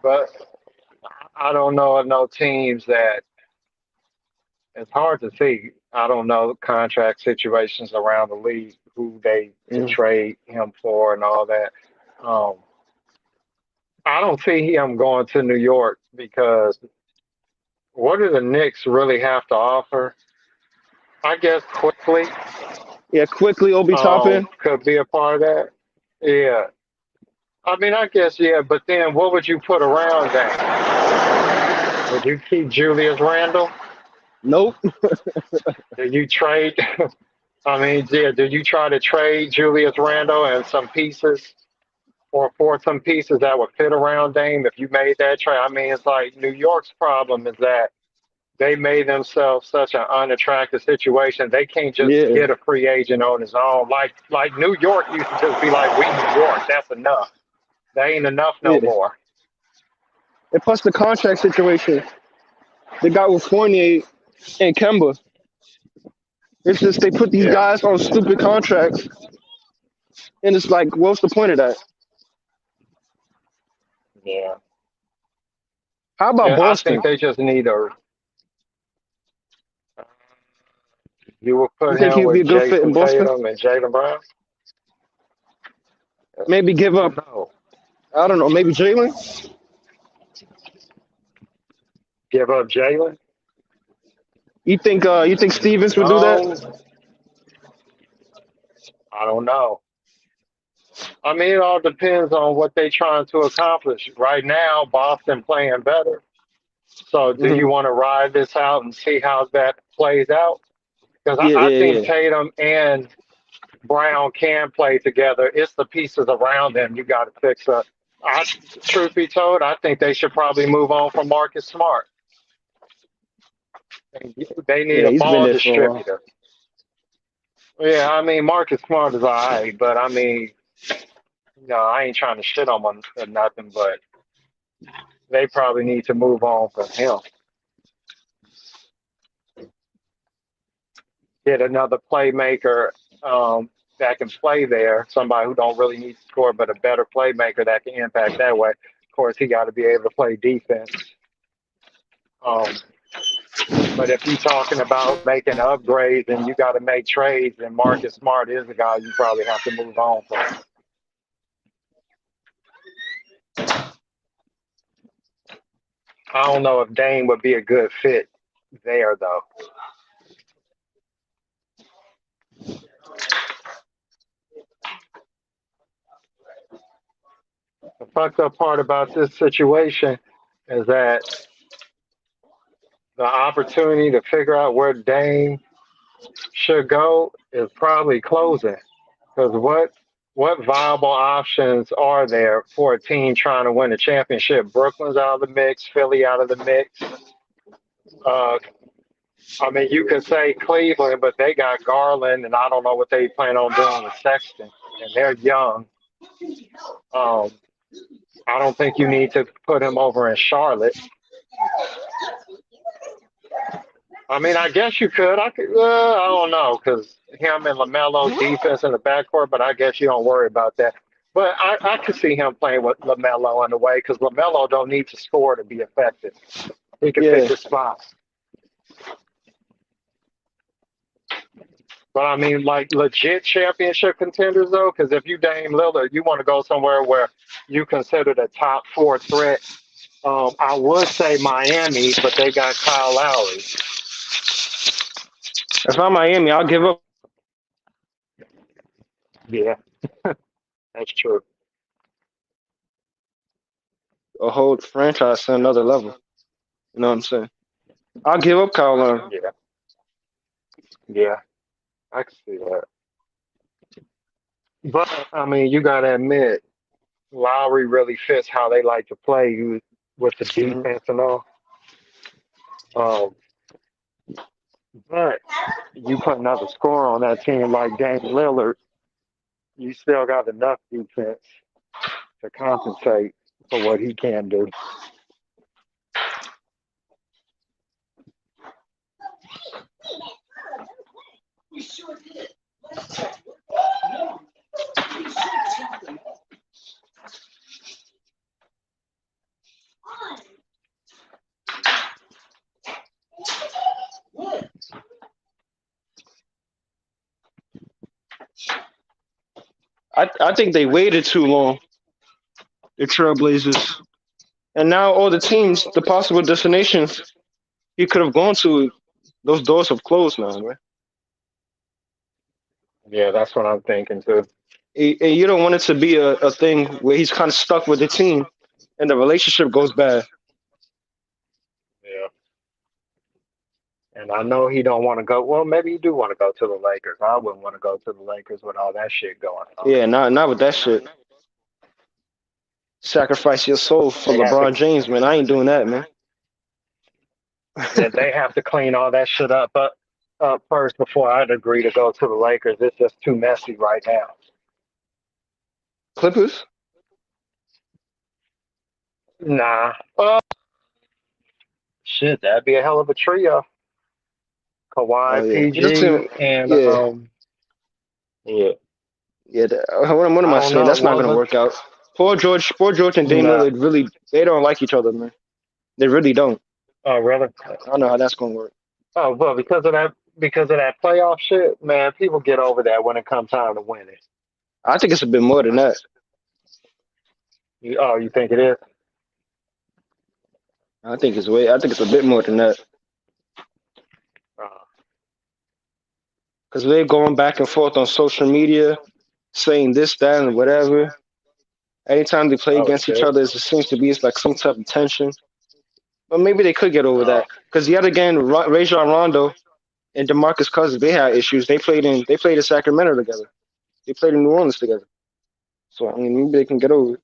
J: But I don't know of no teams that it's hard to see. I don't know contract situations around the league, who they could
I: Mm.
J: trade him for and all that. Um, I don't see him going to New York because what do the Knicks really have to offer? I guess quickly
I: Yeah, quickly, Obi Toppin.
J: could be a part of that. Yeah. I mean, I guess, yeah, but then what would you put around that? Would you keep Julius Randle?
I: Nope.
J: Did you trade? I mean, yeah, did you try to trade Julius Randle and some pieces or for some pieces that would fit around Dame if you made that trade? I mean, it's like New York's problem is that they made themselves such an unattractive situation. They can't just
I: Yeah.
J: get a free agent on his own. Like New York used to just be like, we New York, that's enough. That ain't enough no
I: Yeah.
J: more.
I: And plus the contract situation they got with Fournier and Kemba. It's just they put these
J: Yeah.
I: guys on stupid contracts, and it's like, what's the point of that?
J: Yeah.
I: How about
J: Yeah, I
I: Boston?
J: think they just need a. You will
I: You
J: put
I: think
J: him
I: he'd be a
J: with
I: good fit in
J: Jason
I: Boston?
J: Tatum and Jaylen Brown.
I: Maybe give up.
J: No,
I: I don't know. Maybe Jalen.
J: give up Jalen.
I: You think? You think Stevens would do that?
J: No, I don't know. I mean, it all depends on what they're trying to accomplish. Right now, Boston playing better. So, do
I: Hmm.
J: you want to ride this out and see how that plays out? Because
I: Yeah,
J: I
I: yeah,
J: think
I: yeah.
J: Tatum and Brown can play together. It's the pieces around them you got to fix up. Truth be told, I think they should probably move on from Marcus Smart. They need
I: Yeah,
J: a
I: he's been
J: ball
I: there for a while.
J: distributor. Yeah, I mean Marcus Smart is all right, but I mean, I ain't trying to shit on him or nothing, but they probably need to move on from him. Get another playmaker that can play there, somebody who don't really need to score, but a better playmaker that can impact that way. Of course, he got to be able to play defense. Um, but if you're talking about making upgrades and you got to make trades, and Marcus Smart is the guy you probably have to move on from. I don't know if Dame would be a good fit there, though. The fucked up part about this situation is that the opportunity to figure out where Dame should go is probably closing. Because what viable options are there for a team trying to win a championship? Brooklyn's out of the mix, Philly out of the mix. Uh, I mean, you could say Cleveland, but they got Garland, and I don't know what they plan on doing with Sexton, and they're young. Um, I don't think you need to put him over in Charlotte. I mean, I guess you could. I could. I don't know, because him and LaMelo defense in the backcourt, but I guess you don't worry about that. But I could see him playing with LaMelo in the way, because LaMelo don't need to score to be effective. He can pick
I: Yeah.
J: his spots. But I mean, like legit championship contenders, though, because if you Dame Lillard, you want to go somewhere where you consider the top four threat. I would say Miami, but they got Kyle Lowry.
I: If I'm Miami, I'll give up.
J: Yeah, that's true.
I: A whole franchise to another level. You know what I'm saying? I'll give up Kyle Lowry.
J: Yeah, yeah, I can see that. But I mean, you got to admit, Lowry really fits how they like to play you with the
I: Hmm.
J: defense and all. Um, but you put another score on that team like Dame Lillard, you still got enough defense to compensate for what he can do.
I: I think they waited too long, the Trailblazers. And now all the teams, the possible destinations he could have gone to, those doors have closed now, man.
J: Yeah, that's what I'm thinking too.
I: And you don't want it to be a thing where he's kind of stuck with the team and the relationship goes bad.
J: Yeah. And I know he don't want to go. Well, maybe he do want to go to the Lakers. I wouldn't want to go to the Lakers with all that shit going on.
I: Yeah, not with that shit. Sacrifice your soul for
J: They have
I: LeBron
J: to,
I: James, man. I ain't doing that, man.
J: yeah, they have to clean all that shit up first before I'd agree to go to the Lakers. It's just too messy right now.
I: Clippers?
J: Nah. Shit, that'd be a hell of a trio.
I: Oh
J: Kawhi,
I: yeah, this team.
J: PG, and
I: Yeah,
J: yeah.
I: yeah. What am
J: I
I: I
J: don't
I: saying?
J: know.
I: That's not gonna
J: Wasn't
I: work out. Poor George and Dame
J: nah.
I: Lillard really, they don't like each other, man. They really don't.
J: Oh, really?
I: I don't know how that's gonna work.
J: Oh, well, because of that playoff shit, man. People get over that when it comes time to win it.
I: I think it's a bit more than that.
J: You think it is?
I: I think it's way. I think it's a bit more than that.
J: Uh,
I: Because they're going back and forth on social media, saying this, that, and whatever. Anytime they play
J: oh
I: against each
J: shit.
I: other, it seems to be it's like some type of tension. But maybe they could get over
J: Uh,
I: that. Because yet again, Rajon Rondo and DeMarcus Cousins, they had issues. They played in Sacramento together. They played in New Orleans together. So I mean, maybe they can get over it.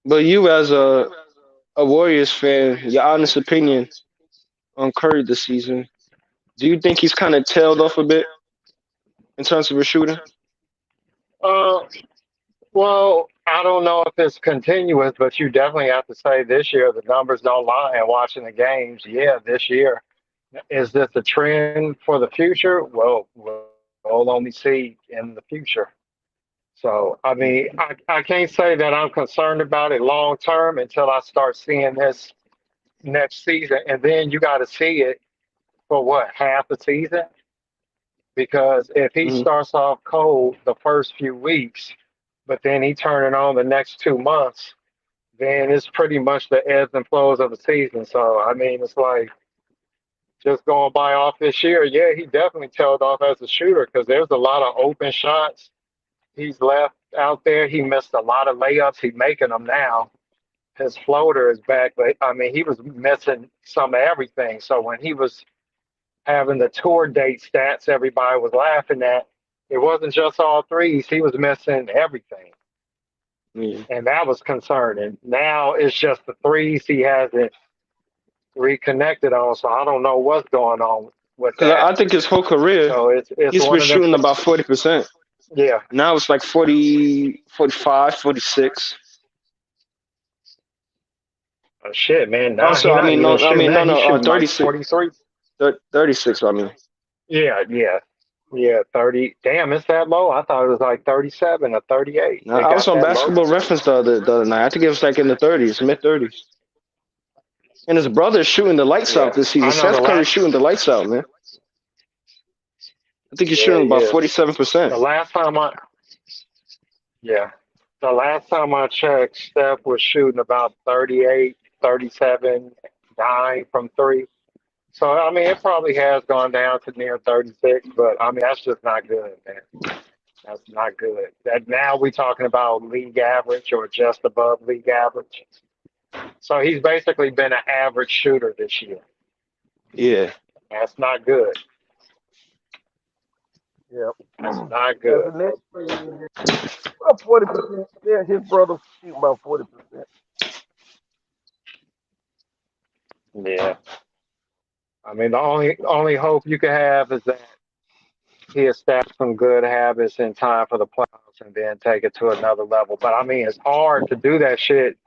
I: But you, as a Warriors fan, your honest opinion on Curry this season, do you think he's kind of tailed off a bit in terms of his shooting?
J: uh, well, I don't know if it's continuous, but you definitely have to say this year the numbers don't lie. And watching the games, yeah, this year is this a trend for the future? Well, we'll only see in the future. So, I mean, I can't say that I'm concerned about it long term until I start seeing this next season. And then you got to see it for what, half a season? Because if he
I: Hmm.
J: starts off cold the first few weeks, but then he turning on the next 2 months, then it's pretty much the ebbs and flows of the season. So, I mean, it's like just going by off this year, yeah, he definitely tailed off as a shooter because there's a lot of open shots he's left out there. He missed a lot of layups. He's making them now. His floater is back, but I mean, he was missing some of everything. So when he was having the tour date stats, everybody was laughing at. It wasn't just all threes. He was missing everything.
I: Yeah.
J: And that was concerning. Now it's just the threes he hasn't reconnected on. So I don't know what's going on with
I: Because
J: that.
I: I think his whole career,
J: So it's
I: he's been
J: one of them.
I: shooting about 40%.
J: Yeah.
I: Now it's like 40, 45, 46.
J: Shit, man. Nah,
I: Also,
J: he's
I: I
J: not
I: mean,
J: even shooting that. He's
I: no,
J: shooting like
I: 36,
J: 43.
I: 36, I mean.
J: Yeah, yeah. Yeah, 30. Damn, it's that low. I thought it was like 37 or 38.
I: Now,
J: It
I: I was
J: got
I: on
J: that low.
I: Basketball Reference the other night. I think it was like in the 30s, mid 30s. And his brother's shooting the lights
J: Yeah.
I: out this season.
J: I know the
I: Seth Curry's
J: last.
I: shooting the lights out, man. I think he's
J: Yeah,
I: shooting about
J: yeah.
I: 47%.
J: The last time I. Yeah. The last time I checked, Steph was shooting about 38, 37, 9 from three. So, I mean, it probably has gone down to near 36, but I mean, that's just not good, man. That's not good. That now we're talking about league average or just above league average. So he's basically been an average shooter this year.
I: Yeah.
J: That's not good. Yep, that's not
K: As
J: good.
K: the next player, about 40%. Yeah, his brother shoot about 40%.
J: Yeah. I mean, the only hope you can have is that he established some good habits in time for the playoffs and then take it to another level. But I mean, it's hard to do that shit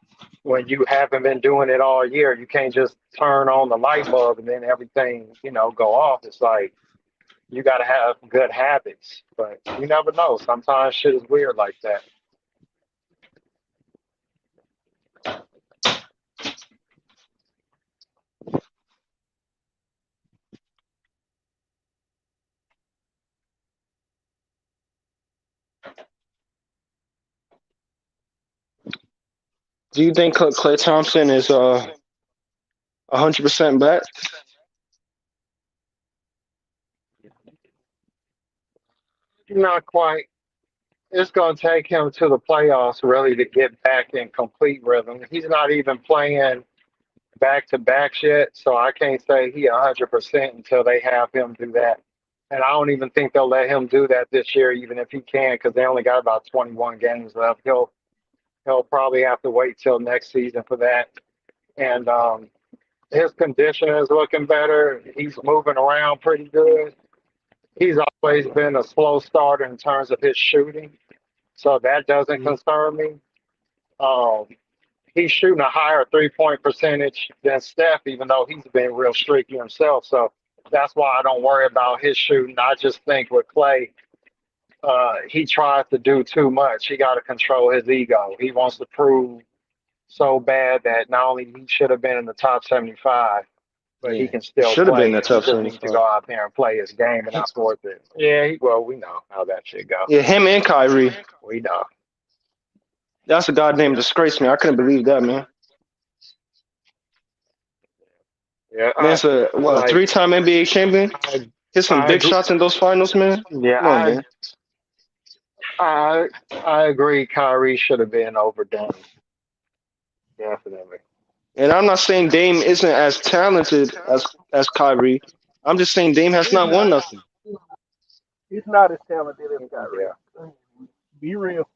J: when you haven't been doing it all year. You can't just turn on the light bulb and then everything, go off. It's like you got to have good habits, but you never know. Sometimes shit is weird like that.
I: Do you think Klay Thompson is 100% back?
J: Not quite. it's going to take him to the playoffs really to get back in complete rhythm. He's not even playing back to back yet, so I can't say he 100% until they have him do that. And I don't even think they'll let him do that this year, even if he can, because they only got about 21 games left. He'll probably have to wait till next season for that. And his condition is looking better. He's moving around pretty good. He's always been a slow starter in terms of his shooting, so that doesn't concern me. Um, he's shooting a higher 3-point percentage than Steph, even though he's been real streaky himself. So that's why I don't worry about his shooting. I just think with Clay, he tries to do too much. He got to control his ego. He wants to prove so bad that not only he should have been in the top 75, but he can still
I: Should have
J: play.
I: been the
J: He
I: top
J: just needs to
I: 75.
J: go out there and play his game, and that's worth it. Yeah, well, we know how that shit go.
I: Yeah, him and Kyrie.
J: We know.
I: That's a goddamn disgrace, man. I couldn't believe that, man.
J: Yeah,
I: Man's a
J: like,
I: three-time NBA champion. Hit some
J: I
I: big
J: agree.
I: shots in those finals, man.
J: Yeah,
I: Come on, man.
J: I agree. Kyrie should have been over Dame. Definitely.
I: And I'm not saying Dame isn't as talented as Kyrie. I'm just saying Dame has not won nothing.
K: He's not as talented as Kyrie.
J: Yeah.
K: Be real.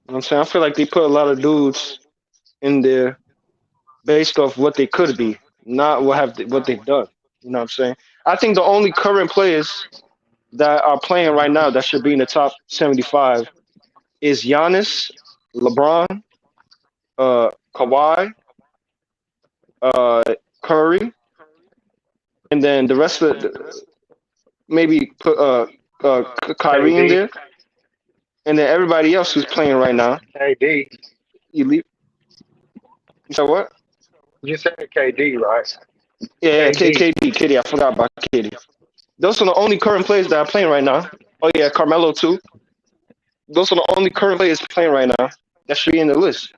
I: You know what I'm saying? I feel like they put a lot of dudes in there based off what they could be, not what they've done. You know what I'm saying? I think the only current players that are playing right now that should be in the top 75 is Giannis, LeBron, Kawhi, Curry, and then the rest of maybe put Kyrie in
J: KD.
I: there, and then everybody else who's playing right now.
J: KD.
I: You leave. You said what?
J: You said KD, right?
I: Yeah,
J: KD.
I: KD. I forgot about KD. Those are the only current players that are playing right now. Oh yeah, Carmelo too. Those are the only current players playing right now that should be in the list.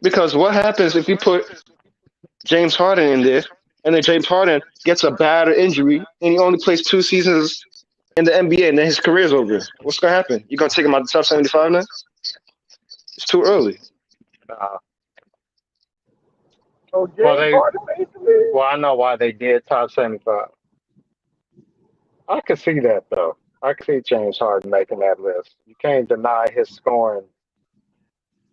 I: Because what happens if you put James Harden in there, and then James Harden gets a bad injury, and he only plays 2 seasons in the NBA, and then his career's over? What's gonna happen? You gonna take him out the top 75 now? It's too early.
K: So James
J: Well,
K: Harden made the list.
J: well, I know why they did top 75. I could see that though. I could see James Harden making that list. You can't deny his scoring,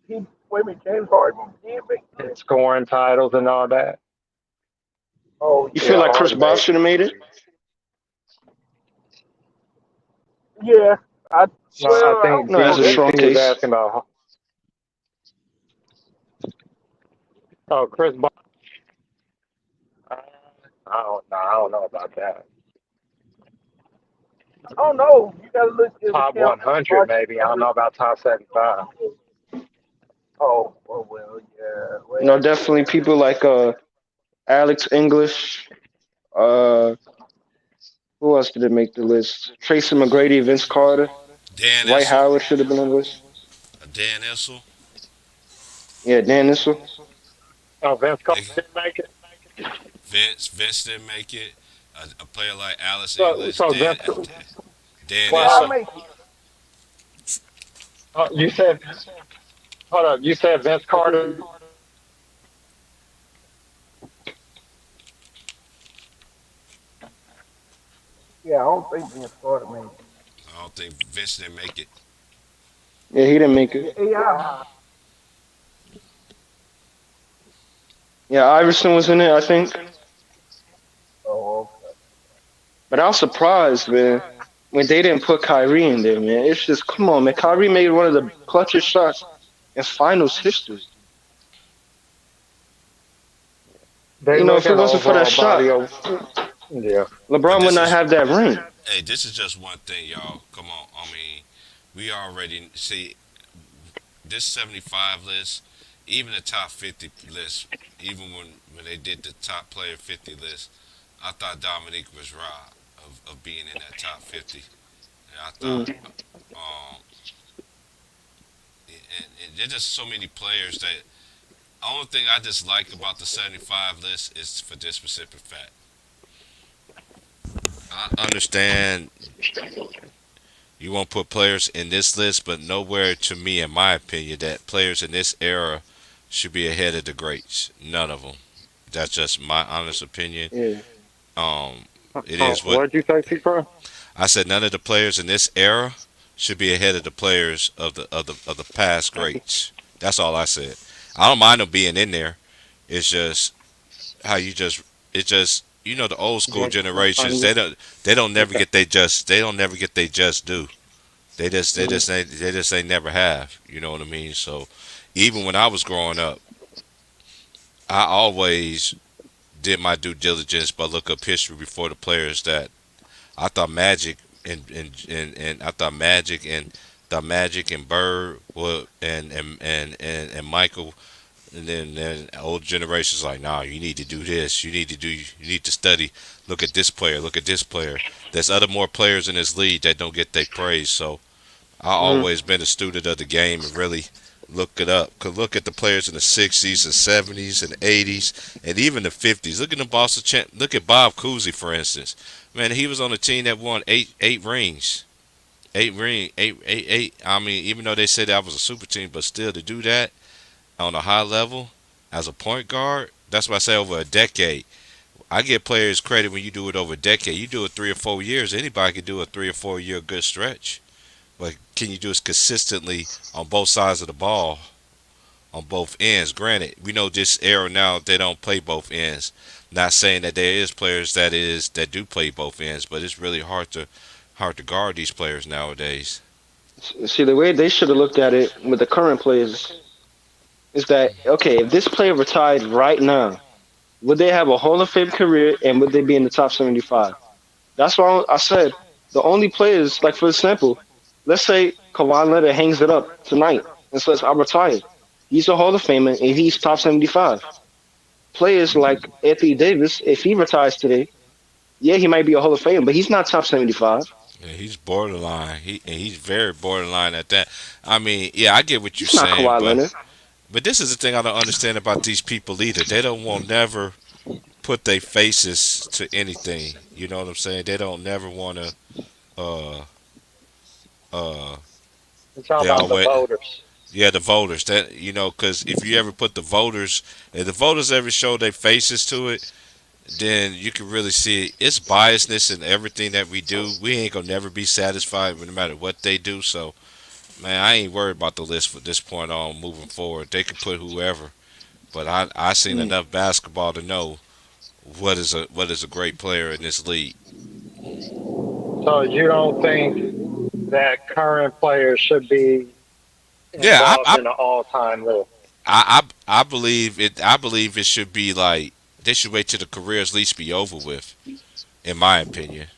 K: Wait a minute, James Harden did make the
J: his
K: list.
J: scoring titles, and all that.
K: Oh
I: You
K: yeah,
I: feel like Chris
J: Harden
I: Bosh
J: made.
I: should have made it?
K: yeah.
J: No, I
K: Well,
J: think
I: No, that's a
J: DC
I: strong
J: was
I: case.
J: asking about. Oh, Chris Bosh. I don't know about that.
K: I don't know. You gotta look at the
J: Top
K: count.
J: 100 maybe. I don't know about top 75.
K: Oh, well, yeah.
I: You know,
K: Well,
I: definitely people like Alex English. Who else did it make the list? Tracy McGrady, Vince Carter,
A: Dan
I: Dwight
A: Issel.
I: Howard should have been on the list.
A: Dan Issel.
I: Yeah, Dan Issel.
J: Oh, Vince Carter
A: They,
J: didn't make it.
A: Vince didn't make it. A player like Alice
J: So,
A: English,
J: so
A: Dan
J: Vince.
A: Issel.
K: I'll
J: Well,
K: make it.
J: you said. Hold up. You said Vince Carter.
K: Yeah, I don't think Vince Carter made it.
A: I don't think Vince didn't make it.
I: Yeah, he didn't make it.
K: AI.
I: Yeah, Iverson was in it, I think.
K: Oh, okay.
I: But I was surprised, man, when they didn't put Kyrie in there, man. It's just, come on, man. Kyrie made one of the clutchest shots in finals history.
J: They
I: You know, if
J: look
I: it
J: at the
I: wasn't for that
J: overall
I: shot,
J: body of. Yeah.
A: But
I: LeBron would
A: this
I: not
A: is,
I: have that ring.
A: hey, this is just one thing, y'all. Come on. I mean, we already see this 75 list, even the top 50 list, even when they did the top player 50 list, I thought Dominique was robbed of being in that top 50. And I thought, and there's just so many players that Only thing I dislike about the 75 list is for this specific fact. I understand you won't put players in this list, but nowhere to me, in my opinion, that players in this era should be ahead of the greats. None of them. That's just my honest opinion.
I: Yeah.
A: Um, it is what
J: What'd you say, T-Pro?
A: I said. None of the players in this era should be ahead of the players of the past greats. That's all I said. I don't mind them being in there. It's just how you just it just the old school generations they don't never get they just due. They just ain't never have. You know what I mean? So even when I was growing up, I always did my due diligence but look up history before the players that I thought Magic and I thought Magic and Bird would and Michael. And then old generations like, nah, you need to do this. You need to study. Look at this player. Look at this player. There's other more players in this league that don't get their praise. So I always been a student of the game and really look it up. Could look at the players in the 60s and 70s and 80s and even the 50s. Look at the Boston champ. Look at Bob Cousy, for instance. Man, he was on a team that won eight rings. Eight. I mean, even though they said that was a super team, but still to do that on a high level as a point guard, that's why I say over a decade. I give players credit when you do it over a decade. You do it 3 or 4 years. Anybody can do a 3 or 4 year good stretch. But can you do it consistently on both sides of the ball, on both ends? Granted, we know this era now they don't play both ends. Not saying that there is players that do play both ends, but it's really hard to guard these players nowadays.
I: See, the way they should have looked at it with the current players is that okay, if this player retired right now, would they have a Hall of Fame career and would they be in the top 75? That's why I said the only players, like for example, let's say Kawhi Leonard hangs it up tonight and says, I'm retired. He's a Hall of Famer and he's top 75. Players like Anthony Davis, if he retires today, yeah, he might be a Hall of Famer, but he's not top 75.
A: Yeah, he's borderline. He's very borderline at that. I mean, yeah, I get what you're
I: He's not
A: saying,
I: Kawhi Leonard.
A: but this is the thing I don't understand about these people either. They don't want never put their faces to anything. You know what I'm saying? They don't never want to. Uh, uh,
J: I'm talking
A: they
J: about the
A: always
J: voters.
A: yeah the voters that because if you ever put if the voters ever show their faces to it, then you can really see it's biasness in everything that we do. We ain't gonna never be satisfied no matter what they do. So man, I ain't worried about the list for this point on moving forward. They can put whoever, but I seen enough basketball to know what is a great player in this league.
J: So you don't think that current players should be
A: Yeah,
J: involved in an all-time list?
A: I believe it. I believe it should be like they should wait till the careers at least be over with, in my opinion.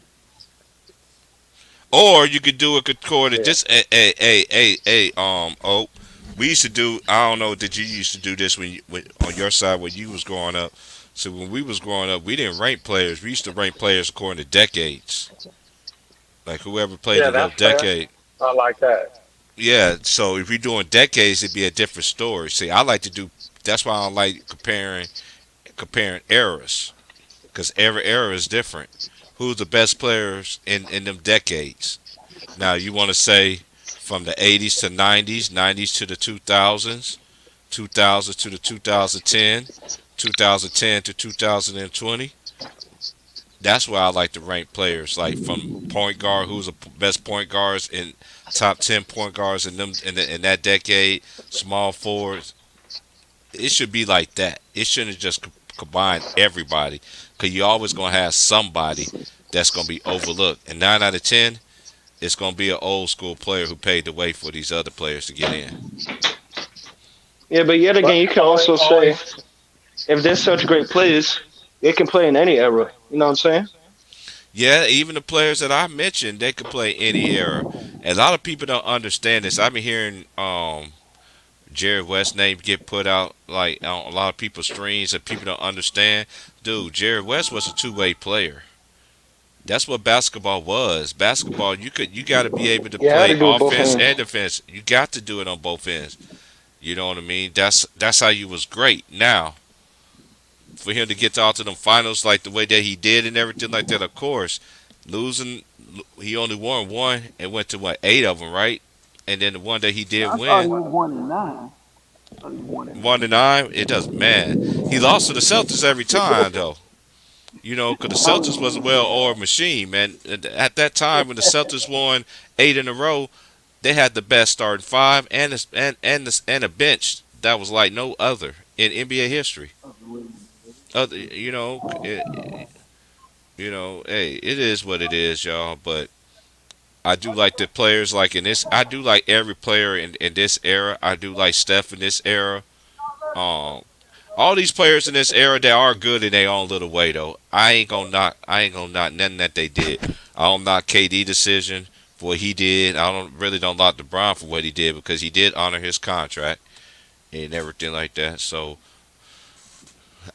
A: Or you could do it according
J: Yeah.
A: just oh, we used to do. I don't know. Did you used to do this when on your side when you was growing up? So when we was growing up, we didn't rank players. We used to rank players according to decades, like whoever played
J: Yeah,
A: the little
J: that's fair.
A: decade.
J: I like that.
A: Yeah, so if you're doing decades, it'd be a different story. See, I like to do. That's why I don't like comparing eras, because every era is different. Who's the best players in them decades? Now you want to say from the 80s to 90s, 90s to the 2000s, 2000 to the 2010, 2010 to 2020. That's why I like to rank players, like from point guard, who's the best point guards in top 10 point guards in them in that decade, small forwards. It should be like that. It shouldn't just combine everybody, because you always gonna have somebody that's gonna be overlooked. And 9 out of 10, it's gonna be an old school player who paid the way for these other players to get in.
I: Yeah, but yet again,
J: But
I: you can also say if they're such great players, they can play in any era. You know what I'm saying?
A: Yeah, even the players that I mentioned, they could play any era. A lot of people don't understand this. I've been hearing Jared West name get put out like on a lot of people's streams that people don't understand. Dude, Jared West was a two-way player. That's what basketball was. Basketball, you got to be able to
I: Yeah, I had
A: play
I: to do it both
A: offense
I: ends.
A: and defense. You got to do it on both ends. You know what I mean? That's how you was great. Now, for him to get out to them finals like the way that he did and everything like that, of course, losing, he only won one and went to what, 8 of them, right? And then the one that he did
K: I thought he
A: win,
K: was 1-9. I thought he was 1-9.
A: 1-9. It does, man. He lost to the Celtics every time though. You know, because the Celtics was a well-oiled machine, man. At that time, when the Celtics won 8 in a row, they had the best starting five and a bench that was like no other in NBA history. Other, hey, it is what it is, y'all. But I do like the players like in this. I do like every player in this era. I do like Steph in this era. Um, all these players in this era that are good in their own little way, though. I ain't gonna knock. I ain't gonna knock nothing that they did. I don't knock KD decision for what he did. I don't knock LeBron for what he did because he did honor his contract and everything like that. So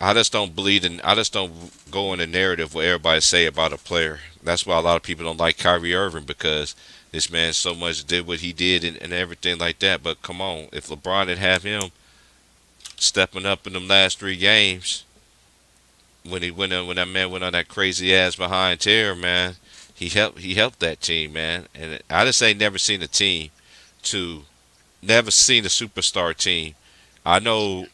A: I just don't believe in. I just don't go in the narrative what everybody say about a player. That's why a lot of people don't like Kyrie Irving because this man so much did what he did and everything like that. But come on, if LeBron didn't have him stepping up in them last 3 games when that man went on that crazy ass behind tear, man, he helped that team, man. And I just ain't never seen a team to never seen a superstar team. I know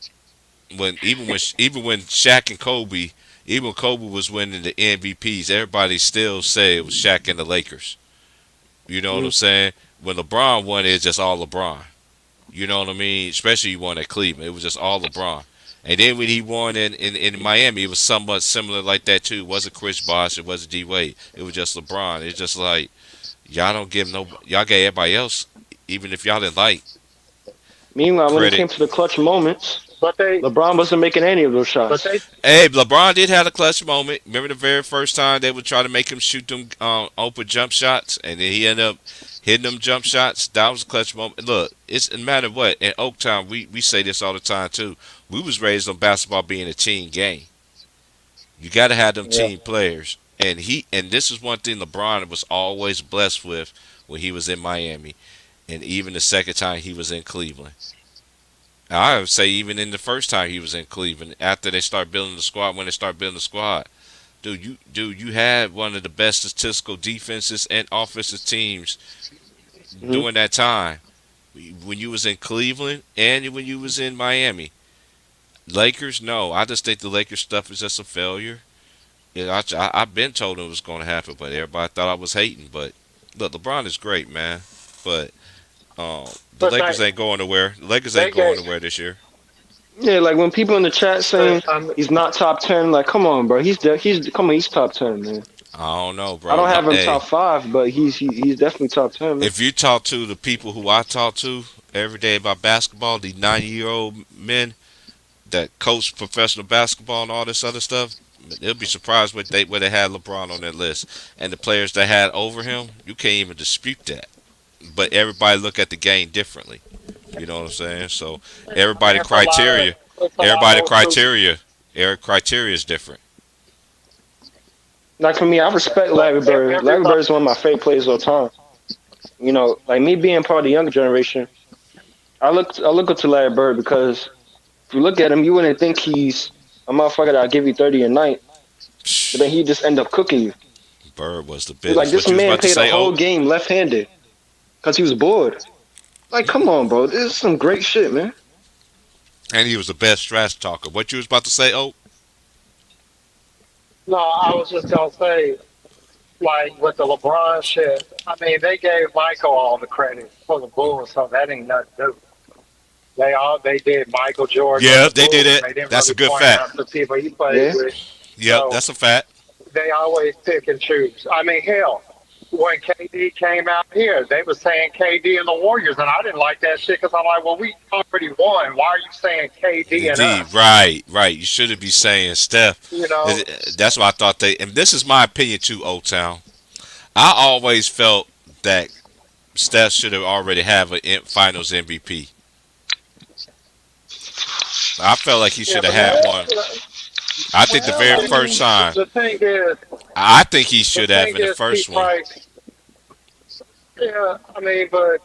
A: even when Shaq and Kobe, even when Kobe was winning the MVPs, everybody still say it was Shaq and the Lakers. You know what I'm saying? When LeBron won, it's just all LeBron. You know what I mean? Especially he won at Cleveland. It was just all LeBron. And then when he won in Miami, it was somewhat similar like that too. It wasn't Chris Bosh, it wasn't D Wade. It was just LeBron. It's just like y'all gave everybody else, even if y'all didn't like
I: Meanwhile, when it
A: credit.
I: came to the clutch moments,
J: But they,
I: LeBron wasn't making any of those
J: but
I: shots.
J: they,
A: Hey, LeBron did have a clutch moment. Remember the very first time they would try to make him shoot them open jump shots, and then he ended up hitting them jump shots. That was a clutch moment. Look, it's no matter what. In Oaktown, we say this all the time too. We was raised on basketball being a team game. You got to have them
I: Yeah.
A: team players, and this is one thing LeBron was always blessed with when he was in Miami, and even the second time he was in Cleveland. I would say even in the first time he was in Cleveland, after they start building the squad, when they start building the squad, you had one of the best statistical defenses and offensive teams
I: Mhm.
A: during that time. When you was in Cleveland and when you was in Miami, Lakers, no, I just think the Lakers stuff is just a failure. Yeah, I've been told it was going to happen, but everybody thought I was hating. But look, LeBron is great, man. But the
J: but
A: Lakers ain't going nowhere. The Lakers
J: they
A: ain't going
J: gave,
A: nowhere this year.
I: Yeah, like when people in the chat saying
J: um,
I: he's not top 10, like come on, bro, he's top 10, man.
A: I don't know,
I: I
A: bro.
I: don't have him
A: Hey,
I: top 5, but he's definitely top 10, man.
A: if you talk to the people who I talk to every day about basketball, these 90-year-old men that coach professional basketball and all this other stuff, they'll be surprised where they had LeBron on their list. And the players they had over him, you can't even dispute that. But everybody look at the game differently. You know what I'm saying? So everybody
J: it's a lot of,
A: criteria,
J: it's a lot
A: everybody
J: of old school.
A: criteria, every criteria is different.
I: Like for me, I respect Larry Bird. Larry
J: Everybody,
I: Bird is one of my favorite players of all time. You know, like me being part of the younger generation, I look up to Larry Bird because if you look at him, you wouldn't think he's a motherfucker that'll give you 30 a night, but then he just end up cooking you.
A: Bird was the
I: Like
A: business.
I: this
A: What you was
I: man
A: about to
I: played a
A: say?
I: whole
A: Oh,
I: game left-handed because he was bored. Like, come on, bro, this is some great shit, man.
A: and he was the best trash talker. What you was about to say? Oh,
J: no, I was just gonna say, like with the LeBron shit. I mean, they gave Michael all the credit for the Bulls, so that ain't nothing new. They did Michael Jordan and
A: yeah,
J: the
A: they did
J: Bulls, and
A: it.
J: they didn't
A: That's a
J: really
A: good
J: point
A: fact.
J: out the people he played
I: Yeah.
J: with.
A: Yep,
J: So
A: that's a fact.
J: they always pick and choose. I mean, hell, when KD came out here, they were saying KD and the Warriors, and I didn't like that shit because I'm like, well, we already won. Why are you saying KD and
A: Indeed,
J: us?
A: right. You shouldn't be saying Steph.
J: You know,
A: That's why I thought and this is my opinion too, Old Town. I always felt that Steph should have already have a Finals MVP. I felt like he
J: yeah,
A: should have
J: but
A: had one. I think the
J: well,
A: very
J: I
A: first
J: mean,
A: time. I think he
J: the
A: should have
J: thing
A: in the
J: is, T
A: first one.
J: Price. Yeah, I mean, but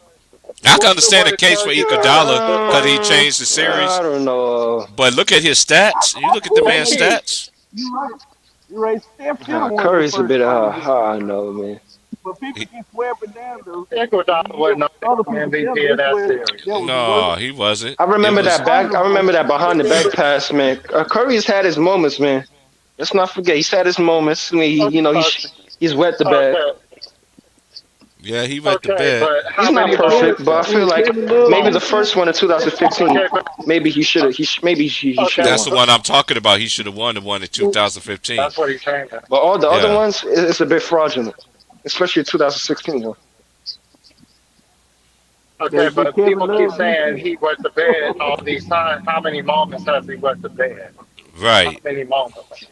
A: I can
J: What's the
A: understand
J: way
A: the
J: to
A: case
J: tell
A: for
J: you?
A: Iguodala because he changed the series,
I: I don't know.
A: but look at his stats. You look at the man's
J: Hey,
A: stats.
K: You right. You right. Steph should have won the
I: Curry's a
K: first
I: bit
K: finals,
I: I don't know, man.
K: but people
A: He,
K: keep swearing down
J: Iguodala wasn't on
K: other
J: the
K: people tell
J: MVP of
K: this
J: that
K: where
J: series.
K: there was
A: no, he wasn't.
I: I
A: It
I: remember
A: was
I: that back. I remember that behind the back
K: one.
I: pass, man. Curry's had his moments, man. Let's not forget he's had his moments. I mean,
J: Okay,
I: he's wet the bed.
J: okay,
A: yeah, he went to
J: okay,
A: bed.
J: but
I: He's
J: how
I: not
J: many
I: perfect,
J: moments
I: but I
J: though?
I: feel like
K: Kevin Love
I: maybe the
K: on
I: first one in 2015,
J: Okay, but
I: maybe he should have. Maybe he should have
J: okay,
A: That's
I: won.
A: the one I'm talking about. He should have won the one in 2015.
J: that's what he's saying.
I: But all the other
A: Yeah,
I: ones, it's a bit fraudulent, especially 2016 one.
J: Okay,
K: that
J: but
K: Kevin
J: people keep
K: Love
J: saying
K: defense.
J: he went to bed all these times. How many moments has he went to bed? How
A: right.
J: many moments?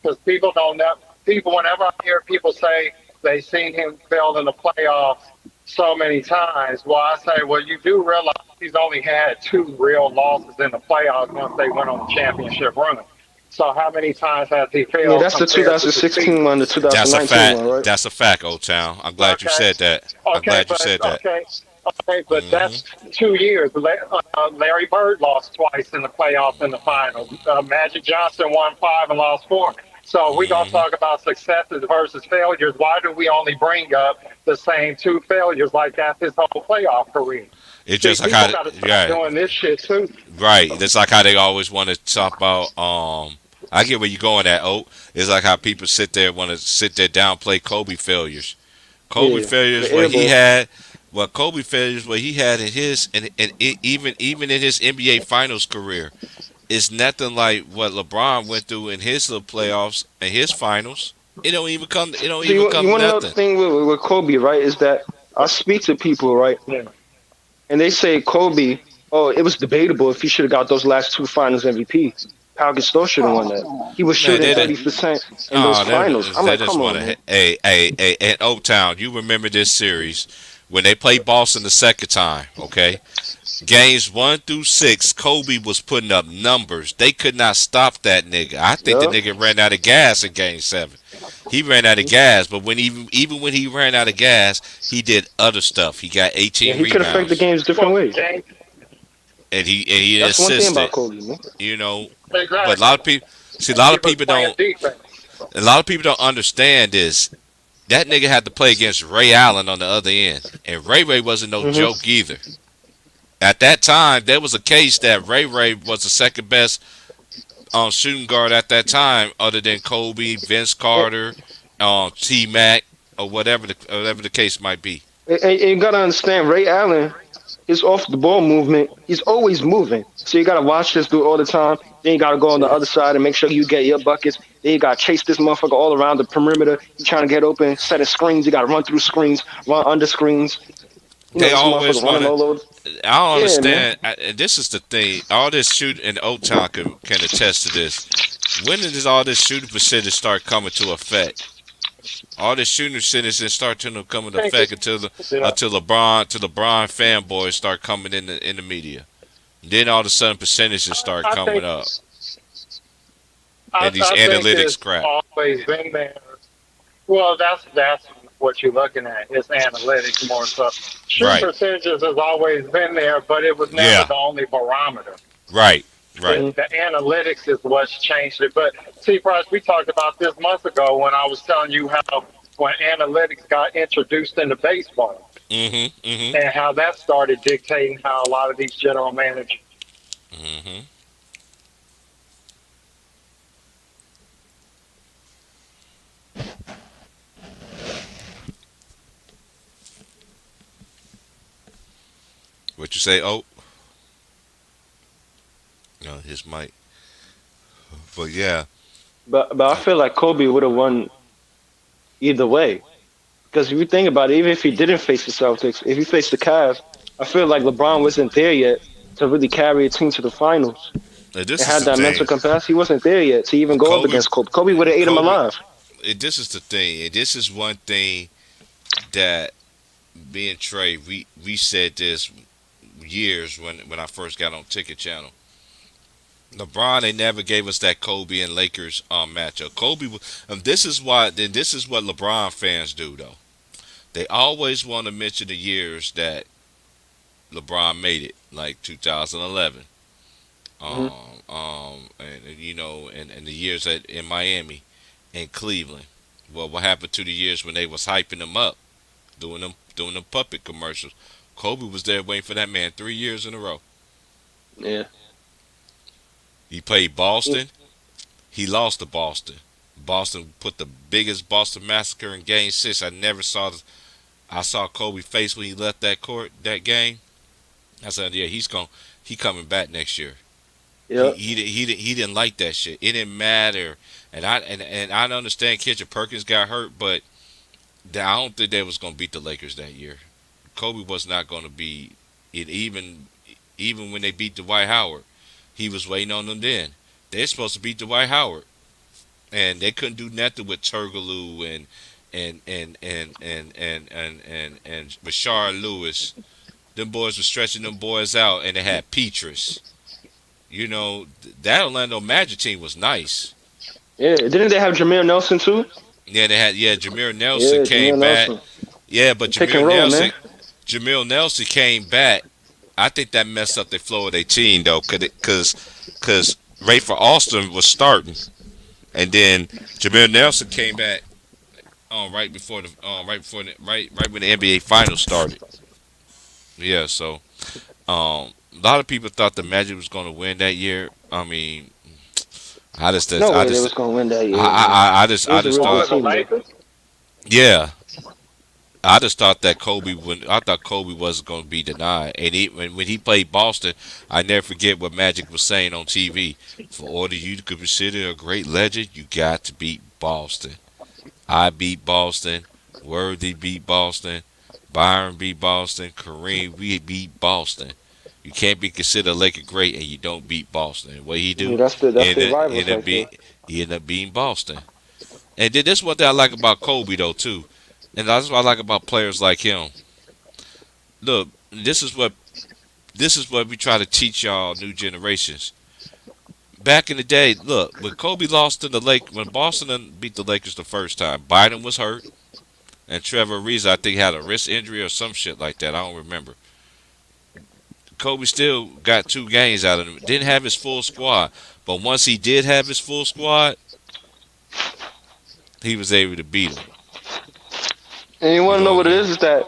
J: Because people don't know. People, whenever I hear people say they seen him fail in the playoffs so many times, well, I say, well, you do realize he's only had two real losses in the playoffs once they went on the championship run. So how many times has he
I: Yeah,
J: failed
I: that's the
J: compared to the
I: 2016
J: season?
I: one, the
A: That's a
I: 2019 one,
A: fact.
I: right?
A: That's a fact, Old Town. I'm glad you
J: Okay,
A: said that. I'm
J: okay,
A: glad you said that.
J: but
A: Hmm.
J: that's 2 years. Larry Bird lost twice in the playoffs and the finals. Magic Johnson won five and lost four. So we gonna
A: Hmm.
J: talk about successes versus failures. Why do we only bring up the same two failures like that's his whole playoff career?
A: It's
J: See,
A: just like how,
J: people got to stop
A: yeah,
J: doing this shit too.
A: right. It's like how they always want to talk about. I get where you're going at, Oak. It's like how people sit there want to sit there downplay Kobe failures. Kobe
I: Yeah,
A: failures
I: the
A: what
I: air
A: he
I: ball.
A: had, what Kobe failures what he had in his and even in his NBA Finals career is nothing like what LeBron went through in his little playoffs and his finals. It don't even come. It don't
I: So
A: even
I: you
A: come
I: want to know the
A: nothing.
I: thing with Kobe, right? Is that I speak to people, right,
J: Yeah.
I: and they say Kobe. Oh, it was debatable if he should have got those last two Finals MVP. Pau Gasol should have won
K: Oh,
I: that.
K: come on.
I: He was
A: Man,
I: shooting
A: they didn't.
I: 30% in those
A: Oh,
I: finals. I'm
A: they
I: like,
A: just
I: come
A: want
I: on,
A: to.
I: man.
A: Hey, in Oak Town, you remember this series when they played Boston the second time? Okay, games 1 through 6, Kobe was putting up numbers. They could not stop that nigga. I think the
I: Yeah.
A: nigga ran out of gas in Game 7. He ran out of gas, but when even when he ran out of gas, he did other stuff. He got
I: Yeah,
A: 18
I: he could affect the
A: rebounds,
I: games different ways.
J: James,
A: and he
I: That's one thing
A: assisted.
I: about Kobe, man.
A: You know, but a
J: exactly.
A: lot of people see. A
J: And
A: lot
J: he
A: of
J: was
A: people
J: playing
A: don't.
J: defense.
A: A lot of people don't understand this. That nigga had to play against Ray Allen on the other end, and Ray wasn't no
I: Hmm.
A: joke either. At that time, there was a case that Ray was the second best shooting guard at that time, other than Kobe, Vince Carter, T Mac, or whatever the case might be.
I: And you gotta understand, Ray Allen, his off the ball movement, he's always moving. So you gotta watch this dude all the time. Then you gotta go on the other side and make sure you get your buckets. Then you gotta chase this motherfucker all around the perimeter. You trying to get open, setting screens. You gotta run through screens, run under screens. You know
A: They
I: this
A: always
I: motherfucker running
A: want
I: all over.
A: to. I don't
I: Yeah, man.
A: understand. And this is the thing. All this shooting, and Old Town can attest to this. When does all this shooting percentage start coming to effect? All this shooting percentage start to come into effect
J: Yeah.
A: until LeBron fanboys start coming in the media. Then all of a sudden percentages start
J: I
A: coming
J: think
A: up,
J: I
A: and these
J: think
A: analytics
J: it's
A: crap.
J: always been there. Well, that's what you're looking at. It's analytics more so. Shooting
A: Right.
J: percentages has always been there, but it was never
A: Yeah.
J: the only barometer.
A: Right.
J: The analytics is what's changed it. But see, Price, we talked about this months ago when I was telling you how when analytics got introduced into baseball
A: Mm-hmm.
J: and how that started dictating how a lot of these general managers.
A: Mm-hmm. What you say? Oh, no, his mic. But yeah,
I: But I feel like Kobe would have won either way. Because if you think about it, even if he didn't face the Celtics, if he faced the Cavs, I feel like LeBron wasn't there yet to really carry a team to the finals.
A: this
I: And
A: is
I: had
A: the
I: that
A: thing.
I: mental capacity. He wasn't there yet to even go up
A: Kobe,
I: against Kobe. Kobe would have ate him
A: Kobe,
I: alive.
A: this is the thing. And this is one thing that me and Trey, we said this years when I first got on Ticket Channel. LeBron, they never gave us that Kobe and Lakers matchup. Kobe, this is what LeBron fans do though. They always want to mention the years that LeBron made it, like 2011.
I: Hmm.
A: And you know, and the years in Miami and Cleveland. Well, what happened to the years when they was hyping him up, doing them puppet commercials? Kobe was there waiting for that man 3 years in a row.
I: Yeah.
A: He played Boston. He lost to Boston. Boston put the biggest Boston massacre in Game 6. I never saw. I saw Kobe face when he left that court that game. I said, yeah, he coming back next year.
I: Yep.
A: He didn't like that shit. It didn't matter. And I understand Kendrick Perkins got hurt, but I don't think they was gonna beat the Lakers that year. Kobe was not gonna be it. Even when they beat Dwight Howard, he was waiting on them. Then they're supposed to beat Dwight Howard, and they couldn't do nothing with Turgaloo and Bashard Lewis. Them boys were stretching them boys out, and they had Petrus. You know, that Orlando Magic team was nice.
I: Yeah. Didn't they have Jameer Nelson too?
A: Yeah, they had Jameer Nelson came
I: Jameer
A: back.
I: Nelson.
A: Yeah, but
I: Pick and roll, man.
A: Jameer Nelson came back. I think that messed up the flow of their team though, cause Rafer Alston was starting, and then Jameer Nelson came back right when the NBA Finals started. Yeah, so a lot of people thought the Magic was going to win that year. I mean,
I: No way they was gonna win that year.
A: I just
I: It was a real
A: thought,
I: good team, man.
A: yeah, I just thought that I thought Kobe wasn't going to be denied. And when he played Boston, I never forget what Magic was saying on TV. For order you to consider a great legend, you got to beat Boston. I beat Boston. Worthy beat Boston. Byron beat Boston. Kareem, we beat Boston. You can't be considered a Laker great and you don't beat Boston. And what he do?
I: Yeah, that's the rivals right there.
A: He ended up beating Boston. And then this is what I like about Kobe though too. And that's what I like about players like him. Look, this is what we try to teach y'all new generations. Back in the day, look, when Kobe lost to when Boston beat the Lakers the first time, Biden was hurt, and Trevor Ariza, I think, had a wrist injury or some shit like that. I don't remember. Kobe still got 2 games out of him. Didn't have his full squad, but once he did have his full squad, he was able to beat him.
I: And you want to know what it is that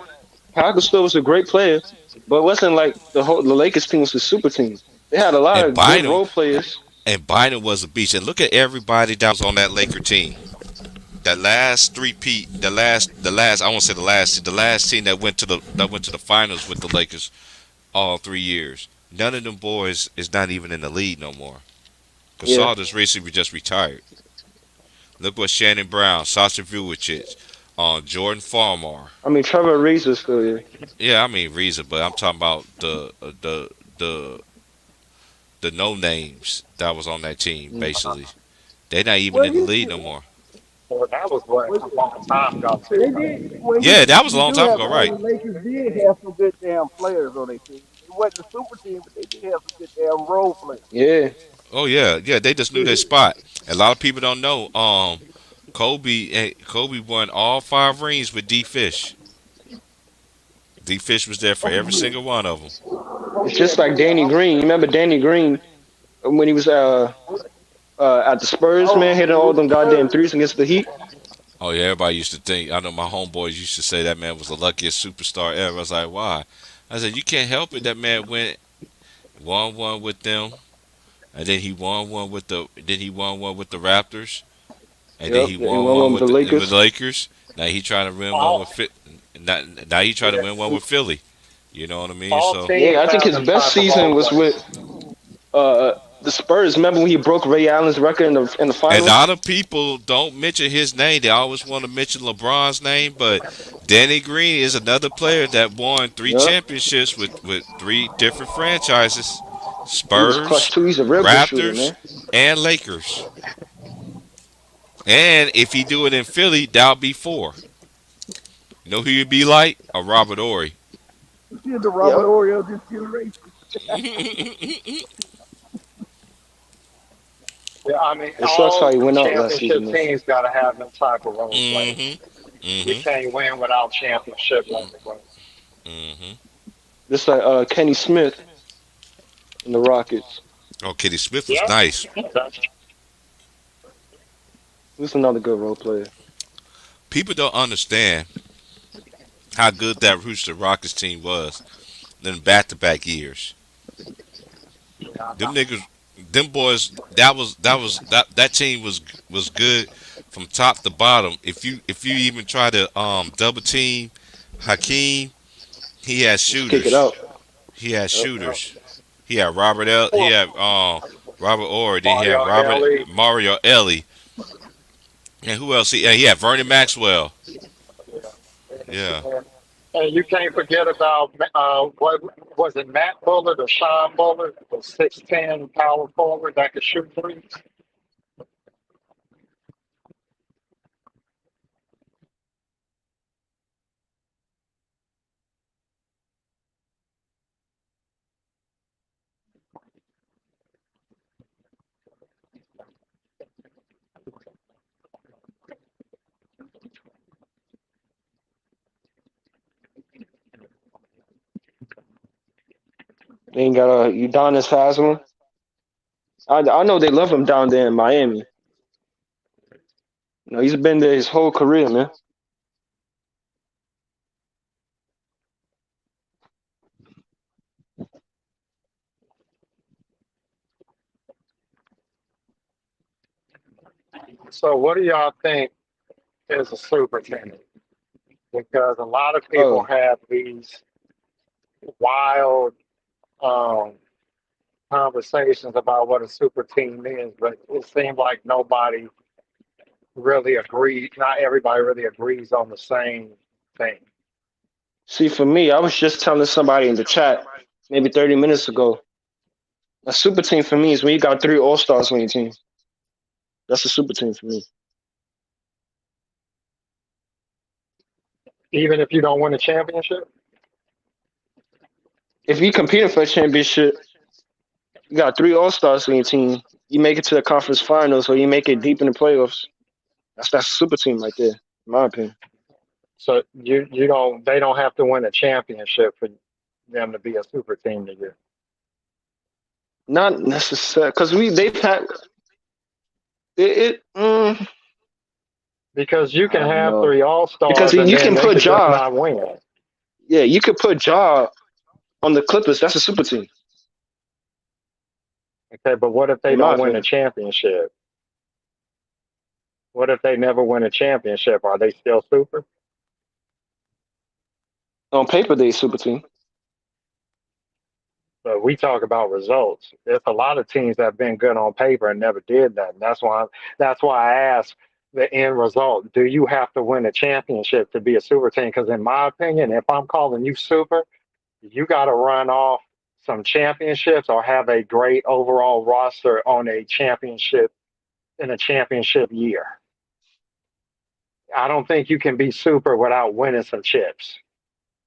I: Parker still was a great player, but it wasn't like the Lakers team was a super team. They had a lot of good role players.
A: And Biden was a beast. And look at everybody that was on that Laker team. That last three-peat, the last I won't say the last team that went to the finals with the Lakers all 3 years. None of them boys is not even in the league no more. Gasol just recently just retired. Look what Shannon Brown, Sasha Vujacic, Jordan Farmar.
I: I mean, Trevor Ariza still here.
A: Yeah, I mean Ariza, but I'm talking about the no names that was on that team. Basically, they're not even in the league no more.
J: Well, that was what a long time ago.
A: Yeah, that was a long time ago, right?
K: The Lakers did have some good damn players on their team. It wasn't a super team, but they did have some good damn role players.
I: Yeah.
A: Oh yeah. They just knew their spot. A lot of people don't know. Kobe won all 5 rings with D Fish. D Fish was there for every single one of them.
I: It's just like Danny Green. You remember Danny Green when he was at the Spurs, man, hitting all them goddamn threes against the Heat?
A: Oh yeah, everybody used to think. I know my homeboys used to say that man was the luckiest superstar ever. I was like, why? I said, you can't help it. That man won one with them, and then he won one with the Raptors, and then he won one with the Lakers. Now he trying to win one with now he trying to win one with Philly. You know what I mean? So
I: yeah, I think his best season was with the Spurs. Remember when he broke Ray Allen's record in the finals?
A: And a lot of people don't mention his name. They always want to mention LeBron's name, but Danny Green is another player that won 3 championships with 3 different franchises: Spurs, Raptors, and Lakers. And if he do it in Philly, that'll be 4. You know who you'd be like? A Robert Horry.
K: You're the Robert Horry of this generation.
J: Yeah, I mean,
I: it sucks how he went out last season.
J: Championship teams got to have them type of role players. You can't win without championship level.
I: This like Kenny Smith in the Rockets.
A: Oh, Kitty Smith was
J: Yeah.
A: nice.
I: Who's another good role player?
A: People don't understand how good that Houston Rockets team was in back-to-back years. Them niggas, them boys, that team was good from top to bottom. If you even try to double team Hakeem, he had
I: Just kick it
A: shooters.
I: out.
A: He had
I: Yep.
A: shooters. He had he had Robert Ory. Then he had
J: Mario Ellie.
A: Mario Ellie. And who else? He had Vernon Maxwell. Yeah.
J: And you can't forget about what was it, Matt Bullard or Sean Bullard, the 6'10" power forward that could shoot threes.
I: They ain't got Udonis Haslam. I know they love him down there in Miami. No, he's been there his whole career, man.
J: So what do y'all think is a super team? Because a lot of people
I: Oh,
J: have these wild um, conversations about what a super team is, but it seems like nobody really agrees. Not everybody really agrees on the same thing.
I: see, for me, I was just telling somebody in the chat maybe 30 minutes ago. A super team for me is when you got 3 All Stars on your team. That's a super team for me.
J: Even if you don't win a championship,
I: If you competing for a championship, you got 3 All Stars on your team. You make it to the conference finals, or you make it deep in the playoffs. That's a super team right there, in my opinion.
J: so you don't they don't have to win a championship for them to be a super team to you.
I: Not necessarily because they've had it.
J: Because you
I: I
J: can
I: don't
J: have
I: know
J: 3 all
I: because
J: stars and
I: you
J: then
I: can
J: they
I: put
J: could just
I: Ja.
J: not win.
I: Yeah, you could put Ja on the Clippers. That's a super team,
J: Okay, but what if they
I: in my
J: don't win a
I: opinion.
J: championship? What if they never win a championship? Are they still super?
I: On paper, they a super team.
J: But we talk about results. There's a lot of teams that have been good on paper and never did that. That's why I asked the end result. Do you have to win a championship to be a super team? Because in my opinion, if I'm calling you super, you got to run off some championships or have a great overall roster on a championship in a championship year. I don't think you can be super without winning some chips.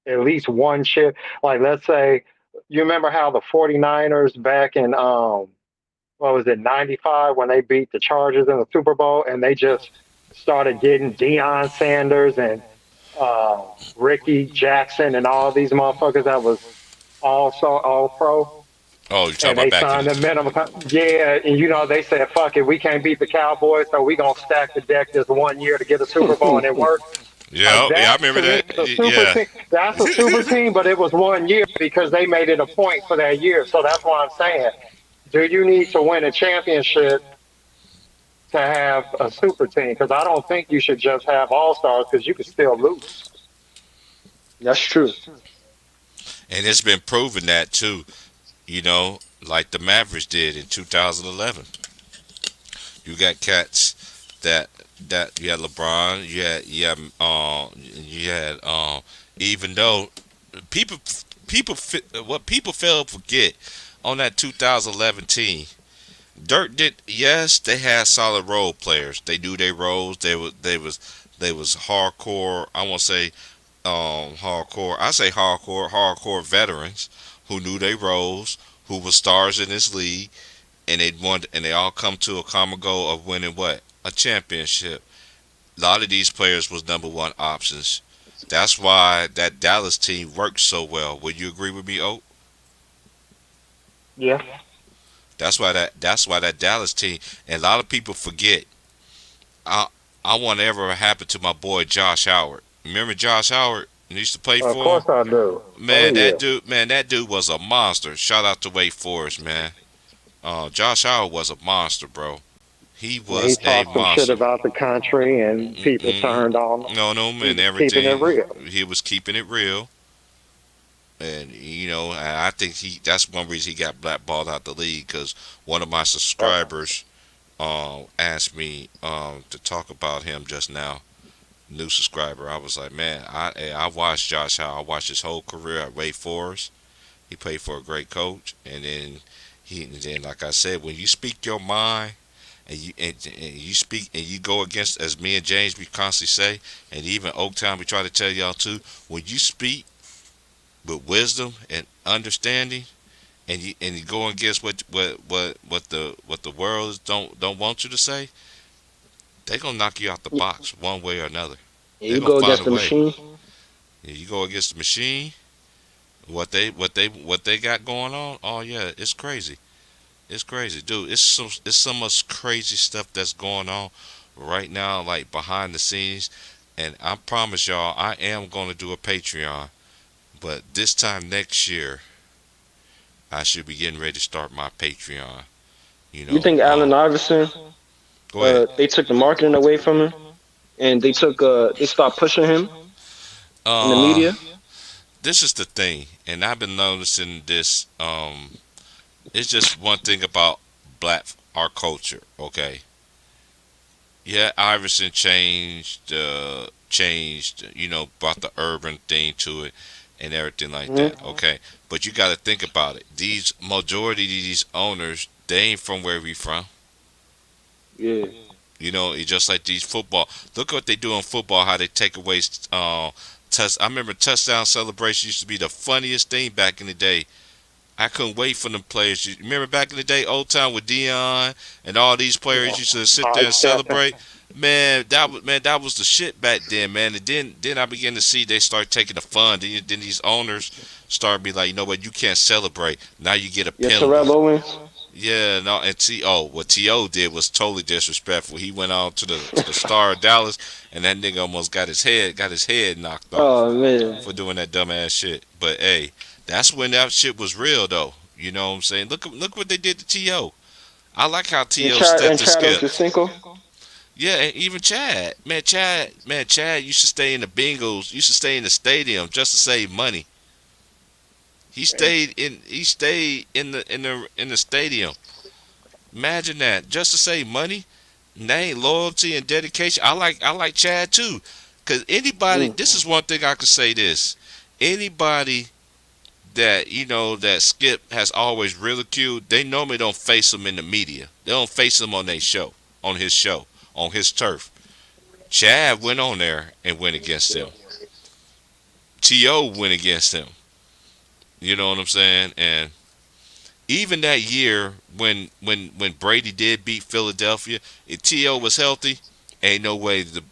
J: At least one chip. Like let's say you remember how the 49ers back in what was it, 95 when they beat the Chargers in the Super Bowl and they just started getting Deion Sanders and uh, Ricky Jackson and all these motherfuckers that was all pro
A: Oh, you talking
J: and
A: about
J: they
A: back in
J: signed a
A: the?
J: minimum. Yeah, and they said, "Fuck it, we can't beat the Cowboys, so we gonna stack the deck this one year to get a Super Bowl," and it worked. Like
A: Yeah, I
J: that
A: remember
J: to me
A: that.
J: is a super
A: Yeah.
J: team. That's a super team, but it was one year because they made it a point for that year. So that's why I'm saying, do you need to win a championship to have a super team? Because I don't think you should just have all stars because you could still lose.
I: That's true.
A: And it's been proven that too. Like the Mavericks did in 2011. You got cats that you had LeBron, you had even though people what people fail to forget on that 2011 team, Dirk did, yes, they had solid role players. They knew their roles. They was hardcore. I won't say hardcore. I say hardcore veterans who knew their roles, who were stars in this league, and they all come to a common goal of winning what? A championship. A lot of these players was number one options. That's why that Dallas team works so well. Would you agree with me, Oak?
J: Yeah.
A: That's why that Dallas team, and a lot of people forget. I I want ever happen to my boy Josh Howard. Remember Josh Howard? He used to play
J: Of
A: for him.
J: course I do. Oh
A: Man,
J: yeah.
A: that dude was a monster. Shout out to Wake Forest, man. Josh Howard was a monster, bro. He
J: And he
A: was a
J: talked some shit
A: monster.
J: about the country, and people
A: Mm-mm.
J: turned on him.
A: No, no,
J: He
A: man,
J: was keeping it
A: everything.
J: real.
A: He was keeping it real. And I think that's one reason he got blackballed out the league because one of my subscribers asked me to talk about him just now. New subscriber. I was like, man, I watched Josh Howard. I watched his whole career at Wake Forest. He played for a great coach, and then like I said, when you speak your mind and you speak and you go against, as me and James we constantly say, and even Oaktown we try to tell y'all too, when you speak with wisdom and understanding, and you go against what the world don't want you to say, they gonna knock you out the box one way or another. They're
I: You
A: gonna
I: go
A: find
I: against
A: a
I: the
A: way.
I: machine.
A: Yeah, you go against the machine, what they got going on. Oh yeah, it's crazy. It's crazy, dude. It's so much crazy stuff that's going on right now, like behind the scenes. And I promise y'all, I am gonna do a Patreon, but this time next year, I should be getting ready to start my Patreon. You
I: You
A: know,
I: think Allen Iverson?
A: go ahead.
I: They took the marketing away from him, and they stopped pushing him in the
A: Uh,
I: media.
A: this is the thing, and I've been noticing this. It's just one thing about black our culture. Okay, yeah, Iverson changed. Brought the urban thing to it and everything like that.
I: Hmm.
A: Okay, but you got to think about it. These majority of these owners, they ain't from where we from.
I: Yeah.
A: It's just like these football. Look what they do in football. How they take away. I remember touchdown celebration used to be the funniest thing back in the day. I couldn't wait for them players. You remember back in the day, old time with Dion and all these players used to sit there and
J: Sidestepping.
A: celebrate. Man, that was the shit back then, man. And then I began to see they start taking the fun. Then these owners start be like, you know what, you can't celebrate. Now you get a
I: Yes,
A: penalty.
I: Terrell Owens.
A: Yeah, no, and what T.O. did was totally disrespectful. He went on to the Star of Dallas, and that nigga almost got his head knocked off
I: Oh man.
A: for doing that dumbass shit. But hey, that's when that shit was real, though. You know what I'm saying? Look what they did to T.O. I like how
I: And
A: T.O.
I: Chad
A: stepped
I: and
A: and
I: Chad
A: skipped.
I: Ochocinco.
A: Yeah, and even Chad, Chad used to stay in the Bengals, used to stay in the stadium just to save money. He stayed in the stadium. Imagine that, just to save money. And that ain't loyalty and dedication. I like Chad too, cause anybody.
I: Mm.
A: This is one thing I could say. This anybody that Skip has always ridiculed. They normally don't face him in the media. They don't face him on his show, on his turf. Chad went on there and went against him. T.O. went against him. You know what I'm saying? And even that year when Brady did beat Philadelphia, if T.O. was healthy, ain't no way the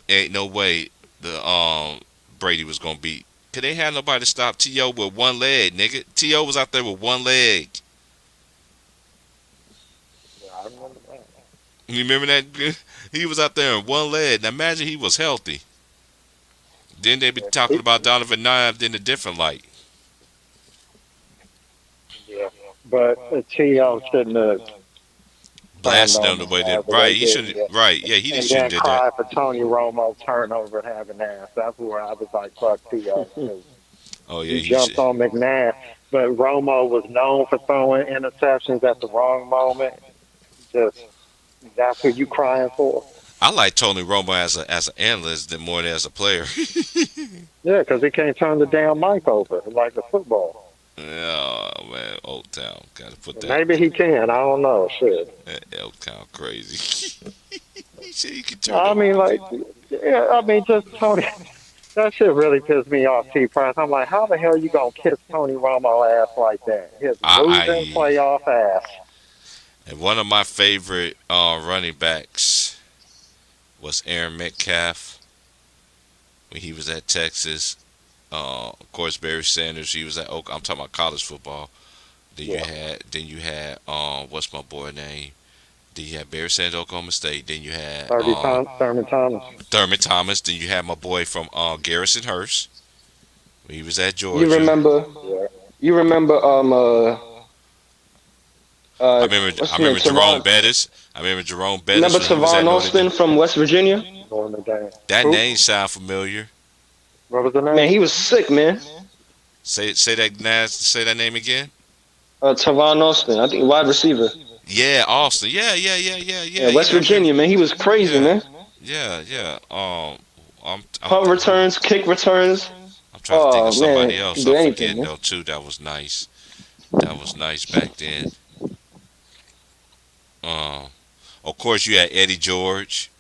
A: Brady was gonna beat. Cause they had nobody to stop T.O. with one leg, nigga. T.O. was out there with one leg.
J: Yeah, I remember that.
A: You remember that? He was out there in one leg. Now imagine he was healthy. Then they be
J: Yeah,
A: talking about Donovan Knives in a different light.
J: yeah. But T.O. shouldn't have turned
A: Blasting them
J: on
A: the
J: them
A: way
J: guys
A: that
J: the
A: right.
J: way
A: He
J: he did.
A: shouldn't.
J: Yeah.
A: Right. Yeah. He
J: And
A: shouldn't
J: then
A: did that.
J: cry for Tony Romo turnover and having ass. That's where I was like, fuck T.O. 'cause
A: Oh yeah.
J: he
A: He
J: jumped
A: should.
J: on McNabb. But Romo was known for throwing interceptions at the wrong moment. Just that's who you crying for.
A: I like Tony Romo as an analyst than more than as a player.
J: Yeah, because he can't turn the damn mic over like a football.
A: Oh man, Old Town got to put that.
J: Maybe he can. I don't know. Shit.
A: Old Town crazy. He said he can turn
J: I
A: up.
J: mean, like, yeah, I mean, just Tony. That shit really pissed me off, T. Price. I'm like, how the hell you gonna kiss Tony Romo ass like that? His losing
A: I
J: playoff ass.
A: and one of my favorite running backs was Aaron Metcalf. when he was at Texas. Of course, Barry Sanders. He was at Oak. I'm talking about college football.
I: Yeah.
A: Then you had what's my boy name? Then you had Barry Sanders, Oklahoma State. Then you had
J: Thurman Thomas.
A: Thurman Thomas. Then you had my boy from Garrison Hurst. He was at
I: You
A: Georgia.
I: remember? You remember?
A: I remember.
I: What's
A: I
I: his name?
A: remember Jerome
I: Tavon.
A: Bettis. I remember Jerome Bettis.
I: Remember
A: When he was at
I: Tavon
A: Notre
I: Austin
A: Dame.
I: from West Virginia?
J: Notre Dame.
A: That
J: Who?
A: name sound familiar.
J: What was the name?
I: Man, he was sick, man.
A: Say that name again.
I: Tavon Austin, I think wide receiver.
A: Yeah, Austin. Yeah.
I: Yeah, West Virginia, man. He was crazy,
A: Yeah,
I: man.
A: yeah. I'm
I: Punt returns, kick returns.
A: I'm trying to think
I: Oh
A: of somebody
I: man,
A: else.
I: can do
A: I'm
I: anything,
A: forgetting
I: man.
A: though too. That was nice. That was nice back then. Of course you had Eddie George.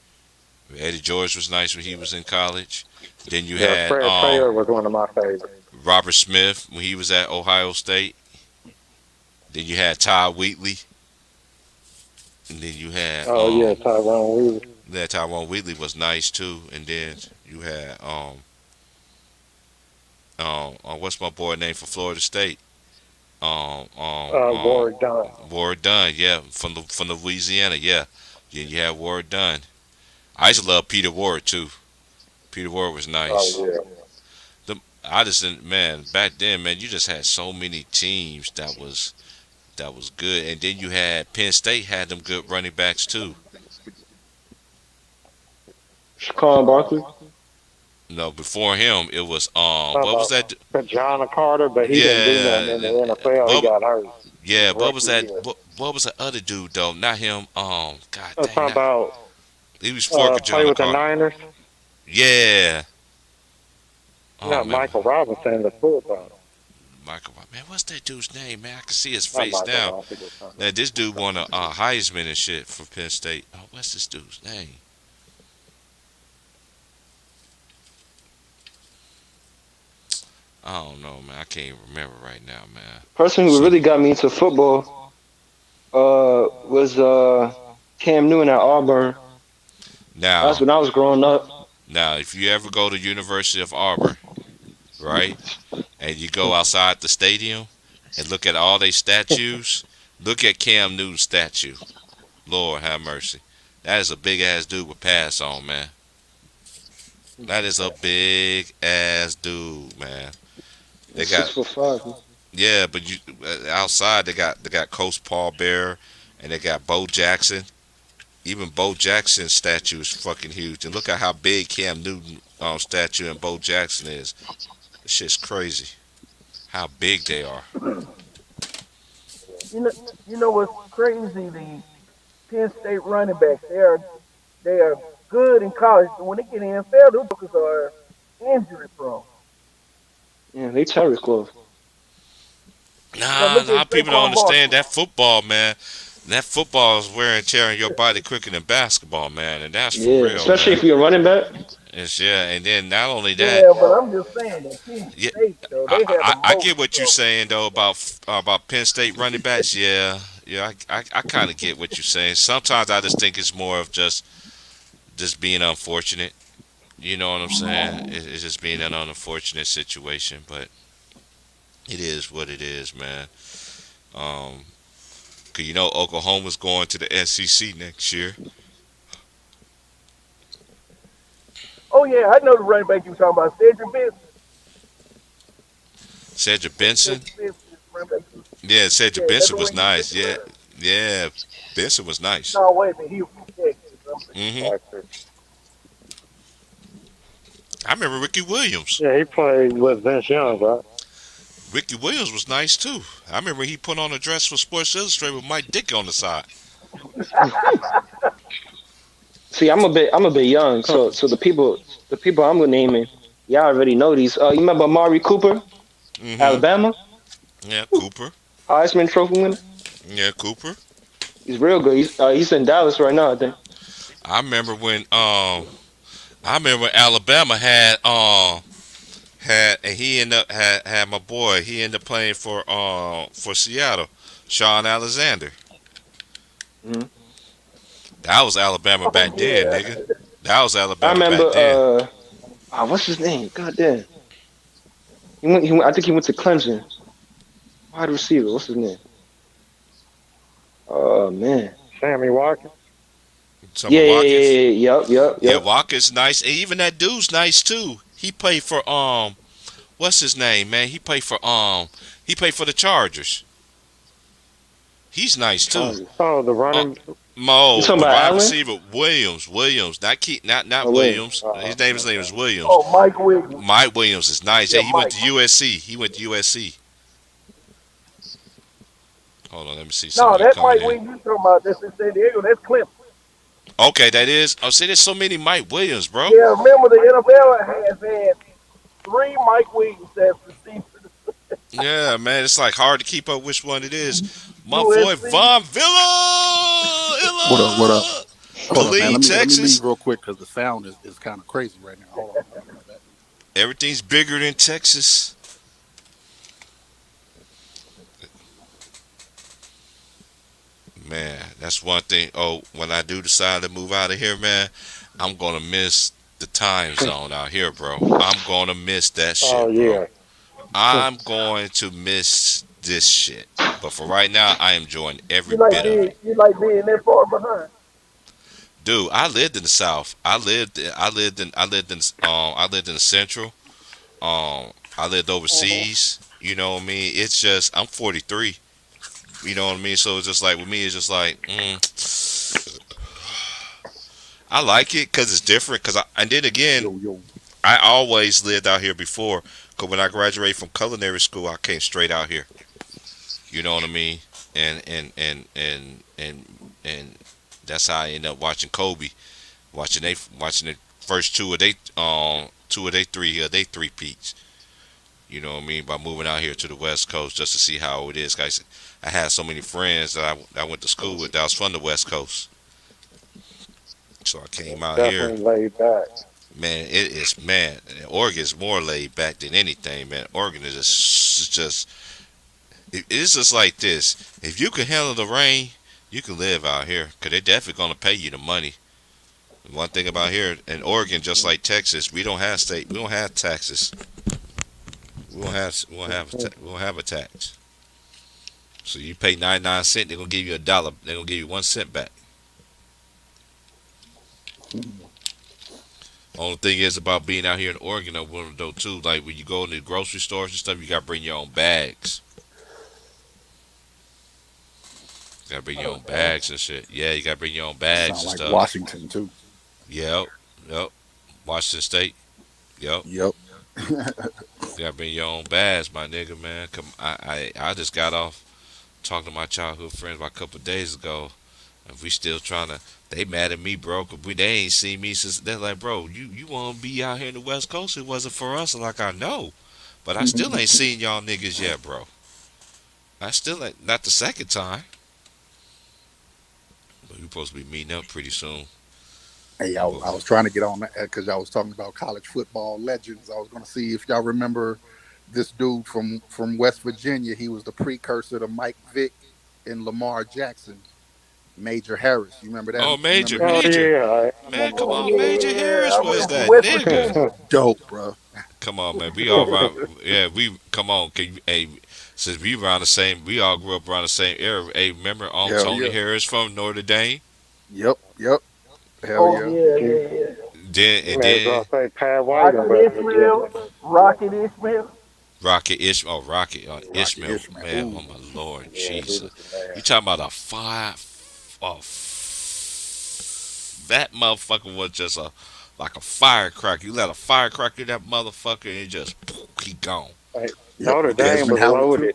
A: Eddie George was nice when he was in college. Then you
J: Yeah,
A: had
J: Fred Taylor was one of my favorites.
A: Robert Smith when he was at Ohio State. Then you had Todd Wheatley. And then you had
J: Oh yeah, Tyrone Wheeler.
A: that Tyrone Wheatley was nice too. And then you had what's my boy name for Florida State?
J: Warwick Dunn.
A: Ward Dunn, yeah, from the Louisiana, yeah. Then you had Ward Dunn. I used to love Peter Ward too. Peter Ward was nice.
J: Oh yeah.
A: I just man, back then, man, you just had so many teams that was good, and then you had Penn State had them good running backs too.
I: Shaquan Barkley.
A: No, before him it was
J: Talking
A: what was
J: about
A: that?
J: John Carter, but he didn't do nothing in the NFL. He
A: What,
J: got hurt.
A: yeah, what was that?
J: Rookie year.
A: What was the other dude though? Not him. God
J: I'm
A: dang,
J: talking about
A: he was forking
J: play
A: John
J: with the
A: Carter.
J: Niners.
A: Yeah. Oh
J: Not
A: man,
J: Michael Robinson, the football.
A: Michael. Man, what's that dude's name? Man, I can see his
J: Not
A: face
J: Michael
A: now.
J: Robinson. Something.
A: Now, this dude won a Heisman and shit for Penn State. Oh, what's this dude's name? I don't know, man. I can't even remember right now, man.
I: Person who really got me into football was Cam Newton at Auburn.
A: Now,
I: That's when I was growing up.
A: if you ever go to University of Auburn, right, and you go outside the stadium and look at all their statues, look at Cam Newton's statue. Lord have mercy. That is a big ass dude with pads on, man. That is a big ass dude, man. They got
I: 6'5".
A: yeah, but you outside they got Coach Paul Bearer and they got Bo Jackson. Even Bo Jackson's statue is fucking huge. And look at how big Cam Newton statue and Bo Jackson is. This shit's crazy. How big they are.
K: You know what's crazy? The Penn State running backs, they are good in college, but when they get in the NFL, those jokers are injury prone.
I: Yeah, they terry close.
A: Nah,
K: Look
A: a lot
K: at
A: of people
K: Saquon
A: don't understand
K: Barkley.
A: that football, man. That football is wear and tear in your body quicker than basketball, man. And that's for
I: Yeah,
A: real,
I: especially
A: man.
I: if you're a running back.
A: It's and then not only that,
K: Yeah, but I'm just saying that Penn
A: yeah,
K: State, though, they have the
A: I
K: most
A: get what you're
K: trouble.
A: saying though about Penn State running backs. Yeah, I kind of get what you're saying. Sometimes I just think it's more of just being unfortunate. You know what I'm saying? It's just being an unfortunate situation, but it is what it is, man. 'Cause you know Oklahoma's going to the SEC next year.
K: Oh, yeah, I know the running back you were talking about, Cedric Benson.
A: Cedric Benson,
K: Cedric Benson is the running back.
A: yeah, Cedric
K: Yeah, that's
A: Benson
K: the
A: was
K: way
A: nice.
K: you
A: Yeah,
K: get
A: yeah, Benson was nice.
K: No, wait a minute, he was from Texas.
A: hmm I remember Ricky Williams.
J: Yeah, he played with Vince Young, right?
A: Ricky Williams was nice too. I remember he put on a dress for Sports Illustrated with Mike Dick on the side.
I: See, I'm a bit young, so the people I'm gonna name, y'all already know these. You remember Amari Cooper,
A: hmm
I: Alabama,
A: Yeah, Cooper.
I: Heisman Trophy winner?
A: Yeah, Cooper.
I: He's real good. He's in Dallas right now, I think.
A: I remember when Alabama had and he ended up had my boy. He ended up playing for Seattle, Sean Alexander.
I: Mhm.
A: That was Alabama back then,
K: Yeah.
A: nigga. That was
I: I
A: Alabama
I: remember
A: back then.
I: What's his name? God damn. He went. I think he went to Clemson. Wide receiver. What's his name? Oh man.
J: Sammy Watkins.
I: Yeah,
A: Summer
I: yeah, yeah,
A: Watkins.
I: yeah, yeah. Yep, yep,
A: Yeah,
I: yep.
A: Watkins nice. And even that dude's nice too. He played for what's his name, man? He played for the Chargers. He's nice too.
J: Oh, the
A: Uh,
J: running.
I: You
A: Mo,
I: talking
A: the
I: about
A: wide
I: Allen?
A: receiver Williams, not
I: Oh wait.
A: Williams. His name is Williams.
K: Oh, Mike Wiggins.
A: Mike Williams is nice.
K: Yeah,
A: Hey, he went
K: Mike.
A: to USC. He went to USC. Hold on, let me see
K: No,
A: somebody
K: that
A: coming
K: Mike
A: in.
K: Wiggins you talking about that's in San Diego. That's Clemson.
A: Okay, that is. Oh, see, there's so many Mike Williams, bro.
K: Yeah, remember the NFL has had 3 Mike Wiggins as receivers.
A: Yeah, man, it's like hard to keep up which one it is. My boy
K: USC.
A: Von Villa,
L: What up? What up? Hold up, man.
A: Killeen,
L: Let me
A: Texas.
L: leave real quick because the sound is kind of crazy right now. Hold on. I'll be right back.
A: Everything's bigger than Texas. Man, that's one thing. Oh, when I do decide to move out of here, man, I'm gonna miss the time zone out here, bro. I'm gonna miss that
J: Oh
A: shit, bro.
J: yeah.
A: I'm going to miss this shit. But for right now, I am enjoying every
K: You like
A: bit of
K: being
A: it.
K: that far behind.
A: Dude, I lived in the South. I lived in the Central. I lived overseas. You know what I mean? It's just I'm 43. You know what I mean? So it's just like with me, it's just like I like it because it's different. And then again,
L: Yo, yo.
A: I always lived out here before. Cause when I graduated from culinary school, I came straight out here. You know what I mean? And that's how I ended up watching Kobe, watching the first two of they three peats. You know what I mean? By moving out here to the West Coast just to see how it is, guys. I had so many friends that I went to school with that was from the West Coast, so I came out here.
J: Definitely laid back.
A: Man, it is man. Oregon is more laid back than anything, man. Oregon is just it's just like this. If you can handle the rain, you can live out here because they're definitely gonna pay you the money. One thing about here in Oregon, just like Texas, we don't have taxes. We don't have a tax. So you pay 99 cents, they're gonna give you $1. They're gonna give you 1 cent back. Only thing is about being out here in Oregon, though, too. Like when you go in the grocery stores and stuff, you gotta bring your own bags. You gotta bring your own bags and shit. Yeah, you gotta bring your own bags
L: Sound
A: and
L: like
A: stuff.
L: Washington too.
A: Yep, yep. Washington State. Yep.
L: Yep.
A: You gotta bring your own bags, my nigga, man. Come, I just got off talking to my childhood friends about a couple of days ago, and we still trying to. They mad at me, bro, 'cause they ain't seen me since. They're like, bro, you want to be out here in the West Coast? It wasn't for us. I'm like, I know, but I still ain't seen y'all niggas yet, bro. I still ain't. Not the second time. But we supposed to be meeting up pretty soon.
L: Hey, I was trying to get on that because y'all was talking about college football legends. I was going to see if y'all remember this dude from West Virginia. He was the precursor to Mike Vick and Lamar Jackson. Major Harris. You remember that?
A: Oh,
L: You remember
J: Oh
L: him?
J: yeah.
A: Man, come
K: Oh
A: on, Major Harris
K: yeah, I
A: was
K: went from
A: that
K: West
A: nigga.
K: Virginia.
L: Dope, bro.
A: Come on, man. We all around. Yeah, we come on. Can you, hey, since we around the same, we all grew up around the same era. Hey, remember
L: Hell
A: Tony
L: yeah.
A: Harris from Notre Dame?
L: Yep. Hell
K: Oh
L: yeah.
K: yeah.
A: Then
J: May as well say Pat White
K: Rocket
J: in West Virginia.
K: Ishmael. Rocket Ishmael.
A: Rocket Ishmael. Ishmael.
L: Ishmael.
A: Man,
L: Ooh.
A: oh my Lord,
J: Yeah, he
A: Jesus!
J: was the man.
A: You talking about that motherfucker was just like a firecracker. You let a firecracker in that motherfucker and it just poof, he gone.
J: Like,
L: Yep.
J: Notre Dame
L: Desmond
J: was
L: Howard too.
J: loaded.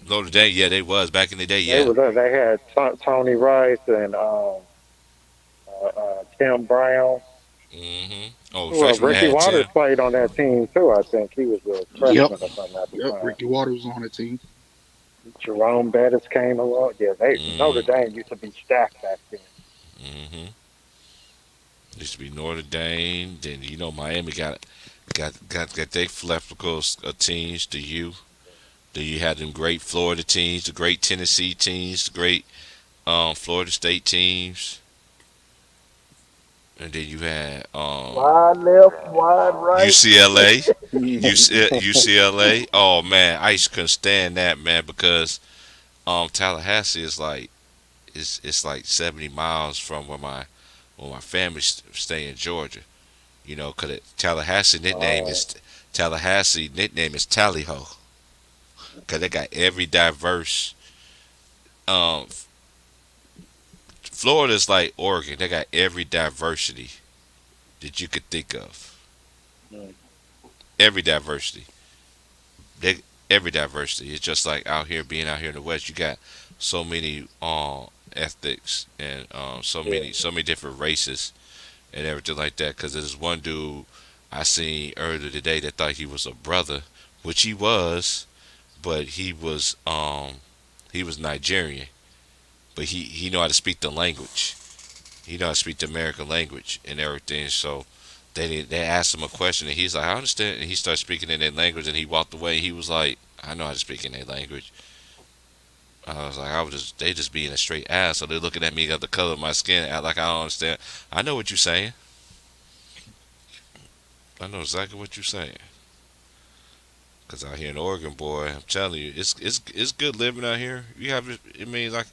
A: Notre Dame, yeah, they was back in the day,
J: They
A: yeah.
J: was they had Tony Rice and Tim Brown.
A: Oh,
J: Well,
A: freshman
J: Ricky
A: had
J: Waters
A: Tim.
J: played on that team too. I think he was a
L: Yep.
J: freshman or something at the
L: Yep.
J: time.
L: Ricky Waters was on the team.
J: Jerome Bettis came along. Yeah, Notre
A: Mm,
J: Dame used to be stacked back then.
A: mm-hmm. Used to be Notre Dame. Then Miami got their flexible teams. The U. Then you had them great Florida teams, the great Tennessee teams, the great Florida State teams. and then you had
K: Wide left, wide right.
A: UCLA. UCLA. Oh man, I used to couldn't stand that, man, because Tallahassee is like it's like 70 miles from where my family stay in Georgia. You know, cause Tallahassee nickname is Tallyho, cause they got every diverse. Um, Florida's like Oregon. They got every diversity that you could think of. Every diversity. They every diversity. It's just like out here being out here in the West. You got so many ethnics and so many different races and everything like that. Because there's one dude I seen earlier today that thought he was a brother, which he was, but he was Nigerian, but he know how to speak the language. He know how to speak the American language and everything. So they asked him a question and he's like, I understand. And he started speaking in their language and he walked away. He was like, I know how to speak in their language. I was like, they just being a straight ass. So they're looking at me at the color of my skin, act like I don't understand. I know what you're saying. I know exactly what you're saying. Cause out here in Oregon, boy, I'm telling you, it's good living out here. You have, I mean, like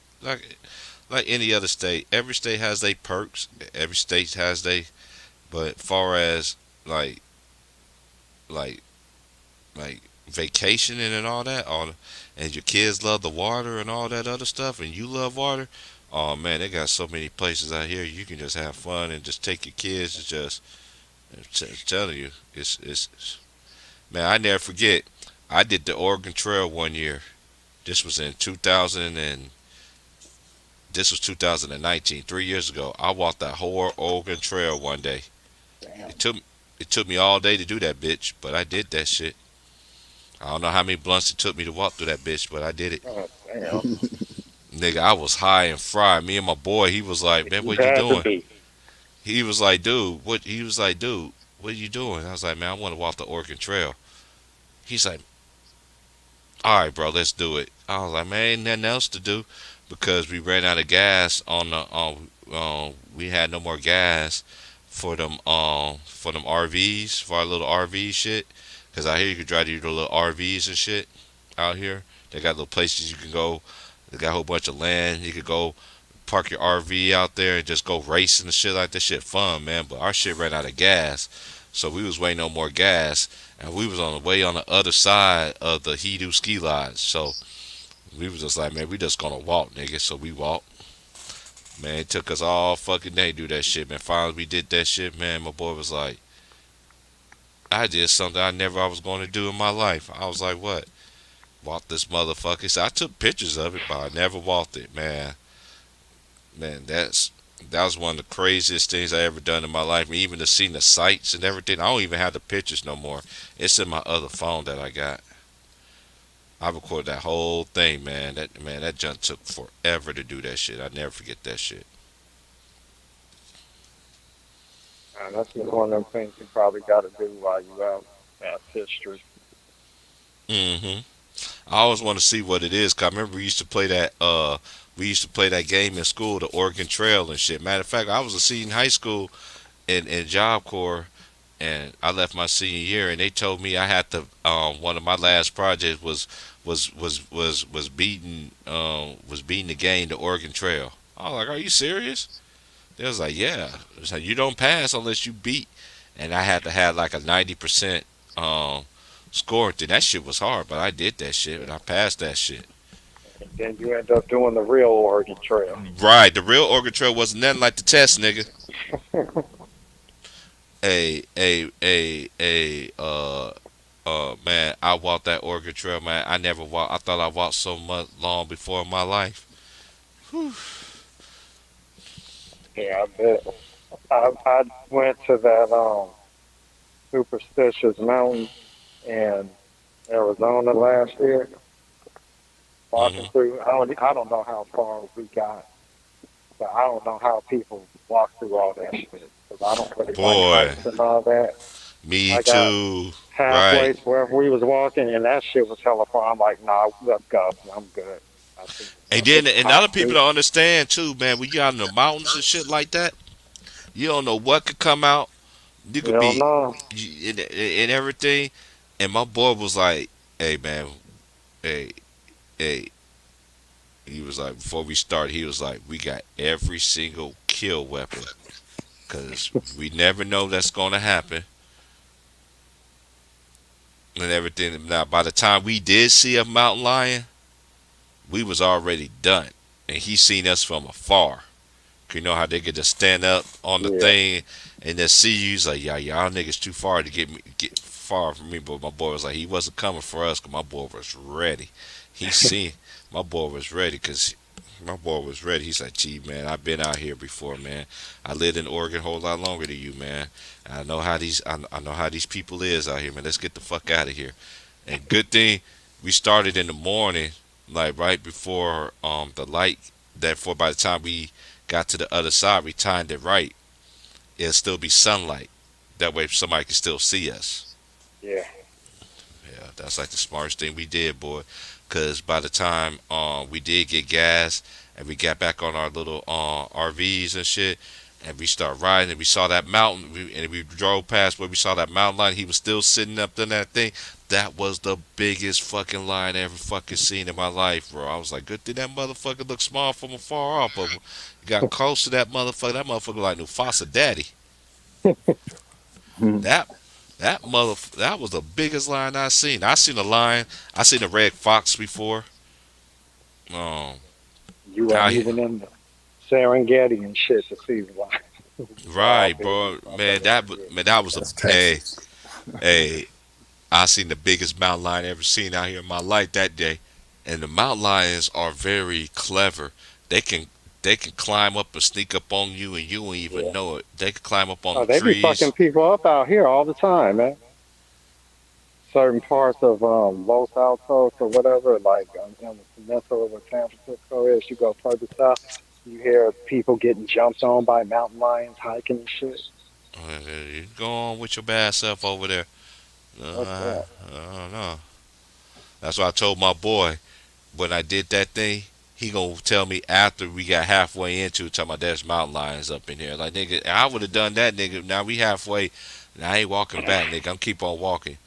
A: any other state. Every state has their perks. Every state has they. But far as like like like vacationing and all that, and your kids love the water and all that other stuff, and you love water. Oh man, they got so many places out here you can just have fun and just take your kids and just. I'm telling you, it's man. I never forget. I did the Oregon Trail one year. This was in 2000 and this was 2019, 3 years ago. I walked that whole Oregon Trail one day.
K: Damn.
A: It took me all day to do that bitch, but I did that shit. I don't know how many blunts it took me to walk through that bitch, but I did it.
J: Oh, damn.
A: Nigga, I was high and fried. Me and my boy, he was like, man,
J: You
A: what you
J: had to
A: doing?
J: be.
A: He was like, dude, what? He was like, dude, what are you doing? I was like, man, I want to walk the Oregon Trail. He's like, all right, bro, let's do it. I was like, man, ain't nothing else to do because we ran out of gas on the we had no more gas for them RVs for our little RV shit. Cause out here you can drive your little RVs and shit out here. They got little places you can go. They got a whole bunch of land. You could go park your RV out there and just go racing and shit like that. Shit fun, man. But our shit ran out of gas, so we was waiting on more gas, and we was on the way on the other side of the Hedo ski lodge. So we was just like, man, we just gonna walk, nigga. So we walked. Man, it took us all fucking day to do that shit, man. Finally we did that shit, man. My boy was like, I did something I was going to do in my life. I was like, what? Walk this motherfucker. So I took pictures of it, but I never walked it, man. Man, that was one of the craziest things I ever done in my life. And even to see the sights and everything. I don't even have the pictures no more. It's in my other phone that I got. I recorded that whole thing, man. That junk took forever to do that shit. I never forget that shit.
J: That's just one of them things you probably got to do while you out at history.
A: Hmm I always want to see what it is. 'Cause I remember we used to play that game in school, the Oregon Trail and shit. Matter of fact, I was a senior in high school in Job Corps, and I left my senior year, and they told me I had to. One of my last projects was beating the game, the Oregon Trail. I was like, "Are you serious?" They was like, "Yeah." It's like you don't pass unless you beat, and I had to have like a 90% score. Then that shit was hard, but I did that shit and I passed that shit.
J: And then you end up doing the real Oregon Trail.
A: Right, the real Oregon Trail wasn't nothing like the test, nigga. Man, I walked that Oregon Trail, man. I never walked. I thought I walked so much long before in my life. Whew.
J: Yeah, I bet. I went to that Superstitious Mountain in Arizona last year. Walking
A: Hmm
J: through, I don't know how far we got, but I don't know how people walk through all that shit. Because I don't really like
A: Boy,
J: heights and all that.
A: me
J: I got
A: too.
J: halfway
A: Right.
J: to wherever we was walking, and that shit was hella far. I'm like, nah, let's go. I'm good. I think
A: And then and
J: hot
A: other people
J: too.
A: don't understand too, man. When you out in the mountains and shit like that, You don't know what could come out. You could
J: Hell
A: be
J: no.
A: in everything. And my boy was like, "Hey man, hey, hey." He was like, before we started, he was like, "We got every single kill weapon, cause we never know that's gonna happen and everything." Now, by the time we did see a mountain lion, we was already done, and he seen us from afar. You know how they get to stand up on the
J: Yeah.
A: thing and then see you. He's like, "Yeah, y'all niggas too far to get far from me." But my boy was like, he wasn't coming for us, cause my boy was ready. He seen my boy was ready, cause my boy was ready. He's like, "Gee, man, I've been out here before, man. I lived in Oregon a whole lot longer than you, man. I know how I know how these people is out here, man. Let's get the fuck out of here." And good thing we started in the morning, like right before the light. Therefore, by the time we got to the other side, we timed it right. It'll still be sunlight. That way, somebody can still see us.
J: Yeah.
A: Yeah, that's like the smartest thing we did, boy. Cause by the time we did get gas and we got back on our little RVs and shit, and we start riding and we saw that mountain, and we drove past where we saw that mountain lion. He was still sitting up in that thing. That was the biggest fucking lion I ever fucking seen in my life, bro. I was like, good thing that motherfucker looked small from afar off, but got close to that motherfucker. That motherfucker like Mufasa Daddy. That that was the biggest lion I seen. I seen a lion. I seen a red fox before. Um,
J: You
A: out
J: wasn't
A: here,
J: even in the Serengeti and shit to see the lion. How
A: right,
J: big
A: bro.
J: I
A: Man,
J: bet it is.
A: that was a
L: That's
A: hey
L: Texas.
A: hey. I seen the biggest mountain lion I ever seen out here in my life that day. And the mountain lions are very clever. They can they can climb up and sneak up on you, and you won't even
J: Yeah.
A: know it. They can climb up on
J: Oh,
A: the
J: they be fucking
A: trees.
J: people up out here all the time, man. Certain parts of Los Altos or whatever, like in the peninsula where San Francisco is, you go further south, you hear people getting jumped on by mountain lions hiking and shit.
A: You go on with your bad self over there.
J: That's that.
A: I don't know. That's why I told my boy when I did that thing. He gonna tell me after we got halfway into it, talking about there's mountain lions up in here. Like nigga, I would have done that, nigga. Now we halfway. Now I ain't walking back, nigga. I'm keep on walking.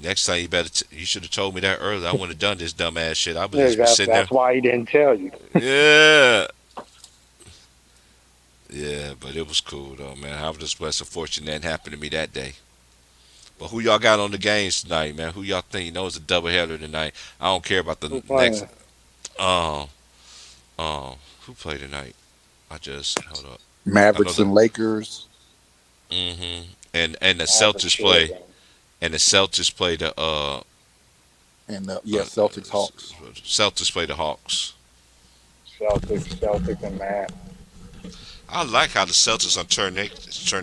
A: Next time you should have told me that earlier. I wouldn't have done this dumbass shit. I would
J: Yeah,
A: just been
J: that's
A: sitting there.
J: that's why he didn't tell you.
A: Yeah. Yeah, but it was cool though, man. I was just blessed and fortunate that happened to me that day. But who y'all got on the games tonight, man? Who y'all think? You know it's a doubleheader tonight. I don't care about
J: Who
A: the next.
J: playing?
A: Um, who played tonight? I just hold up. I know
L: Mavericks
A: the.
L: and Lakers.
A: And the
J: I haven't
A: Celtics
J: sure
A: play.
J: though.
A: And the Celtics play the
L: And
A: uh
L: Celtics Hawks.
A: Celtics play the Hawks.
J: Celtics and Mavs.
A: I like how the Celtics are turn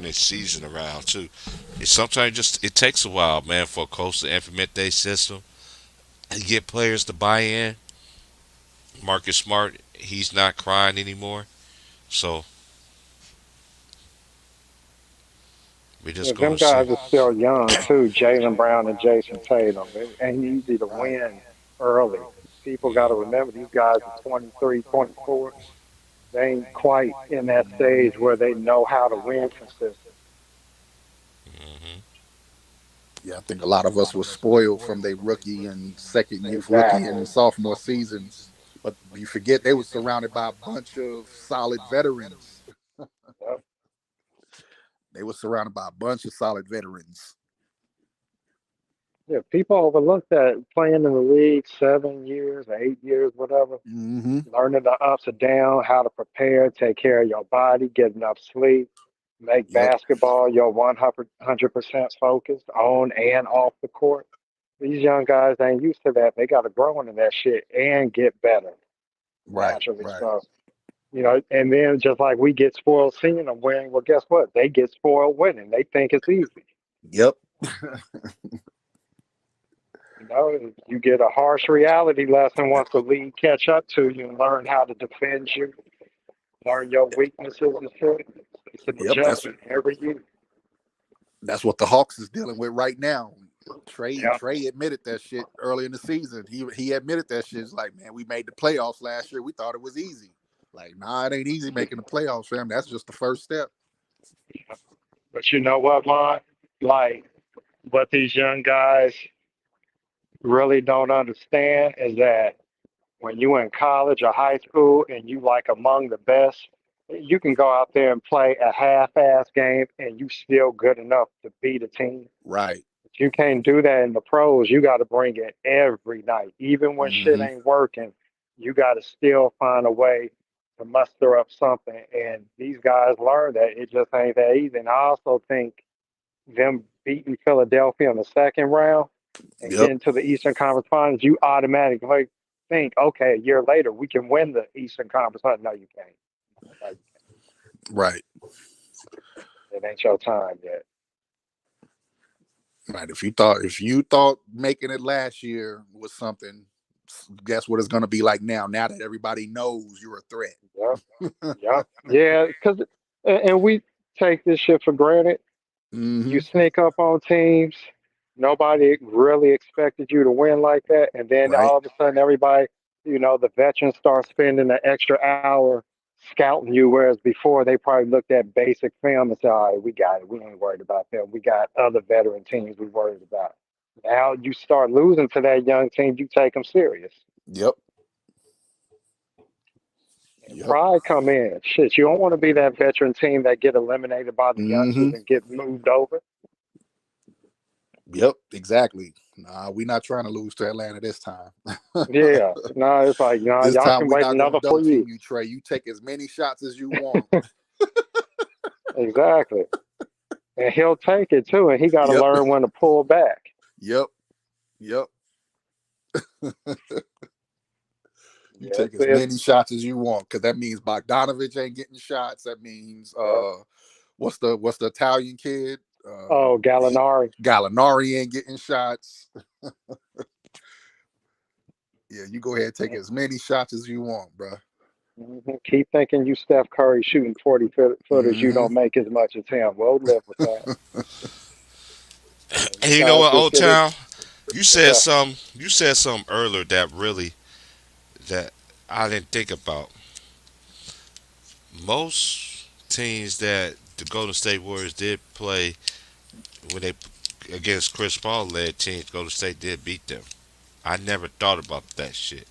A: their season around too. It sometimes just it takes a while, man, for a coach to implement their system and get players to buy in. Marcus Smart, he's not crying anymore, so we're
J: Yeah,
A: just
J: them
A: gonna see.
J: guys are still young too, Jalen Brown and Jason Tatum. It ain't easy to
L: Right.
J: win early. People got to remember these guys are 23, 24. They ain't quite in that stage where they know how to win consistently.
A: Hmm.
L: Yeah, I think a lot of us were spoiled from their rookie and rookie
J: Exactly.
L: and sophomore seasons. But you forget they were surrounded by a bunch of solid veterans.
J: Yep.
L: They were surrounded by a bunch of solid veterans.
J: Yeah, people overlook that playing in the league 7 years, 8 years, whatever,
L: Mm-hmm.
J: learning the ups and downs, how to prepare, take care of your body, get enough sleep, make
L: Yep.
J: basketball your 100% focus on and off the court. These young guys ain't used to that. They got to grow into that shit and get better
L: Right.
J: naturally.
L: Right.
J: So, and then just like we get spoiled seeing them win, well, guess what? They get spoiled winning. They think it's easy.
L: Yep.
J: You get a harsh reality lesson once the league catch up to you and learn how to defend you, learn your weaknesses and shit. It's an
L: Yep.
J: adjustment every year.
L: That's what the Hawks is dealing with right now.
J: Yeah.
L: Trey admitted that shit early in the season. He admitted that shit. It's like, man, we made the playoffs last year. We thought it was easy. Like, nah, it ain't easy making the playoffs, fam. That's just the first step.
J: But you know what, Ron? Like, what these young guys really don't understand is that when you in college or high school and you like among the best, you can go out there and play a half-ass game and you still good enough to beat a team.
L: Right.
J: But you can't do that in the pros. You got to bring it every night, even when shit
L: Mm-hmm.
J: ain't working. You got to still find a way to muster up something. And these guys learn that it just ain't that easy. And I also think them beating Philadelphia in the second round and
L: Yep.
J: getting to the Eastern Conference Finals, you automatically think, okay, a year later we can win the Eastern Conference Finals. No, you can't. No,
L: Right.
J: it ain't your time yet.
L: Right. If you thought making it last year was something, guess what it's gonna be like now. Now that everybody knows you're a threat.
J: Yep. Yep. Yeah, because and we take this shit for granted.
L: Mm-hmm.
J: You sneak up on teams. Nobody really expected you to win like that, and then
L: Right.
J: all of a sudden, everybody, the veterans start spending an extra hour scouting you, whereas before they probably looked at basic film and said, "All right, we got it. We ain't worried about them. We got other veteran teams we worried about." Now you start losing to that young team, you take them serious.
L: Yep.
J: And
L: Yep.
J: pride come in. Shit, you don't want to be that veteran team that get eliminated by the youngsters
L: Mm-hmm.
J: and get moved over.
L: Yep. Exactly. Nah, we're not trying to lose to Atlanta this time.
J: Yeah, no, it's like, no,
L: This
J: y'all
L: time
J: can
L: we're
J: wait
L: not gonna
J: another
L: double
J: 4
L: team
J: years.
L: you, Trey. You take as many shots as you want.
J: Exactly. And he'll take it too, and he got to
L: Yep.
J: learn when to pull back.
L: Yep. Yep. You take as
J: It's,
L: many shots as you want, because that means Bogdanovich ain't getting shots. That means what's the Italian kid?
J: oh, Gallinari.
L: Gallinari ain't getting shots. Yeah, you go ahead and take as many shots as you want, bro.
J: Keep thinking you Steph Curry shooting 40-footers, you
L: Mm-hmm.
J: don't make as much as him. We'll live with that.
A: And you know what, Old
J: This shit is,
A: Town? You said some. You said something earlier that I didn't think about. Most teams that the Golden State Warriors did play when they against Chris Paul led teams, Golden State did beat them. I never thought about that shit.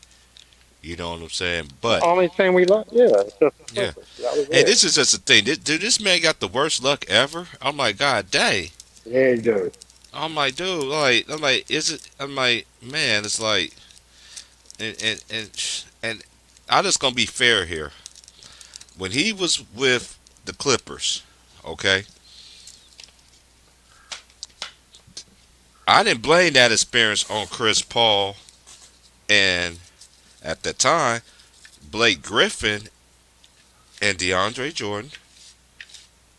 A: You know what I'm saying?
J: the
A: But
J: only thing we love, it's just the
A: yeah,
J: Clippers. That was
A: hey,
J: it.
A: this is just the thing. This man got the worst luck ever. I'm like, God dang.
J: Yeah, you do.
A: I'm like, dude, I'm like, is it? I'm like, man, it's like, and I'm just gonna be fair here. When he was with the Clippers, okay, I didn't blame that experience on Chris Paul, and at the time, Blake Griffin and DeAndre Jordan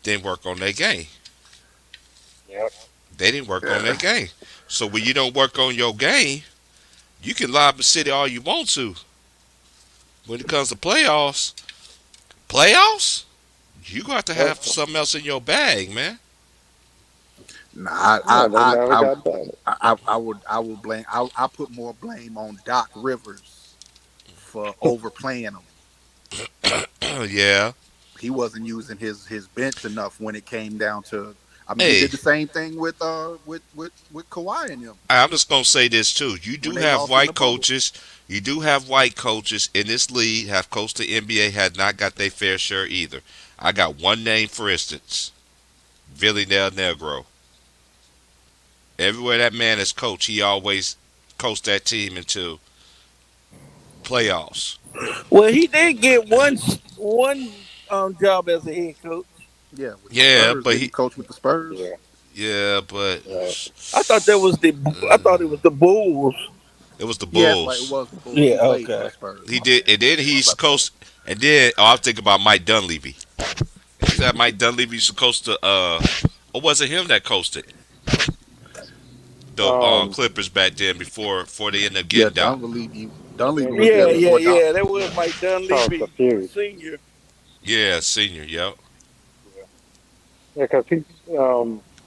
A: didn't work on their game.
J: Yep.
A: They didn't work on their game. So when you don't work on your game, you can lob the city all you want to. When it comes to playoffs, you got to have something else in your bag, man.
L: Nah,
J: They never got done.
L: I will blame. I put more blame on Doc Rivers for overplaying him.
A: Yeah.
L: He wasn't using his bench enough when it came down to. I mean, he
A: Hey,
L: did the same thing with Kawhi and him
A: I'm just gonna say this too. You
L: when
A: do
L: they
A: have
L: lost in the
A: white
L: bubble.
A: coaches. You do have white coaches in this league. Have coached the NBA. Had not got their fair share either. I got one name, for instance, Billy Del Negro. Everywhere that man is coached, he always coached that team into playoffs.
K: Well, he did get one job as a head coach.
L: Yeah, with the
A: Yeah,
L: Spurs.
A: but
L: Didn't he coach with the Spurs?
J: Yeah.
A: yeah, but
K: I thought that was the. I thought it was the Bulls.
A: it was the
L: Yeah, that's right. It
A: Bulls.
L: was the Bulls.
K: Yeah.
L: He played for
K: Okay.
L: the Spurs.
A: He
L: My
A: did,
L: bad.
A: and then
L: My
A: he's
L: bad.
A: coached, and then I think about Mike Dunleavy. Is that Mike Dunleavy used to coach the or was it him that coached it? The
J: Um.
A: Clippers back then before they ended up
L: Yeah,
A: getting down.
L: Dunleavy was
K: Yeah,
L: there
K: yeah,
L: before Doc.
K: yeah. That was Mike
J: Coach the
K: Dunleavy
J: few.
K: Senior.
A: Yeah, senior. Yep.
J: Yeah, because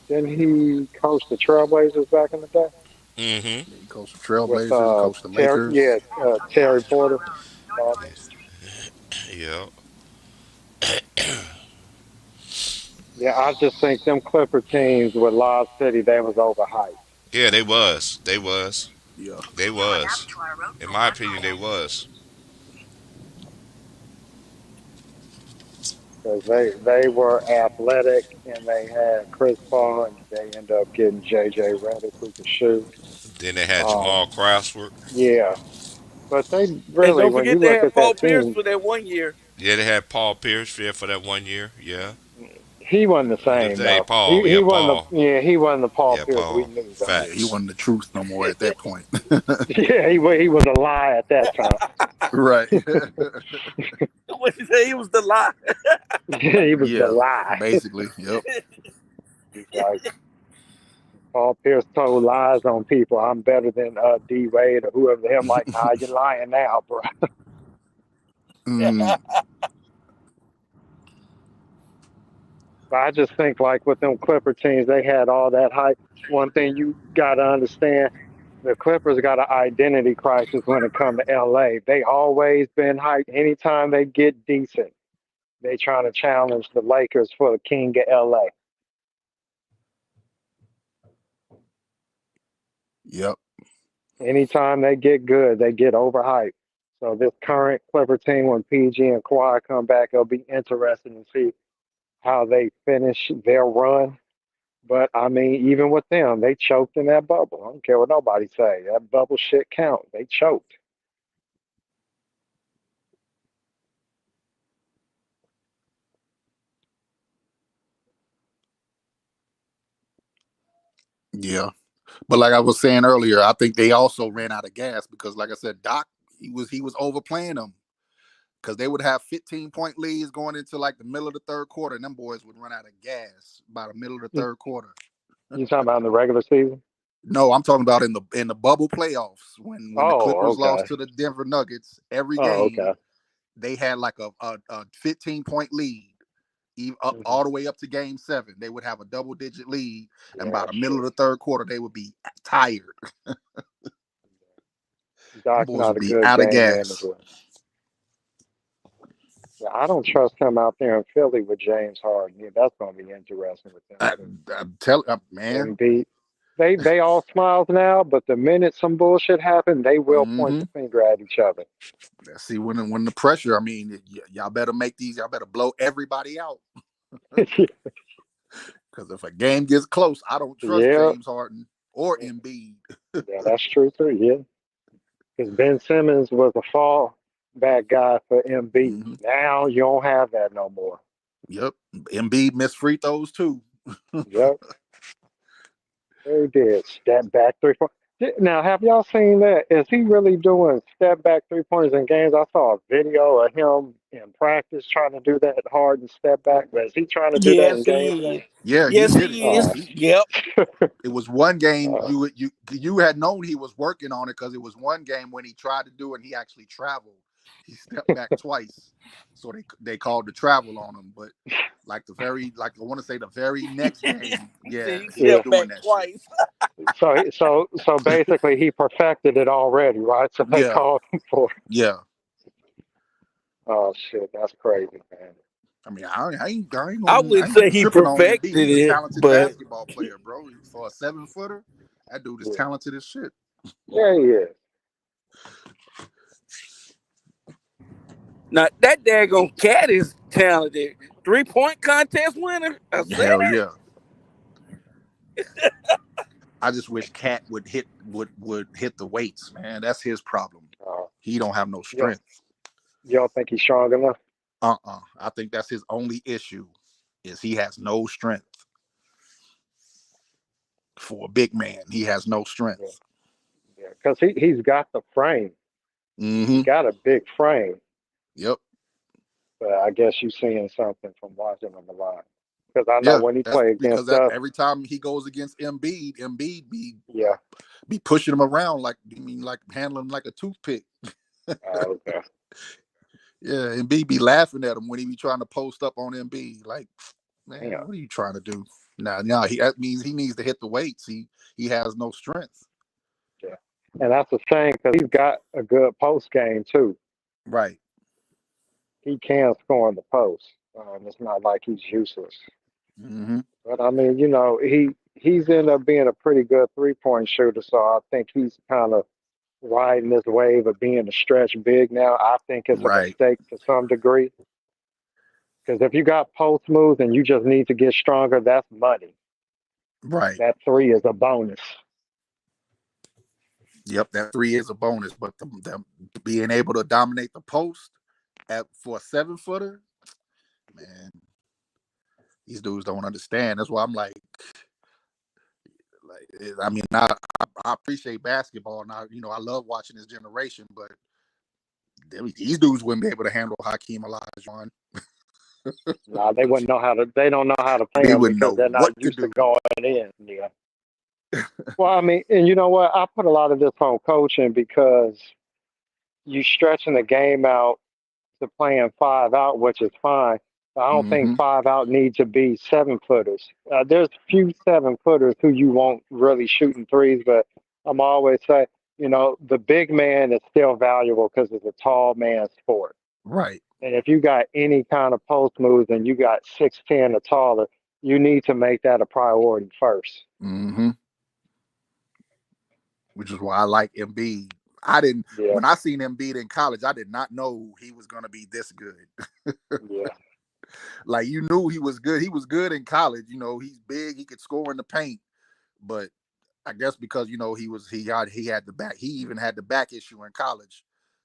J: didn't he coach the Trailblazers back in the day
A: Mm-hmm.
L: Yeah, he coached the
J: with
L: Trailblazers. He coached the
J: Terry?
L: Lakers.
J: Yeah, Terry Porter.
A: Yeah, Yeah.
J: Yeah, I just think them Clipper teams with Lob City, they was overhyped.
A: Yeah, they was. They was.
L: Yeah.
A: They was. In my opinion, they was.
J: Because they were athletic and they had Chris Paul and they ended up getting JJ Redick who could shoot.
A: Then they had
J: Um,
A: Jamal Crawford.
J: yeah, but they
M: And
J: really,
M: don't
J: when
M: forget
J: you
M: they
J: look
M: had
J: at
M: Paul
J: that
M: Pierce
J: team,
M: for that 1 year.
A: Yeah, they had Paul Pierce there for that 1 year. Yeah.
J: he wasn't the same
A: Hey,
J: though.
A: Paul.
J: He
A: Yeah,
J: wasn't
A: Paul.
J: he wasn't the Paul
A: Yeah,
J: Pierce we
A: Paul.
J: knew though.
L: Yeah, he
A: Facts.
L: wasn't the truth no more at that point.
J: Yeah, he was a lie at that time.
L: Right.
M: What you say? He was the lie.
J: He was the
L: Yeah,
J: lie.
L: basically. Yep.
J: Like Paul Pierce told lies on people. I'm better than D Wade or whoever the hell. Like, nah, you're lying now, bro.
L: Mm,
J: But I just think like with them Clipper teams, they had all that hype. One thing you gotta understand, the Clippers got an identity crisis when it comes to LA. They always been hyped. Anytime they get decent, they trying to challenge the Lakers for the king of LA.
L: yep.
J: Anytime they get good, they get overhyped. So this current Clipper team, when PG and Kawhi come back, it'll be interesting to see how they finish their run. But I mean, even with them, they choked in that bubble. I don't care what nobody say. That bubble shit count. They choked.
L: Yeah. But like I was saying earlier, I think they also ran out of gas because, like I said, Doc, he was overplaying them because they would have 15-point leads going into like the middle of the third quarter, and them boys would run out of gas by the middle of the
J: You,
L: third quarter.
J: you talking about in the regular season?
L: No, I'm talking about in the bubble playoffs when the
J: Oh,
L: Clippers lost
J: okay.
L: to the Denver Nuggets. Every
J: Oh,
L: game
J: okay.
L: they had like a 15-point lead. Up
J: Mm-hmm.
L: all the way up to game 7, they would have a double-digit lead, and
J: Yeah,
L: by the middle of the third quarter, they would be tired. Them
J: Doc's
L: boys
J: not
L: would
J: a
L: be
J: good
L: out of
J: game
L: gas.
J: manager. Yeah, I don't trust him out there in Philly with James Harden. Yeah, that's going to be interesting with them too.
L: I'm telling man.
J: Embiid, they all smiles now, but the minute some bullshit happens, they will point the finger at each other.
L: Let's see when the pressure. I mean, y'all better make these. Y'all better blow everybody out. Because if a game gets close, I don't trust James Harden or Embiid.
J: Yeah, that's true too. Yeah, because Ben Simmons was a fall back guy for Embiid. Now you don't have that no more.
L: Yep, Embiid missed free throws too.
J: Yep, they did step back 3-point. Now, have y'all seen that? Is he really doing step back 3-pointers in games? I saw a video of him in practice trying to do that hard and step back. But is he trying to do that in
M: Yes,
J: games?
M: he is.
L: Yeah,
M: Yes,
L: he did
M: he
L: it.
M: is. Yep.
L: It was one game you had known he was working on it because it was one game when he tried to do it and he actually traveled. He stepped back twice, so they called the travel on him. But I want to say the very next game, yeah, he was doing that
M: twice.
J: So basically he perfected it already, right? So they called him for it.
L: Yeah.
J: Oh shit, that's crazy, man.
L: I mean, I
M: I wouldn't say he perfected
L: He's a
M: it,
L: talented
M: but
L: basketball player, bro. For a 7-footer, that dude is talented as shit.
J: Yeah, he is.
M: Now that daggone cat is talented. 3-point contest winner.
L: Hell yeah. I just wish Cat would hit the weights, man. That's his problem. He don't have no strength.
J: You don't think he's strong enough?
L: I think that's his only issue, is he has no strength. For a big man, he has no strength.
J: Yeah, because he's got the frame. He's got a big frame.
L: Yep.
J: But I guess you're seeing something from watching him a lot. Because I know when he plays against us,
L: every time he goes against Embiid be pushing him around like handling him like a toothpick.
J: Okay.
L: Yeah, Embiid be laughing at him when he be trying to post up on Embiid. Like, man, what are you trying to do? Now that means he needs to hit the weights. He has no strength.
J: Yeah, and that's a shame because he's got a good post game too.
L: Right.
J: he can score in the post. It's not like he's useless.
L: Mm-hmm.
J: But I mean, he's ended up being a pretty good 3-point shooter. So I think he's kind of riding this wave of being a stretch big now. I think it's a
L: Right.
J: mistake to some degree. Because if you got post moves and you just need to get stronger, that's money.
L: Right.
J: That 3 is a bonus.
L: Yep, that 3 is a bonus, but the being able to dominate the post for a 7-footer, man, these dudes don't understand. That's why I'm like I mean, I appreciate basketball, and I love watching this generation, but these dudes wouldn't be able to handle Hakeem Olajuwon.
J: Nah, they wouldn't know how to. They don't know how to play
L: They
J: him
L: wouldn't
J: because
L: know
J: they're not
L: what to
J: used to
L: do.
J: going in. Yeah. Well, I mean, and you know what? I put a lot of this on coaching because you stretching the game out to playing 5 out, which is fine. But I don't think
L: Mm-hmm.
J: 5 out need to be 7-footers. There's few 7-footers who you won't really shooting threes, but I'm always say, the big man is still valuable because it's a tall man sport.
L: Right.
J: And if you got any kind of post moves and you got 6'10" or taller, you need to make that a priority first.
L: Mm-hmm. Which is why I like Embiid. When I seen Embiid in college, I did not know he was going to be this good.
J: Yeah.
L: Like, you knew he was good. He was good in college. He's big. He could score in the paint. But I guess because he had the back. He even had the back issue in college,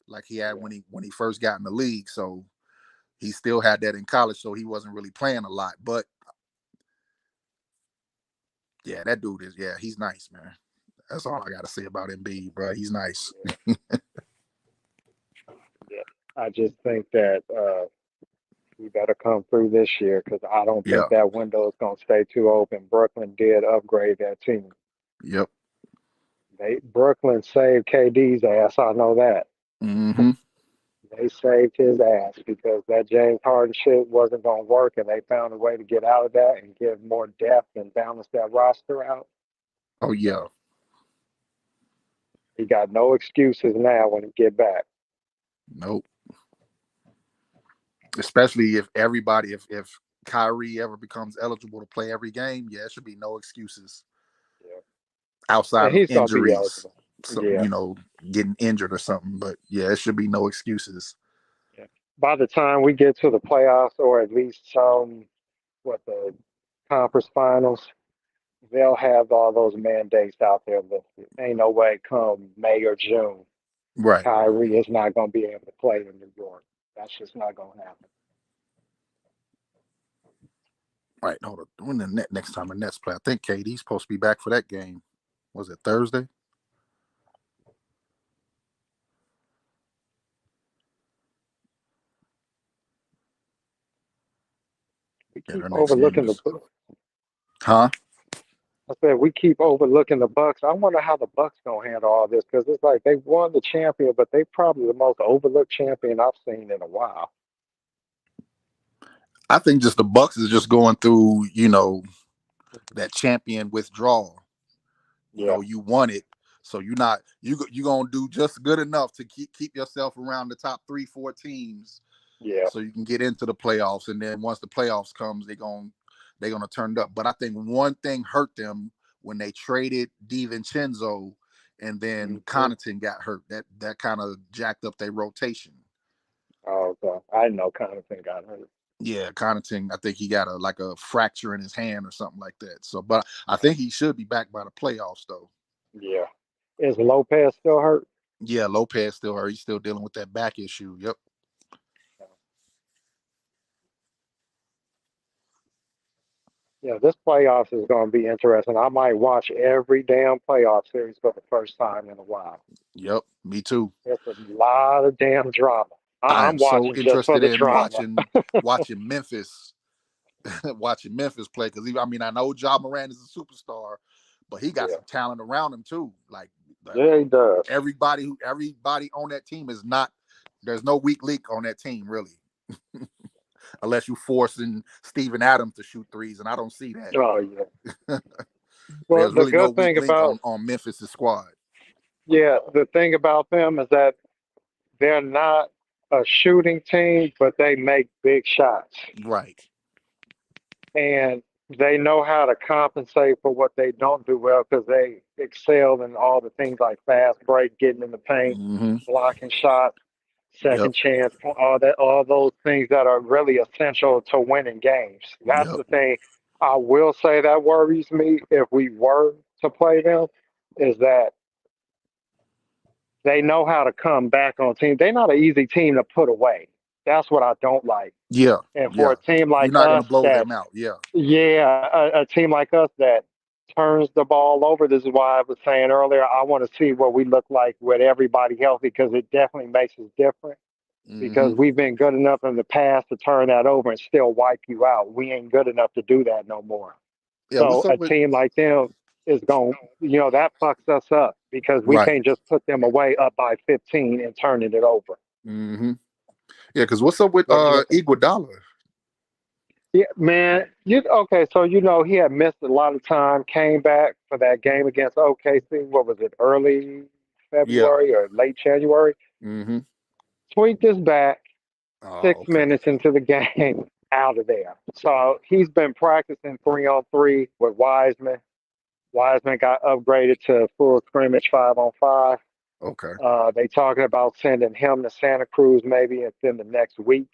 L: like he had when he first got in the league. So he still had that in college. So he wasn't really playing a lot. But yeah, that dude he's nice, man. That's all I got to say about Embiid, bro. He's nice.
J: Yeah. I just think that we better come through this year because I don't think that window is going to stay too open. Brooklyn did upgrade that team.
L: Yep.
J: Brooklyn saved KD's ass. I know that.
L: Mm-hmm.
J: They saved his ass because that James Harden shit wasn't going to work, and they found a way to get out of that and give more depth and balance that roster out.
L: Oh, yeah.
J: He got no excuses now when he get back.
L: Nope. Especially if Kyrie ever becomes eligible to play every game, it should be no excuses.
J: Yeah.
L: Outside of injuries. So,
J: Yeah.
L: Getting injured or something. But yeah, it should be no excuses.
J: Yeah. By the time we get to the playoffs or at least the conference finals, they'll have all those mandates out there listed. Ain't no way come May or June,
L: right,
J: Kyrie is not going to be able to play in New York. That's just not going to happen.
L: Right. Hold on. When the next time the Nets play, I think KD's supposed to be back for that game. Was it Thursday?
J: We keep overlooking the Bucks.
L: Huh?
J: I said we keep overlooking the Bucks. I wonder how the Bucks gonna handle all this because it's like they won the champion, but they probably the most overlooked champion I've seen in a while.
L: I think just the Bucks is just going through, that champion withdrawal. You won it, so you're gonna do just good enough to keep yourself around the top 3-4 teams.
J: Yeah.
L: So you can get into the playoffs, and then once the playoffs comes, they're gonna turn it up. But I think one thing hurt them when they traded DiVincenzo, and then Connaughton got hurt. That kind of jacked up their rotation.
J: Oh, okay. I didn't know Connaughton got hurt.
L: Yeah, Connaughton, I think he got a fracture in his hand or something like that. So, but I think he should be back by the playoffs, though.
J: Yeah. Is Lopez still hurt?
L: Yeah, Lopez still hurt. He's still dealing with that back issue. Yep.
J: Yeah, this playoffs is going to be interesting. I might watch every damn playoff series for the first time in a while.
L: Yep, me too.
J: It's a lot of damn drama. I'm watching
L: so
J: just for
L: interested
J: the
L: in
J: drama.
L: watching Memphis, watching Memphis play because I know Ja Morant is a superstar, but he got some talent around him too. Like
J: yeah, he does.
L: Everybody on that team is not. There's no weak link on that team really. Unless you forcing Steven Adams to shoot threes, and I don't see that.
J: Oh yeah.
L: Well, there's really no weak link on Memphis' squad.
J: Yeah, the thing about them is that they're not a shooting team, but they make big shots.
L: Right.
J: And they know how to compensate for what they don't do well because they excel in all the things like fast break, getting in the paint,
L: Mm-hmm.
J: blocking shots,
L: Yep.
J: second chance, all that, all those things that are really essential to winning games. That's
L: Yep.
J: the thing I will say that worries me if we were to play them is that they know how to come back on team. They're not an easy team to put away. That's what I don't like.
L: Yeah.
J: And for
L: Yeah.
J: a team
L: You're
J: like
L: not gonna
J: us
L: blow
J: that
L: them out. Yeah.
J: yeah, a team like us that turns the ball over. This is why I was saying earlier, I want to see what we look like with everybody healthy because it definitely makes us different.
L: Mm-hmm.
J: Because we've been good enough in the past to turn that over and still wipe you out. We ain't good enough to do that no more.
L: Yeah.
J: So
L: What's up
J: a
L: with
J: team like them is going, that fucks us up because we
L: right?
J: can't just put them away up by 15 and turning it over.
L: Mm-hmm. Yeah. Because what's up with
J: What you think?
L: Iguodala?
J: Yeah, man. Okay? So he had missed a lot of time, came back for that game against OKC. What was it? Early
L: Yeah.
J: February or late January?
L: Mm-hmm.
J: Tweaked his back
L: Oh,
J: 6
L: okay.
J: minutes into the game, out of there. So he's been practicing 3-on-3 with Wiseman. Wiseman got upgraded to full scrimmage 5-on-5.
L: Okay.
J: They talking about sending him to Santa Cruz maybe within the next week.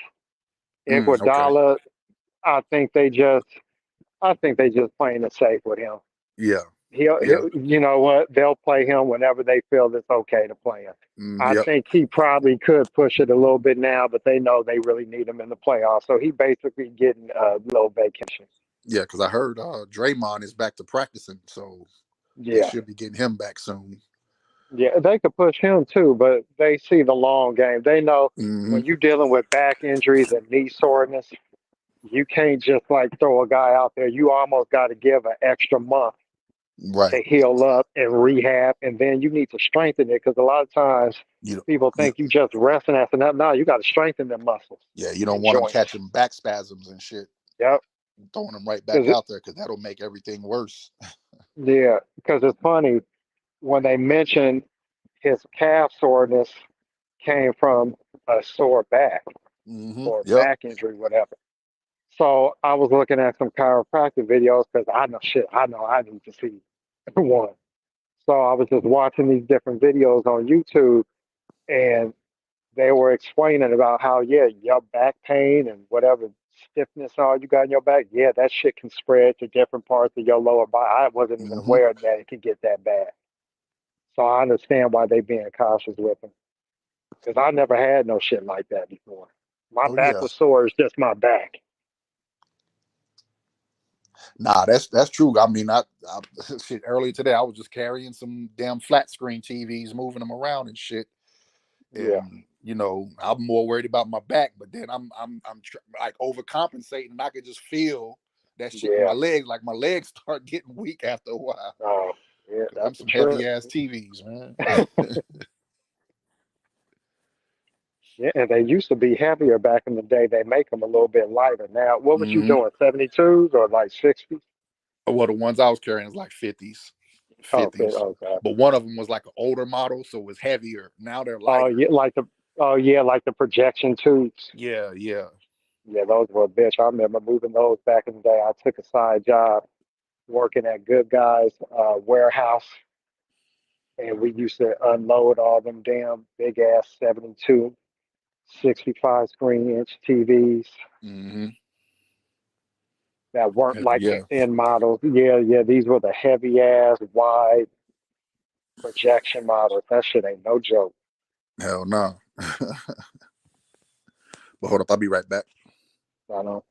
L: Okay.
J: Iguodala, I think they just playing it safe with him.
L: Yeah. Yeah.
J: He'll you know what? They'll play him whenever they feel it's okay to play him. I
L: Yep.
J: think he probably could push it a little bit now, but they know they really need him in the playoffs. So he basically getting a little vacation.
L: Yeah. Because I heard Draymond is back to practicing, so they
J: Yeah.
L: should be getting him back soon.
J: Yeah, they could push him too, but they see the long game. They know
L: Mm-hmm.
J: when you're dealing with back injuries and knee soreness, you can't just like throw a guy out there. You almost got to give an extra month
L: Right.
J: to heal up and rehab, and then you need to strengthen it because a lot of times
L: You.
J: people
L: You.
J: think you just resting after that. No, you got to strengthen them muscles
L: Yeah. You don't
J: and
L: want them
J: joints.
L: catching back spasms and shit.
J: Yep.
L: Throwing them right back
J: 'Cause
L: out there because that'll make everything worse.
J: yeah, because it's funny when they mention his calf soreness came from a sore back
L: Mm-hmm.
J: or
L: Yep.
J: back injury, whatever. So I was looking at some chiropractic videos because I know shit. I know I need to see one. So I was just watching these different videos on YouTube, and they were explaining about how your back pain and whatever stiffness all you got in your back, that shit can spread to different parts of your lower body. I wasn't even
L: Mm-hmm.
J: aware that it could get that bad. So I understand why they being cautious with them because I never had no shit like that before. My
L: Oh
J: back
L: yeah.
J: was sore. It's just my back.
L: Nah, that's true. I mean, I shit earlier today. I was just carrying some damn flat screen TVs, moving them around and shit.
J: Yeah,
L: And I'm more worried about my back. But then like overcompensating, and I could just feel that shit in my
J: yeah.
L: legs. Like my legs start getting weak after a while
J: Oh, yeah,
L: because them
J: that's a
L: some
J: trip.
L: heavy ass TVs, man.
J: Yeah, and they used to be heavier back in the day. They make them a little bit lighter now. What was you
L: Mm-hmm.
J: doing? 72s or like 60s?
L: Well, the ones I was carrying is like 50s,
J: Oh,
L: 50s.
J: okay.
L: But one of them was like an older model, so it was heavier. Now they're
J: Oh,
L: lighter.
J: yeah, like the projection tubes.
L: Yeah, yeah.
J: Yeah, those were a bitch. I remember moving those back in the day. I took a side job working at Good Guys warehouse, and we used to unload all them damn big ass 72, 65 screen inch TVs
L: Mm-hmm.
J: that weren't
L: Hell
J: like the
L: yeah.
J: thin models. Yeah, yeah, these were the heavy ass wide projection models. That shit ain't no joke.
L: Hell no. But hold up, I'll be right back.
J: I know.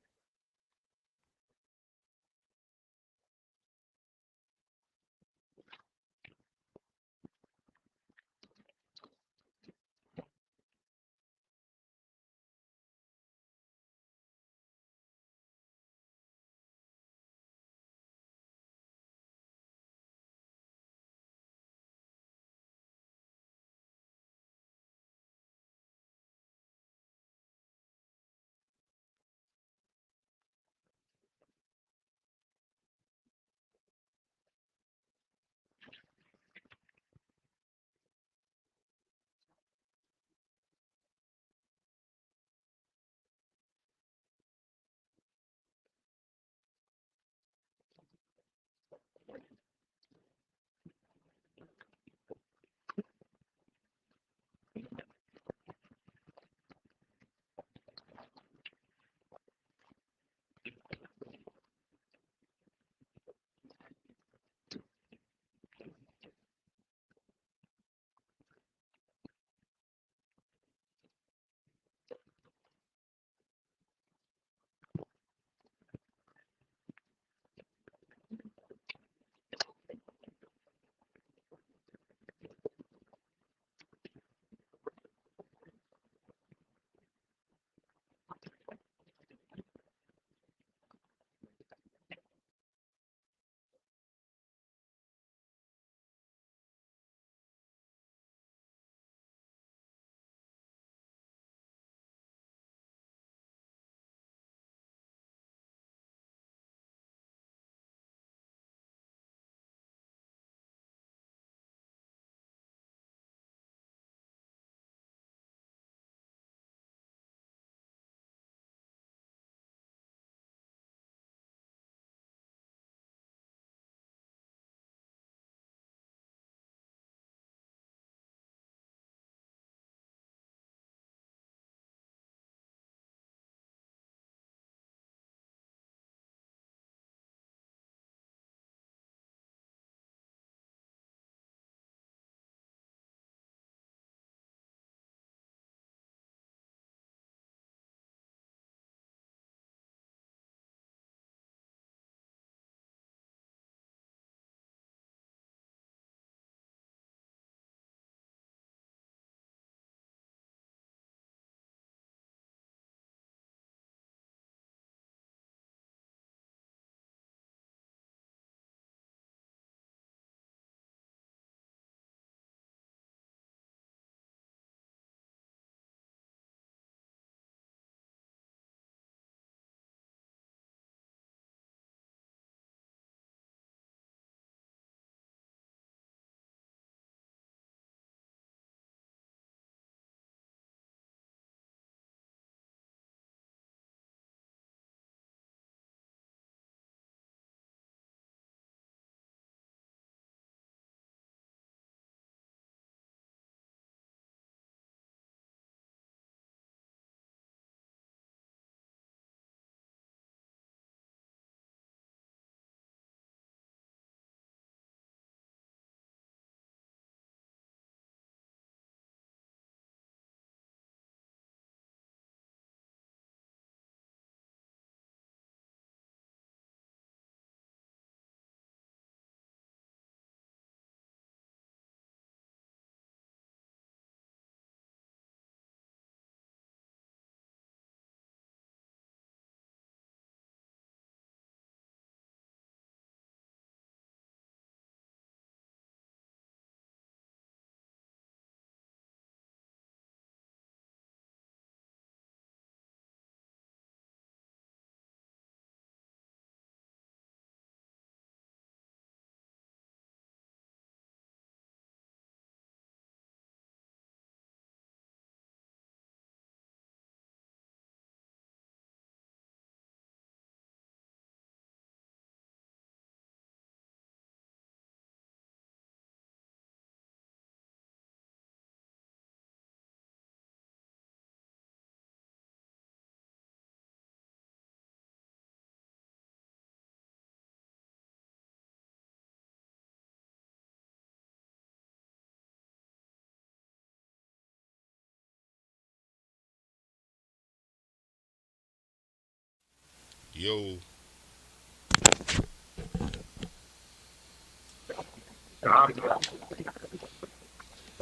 A: Yo.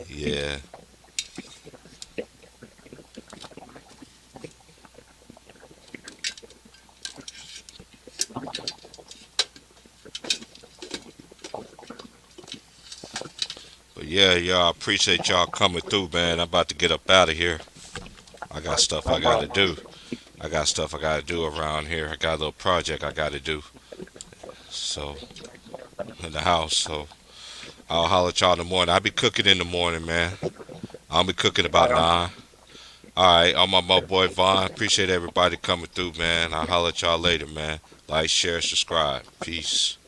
A: Yeah. But yeah, y'all, I appreciate y'all coming through, man. I'm about to get up out of here. I got stuff I gotta do. I got stuff I gotta do around here. I got a little project I gotta do. So in the house. So I'll holler at y'all in the morning. I'll be cooking in the morning, man. I'll be cooking about 9. Alright, I'm my boy Vaughn. Appreciate everybody coming through, man. I'll holler at y'all later, man. Like, share, subscribe. Peace.